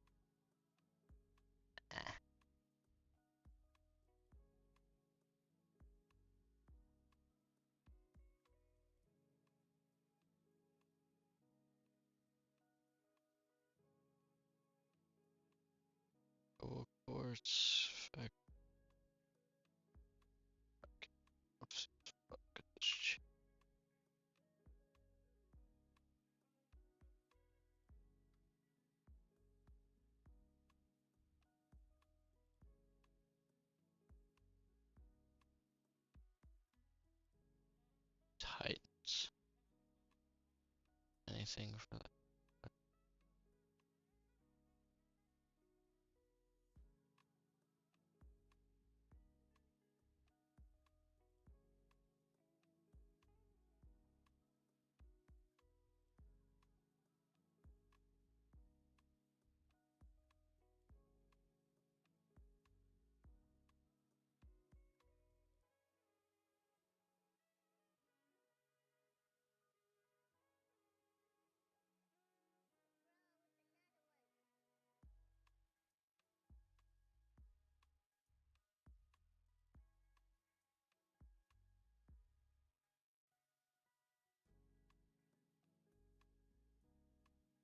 Oh, quartz. Titans. Anything for that?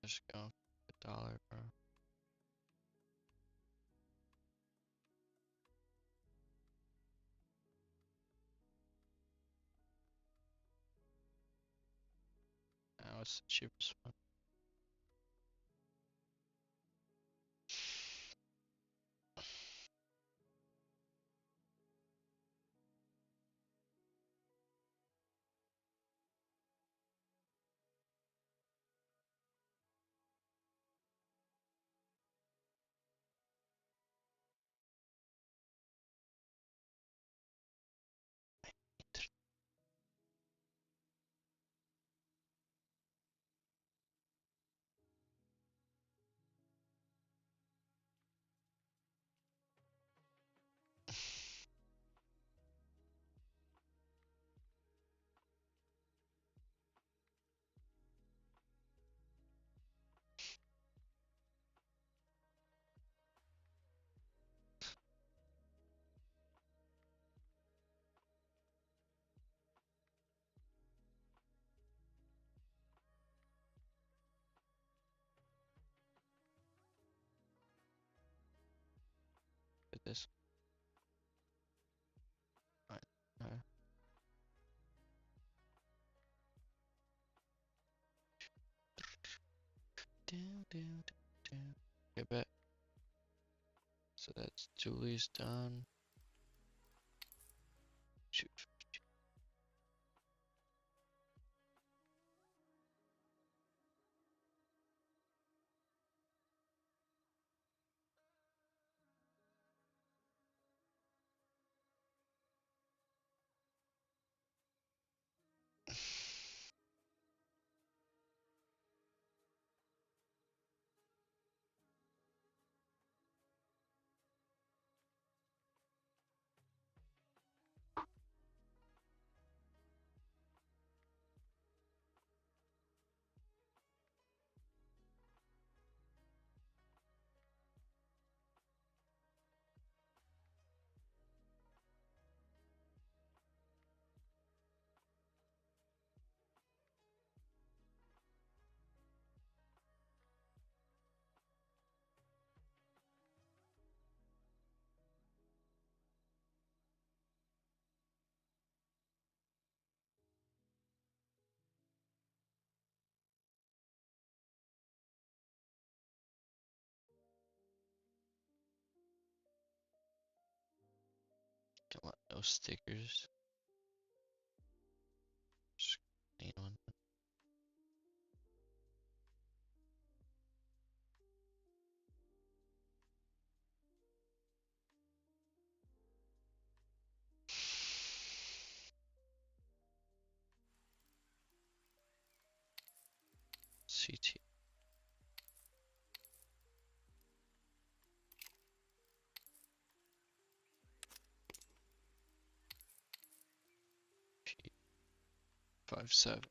Just go. $1, bro. Now it's the cheapest one. this. Alright. Alright. Okay, bet. So that's Julie's done. Shoot. Come on, no stickers. Just clean one. CT. P 57.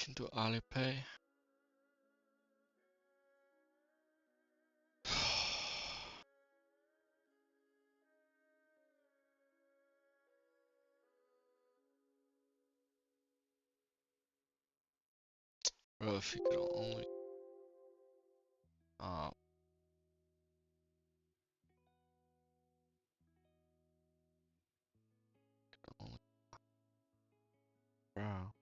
can do Alipay. Bro, if you could only only bro.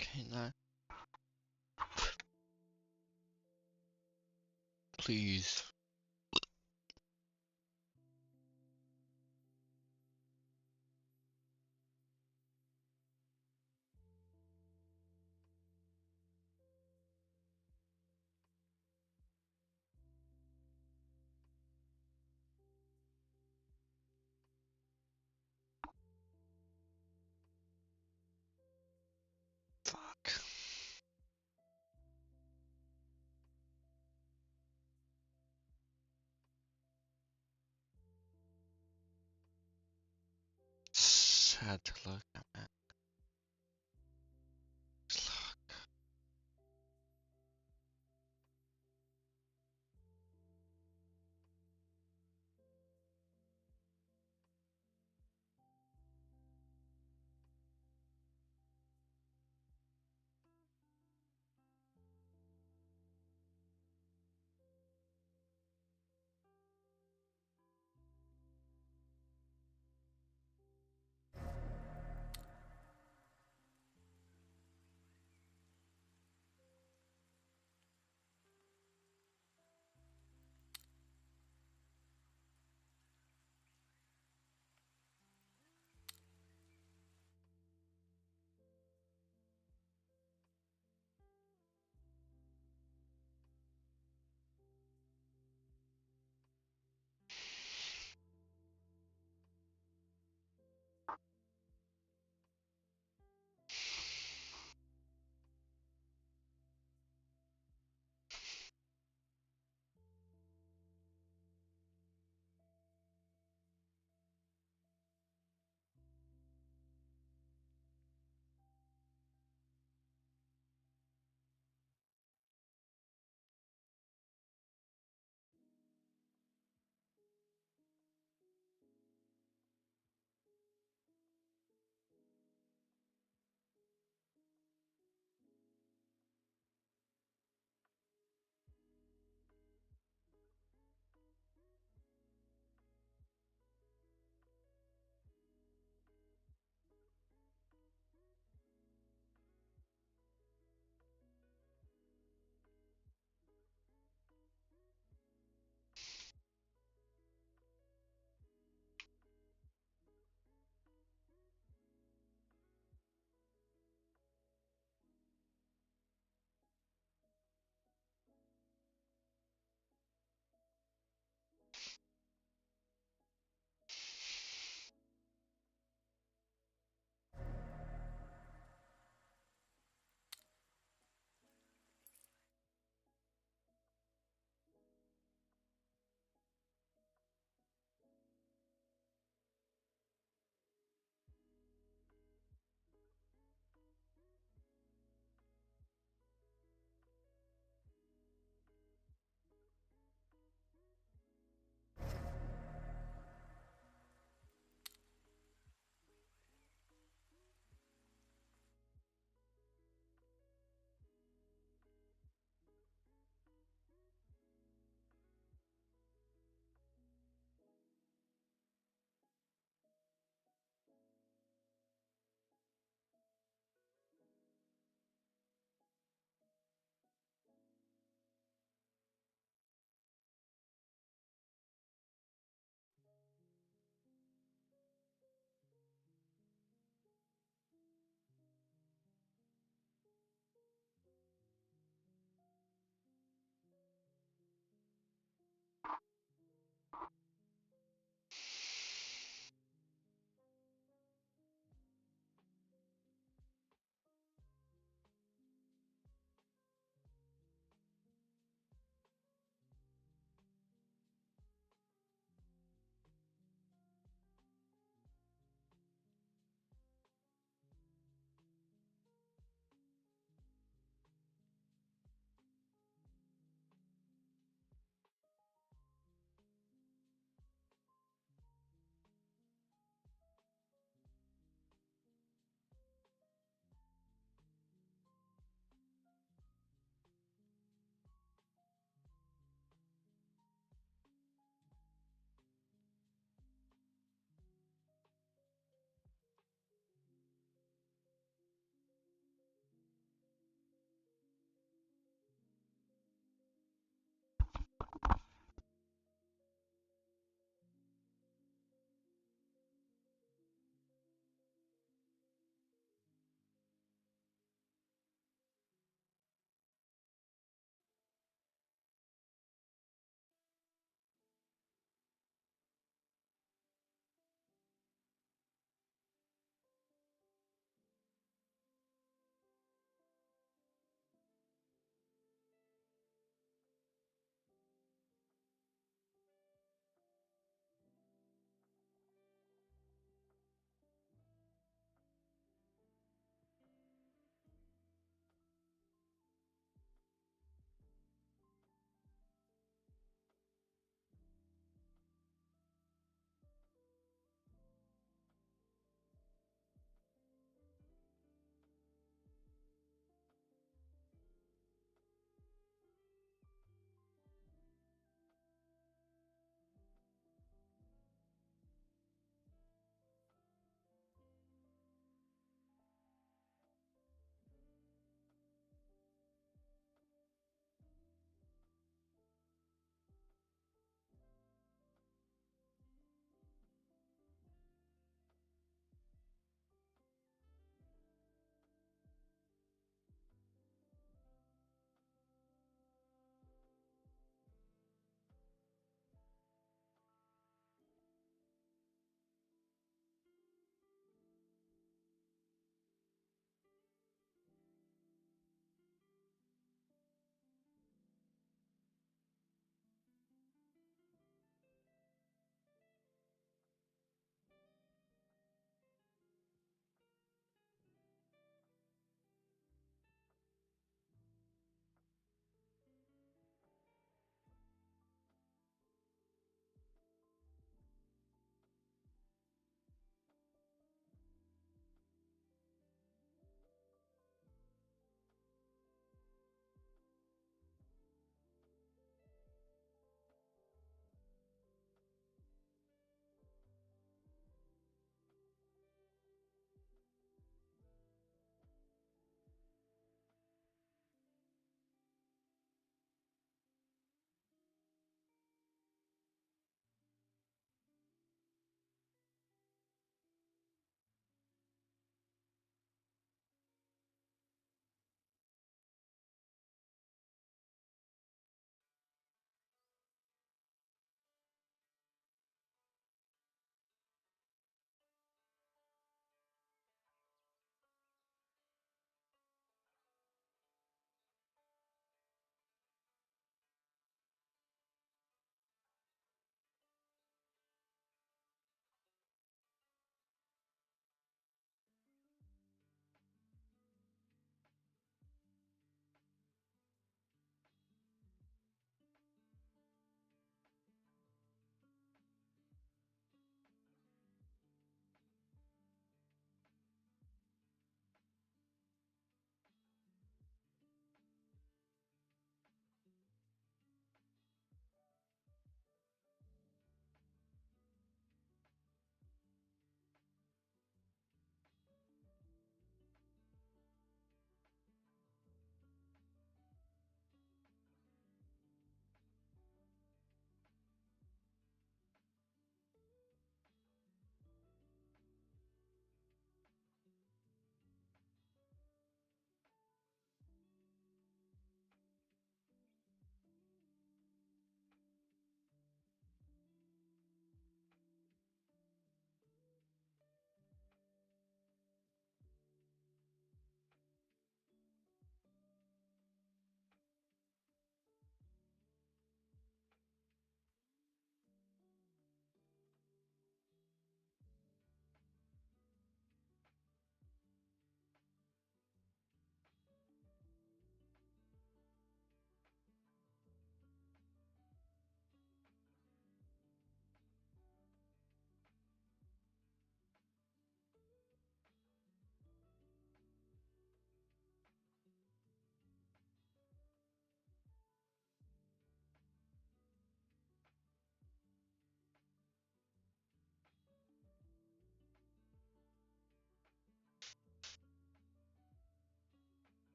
Okay, now. Please. Fuck. Sad to look at, man.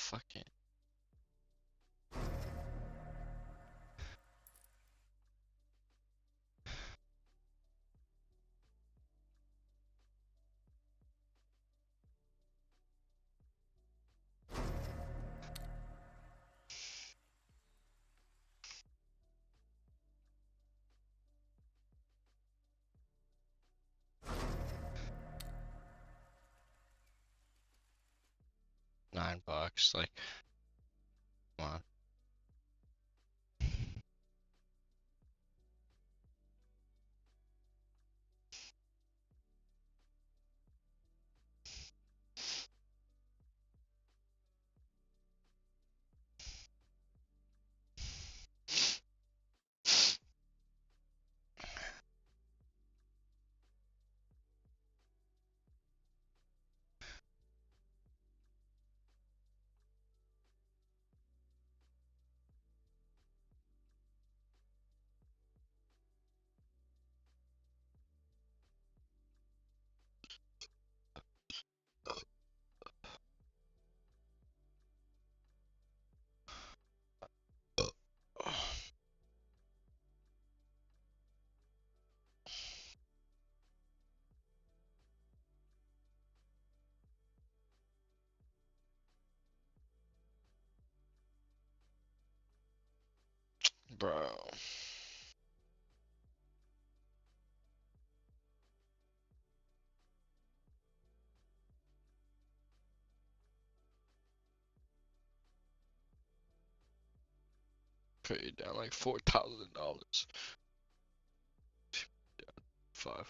fucking. $9, like, come on. Bro. Okay, down like $4,000. Five.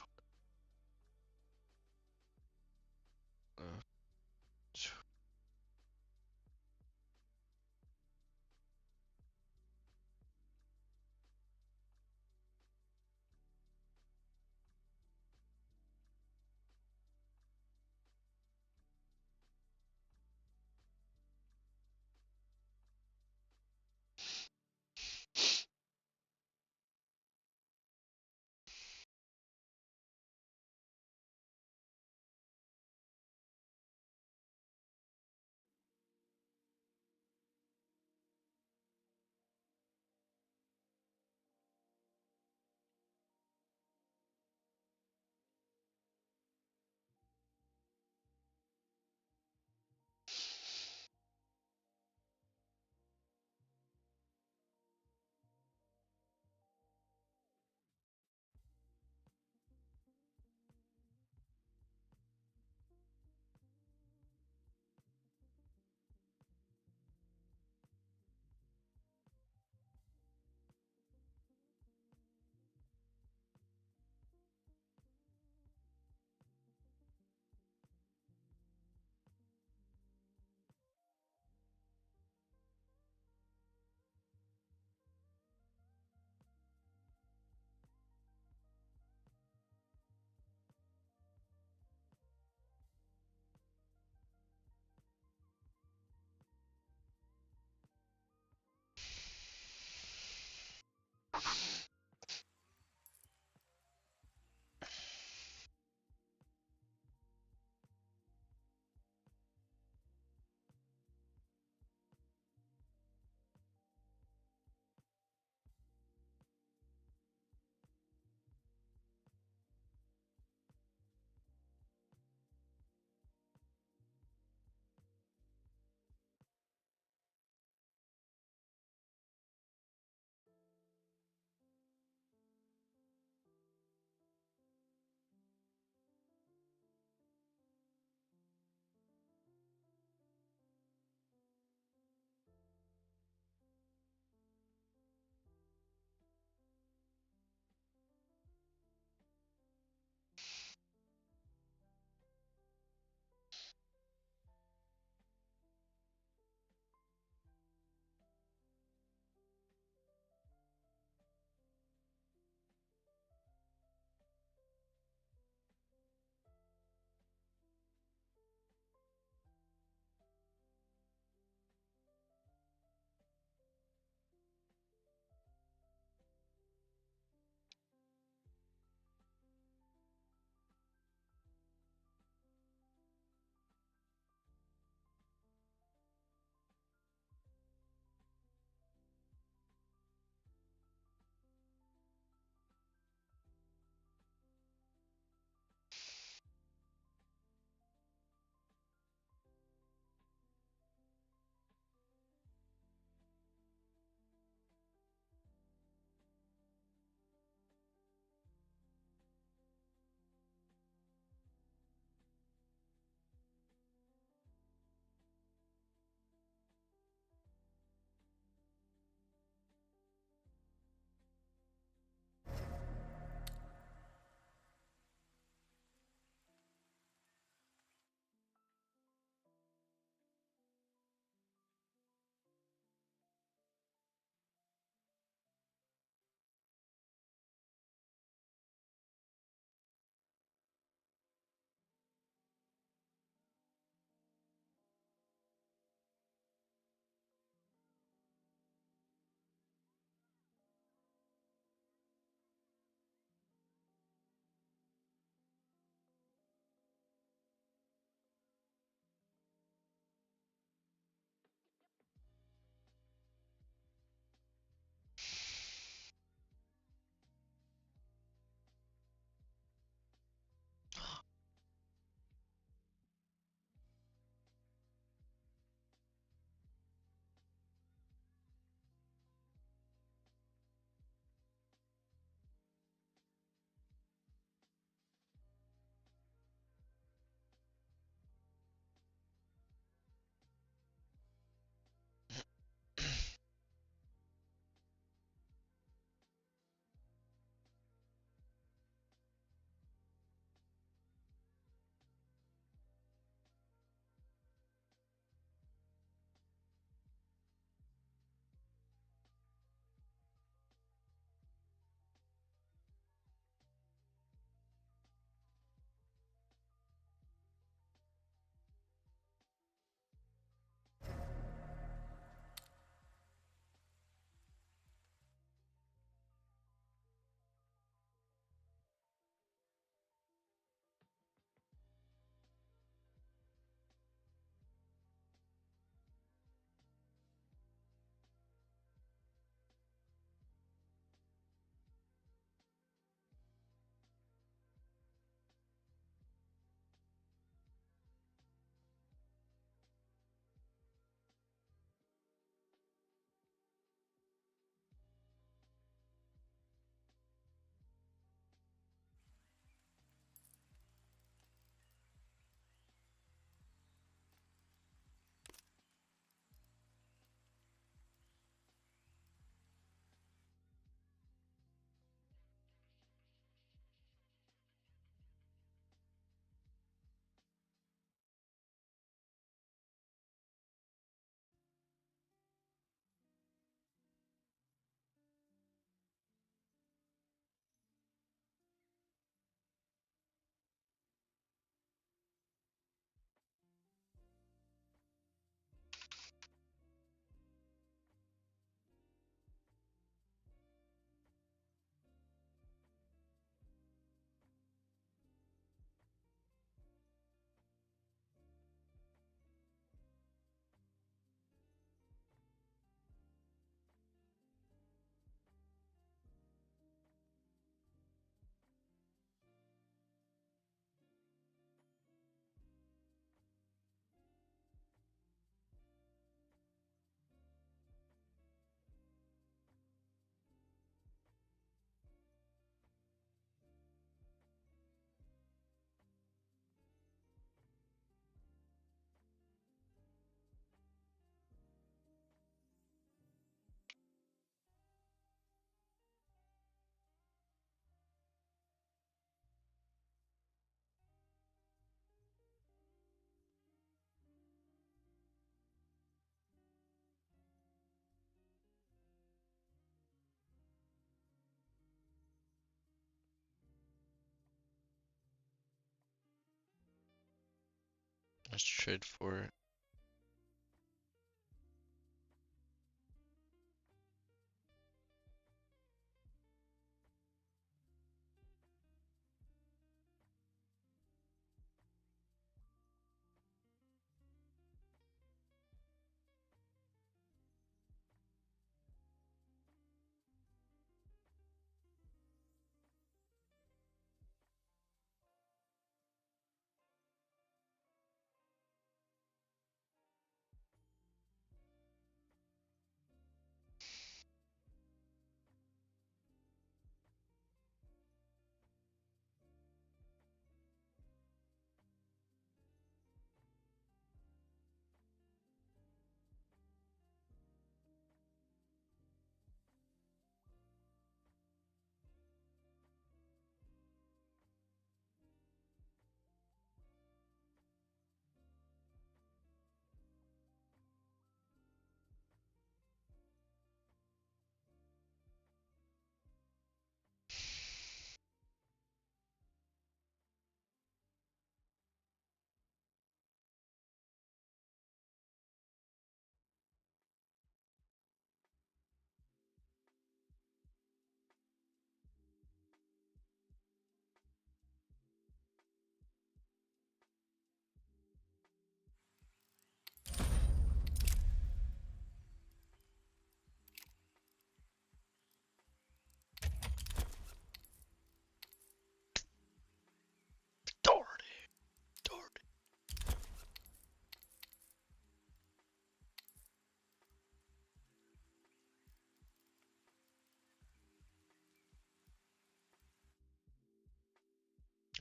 Let's trade for it.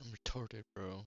I'm retarded, bro.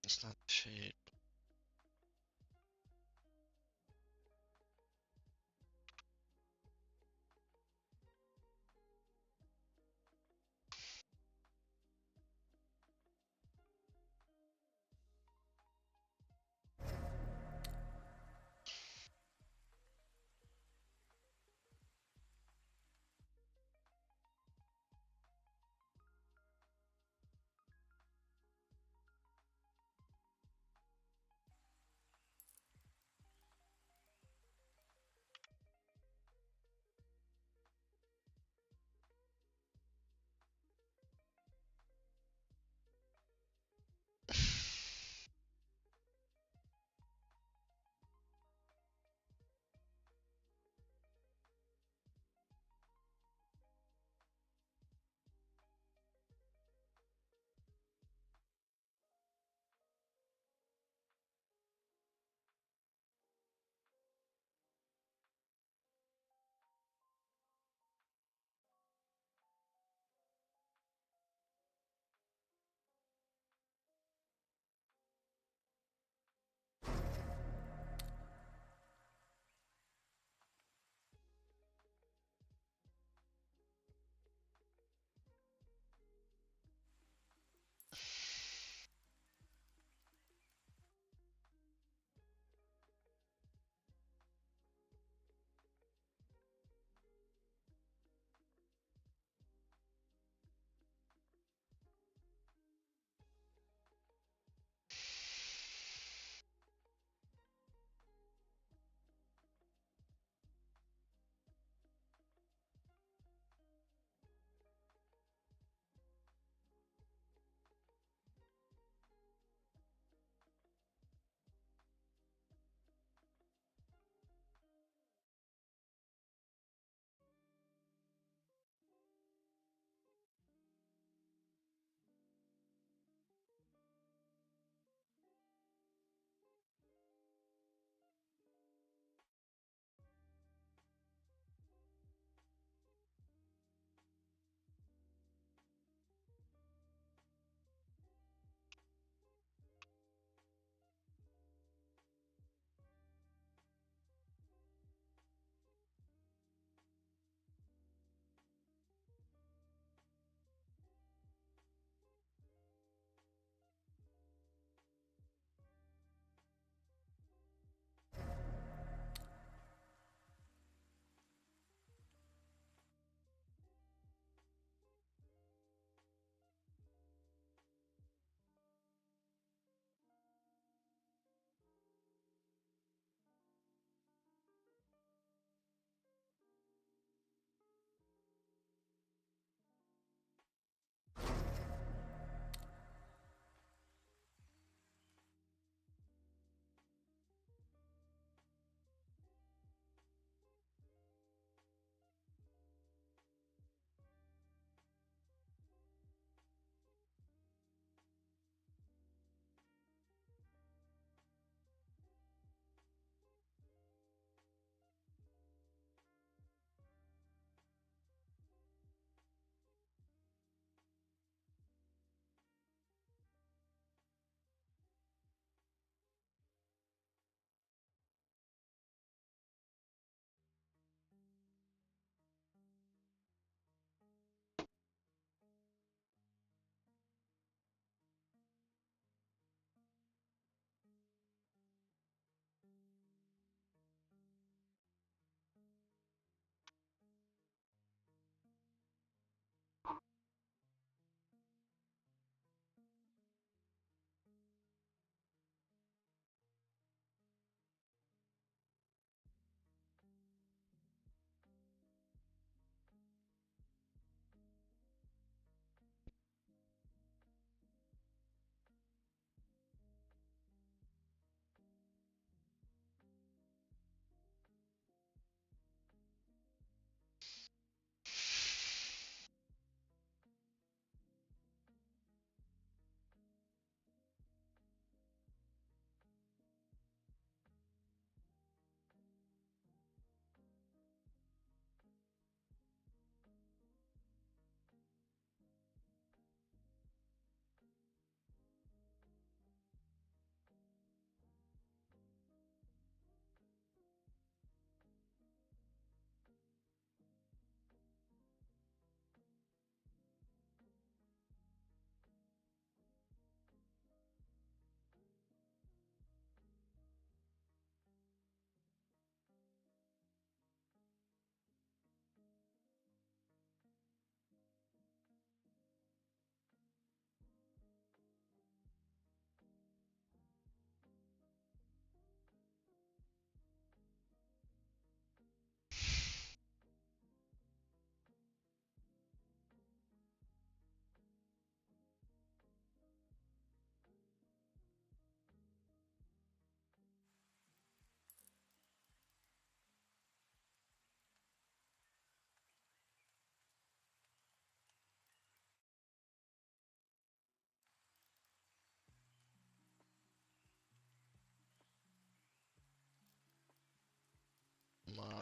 It's not the shade.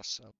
awesome.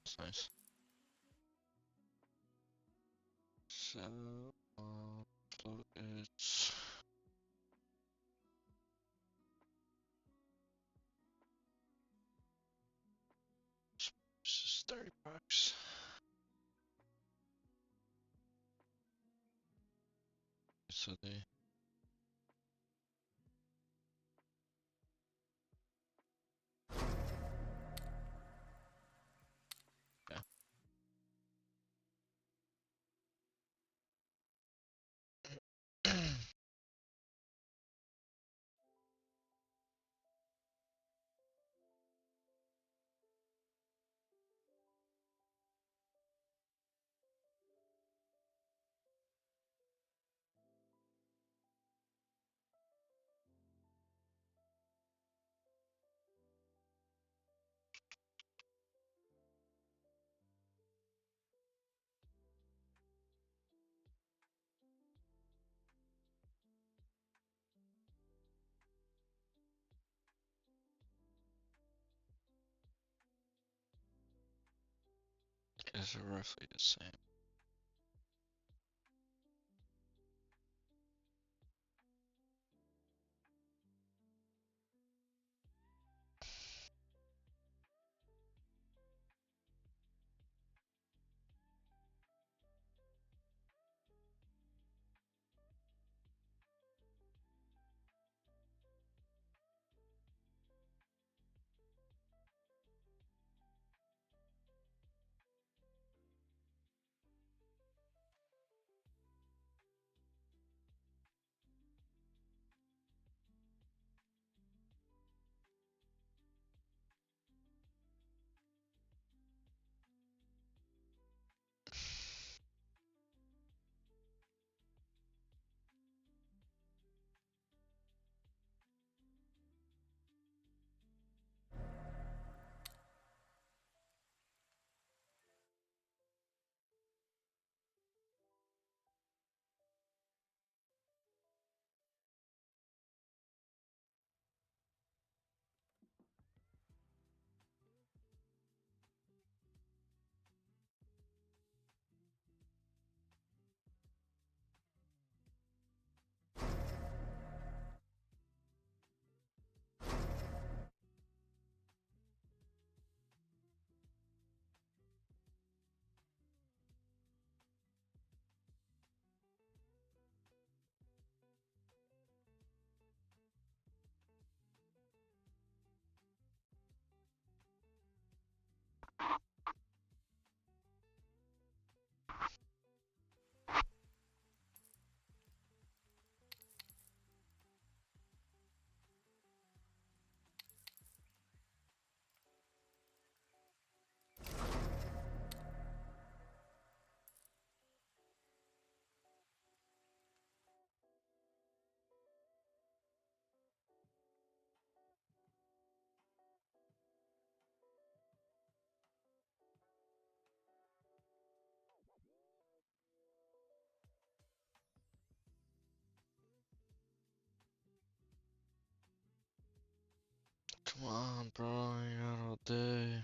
That's nice. So, float is. This is $30. So they. Yeah. Is roughly the same. Come on, bro. I got all day.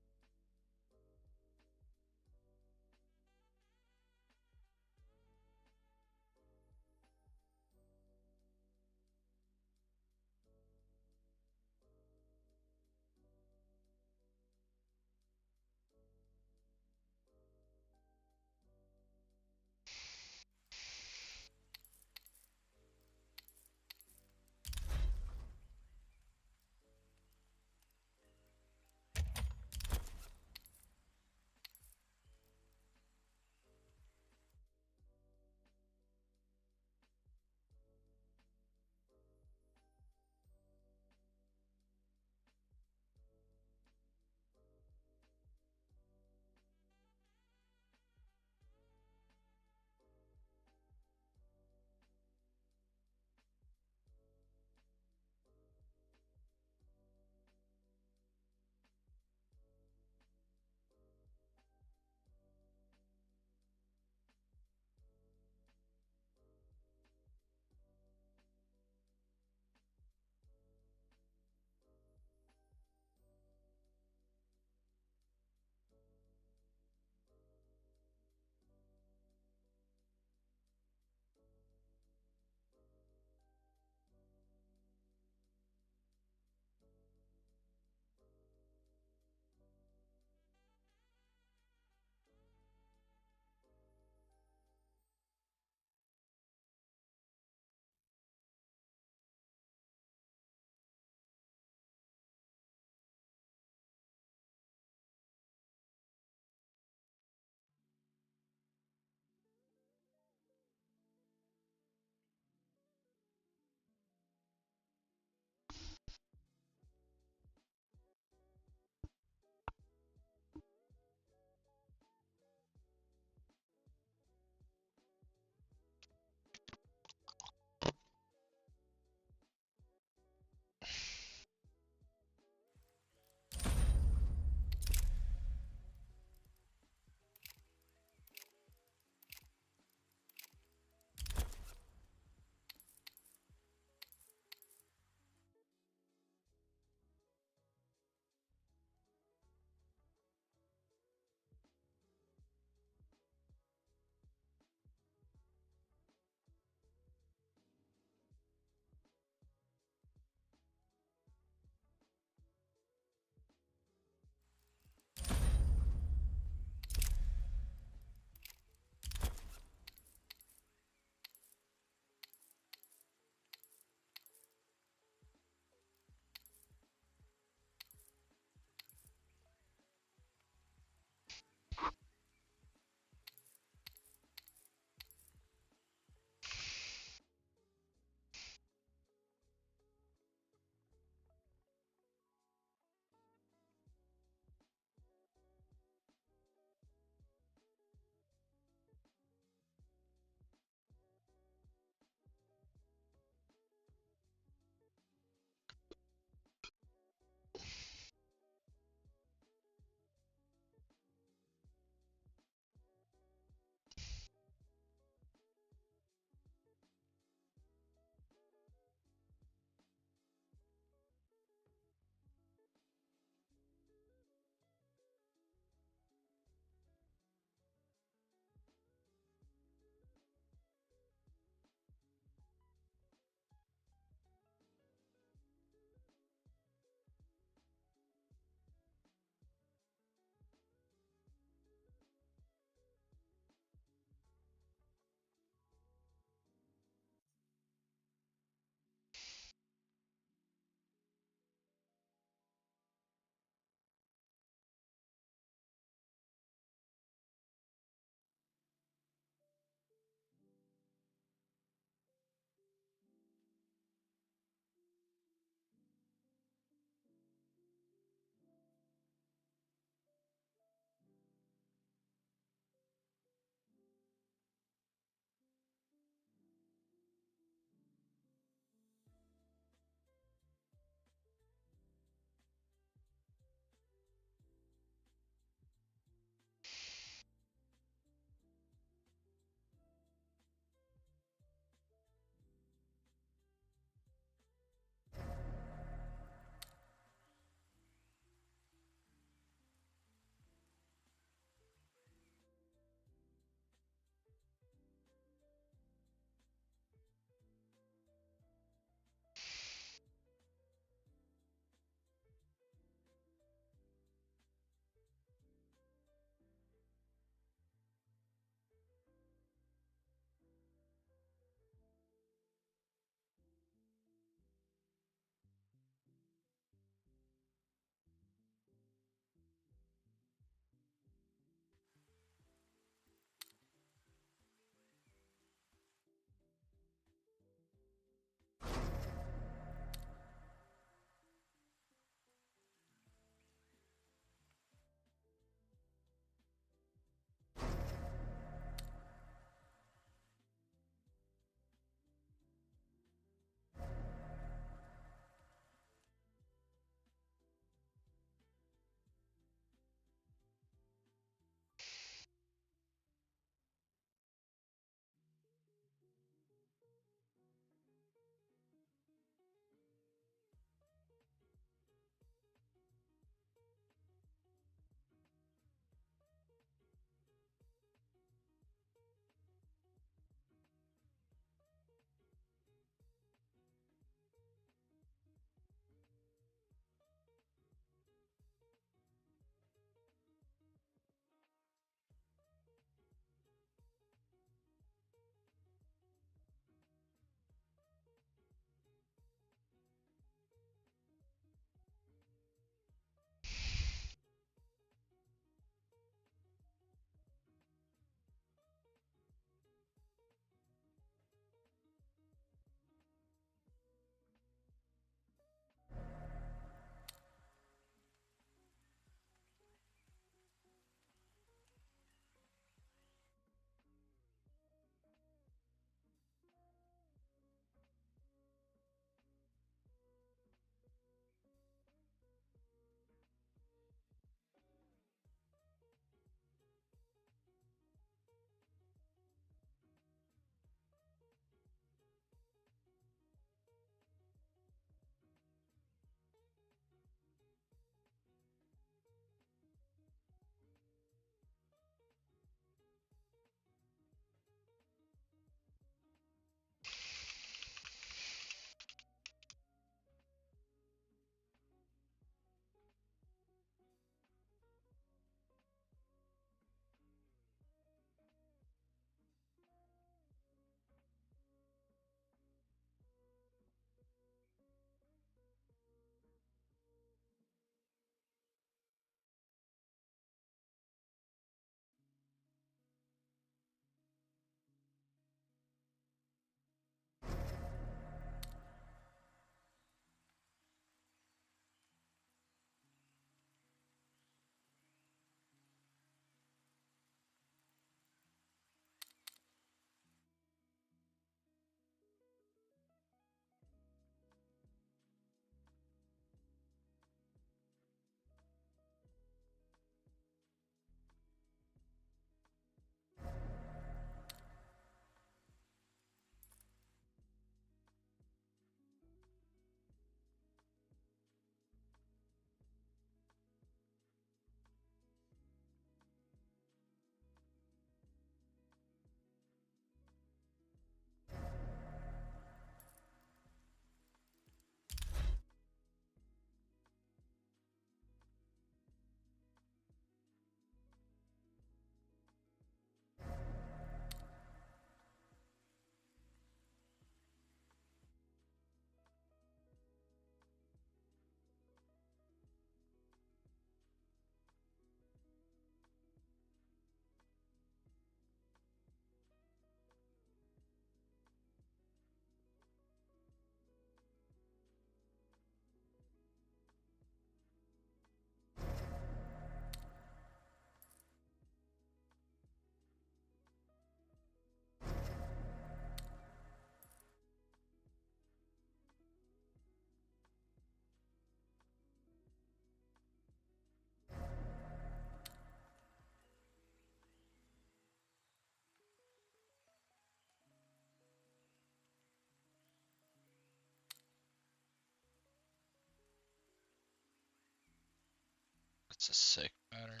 That's a sick pattern.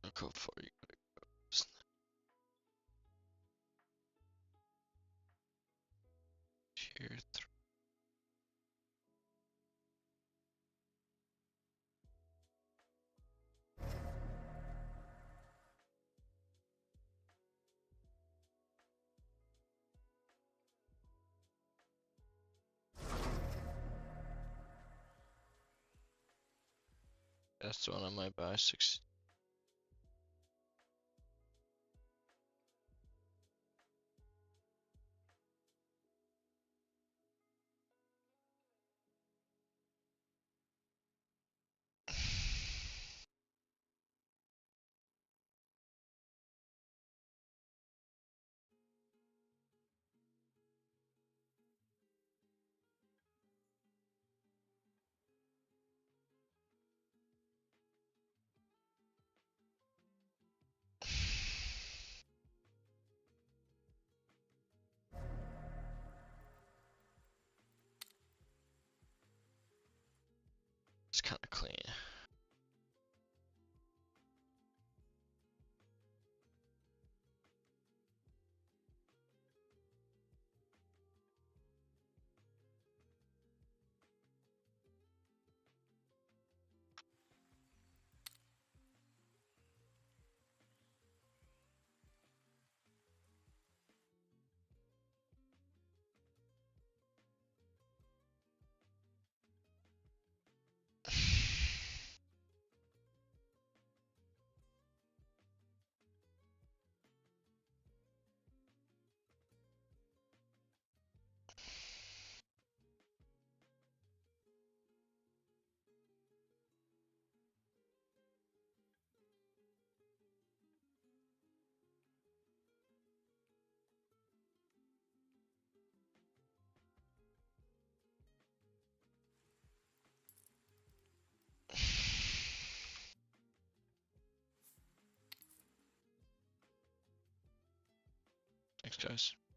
Look how far you gotta go. Tier 3. That's the one I might buy 6. It's kind of clean. Thanks, guys.